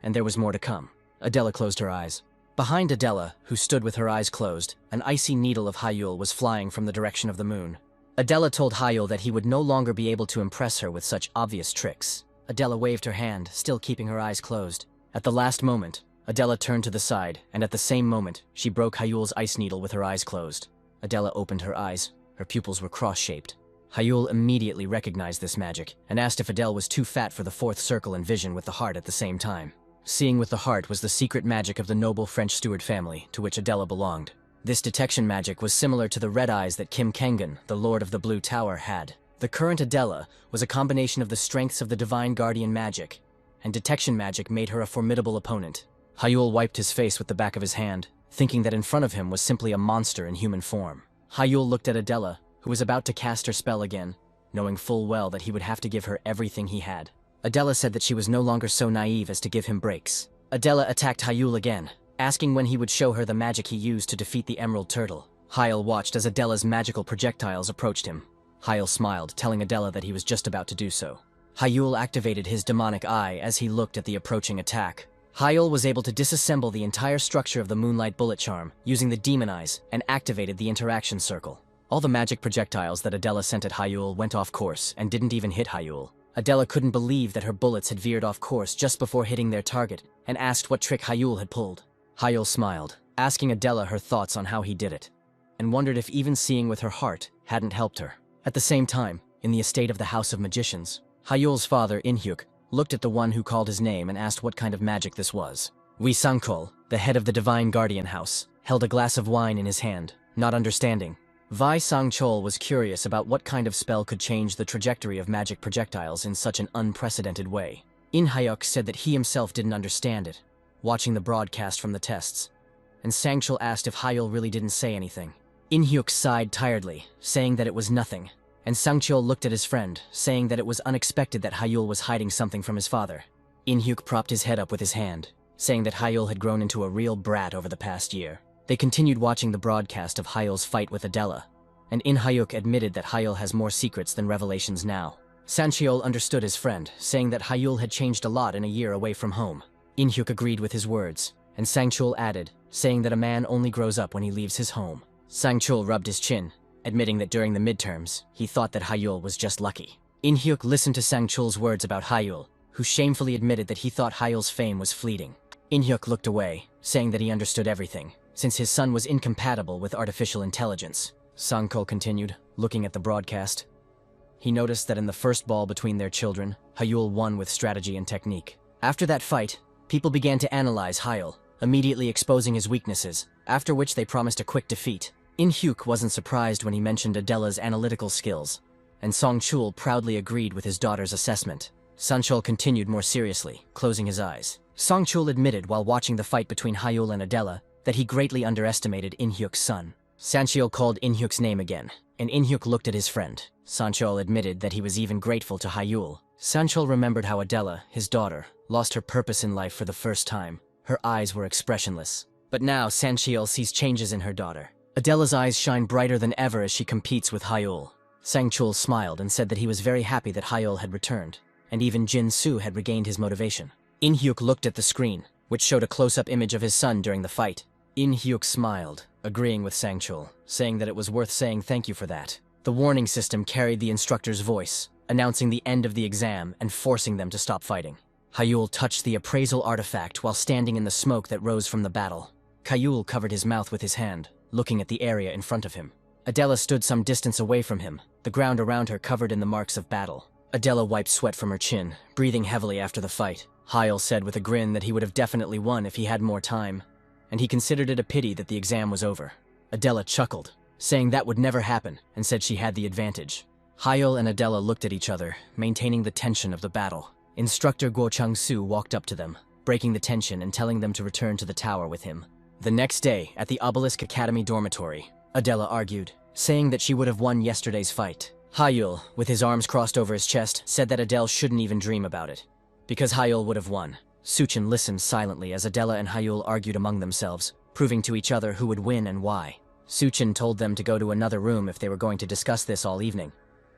and there was more to come. Adela closed her eyes. Behind Adela, who stood with her eyes closed, an icy needle of Hyul was flying from the direction of the moon. Adela told Hyul that he would no longer be able to impress her with such obvious tricks. Adela waved her hand, still keeping her eyes closed. At the last moment, Adela turned to the side, and at the same moment, she broke Hyul's ice needle with her eyes closed. Adela opened her eyes. Her pupils were cross-shaped. Hyul immediately recognized this magic, and asked if Adele was too fat for the fourth circle and vision with the heart at the same time. Seeing with the heart was the secret magic of the noble French steward family, to which Adela belonged. This detection magic was similar to the red eyes that Kim Kengan, the Lord of the Blue Tower, had. The current Adela was a combination of the strengths of the Divine Guardian magic, and detection magic made her a formidable opponent. Hyul wiped his face with the back of his hand, thinking that in front of him was simply a monster in human form. Hyul looked at Adela, who was about to cast her spell again, knowing full well that he would have to give her everything he had. Adela said that she was no longer so naive as to give him breaks. Adela attacked Hyul again, asking when he would show her the magic he used to defeat the Emerald Turtle. Hyul watched as Adela's magical projectiles approached him. Hyul smiled, telling Adela that he was just about to do so. Hyul activated his demonic eye as he looked at the approaching attack. Hyul was able to disassemble the entire structure of the Moonlight Bullet Charm using the Demon Eyes and activated the interaction circle. All the magic projectiles that Adela sent at Hyul went off course and didn't even hit Hyul. Adela couldn't believe that her bullets had veered off course just before hitting their target and asked what trick Hyul had pulled. Hyul smiled, asking Adela her thoughts on how he did it, and wondered if even seeing with her heart hadn't helped her. At the same time, in the estate of the House of Magicians, Hyul's father, Inhyuk, looked at the one who called his name and asked what kind of magic this was. Wei Sangchol, the head of the Divine Guardian House, held a glass of wine in his hand, not understanding. Wei Sangchol was curious about what kind of spell could change the trajectory of magic projectiles in such an unprecedented way. Inhyuk said that he himself didn't understand it, watching the broadcast from the tests, and Sangchol asked if Hyul really didn't say anything. Inhyuk sighed tiredly, saying that it was nothing, and Sangchol looked at his friend, saying that it was unexpected that Hyul was hiding something from his father. Inhyuk propped his head up with his hand, saying that Hyul had grown into a real brat over the past year. They continued watching the broadcast of Hyul's fight with Adela, and Inhyuk admitted that Hyul has more secrets than revelations now. Sangchol understood his friend, saying that Hyul had changed a lot in a year away from home. Inhyuk agreed with his words, and Sangchol added, saying that a man only grows up when he leaves his home. Sangchol rubbed his chin, admitting that during the midterms, he thought that Hyul was just lucky. Inhyuk listened to Sangchol's words about Hyul, who shamefully admitted that he thought Hyul's fame was fleeting. Inhyuk looked away, saying that he understood everything, since his son was incompatible with artificial intelligence. Sangchol continued, looking at the broadcast. He noticed that in the first ball between their children, Hyul won with strategy and technique. After that fight, people began to analyze Hyul, immediately exposing his weaknesses, after which they promised a quick defeat. Inhyuk wasn't surprised when he mentioned Adela's analytical skills, and Songchul proudly agreed with his daughter's assessment. Sanchul continued more seriously, closing his eyes. Songchul admitted while watching the fight between Hyul and Adela that he greatly underestimated In-hyuk's son. Sanchul called In-hyuk's name again, and In-hyuk looked at his friend. Sanchul admitted that he was even grateful to Hyul. Sanchul remembered how Adela, his daughter, lost her purpose in life for the first time. Her eyes were expressionless. But now Sanchul sees changes in her daughter. Adela's eyes shine brighter than ever as she competes with Hyul. Sangchul smiled and said that he was very happy that Hyul had returned, and even Jin Soo had regained his motivation. In-hyuk looked at the screen, which showed a close-up image of his son during the fight. In-hyuk smiled, agreeing with Sangchul, saying that it was worth saying thank you for that. The warning system carried the instructor's voice, announcing the end of the exam and forcing them to stop fighting. Hyul touched the appraisal artifact while standing in the smoke that rose from the battle. Hyul covered his mouth with his hand, looking at the area in front of him. Adela stood some distance away from him, the ground around her covered in the marks of battle. Adela wiped sweat from her chin, breathing heavily after the fight. Hyul said with a grin that he would have definitely won if he had more time, and he considered it a pity that the exam was over. Adela chuckled, saying that would never happen, and said she had the advantage. Hyul and Adela looked at each other, maintaining the tension of the battle. Instructor Guo Chang-soo walked up to them, breaking the tension and telling them to return to the tower with him. The next day, at the Obelisk Academy dormitory, Adela argued, saying that she would have won yesterday's fight. Hyul, with his arms crossed over his chest, said that Adele shouldn't even dream about it, because Hyul would have won. Suchin listened silently as Adela and Hyul argued among themselves, proving to each other who would win and why. Suchin told them to go to another room if they were going to discuss this all evening,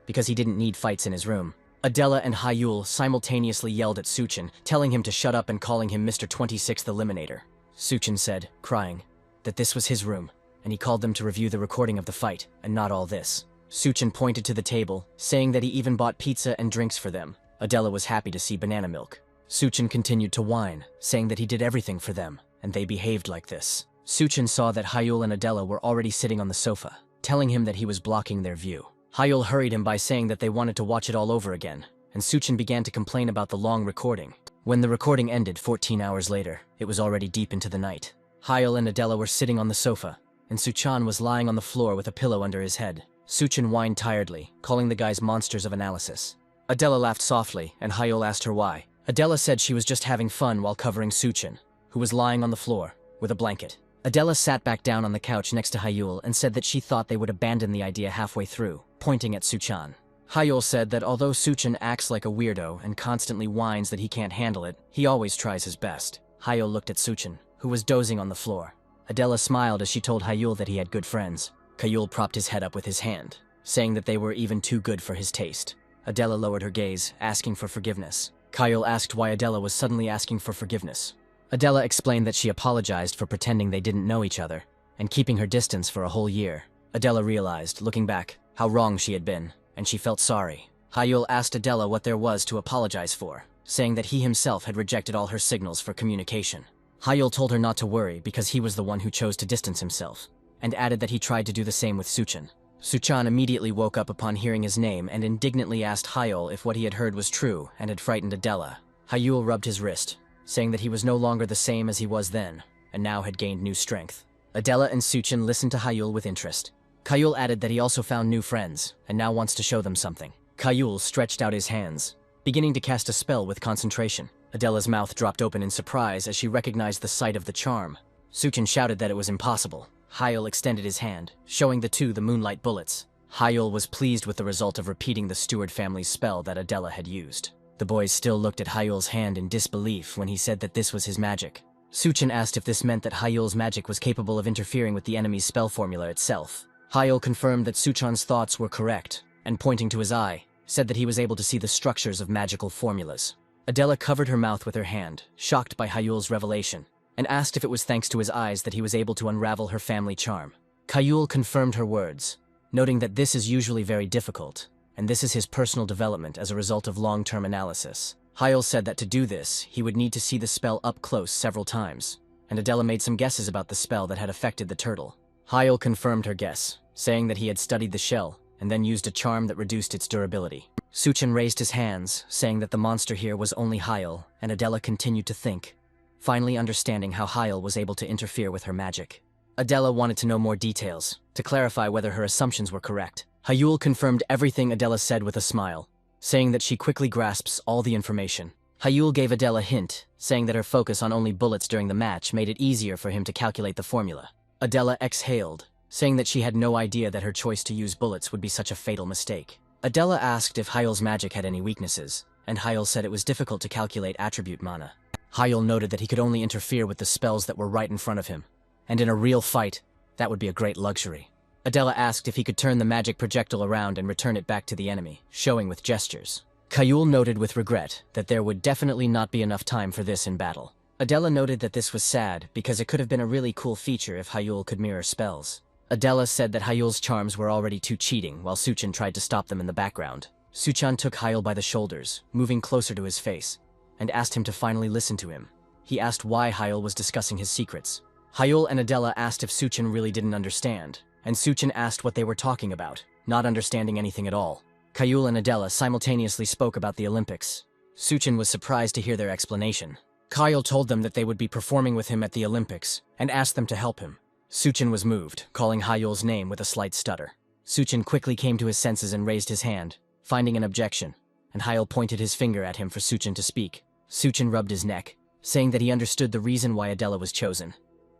because he didn't need fights in his room. Adela and Hyul simultaneously yelled at Suchin, telling him to shut up and calling him Mr. 26th Eliminator. Suchin said, crying, that this was his room, and he called them to review the recording of the fight, and not all this. Suchin pointed to the table, saying that he even bought pizza and drinks for them. Adela was happy to see banana milk. Suchin continued to whine, saying that he did everything for them, and they behaved like this. Suchin saw that Hyul and Adela were already sitting on the sofa, telling him that he was blocking their view. Hyul hurried him by saying that they wanted to watch it all over again, and Suchin began to complain about the long recording. When the recording ended 14 hours later, it was already deep into the night. Hyul and Adela were sitting on the sofa, and Suchan was lying on the floor with a pillow under his head. Suchin whined tiredly, calling the guys monsters of analysis. Adela laughed softly, and Hyul asked her why. Adela said she was just having fun while covering Suchin, who was lying on the floor, with a blanket. Adela sat back down on the couch next to Hyul and said that she thought they would abandon the idea halfway through, pointing at Suchan. Hyul said that although Suchin acts like a weirdo and constantly whines that he can't handle it, he always tries his best. Hyul looked at Suchin, who was dozing on the floor. Adela smiled as she told Hyul that he had good friends. Hyul propped his head up with his hand, saying that they were even too good for his taste. Adela lowered her gaze, asking for forgiveness. Hyul asked why Adela was suddenly asking for forgiveness. Adela explained that she apologized for pretending they didn't know each other, and keeping her distance for a whole year. Adela realized, looking back, how wrong she had been, and she felt sorry. Hyul asked Adela what there was to apologize for, saying that he himself had rejected all her signals for communication. Hyul told her not to worry because he was the one who chose to distance himself, and added that he tried to do the same with Suchin. Suchan immediately woke up upon hearing his name and indignantly asked Hyul if what he had heard was true and had frightened Adela. Hyul rubbed his wrist, saying that he was no longer the same as he was then, and now had gained new strength. Adela and Suchin listened to Hyul with interest. Hyul added that he also found new friends, and now wants to show them something. Hyul stretched out his hands, beginning to cast a spell with concentration. Adela's mouth dropped open in surprise as she recognized the sight of the charm. Suchin shouted that it was impossible. Hyul extended his hand, showing the two the moonlight bullets. Hyul was pleased with the result of repeating the Steward family's spell that Adela had used. The boys still looked at Hyul's hand in disbelief when he said that this was his magic. Suchin asked if this meant that Hyul's magic was capable of interfering with the enemy's spell formula itself. Hyul confirmed that Suchan's thoughts were correct, and pointing to his eye, said that he was able to see the structures of magical formulas. Adela covered her mouth with her hand, shocked by Hyul's revelation, and asked if it was thanks to his eyes that he was able to unravel her family charm. Hyul confirmed her words, noting that this is usually very difficult, and this is his personal development as a result of long-term analysis. Hyul said that to do this, he would need to see the spell up close several times, and Adela made some guesses about the spell that had affected the turtle. Hyul confirmed her guess, saying that he had studied the shell, and then used a charm that reduced its durability. Suchin raised his hands, saying that the monster here was only Hyul, and Adela continued to think, finally understanding how Hyul was able to interfere with her magic. Adela wanted to know more details, to clarify whether her assumptions were correct. Hyul confirmed everything Adela said with a smile, saying that she quickly grasps all the information. Hyul gave Adela a hint, saying that her focus on only bullets during the match made it easier for him to calculate the formula. Adela exhaled, saying that she had no idea that her choice to use bullets would be such a fatal mistake. Adela asked if Hyul's magic had any weaknesses, and Hyul said it was difficult to calculate attribute mana. Hyul noted that he could only interfere with the spells that were right in front of him, and in a real fight, that would be a great luxury. Adela asked if he could turn the magic projectile around and return it back to the enemy, showing with gestures. Hyul noted with regret that there would definitely not be enough time for this in battle. Adela noted that this was sad because it could have been a really cool feature if Hyul could mirror spells. Adela said that Hyul's charms were already too cheating while Suchan tried to stop them in the background. Suchan took Hyul by the shoulders, moving closer to his face, and asked him to finally listen to him. He asked why Hyul was discussing his secrets. Hyul and Adela asked if Suchan really didn't understand, and Suchan asked what they were talking about, not understanding anything at all. Hyul and Adela simultaneously spoke about the Olympics. Suchan was surprised to hear their explanation. Hyul told them that they would be performing with him at the Olympics, and asked them to help him. Suchan was moved, calling Hyul's name with a slight stutter. Suchan quickly came to his senses and raised his hand, finding an objection, and Hyul pointed his finger at him for Suchan to speak. Suchan rubbed his neck, saying that he understood the reason why Adela was chosen,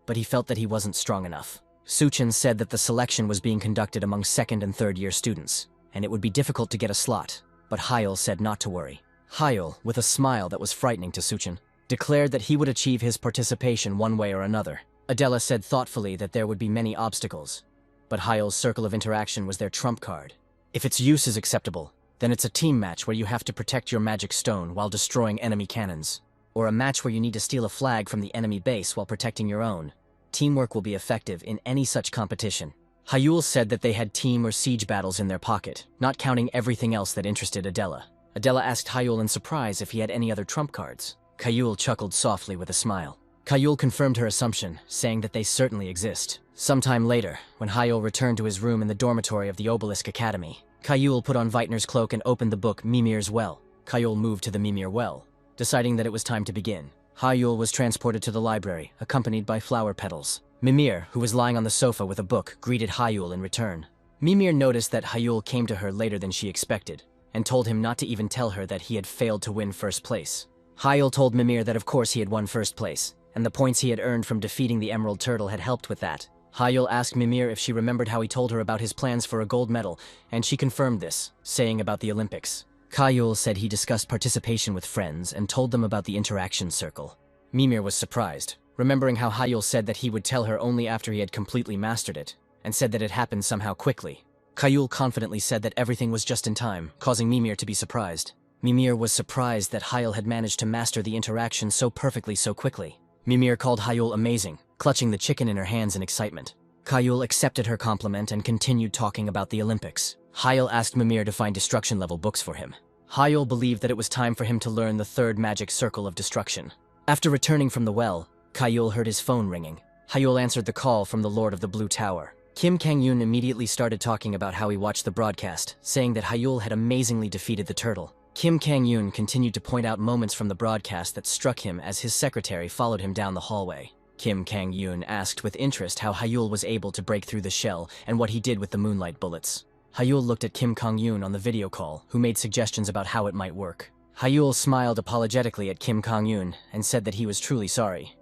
but he felt that he wasn't strong enough. Suchan said that the selection was being conducted among second and third year students, and it would be difficult to get a slot, but Hyul said not to worry. Hyul, with a smile that was frightening to Suchan, declared that he would achieve his participation one way or another. Adela said thoughtfully that there would be many obstacles, but Hyul's circle of interaction was their trump card. If its use is acceptable, then it's a team match where you have to protect your magic stone while destroying enemy cannons, or a match where you need to steal a flag from the enemy base while protecting your own. Teamwork will be effective in any such competition. Hyul said that they had team or siege battles in their pocket, not counting everything else that interested Adela. Adela asked Hyul in surprise if he had any other trump cards. Hyul chuckled softly with a smile. Hyul confirmed her assumption, saying that they certainly exist. Sometime later, when Hyul returned to his room in the dormitory of the Obelisk Academy, Hyul put on Vitener's cloak and opened the book Mimir's Well. Hyul moved to the Mimir Well, deciding that it was time to begin. Hyul was transported to the library, accompanied by flower petals. Mimir, who was lying on the sofa with a book, greeted Hyul in return. Mimir noticed that Hyul came to her later than she expected, and told him not to even tell her that he had failed to win first place. Hyul told Mimir that of course he had won first place, and the points he had earned from defeating the Emerald Turtle had helped with that. Hyul asked Mimir if she remembered how he told her about his plans for a gold medal, and she confirmed this, saying about the Olympics. Hyul said he discussed participation with friends and told them about the interaction circle. Mimir was surprised, remembering how Hyul said that he would tell her only after he had completely mastered it, and said that it happened somehow quickly. Hyul confidently said that everything was just in time, causing Mimir to be surprised. Mimir was surprised that Hyul had managed to master the interaction so perfectly so quickly. Mimir called Hyul amazing, clutching the chicken in her hands in excitement. Hyul accepted her compliment and continued talking about the Olympics. Hyul asked Mimir to find destruction-level books for him. Hyul believed that it was time for him to learn the third magic circle of destruction. After returning from the well, Hyul heard his phone ringing. Hyul answered the call from the Lord of the Blue Tower. Kim Kang-yoon immediately started talking about how he watched the broadcast, saying that Hyul had amazingly defeated the turtle. Kim Kang-yoon continued to point out moments from the broadcast that struck him as his secretary followed him down the hallway. Kim Kang-yoon asked with interest how Hyul was able to break through the shell and what he did with the moonlight bullets. Hyul looked at Kim Kang-yoon on the video call, who made suggestions about how it might work. Hyul smiled apologetically at Kim Kang-yoon and said that he was truly sorry,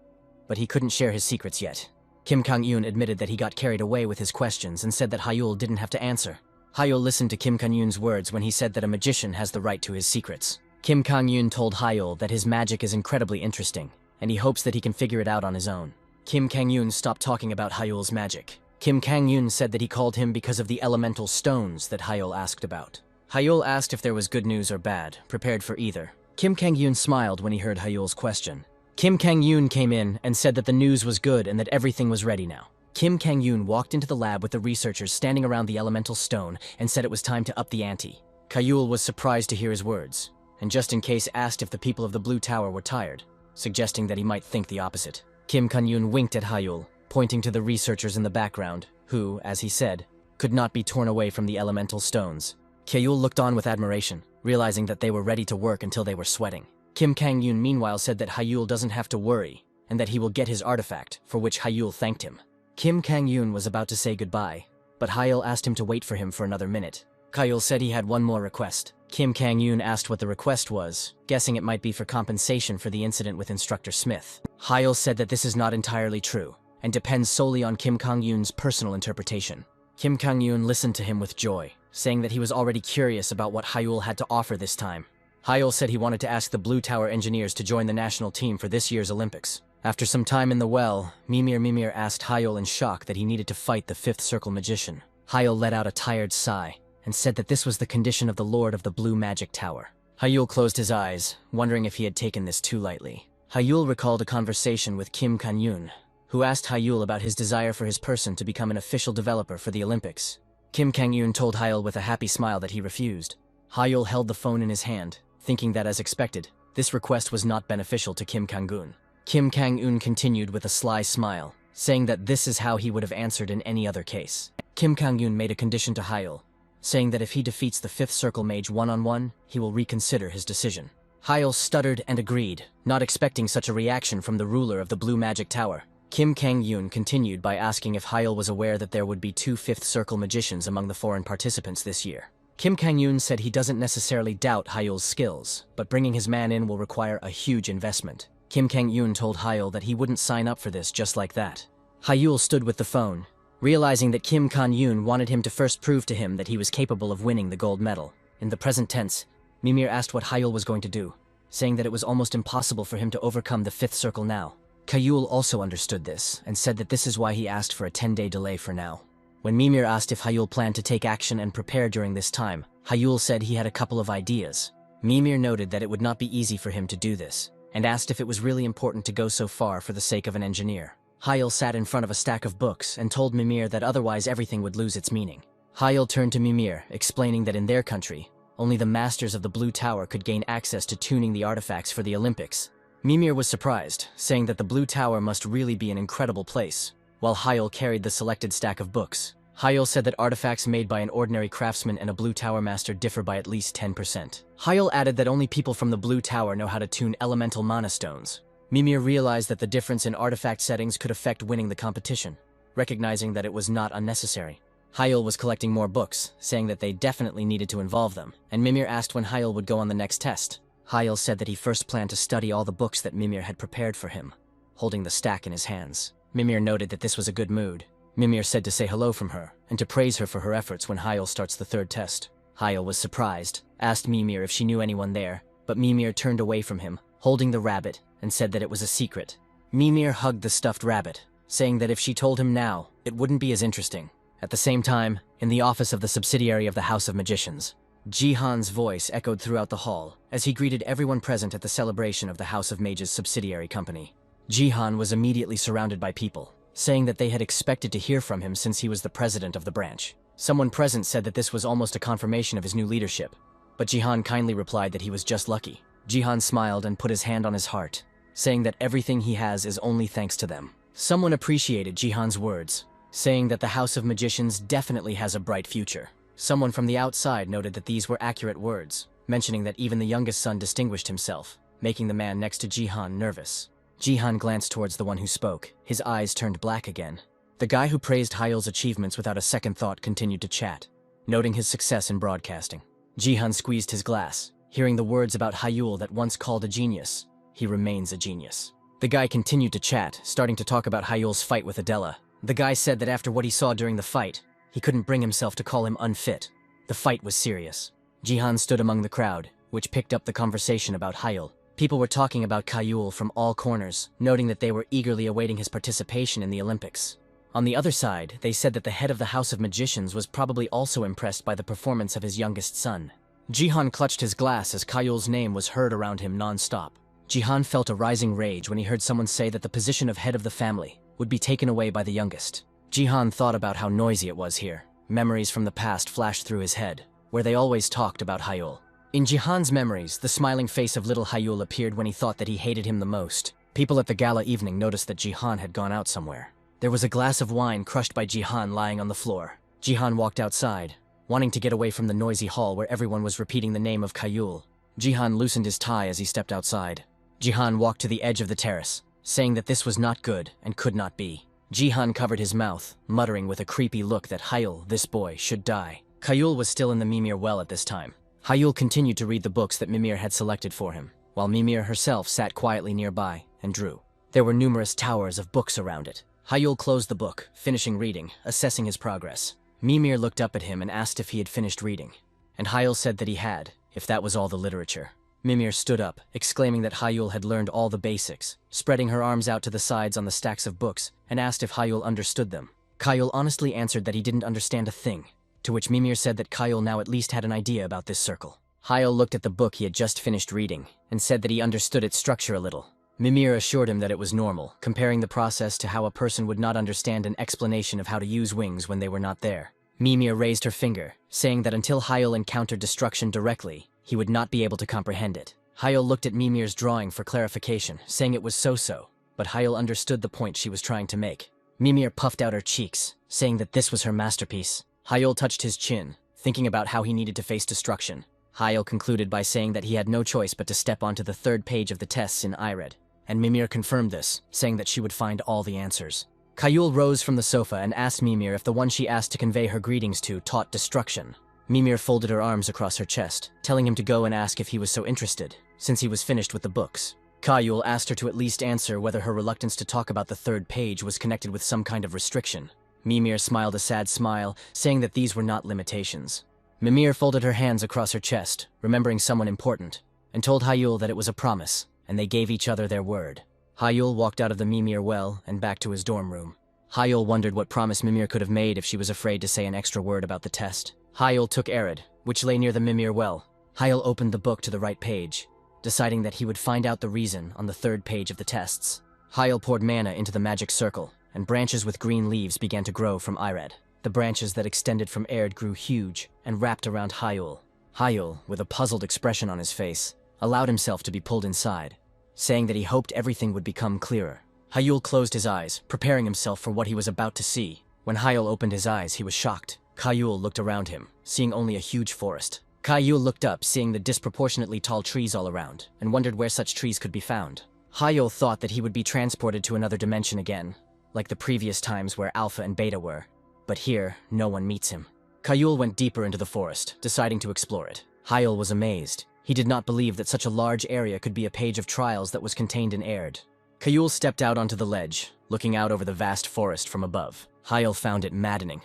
but he couldn't share his secrets yet. Kim Kang-yoon admitted that he got carried away with his questions and said that Hyul didn't have to answer. Hyul listened to Kim Kang-yoon's words when he said that a magician has the right to his secrets. Kim Kang-yoon told Hyul that his magic is incredibly interesting, and he hopes that he can figure it out on his own. Kim Kang-yoon stopped talking about Hyul's magic. Kim Kang-yoon said that he called him because of the elemental stones that Hyul asked about. Hyul asked if there was good news or bad, prepared for either. Kim Kang-yoon smiled when he heard Hyul's question. Kim Kang-yoon came in and said that the news was good and that everything was ready now. Kim Kang-yoon walked into the lab with the researchers standing around the elemental stone and said it was time to up the ante. Hyul was surprised to hear his words, and just in case asked if the people of the Blue Tower were tired, suggesting that he might think the opposite. Kim Kang-yoon winked at Hyul, pointing to the researchers in the background, who, as he said, could not be torn away from the elemental stones. Hyul looked on with admiration, realizing that they were ready to work until they were sweating. Kim Kang-yoon meanwhile said that Hyul doesn't have to worry, and that he will get his artifact, for which Hyul thanked him. Kim Kang-yoon was about to say goodbye, but Hyul asked him to wait for him for another minute. Hyul said he had one more request. Kim Kang-yoon asked what the request was, guessing it might be for compensation for the incident with Instructor Smith. Hyul said that this is not entirely true, and depends solely on Kim Kang-yoon's personal interpretation. Kim Kang-yoon listened to him with joy, saying that he was already curious about what Hyul had to offer this time. Hyul said he wanted to ask the Blue Tower engineers to join the national team for this year's Olympics. After some time in the well, Mimir asked Hyul in shock that he needed to fight the Fifth Circle Magician. Hyul let out a tired sigh, and said that this was the condition of the Lord of the Blue Magic Tower. Hyul closed his eyes, wondering if he had taken this too lightly. Hyul recalled a conversation with Kim Kang-yoon, who asked Hyul about his desire for his person to become an official developer for the Olympics. Kim Kang-yoon told Hyul with a happy smile that he refused. Hyul held the phone in his hand, thinking that as expected, this request was not beneficial to Kim Kang-yoon. Kim Kang-yoon continued with a sly smile, saying that this is how he would have answered in any other case. Kim Kang-yoon made a condition to Hyul, saying that if he defeats the Fifth Circle Mage one-on-one, he will reconsider his decision. Hyul stuttered and agreed, not expecting such a reaction from the ruler of the Blue Magic Tower. Kim Kang-yoon continued by asking if Hyul was aware that there would be 2 Fifth Circle Magicians among the foreign participants this year. Kim Kang-yoon said he doesn't necessarily doubt Hyul's skills, but bringing his man in will require a huge investment. Kim Kang-yoon told Hyul that he wouldn't sign up for this just like that. Hyul stood with the phone, realizing that Kim Kang-yoon wanted him to first prove to him that he was capable of winning the gold medal. In the present tense, Mimir asked what Hyul was going to do, saying that it was almost impossible for him to overcome the Fifth Circle now. Hyul also understood this, and said that this is why he asked for a 10-day delay for now. When Mimir asked if Hyul planned to take action and prepare during this time, Hyul said he had a couple of ideas. Mimir noted that it would not be easy for him to do this, and asked if it was really important to go so far for the sake of an engineer. Hyul sat in front of a stack of books and told Mimir that otherwise everything would lose its meaning. Hyul turned to Mimir, explaining that in their country, only the masters of the Blue Tower could gain access to tuning the artifacts for the Olympics. Mimir was surprised, saying that the Blue Tower must really be an incredible place, while Hyul carried the selected stack of books. Hyul said that artifacts made by an ordinary craftsman and a Blue Tower master differ by at least 10%. Hyul added that only people from the Blue Tower know how to tune elemental mana stones. Mimir realized that the difference in artifact settings could affect winning the competition, recognizing that it was not unnecessary. Hyul was collecting more books, saying that they definitely needed to involve them, and Mimir asked when Hyul would go on the next test. Hyul said that he first planned to study all the books that Mimir had prepared for him, holding the stack in his hands. Mimir noted that this was a good mood. Mimir said to say hello from her, and to praise her for her efforts when Hyul starts the 3rd test. Hyul was surprised, asked Mimir if she knew anyone there, but Mimir turned away from him, holding the rabbit, and said that it was a secret. Mimir hugged the stuffed rabbit, saying that if she told him now, it wouldn't be as interesting. At the same time, in the office of the subsidiary of the House of Magicians, Jihan's voice echoed throughout the hall as he greeted everyone present at the celebration of the House of Mages subsidiary company. Jihan was immediately surrounded by people, saying that they had expected to hear from him since he was the president of the branch. Someone present said that this was almost a confirmation of his new leadership, but Jihan kindly replied that he was just lucky. Jihan smiled and put his hand on his heart, saying that everything he has is only thanks to them. Someone appreciated Jihan's words, saying that the House of Magicians definitely has a bright future. Someone from the outside noted that these were accurate words, mentioning that even the youngest son distinguished himself, making the man next to Jihan nervous. Jihan glanced towards the one who spoke, his eyes turned black again. The guy who praised Hyul's achievements without a second thought continued to chat, noting his success in broadcasting. Jihan squeezed his glass, hearing the words about Hyul that once called a genius. He remains a genius. The guy continued to chat, starting to talk about Hyul's fight with Adela. The guy said that after what he saw during the fight, he couldn't bring himself to call him unfit. The fight was serious. Jihan stood among the crowd, which picked up the conversation about Hyul. People were talking about Hyul from all corners, noting that they were eagerly awaiting his participation in the Olympics. On the other side, they said that the head of the House of Magicians was probably also impressed by the performance of his youngest son. Jihan clutched his glass as Hyul's name was heard around him non-stop. Jihan felt a rising rage when he heard someone say that the position of head of the family would be taken away by the youngest. Jihan thought about how noisy it was here. Memories from the past flashed through his head, where they always talked about Hyul. In Jihan's memories, the smiling face of little Hyul appeared when he thought that he hated him the most. People at the gala evening noticed that Jihan had gone out somewhere. There was a glass of wine crushed by Jihan lying on the floor. Jihan walked outside, wanting to get away from the noisy hall where everyone was repeating the name of Hyul. Jihan loosened his tie as he stepped outside. Jihan walked to the edge of the terrace, saying that this was not good and could not be. Jihan covered his mouth, muttering with a creepy look that Hyul, this boy, should die. Hyul was still in the Mimir well at this time. Hyul continued to read the books that Mimir had selected for him, while Mimir herself sat quietly nearby and drew. There were numerous towers of books around it. Hyul closed the book, finishing reading, assessing his progress. Mimir looked up at him and asked if he had finished reading, and Hyul said that he had, if that was all the literature. Mimir stood up, exclaiming that Hyul had learned all the basics, spreading her arms out to the sides on the stacks of books, and asked if Hyul understood them. Hyul honestly answered that he didn't understand a thing, to which Mimir said that Hyul now at least had an idea about this circle. Hyul looked at the book he had just finished reading, and said that he understood its structure a little. Mimir assured him that it was normal, comparing the process to how a person would not understand an explanation of how to use wings when they were not there. Mimir raised her finger, saying that until Hyul encountered destruction directly, he would not be able to comprehend it. Hyul looked at Mimir's drawing for clarification, saying it was so-so, but Hyul understood the point she was trying to make. Mimir puffed out her cheeks, saying that this was her masterpiece. Hyul touched his chin, thinking about how he needed to face destruction. Hyul concluded by saying that he had no choice but to step onto the third page of the tests in Ired, and Mimir confirmed this, saying that she would find all the answers. Hyul rose from the sofa and asked Mimir if the one she asked to convey her greetings to taught destruction. Mimir folded her arms across her chest, telling him to go and ask if he was so interested, since he was finished with the books. Hyul asked her to at least answer whether her reluctance to talk about the third page was connected with some kind of restriction. Mimir smiled a sad smile, saying that these were not limitations. Mimir folded her hands across her chest, remembering someone important, and told Hyul that it was a promise, and they gave each other their word. Hyul walked out of the Mimir well and back to his dorm room. Hyul wondered what promise Mimir could have made if she was afraid to say an extra word about the test. Hyul took Arid, which lay near the Mimir well. Hyul opened the book to the right page, deciding that he would find out the reason on the third page of the tests. Hyul poured mana into the magic circle, and branches with green leaves began to grow from Ired. The branches that extended from Arid grew huge and wrapped around Hyul. Hyul, with a puzzled expression on his face, allowed himself to be pulled inside, saying that he hoped everything would become clearer. Hyul closed his eyes, preparing himself for what he was about to see. When Hyul opened his eyes, he was shocked. Hyul looked around him, seeing only a huge forest. Hyul looked up, seeing the disproportionately tall trees all around, and wondered where such trees could be found. Hyul thought that he would be transported to another dimension again, like the previous times where Alpha and Beta were. But here, no one meets him. Hyul went deeper into the forest, deciding to explore it. Hyul was amazed. He did not believe that such a large area could be a page of trials that was contained in Arid. Hyul stepped out onto the ledge, looking out over the vast forest from above. Hyul found it maddening.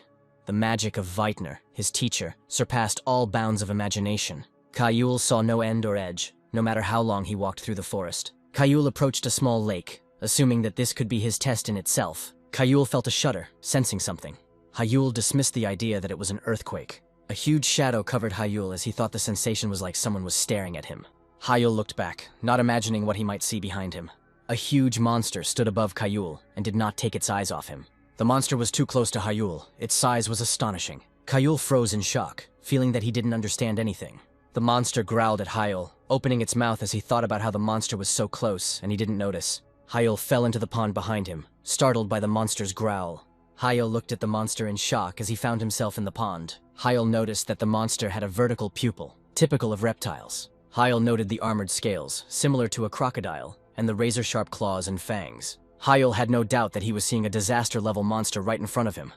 The magic of Veitner, his teacher, surpassed all bounds of imagination. Hyul saw no end or edge, no matter how long he walked through the forest. Hyul approached a small lake, assuming that this could be his test in itself. Hyul felt a shudder, sensing something. Hyul dismissed the idea that it was an earthquake. A huge shadow covered Hyul as he thought the sensation was like someone was staring at him. Hyul looked back, not imagining what he might see behind him. A huge monster stood above Hyul and did not take its eyes off him. The monster was too close to Hyul. Its size was astonishing. Hyul froze in shock, feeling that he didn't understand anything. The monster growled at Hyul, opening its mouth as he thought about how the monster was so close and he didn't notice. Hyul fell into the pond behind him, startled by the monster's growl. Hyul looked at the monster in shock as he found himself in the pond. Hyul noticed that the monster had a vertical pupil, typical of reptiles. Hyul noted the armored scales, similar to a crocodile, and the razor-sharp claws and fangs. Hyul had no doubt that he was seeing a disaster-level monster right in front of him,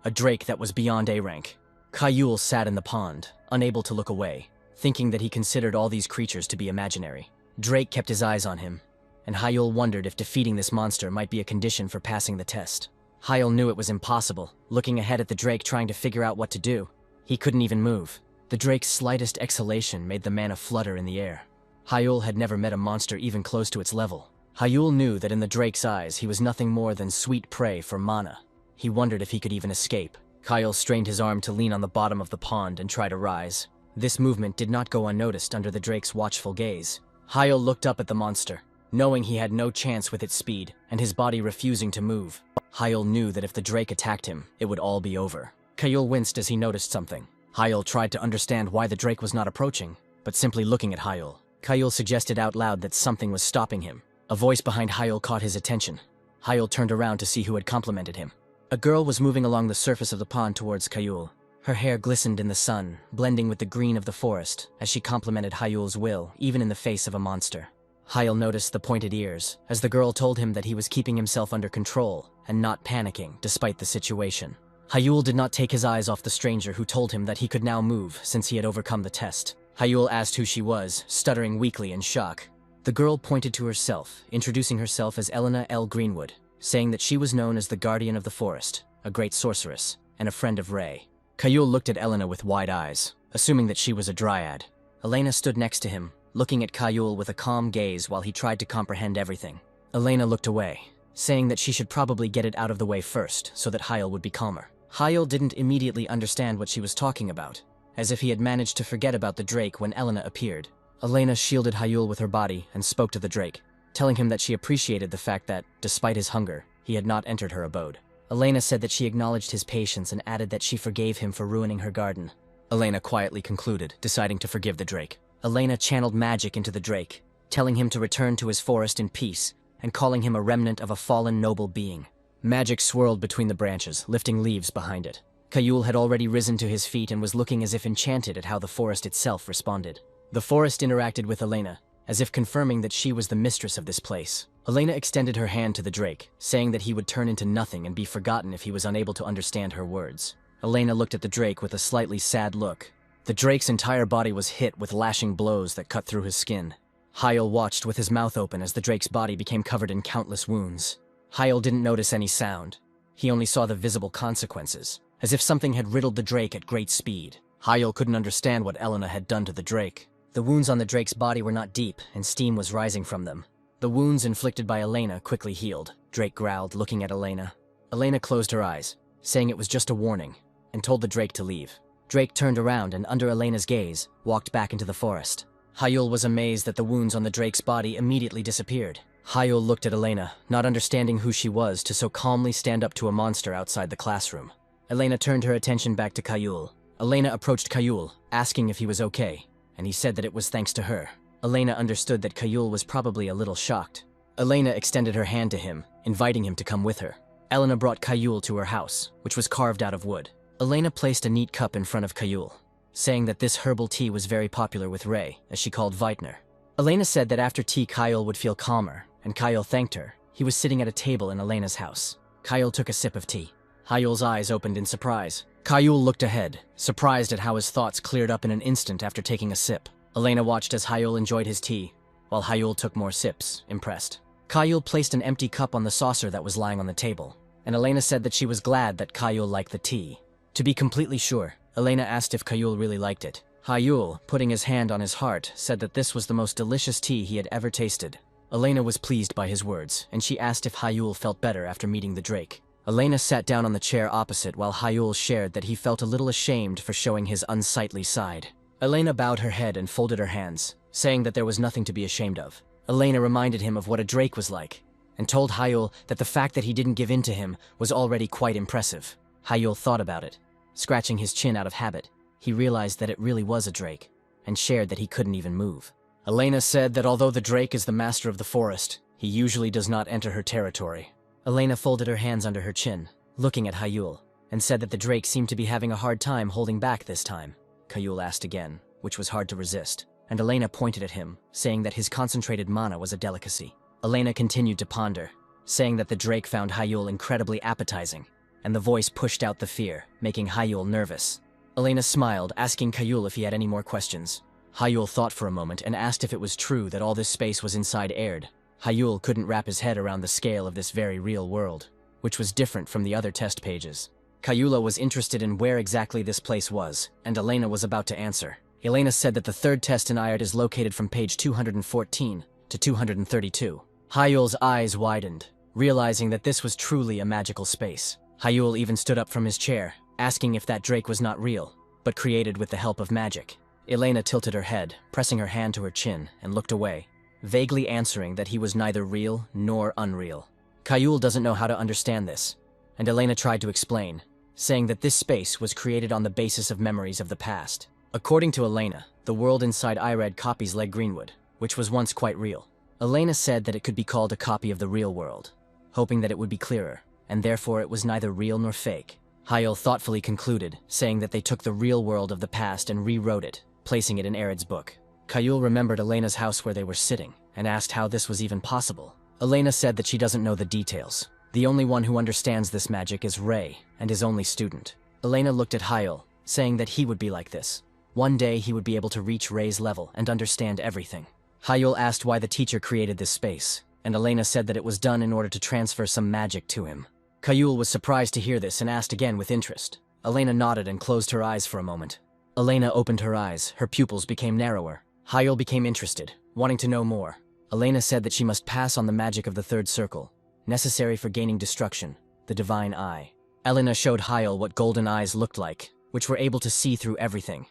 a drake that was beyond A rank. Hyul sat in the pond, unable to look away, thinking that he considered all these creatures to be imaginary. Drake kept his eyes on him, and Hyul wondered if defeating this monster might be a condition for passing the test. Hyul knew it was impossible, looking ahead at the drake trying to figure out what to do. He couldn't even move. The drake's slightest exhalation made the mana flutter in the air. Hyul had never met a monster even close to its level. Hyul knew that in the drake's eyes he was nothing more than sweet prey for mana. He wondered if he could even escape. Hyul strained his arm to lean on the bottom of the pond and try to rise. This movement did not go unnoticed under the drake's watchful gaze. Hyul looked up at the monster, knowing he had no chance with its speed, and his body refusing to move. Hyul knew that if the drake attacked him, it would all be over. Hyul winced as he noticed something. Hyul tried to understand why the drake was not approaching, but simply looking at Hyul. Hyul suggested out loud that something was stopping him. A voice behind Hyul caught his attention. Hyul turned around to see who had complimented him. A girl was moving along the surface of the pond towards Hyul. Her hair glistened in the sun, blending with the green of the forest, as she complimented Hyul's will, even in the face of a monster. Hyel noticed the pointed ears, as the girl told him that he was keeping himself under control and not panicking despite the situation. Hyel did not take his eyes off the stranger, who told him that he could now move since he had overcome the test. Hyel asked who she was, stuttering weakly in shock. The girl pointed to herself, introducing herself as Elena L. Greenwood, saying that she was known as the Guardian of the Forest, a great sorceress, and a friend of Ray. Hyel looked at Elena with wide eyes, assuming that she was a dryad. Elena stood next to him, looking at Hyel with a calm gaze while he tried to comprehend everything. Elena looked away, saying that she should probably get it out of the way first so that Hyel would be calmer. Hyel didn't immediately understand what she was talking about, as if he had managed to forget about the drake when Elena appeared. Elena shielded Hyel with her body and spoke to the drake, telling him that she appreciated the fact that, despite his hunger, he had not entered her abode. Elena said that she acknowledged his patience and added that she forgave him for ruining her garden. Elena quietly concluded, deciding to forgive the drake. Elena channeled magic into the drake, telling him to return to his forest in peace and calling him a remnant of a fallen noble being. Magic swirled between the branches, lifting leaves behind it. Hyel had already risen to his feet and was looking as if enchanted at how the forest itself responded. The forest interacted with Elena, as if confirming that she was the mistress of this place. Elena extended her hand to the drake, saying that he would turn into nothing and be forgotten if he was unable to understand her words. Elena looked at the drake with a slightly sad look. The drake's entire body was hit with lashing blows that cut through his skin. Hyel watched with his mouth open as the drake's body became covered in countless wounds. Hyel didn't notice any sound. He only saw the visible consequences, as if something had riddled the drake at great speed. Hyel couldn't understand what Elena had done to the drake. The wounds on the drake's body were not deep, and steam was rising from them. The wounds inflicted by Elena quickly healed. Drake growled, looking at Elena. Elena closed her eyes, saying it was just a warning, and told the drake to leave. Drake turned around and, under Elena's gaze, walked back into the forest. Hyel was amazed that the wounds on the drake's body immediately disappeared. Hyel looked at Elena, not understanding who she was to so calmly stand up to a monster outside the classroom. Elena turned her attention back to Hyel. Elena approached Hyel, asking if he was okay, and he said that it was thanks to her. Elena understood that Hyel was probably a little shocked. Elena extended her hand to him, inviting him to come with her. Elena brought Hyel to her house, which was carved out of wood. Elena placed a neat cup in front of Hyel, saying that this herbal tea was very popular with Ray, as she called Vitener. Elena said that after tea Hyel would feel calmer, and Hyel thanked her. He was sitting at a table in Elena's house. Hyel took a sip of tea. Hyel's eyes opened in surprise. Hyel looked ahead, surprised at how his thoughts cleared up in an instant after taking a sip. Elena watched as Hyel enjoyed his tea, while Hyel took more sips, impressed. Hyel placed an empty cup on the saucer that was lying on the table, and Elena said that she was glad that Hyel liked the tea. To be completely sure, Elena asked if Hyel really liked it. Hyel, putting his hand on his heart, said that this was the most delicious tea he had ever tasted. Elena was pleased by his words, and she asked if Hyel felt better after meeting the drake. Elena sat down on the chair opposite while Hyel shared that he felt a little ashamed for showing his unsightly side. Elena bowed her head and folded her hands, saying that there was nothing to be ashamed of. Elena reminded him of what a drake was like, and told Hyel that the fact that he didn't give in to him was already quite impressive. Hyel thought about it. Scratching his chin out of habit, he realized that it really was a drake, and shared that he couldn't even move. Elena said that although the drake is the master of the forest, he usually does not enter her territory. Elena folded her hands under her chin, looking at Hyel, and said that the drake seemed to be having a hard time holding back this time. Hyel asked again, which was hard to resist, and Elena pointed at him, saying that his concentrated mana was a delicacy. Elena continued to ponder, saying that the drake found Hyel incredibly appetizing, and the voice pushed out the fear, making Hyel nervous. Elena smiled, asking Hyel if he had any more questions. Hyel thought for a moment and asked if it was true that all this space was inside aired. Hyel couldn't wrap his head around the scale of this very real world, which was different from the other test pages. Hyel was interested in where exactly this place was, and Elena was about to answer. Elena said that the third test in Ired is located from page 214 to 232. Hyel's eyes widened, realizing that this was truly a magical space. Hyel even stood up from his chair, asking if that drake was not real, but created with the help of magic. Elena tilted her head, pressing her hand to her chin, and looked away, vaguely answering that he was neither real nor unreal. Hyel doesn't know how to understand this, and Elena tried to explain, saying that this space was created on the basis of memories of the past. According to Elena, the world inside Ired copies Leg Greenwood, which was once quite real. Elena said that it could be called a copy of the real world, hoping that it would be clearer, and therefore it was neither real nor fake. Hyel thoughtfully concluded, saying that they took the real world of the past and rewrote it, placing it in Ared's book. Hyel remembered Elena's house where they were sitting, and asked how this was even possible. Elena said that she doesn't know the details. The only one who understands this magic is Ray, and his only student. Elena looked at Yahello, saying that he would be like this. One day he would be able to reach Ray's level and understand everything. Yahello asked why the teacher created this space, and Elena said that it was done in order to transfer some magic to him. Yahello was surprised to hear this and asked again with interest. Elena nodded and closed her eyes for a moment. Elena opened her eyes, her pupils became narrower. Yahello became interested, wanting to know more. Elena said that she must pass on the magic of the third circle, necessary for gaining destruction, the divine eye. Elena showed Yahello what golden eyes looked like, which were able to see through everything,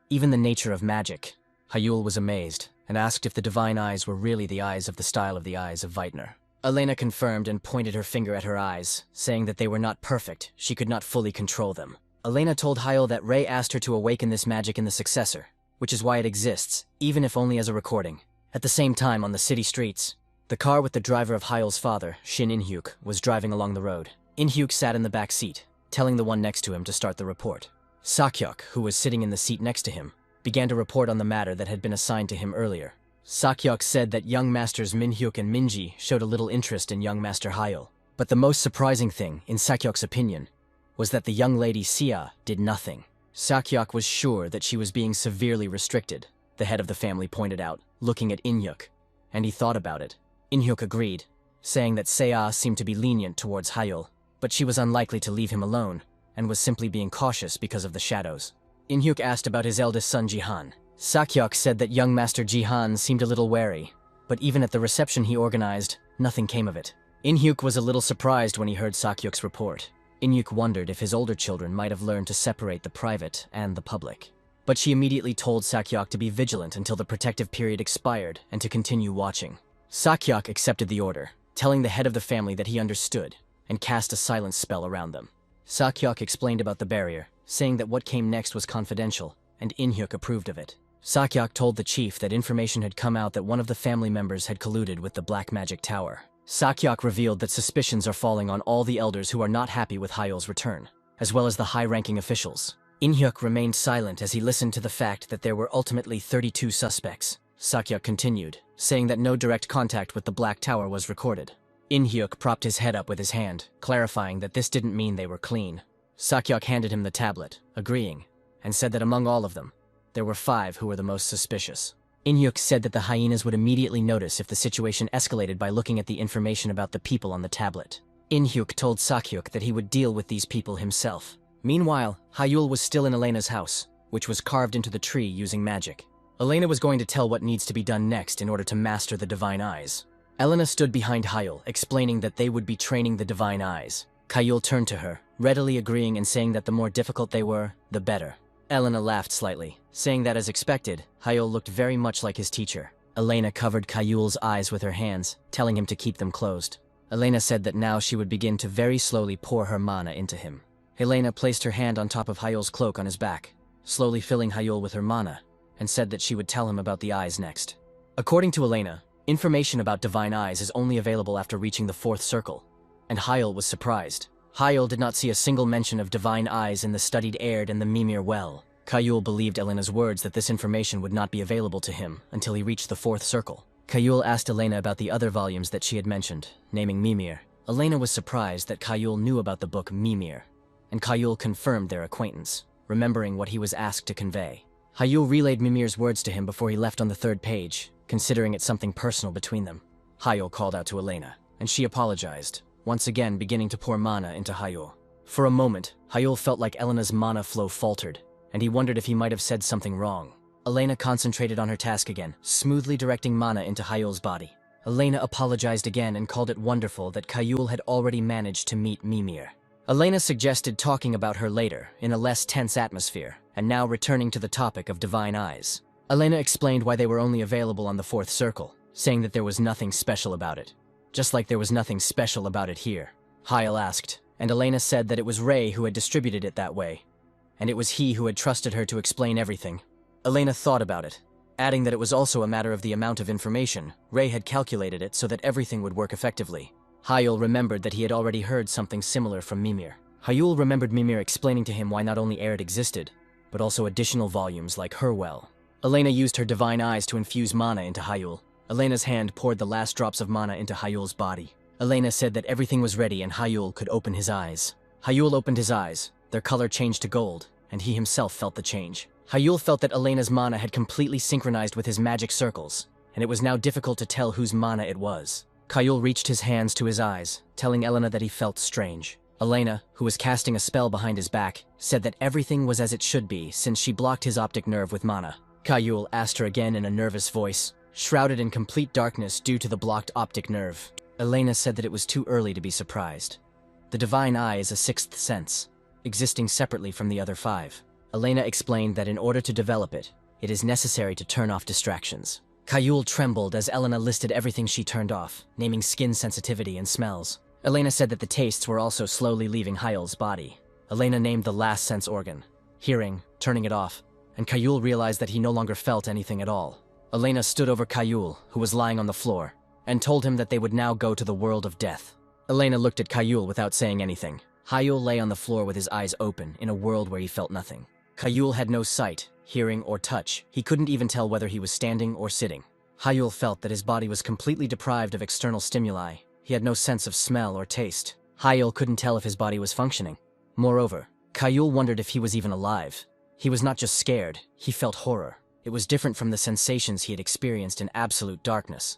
even the nature of magic. Yahello was amazed, and asked if the divine eyes were really the eyes of the style of the eyes of Weidner. Elena confirmed and pointed her finger at her eyes, saying that they were not perfect, she could not fully control them. Elena told Yahello that Ray asked her to awaken this magic in the successor, which is why it exists, even if only as a recording. At the same time, on the city streets, the car with the driver of Yahello's father, Shin In-hyuk, was driving along the road. In-hyuk sat in the back seat, telling the one next to him to start the report. Sakyok, who was sitting in the seat next to him, began to report on the matter that had been assigned to him earlier. Sakyok said that young masters Min-hyuk and Minji showed a little interest in young master Yahello. But the most surprising thing, in Sakyok's opinion, was that the young lady Sia did nothing. Sakyok was sure that she was being severely restricted, the head of the family pointed out, looking at In-hyuk, and he thought about it. In-hyuk agreed, saying that Sia seemed to be lenient towards Yahello, but she was unlikely to leave him alone, and was simply being cautious because of the shadows. In-hyuk asked about his eldest son Jihan. Sakyok said that young master Jihan seemed a little wary, but even at the reception he organized, nothing came of it. In-hyuk was a little surprised when he heard Sakyok's report. In-hyuk wondered if his older children might have learned to separate the private and the public. But she immediately told Sakyok to be vigilant until the protective period expired and to continue watching. Sakyok accepted the order, telling the head of the family that he understood, and cast a silence spell around them. Sakyok explained about the barrier, saying that what came next was confidential, and In-hyuk approved of it. Sakyok told the chief that information had come out that one of the family members had colluded with the Black Magic Tower. Sakyok revealed that suspicions are falling on all the elders who are not happy with Yahello's return, as well as the high-ranking officials. In-hyuk remained silent as he listened to the fact that there were ultimately 32 suspects. Sakyok continued, saying that no direct contact with the Black Tower was recorded. In-hyuk propped his head up with his hand, clarifying that this didn't mean they were clean. Sakyok handed him the tablet, agreeing, and said that among all of them, there were 5 who were the most suspicious. In-hyuk said that the hyenas would immediately notice if the situation escalated by looking at the information about the people on the tablet. In-hyuk told Sakyok that he would deal with these people himself. Meanwhile, Yahello was still in Elena's house, which was carved into the tree using magic. Elena was going to tell what needs to be done next in order to master the Divine Eyes. Elena stood behind Yahello, explaining that they would be training the Divine Eyes. Yahello turned to her, readily agreeing and saying that the more difficult they were, the better. Elena laughed slightly, saying that as expected, Yahello looked very much like his teacher. Elena covered Yahello's eyes with her hands, telling him to keep them closed. Elena said that now she would begin to very slowly pour her mana into him. Elena placed her hand on top of Yahello's cloak on his back, slowly filling Yahello with her mana, and said that she would tell him about the eyes next. According to Elena, information about Divine Eyes is only available after reaching the 4th circle, and Yahello was surprised. Yahello did not see a single mention of Divine Eyes in the studied Erd and the Mimir well. Yahello believed Elena's words that this information would not be available to him until he reached the 4th circle. Yahello asked Elena about the other volumes that she had mentioned, naming Mimir. Elena was surprised that Yahello knew about the book Mimir, and Yahello confirmed their acquaintance, remembering what he was asked to convey. Yahello relayed Mimir's words to him before he left on the 3rd page, considering it something personal between them. Yahello called out to Elena, and she apologized, once again beginning to pour mana into Yahello. For a moment, Yahello felt like Elena's mana flow faltered, and he wondered if he might have said something wrong. Elena concentrated on her task again, smoothly directing mana into Yahello's body. Elena apologized again and called it wonderful that Yahello had already managed to meet Mimir. Elena suggested talking about her later, in a less tense atmosphere, and now returning to the topic of Divine Eyes. Elena explained why they were only available on the 4th circle, saying that there was nothing special about it. Just like there was nothing special about it here. Yahello asked, and Elena said that it was Ray who had distributed it that way, and it was he who had trusted her to explain everything. Elena thought about it, adding that it was also a matter of the amount of information. Ray had calculated it so that everything would work effectively. Yahello remembered that he had already heard something similar from Mimir. Yahello remembered Mimir explaining to him why not only Erd existed, but also additional volumes like Herwell. Elena used her Divine Eyes to infuse mana into Yahello, Elena's hand poured the last drops of mana into Hyul's body. Elena said that everything was ready and Hyul could open his eyes. Hyul opened his eyes, their color changed to gold, and he himself felt the change. Hyul felt that Elena's mana had completely synchronized with his magic circles, and it was now difficult to tell whose mana it was. Hyul reached his hands to his eyes, telling Elena that he felt strange. Elena, who was casting a spell behind his back, said that everything was as it should be since she blocked his optic nerve with mana. Hyul asked her again in a nervous voice, shrouded in complete darkness due to the blocked optic nerve. Elena said that it was too early to be surprised. The divine eye is a sixth sense, existing separately from the other five. Elena explained that in order to develop it, it is necessary to turn off distractions. Hyul trembled as Elena listed everything she turned off, naming skin sensitivity and smells. Elena said that the tastes were also slowly leaving Hyul's body. Elena named the last sense organ, hearing, turning it off, and Hyul realized that he no longer felt anything at all. Elena stood over Hyul, who was lying on the floor, and told him that they would now go to the world of death. Elena looked at Hyul without saying anything. Hyul lay on the floor with his eyes open in a world where he felt nothing. Hyul had no sight, hearing, or touch. He couldn't even tell whether he was standing or sitting. Hyul felt that his body was completely deprived of external stimuli. He had no sense of smell or taste. Hyul couldn't tell if his body was functioning. Moreover, Hyul wondered if he was even alive. He was not just scared, he felt horror. It was different from the sensations he had experienced in absolute darkness,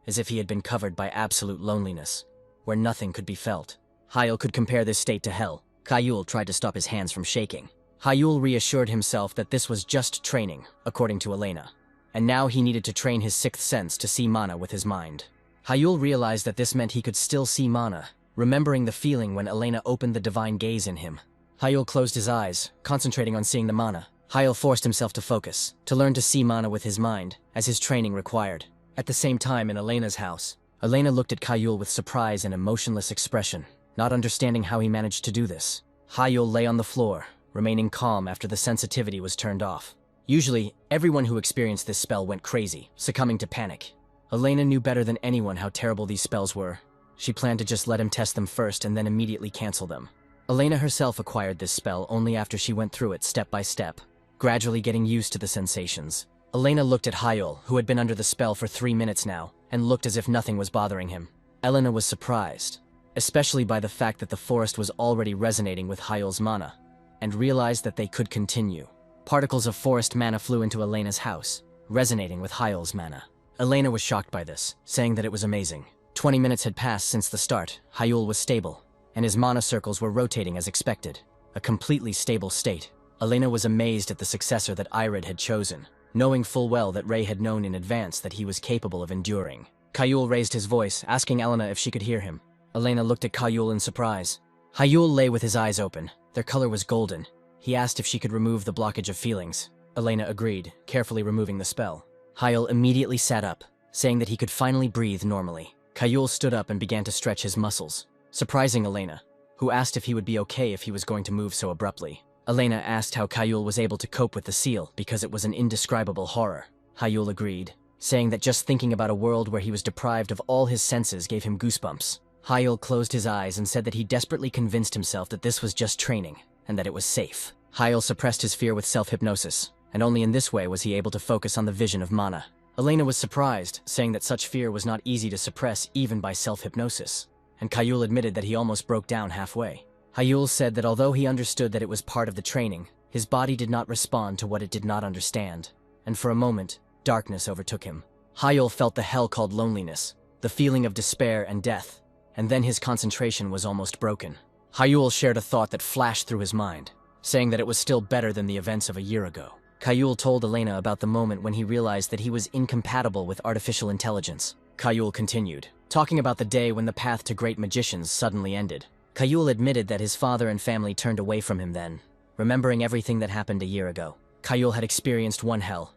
as if he had been covered by absolute loneliness, where nothing could be felt. Hyul could compare this state to hell. Hyul tried to stop his hands from shaking. Hyul reassured himself that this was just training, according to Elena, and now he needed to train his sixth sense to see mana with his mind. Hyul realized that this meant he could still see mana, remembering the feeling when Elena opened the divine gaze in him. Hyul closed his eyes, concentrating on seeing the mana. Hyul forced himself to focus, to learn to see mana with his mind, as his training required. At the same time in Elena's house, Elena looked at Hyul with surprise and emotionless expression, not understanding how he managed to do this. Hyul lay on the floor, remaining calm after the sensitivity was turned off. Usually, everyone who experienced this spell went crazy, succumbing to panic. Elena knew better than anyone how terrible these spells were. She planned to just let him test them first and then immediately cancel them. Elena herself acquired this spell only after she went through it step by step, gradually getting used to the sensations. Elena looked at Hyul, who had been under the spell for 3 minutes now, and looked as if nothing was bothering him. Elena was surprised, especially by the fact that the forest was already resonating with Hyul's mana, and realized that they could continue. Particles of forest mana flew into Elena's house, resonating with Hyul's mana. Elena was shocked by this, saying that it was amazing. 20 minutes had passed since the start. Hyul was stable, and his mana circles were rotating as expected. A completely stable state. Elena was amazed at the successor that Irid had chosen, knowing full well that Ray had known in advance that he was capable of enduring. Hyul raised his voice, asking Elena if she could hear him. Elena looked at Hyul in surprise. Hyul lay with his eyes open. Their color was golden. He asked if she could remove the blockage of feelings. Elena agreed, carefully removing the spell. Hyul immediately sat up, saying that he could finally breathe normally. Hyul stood up and began to stretch his muscles, surprising Elena, who asked if he would be okay if he was going to move so abruptly. Elena asked how Hyul was able to cope with the seal because it was an indescribable horror. Hyul agreed, saying that just thinking about a world where he was deprived of all his senses gave him goosebumps. Hyul closed his eyes and said that he desperately convinced himself that this was just training, and that it was safe. Hyul suppressed his fear with self-hypnosis, and only in this way was he able to focus on the vision of mana. Elena was surprised, saying that such fear was not easy to suppress even by self-hypnosis, and Hyul admitted that he almost broke down halfway. Hyul said that although he understood that it was part of the training, his body did not respond to what it did not understand, and for a moment, darkness overtook him. Hyul felt the hell called loneliness, the feeling of despair and death, and then his concentration was almost broken. Hyul shared a thought that flashed through his mind, saying that it was still better than the events of a year ago. Hyul told Elena about the moment when he realized that he was incompatible with artificial intelligence. Hyul continued, talking about the day when the path to great magicians suddenly ended. Hyul admitted that his father and family turned away from him then, remembering everything that happened a year ago. Hyul had experienced one hell,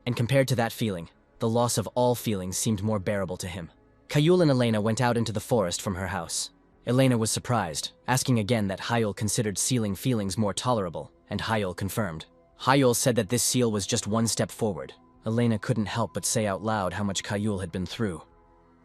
and compared to that feeling, the loss of all feelings seemed more bearable to him. Hyul and Elena went out into the forest from her house. Elena was surprised, asking again that Hyul considered sealing feelings more tolerable, and Hyul confirmed. Hyul said that this seal was just one step forward. Elena couldn't help but say out loud how much Hyul had been through.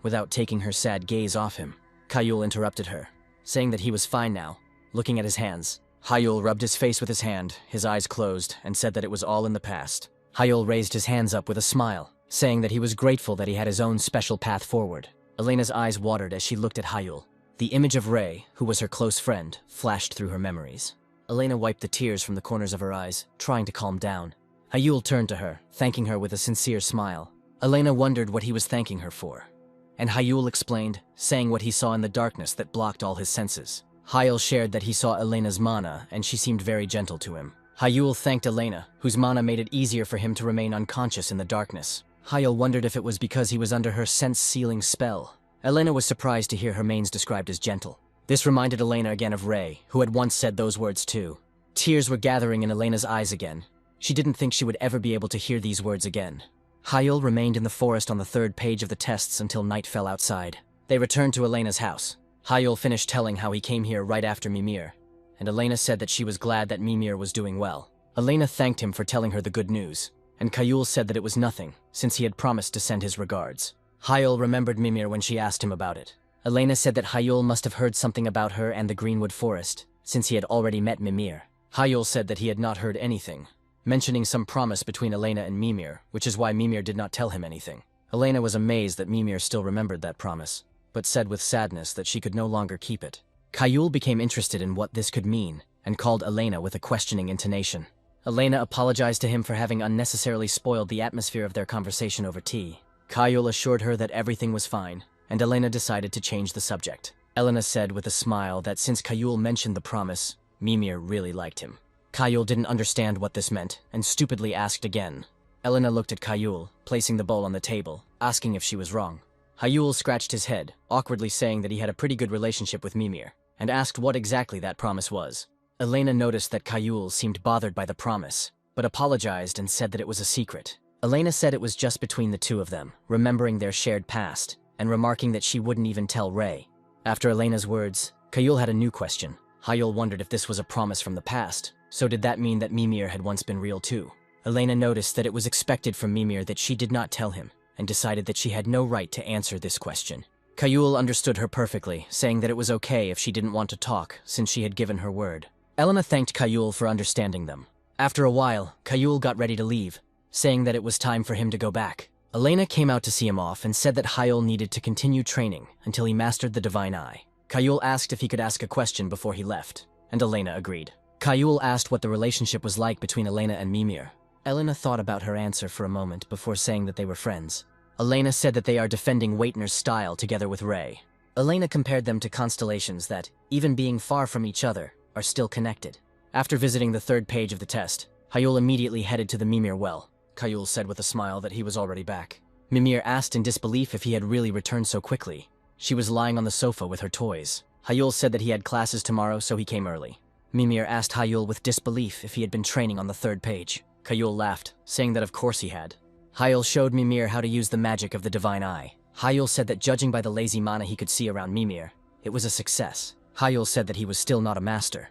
Without taking her sad gaze off him, Hyul interrupted her, saying that he was fine now, looking at his hands. Hyul rubbed his face with his hand, his eyes closed, and said that it was all in the past. Hyul raised his hands up with a smile, saying that he was grateful that he had his own special path forward. Elena's eyes watered as she looked at Hyul. The image of Ray, who was her close friend, flashed through her memories. Elena wiped the tears from the corners of her eyes, trying to calm down. Hyul turned to her, thanking her with a sincere smile. Elena wondered what he was thanking her for. And Hyul explained, saying what he saw in the darkness that blocked all his senses. Hyul shared that he saw Elena's mana, and she seemed very gentle to him. Hyul thanked Elena, whose mana made it easier for him to remain unconscious in the darkness. Hyul wondered if it was because he was under her sense-sealing spell. Elena was surprised to hear her mains described as gentle. This reminded Elena again of Ray, who had once said those words too. Tears were gathering in Elena's eyes again. She didn't think she would ever be able to hear these words again. Hyul remained in the forest on the 3rd page of the tests until night fell outside. They returned to Elena's house. Hyul finished telling how he came here right after Mimir, and Elena said that she was glad that Mimir was doing well. Elena thanked him for telling her the good news, and Hyul said that it was nothing, since he had promised to send his regards. Hyul remembered Mimir when she asked him about it. Elena said that Hyul must have heard something about her and the Greenwood Forest, since he had already met Mimir. Hyul said that he had not heard anything, mentioning some promise between Elena and Mimir, which is why Mimir did not tell him anything. Elena was amazed that Mimir still remembered that promise, but said with sadness that she could no longer keep it. Hyul became interested in what this could mean, and called Elena with a questioning intonation. Elena apologized to him for having unnecessarily spoiled the atmosphere of their conversation over tea. Hyul assured her that everything was fine, and Elena decided to change the subject. Elena said with a smile that since Hyul mentioned the promise, Mimir really liked him. Hyul didn't understand what this meant, and stupidly asked again. Elena looked at Hyul, placing the bowl on the table, asking if she was wrong. Hyul scratched his head, awkwardly saying that he had a pretty good relationship with Mimir, and asked what exactly that promise was. Elena noticed that Hyul seemed bothered by the promise, but apologized and said that it was a secret. Elena said it was just between the two of them, remembering their shared past, and remarking that she wouldn't even tell Ray. After Elena's words, Hyul had a new question. Hyul wondered if this was a promise from the past, so did that mean that Mimir had once been real too? Elena noticed that it was expected from Mimir that she did not tell him, and decided that she had no right to answer this question. Hyul understood her perfectly, saying that it was okay if she didn't want to talk, since she had given her word. Elena thanked Hyul for understanding them. After a while, Hyul got ready to leave, saying that it was time for him to go back. Elena came out to see him off and said that Hyul needed to continue training until he mastered the Divine Eye. Hyul asked if he could ask a question before he left, and Elena agreed. Hyul asked what the relationship was like between Elena and Mimir. Elena thought about her answer for a moment before saying that they were friends. Elena said that they are defending Waitner's style together with Ray. Elena compared them to constellations that, even being far from each other, are still connected. After visiting the 3rd page of the test, Hyul immediately headed to the Mimir well. Hyul said with a smile that he was already back. Mimir asked in disbelief if he had really returned so quickly. She was lying on the sofa with her toys. Hyul said that he had classes tomorrow, so he came early. Mimir asked Hyul with disbelief if he had been training on the 3rd page. Hyul laughed, saying that of course he had. Hyul showed Mimir how to use the magic of the Divine Eye. Hyul said that judging by the lazy mana he could see around Mimir, it was a success. Hyul said that he was still not a master,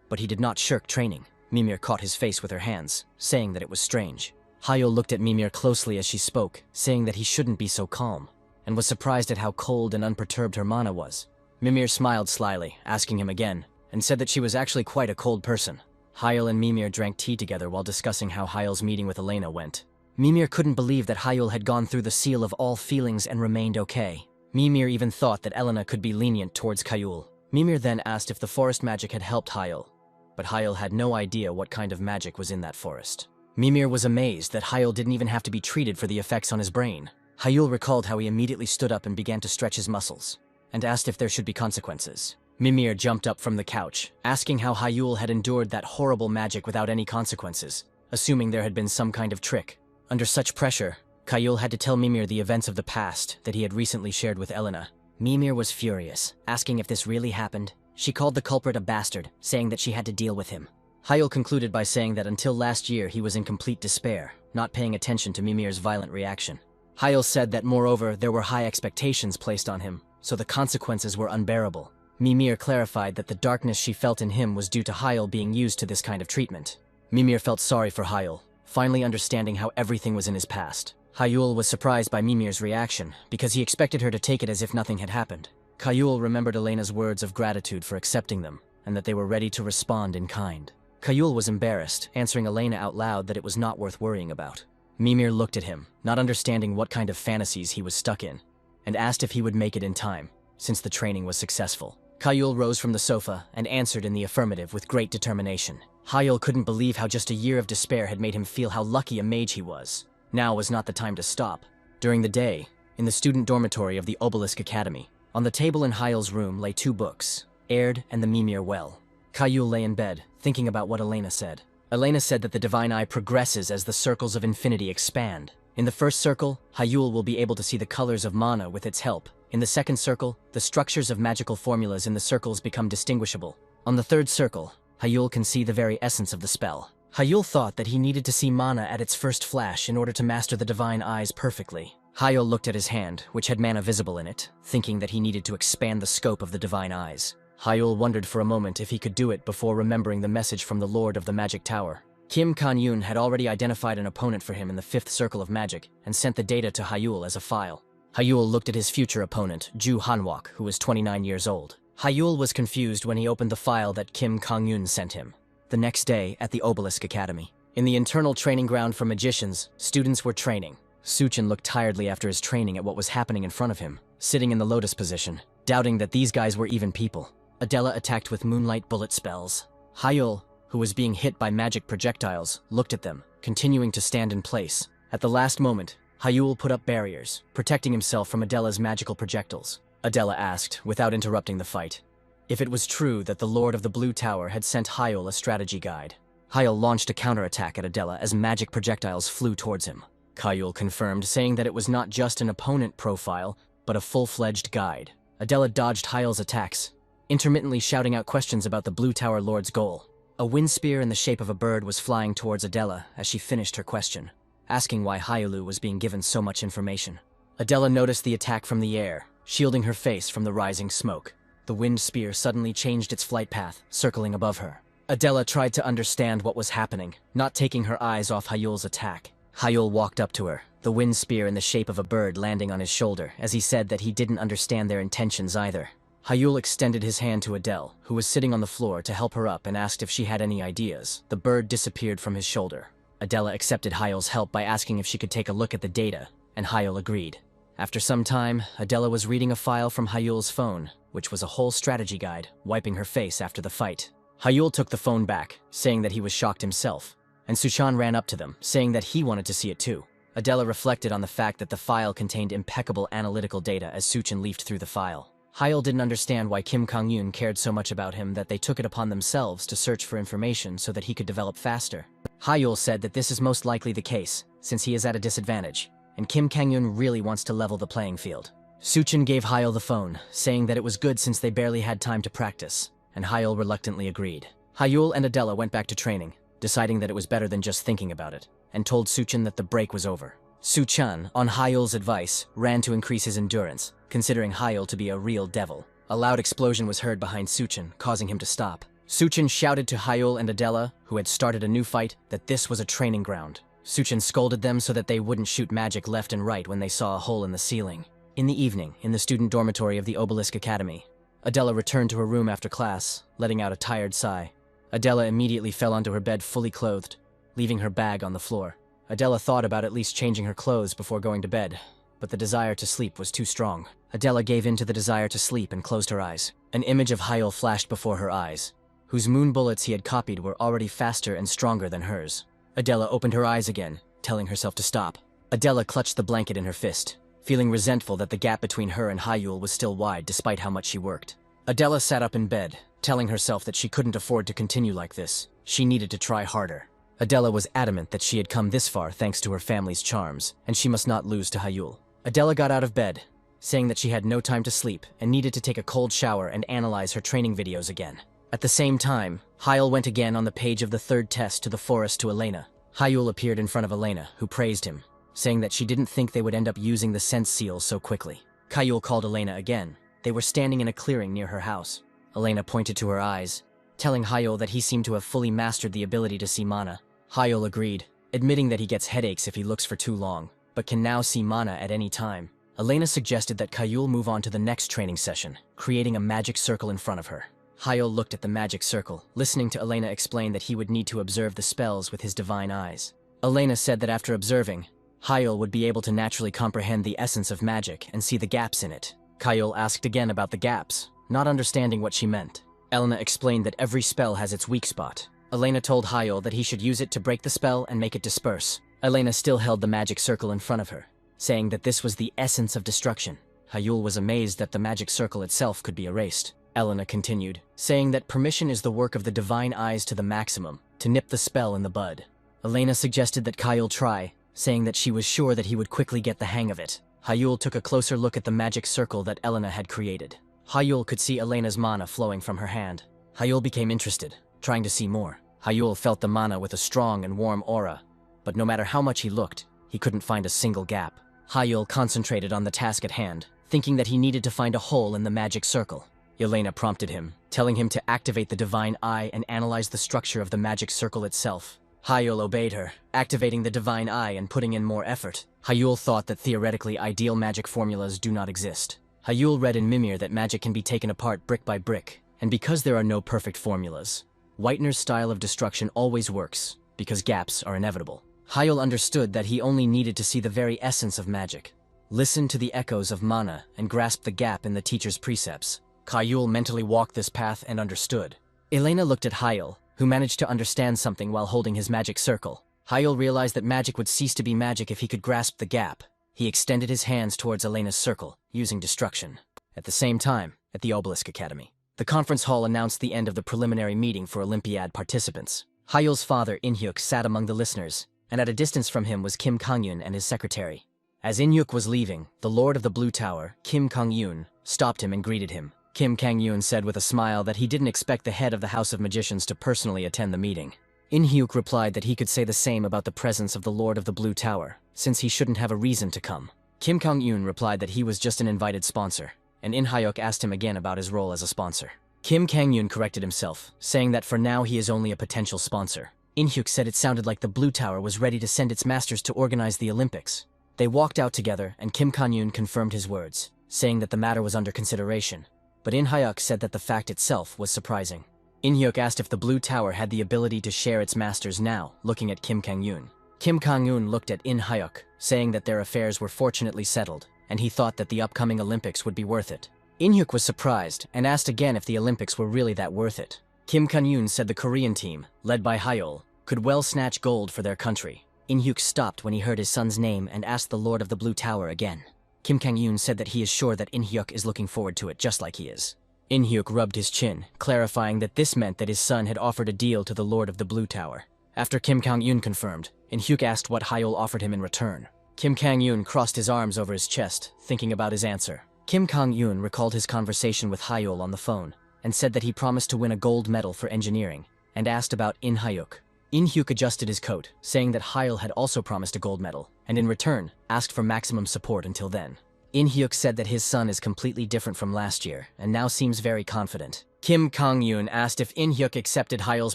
but he did not shirk training. Mimir caught his face with her hands, saying that it was strange. Hyul looked at Mimir closely as she spoke, saying that he shouldn't be so calm, and was surprised at how cold and unperturbed her mana was. Mimir smiled slyly, asking him again, and said that she was actually quite a cold person. Hyul and Mimir drank tea together while discussing how Hyul's meeting with Elena went. Mimir couldn't believe that Hyul had gone through the seal of all feelings and remained okay. Mimir even thought that Elena could be lenient towards Hyul. Mimir then asked if the forest magic had helped Hyul, but Hyul had no idea what kind of magic was in that forest. Mimir was amazed that Hyul didn't even have to be treated for the effects on his brain. Hyul recalled how he immediately stood up and began to stretch his muscles, and asked if there should be consequences. Mimir jumped up from the couch, asking how Hyul had endured that horrible magic without any consequences, assuming there had been some kind of trick. Under such pressure, Hyul had to tell Mimir the events of the past that he had recently shared with Elena. Mimir was furious, asking if this really happened. She called the culprit a bastard, saying that she had to deal with him. Hyul concluded by saying that until last year he was in complete despair, not paying attention to Mimir's violent reaction. Hyul said that moreover there were high expectations placed on him, so the consequences were unbearable. Mimir clarified that the darkness she felt in him was due to Hyul being used to this kind of treatment. Mimir felt sorry for Hyul, finally understanding how everything was in his past. Hyul was surprised by Mimir's reaction, because he expected her to take it as if nothing had happened. Hyul remembered Elena's words of gratitude for accepting them, and that they were ready to respond in kind. Hyul was embarrassed, answering Elena out loud that it was not worth worrying about. Mimir looked at him, not understanding what kind of fantasies he was stuck in, and asked if he would make it in time, since the training was successful. Hayul rose from the sofa and answered in the affirmative with great determination. Hayul couldn't believe how just a year of despair had made him feel how lucky a mage he was. Now was not the time to stop. During the day, in the student dormitory of the Obelisk Academy, on the table in Hayul's room lay 2 books, Aird and the Mimir Well. Hayul lay in bed, thinking about what Elena said. Elena said that the divine eye progresses as the circles of infinity expand. In the first circle, Hayul will be able to see the colors of mana with its help. In the second circle, the structures of magical formulas in the circles become distinguishable. On the third circle, Hayul can see the very essence of the spell. Hayul thought that he needed to see mana at its first flash in order to master the divine eyes perfectly. Hayul looked at his hand, which had mana visible in it, thinking that he needed to expand the scope of the divine eyes. Hayul wondered for a moment if he could do it before remembering the message from the Lord of the Magic Tower. Kim Kan-yoon had already identified an opponent for him in the 5th circle of magic and sent the data to Hayul as a file. Hayul looked at his future opponent, Ju Hanwok, who was 29 years old. Hayul was confused when he opened the file that Kim Kan-yoon sent him. The next day, at the Obelisk Academy. In the internal training ground for magicians, students were training. Suchin looked tiredly after his training at what was happening in front of him, sitting in the lotus position, doubting that these guys were even people. Adela attacked with moonlight bullet spells. Hayul, who was being hit by magic projectiles, looked at them, continuing to stand in place. At the last moment, Hayul put up barriers, protecting himself from Adela's magical projectiles. Adela asked, without interrupting the fight, if it was true that the Lord of the Blue Tower had sent Hayul a strategy guide. Hayul launched a counterattack at Adela as magic projectiles flew towards him. Hayul confirmed, saying that it was not just an opponent profile, but a full-fledged guide. Adela dodged Hayul's attacks, intermittently shouting out questions about the Blue Tower Lord's goal. A wind spear in the shape of a bird was flying towards Adela as she finished her question, asking why Hayulu was being given so much information. Adela noticed the attack from the air, shielding her face from the rising smoke. The wind spear suddenly changed its flight path, circling above her. Adela tried to understand what was happening, not taking her eyes off Hayul's attack. Hayul walked up to her, the wind spear in the shape of a bird landing on his shoulder, as he said that he didn't understand their intentions either. Hayul extended his hand to Adele, who was sitting on the floor, to help her up and asked if she had any ideas. The bird disappeared from his shoulder. Adela accepted Hayul's help by asking if she could take a look at the data, and Hayul agreed. After some time, Adela was reading a file from Hayul's phone, which was a whole strategy guide, wiping her face after the fight. Hayul took the phone back, saying that he was shocked himself, and Suchan ran up to them, saying that he wanted to see it too. Adela reflected on the fact that the file contained impeccable analytical data as Suchan leafed through the file. Hayul didn't understand why Kim Kang-yoon cared so much about him that they took it upon themselves to search for information so that he could develop faster. Hayul said that this is most likely the case, since he is at a disadvantage, and Kim Kang-yoon really wants to level the playing field. Suchan gave Hayul the phone, saying that it was good since they barely had time to practice, and Hayul reluctantly agreed. Hayul and Adela went back to training, deciding that it was better than just thinking about it, and told Suchan that the break was over. Suchan, on Hayul's advice, ran to increase his endurance, considering Hayul to be a real devil. A loud explosion was heard behind Suchan, causing him to stop. Suchan shouted to Hayul and Adela, who had started a new fight, that this was a training ground. Suchan scolded them so that they wouldn't shoot magic left and right when they saw a hole in the ceiling. In the evening, in the student dormitory of the Obelisk Academy, Adela returned to her room after class, letting out a tired sigh. Adela immediately fell onto her bed fully clothed, leaving her bag on the floor. Adela thought about at least changing her clothes before going to bed, but the desire to sleep was too strong. Adela gave in to the desire to sleep and closed her eyes. An image of Hayul flashed before her eyes, whose moon bullets he had copied were already faster and stronger than hers. Adela opened her eyes again, telling herself to stop. Adela clutched the blanket in her fist, feeling resentful that the gap between her and Hayul was still wide despite how much she worked. Adela sat up in bed, telling herself that she couldn't afford to continue like this. She needed to try harder. Adela was adamant that she had come this far thanks to her family's charms, and she must not lose to Hayul. Adela got out of bed, saying that she had no time to sleep and needed to take a cold shower and analyze her training videos again. At the same time, Hayul went again on the page of the third test to the forest to Elena. Hayul appeared in front of Elena, who praised him, saying that she didn't think they would end up using the sense seals so quickly. Hayul called Elena again. They were standing in a clearing near her house. Elena pointed to her eyes, telling Hayul that he seemed to have fully mastered the ability to see mana. Hayul agreed, admitting that he gets headaches if he looks for too long, but can now see mana at any time. Elena suggested that Hayul move on to the next training session, creating a magic circle in front of her. Hayul looked at the magic circle, listening to Elena explain that he would need to observe the spells with his divine eyes. Elena said that after observing, Hyul would be able to naturally comprehend the essence of magic and see the gaps in it. Hyul asked again about the gaps, not understanding what she meant. Elena explained that every spell has its weak spot. Elena told Hyul that he should use it to break the spell and make it disperse. Elena still held the magic circle in front of her, saying that this was the essence of destruction. Hyul was amazed that the magic circle itself could be erased. Elena continued, saying that permission is the work of the divine eyes to the maximum, to nip the spell in the bud. Elena suggested that Hyul try, saying that she was sure that he would quickly get the hang of it. Hyul took a closer look at the magic circle that Elena had created. Hyul could see Elena's mana flowing from her hand. Hyul became interested, trying to see more. Hyul felt the mana with a strong and warm aura, but no matter how much he looked, he couldn't find a single gap. Hyul concentrated on the task at hand, thinking that he needed to find a hole in the magic circle. Elena prompted him, telling him to activate the divine eye and analyze the structure of the magic circle itself. Hyul obeyed her, activating the divine eye and putting in more effort. Hyul thought that theoretically ideal magic formulas do not exist. Hyul read in Mimir that magic can be taken apart brick by brick, and because there are no perfect formulas, Whitener's style of destruction always works, because gaps are inevitable. Hyul understood that he only needed to see the very essence of magic, listen to the echoes of mana, and grasp the gap in the teacher's precepts. Hyul mentally walked this path and understood. Elena looked at Hyul, who managed to understand something while holding his magic circle. Hyul realized that magic would cease to be magic if he could grasp the gap. He extended his hands towards Elena's circle, using destruction. At the same time, at the Obelisk Academy, the conference hall announced the end of the preliminary meeting for Olympiad participants. Hyul's father, In-hyuk, sat among the listeners, and at a distance from him was Kim Kang-yoon and his secretary. As In-hyuk was leaving, the Lord of the Blue Tower, Kim Kang-yoon, stopped him and greeted him. Kim Kang-yoon said with a smile that he didn't expect the head of the House of Magicians to personally attend the meeting. In-hyuk replied that he could say the same about the presence of the Lord of the Blue Tower, since he shouldn't have a reason to come. Kim Kang-yoon replied that he was just an invited sponsor, and In-hyuk asked him again about his role as a sponsor. Kim Kang-yoon corrected himself, saying that for now he is only a potential sponsor. In-hyuk said it sounded like the Blue Tower was ready to send its masters to organize the Olympics. They walked out together, and Kim Kang-yoon confirmed his words, saying that the matter was under consideration. But In-hyuk said that the fact itself was surprising. In-hyuk asked if the Blue Tower had the ability to share its masters now, looking at Kim Kang-yoon. Kim Kang-yoon looked at In-hyuk, saying that their affairs were fortunately settled, and he thought that the upcoming Olympics would be worth it. In-hyuk was surprised, and asked again if the Olympics were really that worth it. Kim Kang-yoon said the Korean team, led by Hyul, could well snatch gold for their country. In-hyuk stopped when he heard his son's name and asked the Lord of the Blue Tower again. Kim Kang-yoon said that he is sure that In-hyuk is looking forward to it just like he is. In-hyuk rubbed his chin, clarifying that this meant that his son had offered a deal to the Lord of the Blue Tower. After Kim Kang-yoon confirmed, In-hyuk asked what Hyul offered him in return. Kim Kang-yoon crossed his arms over his chest, thinking about his answer. Kim Kang-yoon recalled his conversation with Hyul on the phone, and said that he promised to win a gold medal for engineering, and asked about In-hyuk. In-hyuk adjusted his coat, saying that Hyul had also promised a gold medal, and in return, asked for maximum support until then. In-hyuk said that his son is completely different from last year, and now seems very confident. Kim Kang-yoon asked if In-hyuk accepted Hyul's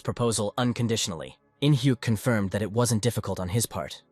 proposal unconditionally. In-hyuk confirmed that it wasn't difficult on his part,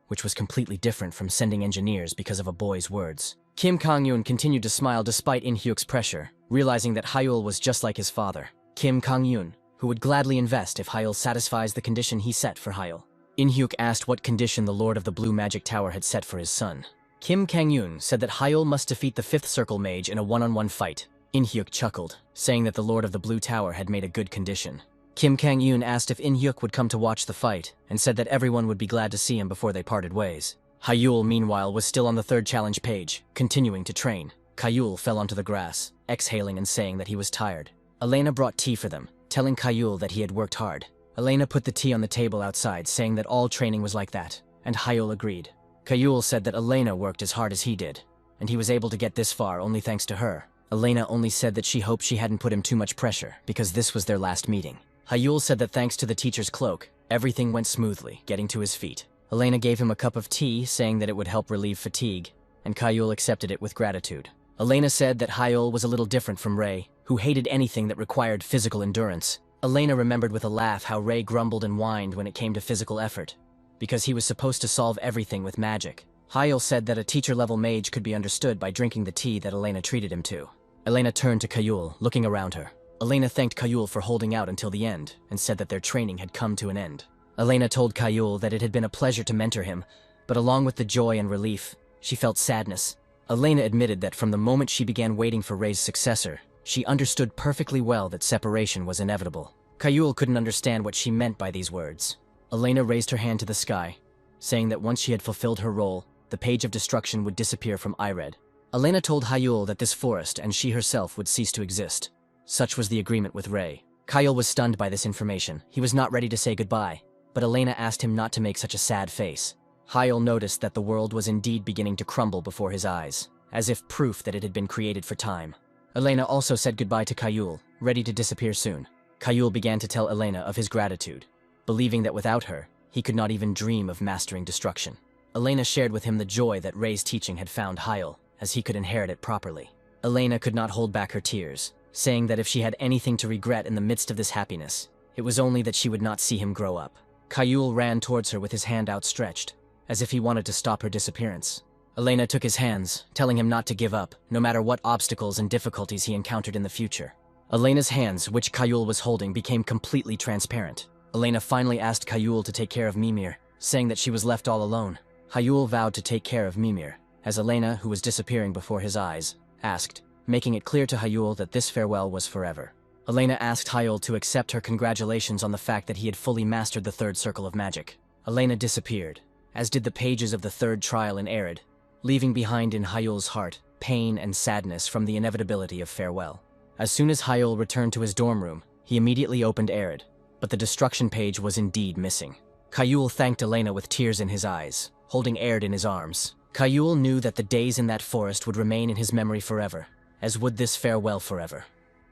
which was completely different from sending engineers because of a boy's words. Kim Kang-yoon continued to smile despite In-hyuk's pressure, realizing that Hyul was just like his father, Kim Kang-yoon, who would gladly invest if Hyul satisfies the condition he set for Hyul. In-hyuk asked what condition the Lord of the Blue Magic Tower had set for his son. Kim Kang-yoon said that Hyul must defeat the 5th Circle Mage in a one-on-one fight. In-hyuk chuckled, saying that the Lord of the Blue Tower had made a good condition. Kim Kang-yoon asked if In-hyuk would come to watch the fight, and said that everyone would be glad to see him before they parted ways. Hyul, meanwhile, was still on the 3rd challenge page, continuing to train. Hyul fell onto the grass, exhaling and saying that he was tired. Elena brought tea for them, telling Hyul that he had worked hard. Elena put the tea on the table outside, saying that all training was like that, and Hyul agreed. Hyul said that Elena worked as hard as he did, and he was able to get this far only thanks to her. Elena only said that she hoped she hadn't put him too much pressure, because this was their last meeting. Hyul said that thanks to the teacher's cloak, everything went smoothly, getting to his feet. Elena gave him a cup of tea, saying that it would help relieve fatigue, and Hyul accepted it with gratitude. Elena said that Hyul was a little different from Ray, who hated anything that required physical endurance. Elena remembered with a laugh how Ray grumbled and whined when it came to physical effort, because he was supposed to solve everything with magic. Hyul said that a teacher-level mage could be understood by drinking the tea that Elena treated him to. Elena turned to Hyul, looking around her. Elena thanked Hyul for holding out until the end, and said that their training had come to an end. Elena told Kayul that it had been a pleasure to mentor him, but along with the joy and relief, she felt sadness. Elena admitted that from the moment she began waiting for Rei's successor, she understood perfectly well that separation was inevitable. Kayul couldn't understand what she meant by these words. Elena raised her hand to the sky, saying that once she had fulfilled her role, the page of destruction would disappear from Ired. Elena told Kayul that this forest and she herself would cease to exist. Such was the agreement with Rei. Kayul was stunned by this information. He was not ready to say goodbye, but Elena asked him not to make such a sad face. Kayul noticed that the world was indeed beginning to crumble before his eyes, as if proof that it had been created for time. Elena also said goodbye to Kayul, ready to disappear soon. Kayul began to tell Elena of his gratitude, believing that without her, he could not even dream of mastering destruction. Elena shared with him the joy that Rei's teaching had found Kayul, as he could inherit it properly. Elena could not hold back her tears, saying that if she had anything to regret in the midst of this happiness, it was only that she would not see him grow up. Kayul ran towards her with his hand outstretched, as if he wanted to stop her disappearance. Elena took his hands, telling him not to give up, no matter what obstacles and difficulties he encountered in the future. Elena's hands, which Kayul was holding, became completely transparent. Elena finally asked Kayul to take care of Mimir, saying that she was left all alone. Kayul vowed to take care of Mimir, as Elena, who was disappearing before his eyes, asked, making it clear to Kayul that this farewell was forever. Elena asked Kayul to accept her congratulations on the fact that he had fully mastered the third circle of magic. Elena disappeared, as did the pages of the third trial in Arid, leaving behind in Kayul's heart pain and sadness from the inevitability of farewell. As soon as Kayul returned to his dorm room, he immediately opened Arid, but the destruction page was indeed missing. Kayul thanked Elena with tears in his eyes, holding Arid in his arms. Kayul knew that the days in that forest would remain in his memory forever, as would this farewell forever,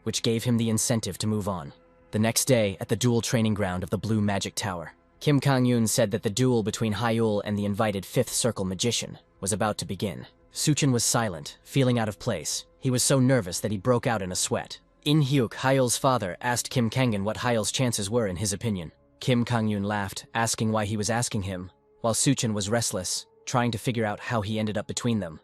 which gave him the incentive to move on. The next day, at the duel training ground of the Blue Magic Tower, Kim Kang-yoon said that the duel between Kayul and the invited Fifth Circle magician was about to begin. Suchin was silent, feeling out of place. He was so nervous that he broke out in a sweat. In Hyuk, Kayul's father, asked Kim Kang-yoon what Kayul's chances were in his opinion. Kim Kang-yoon laughed, asking why he was asking him, while Suchin was restless, trying to figure out how he ended up between them.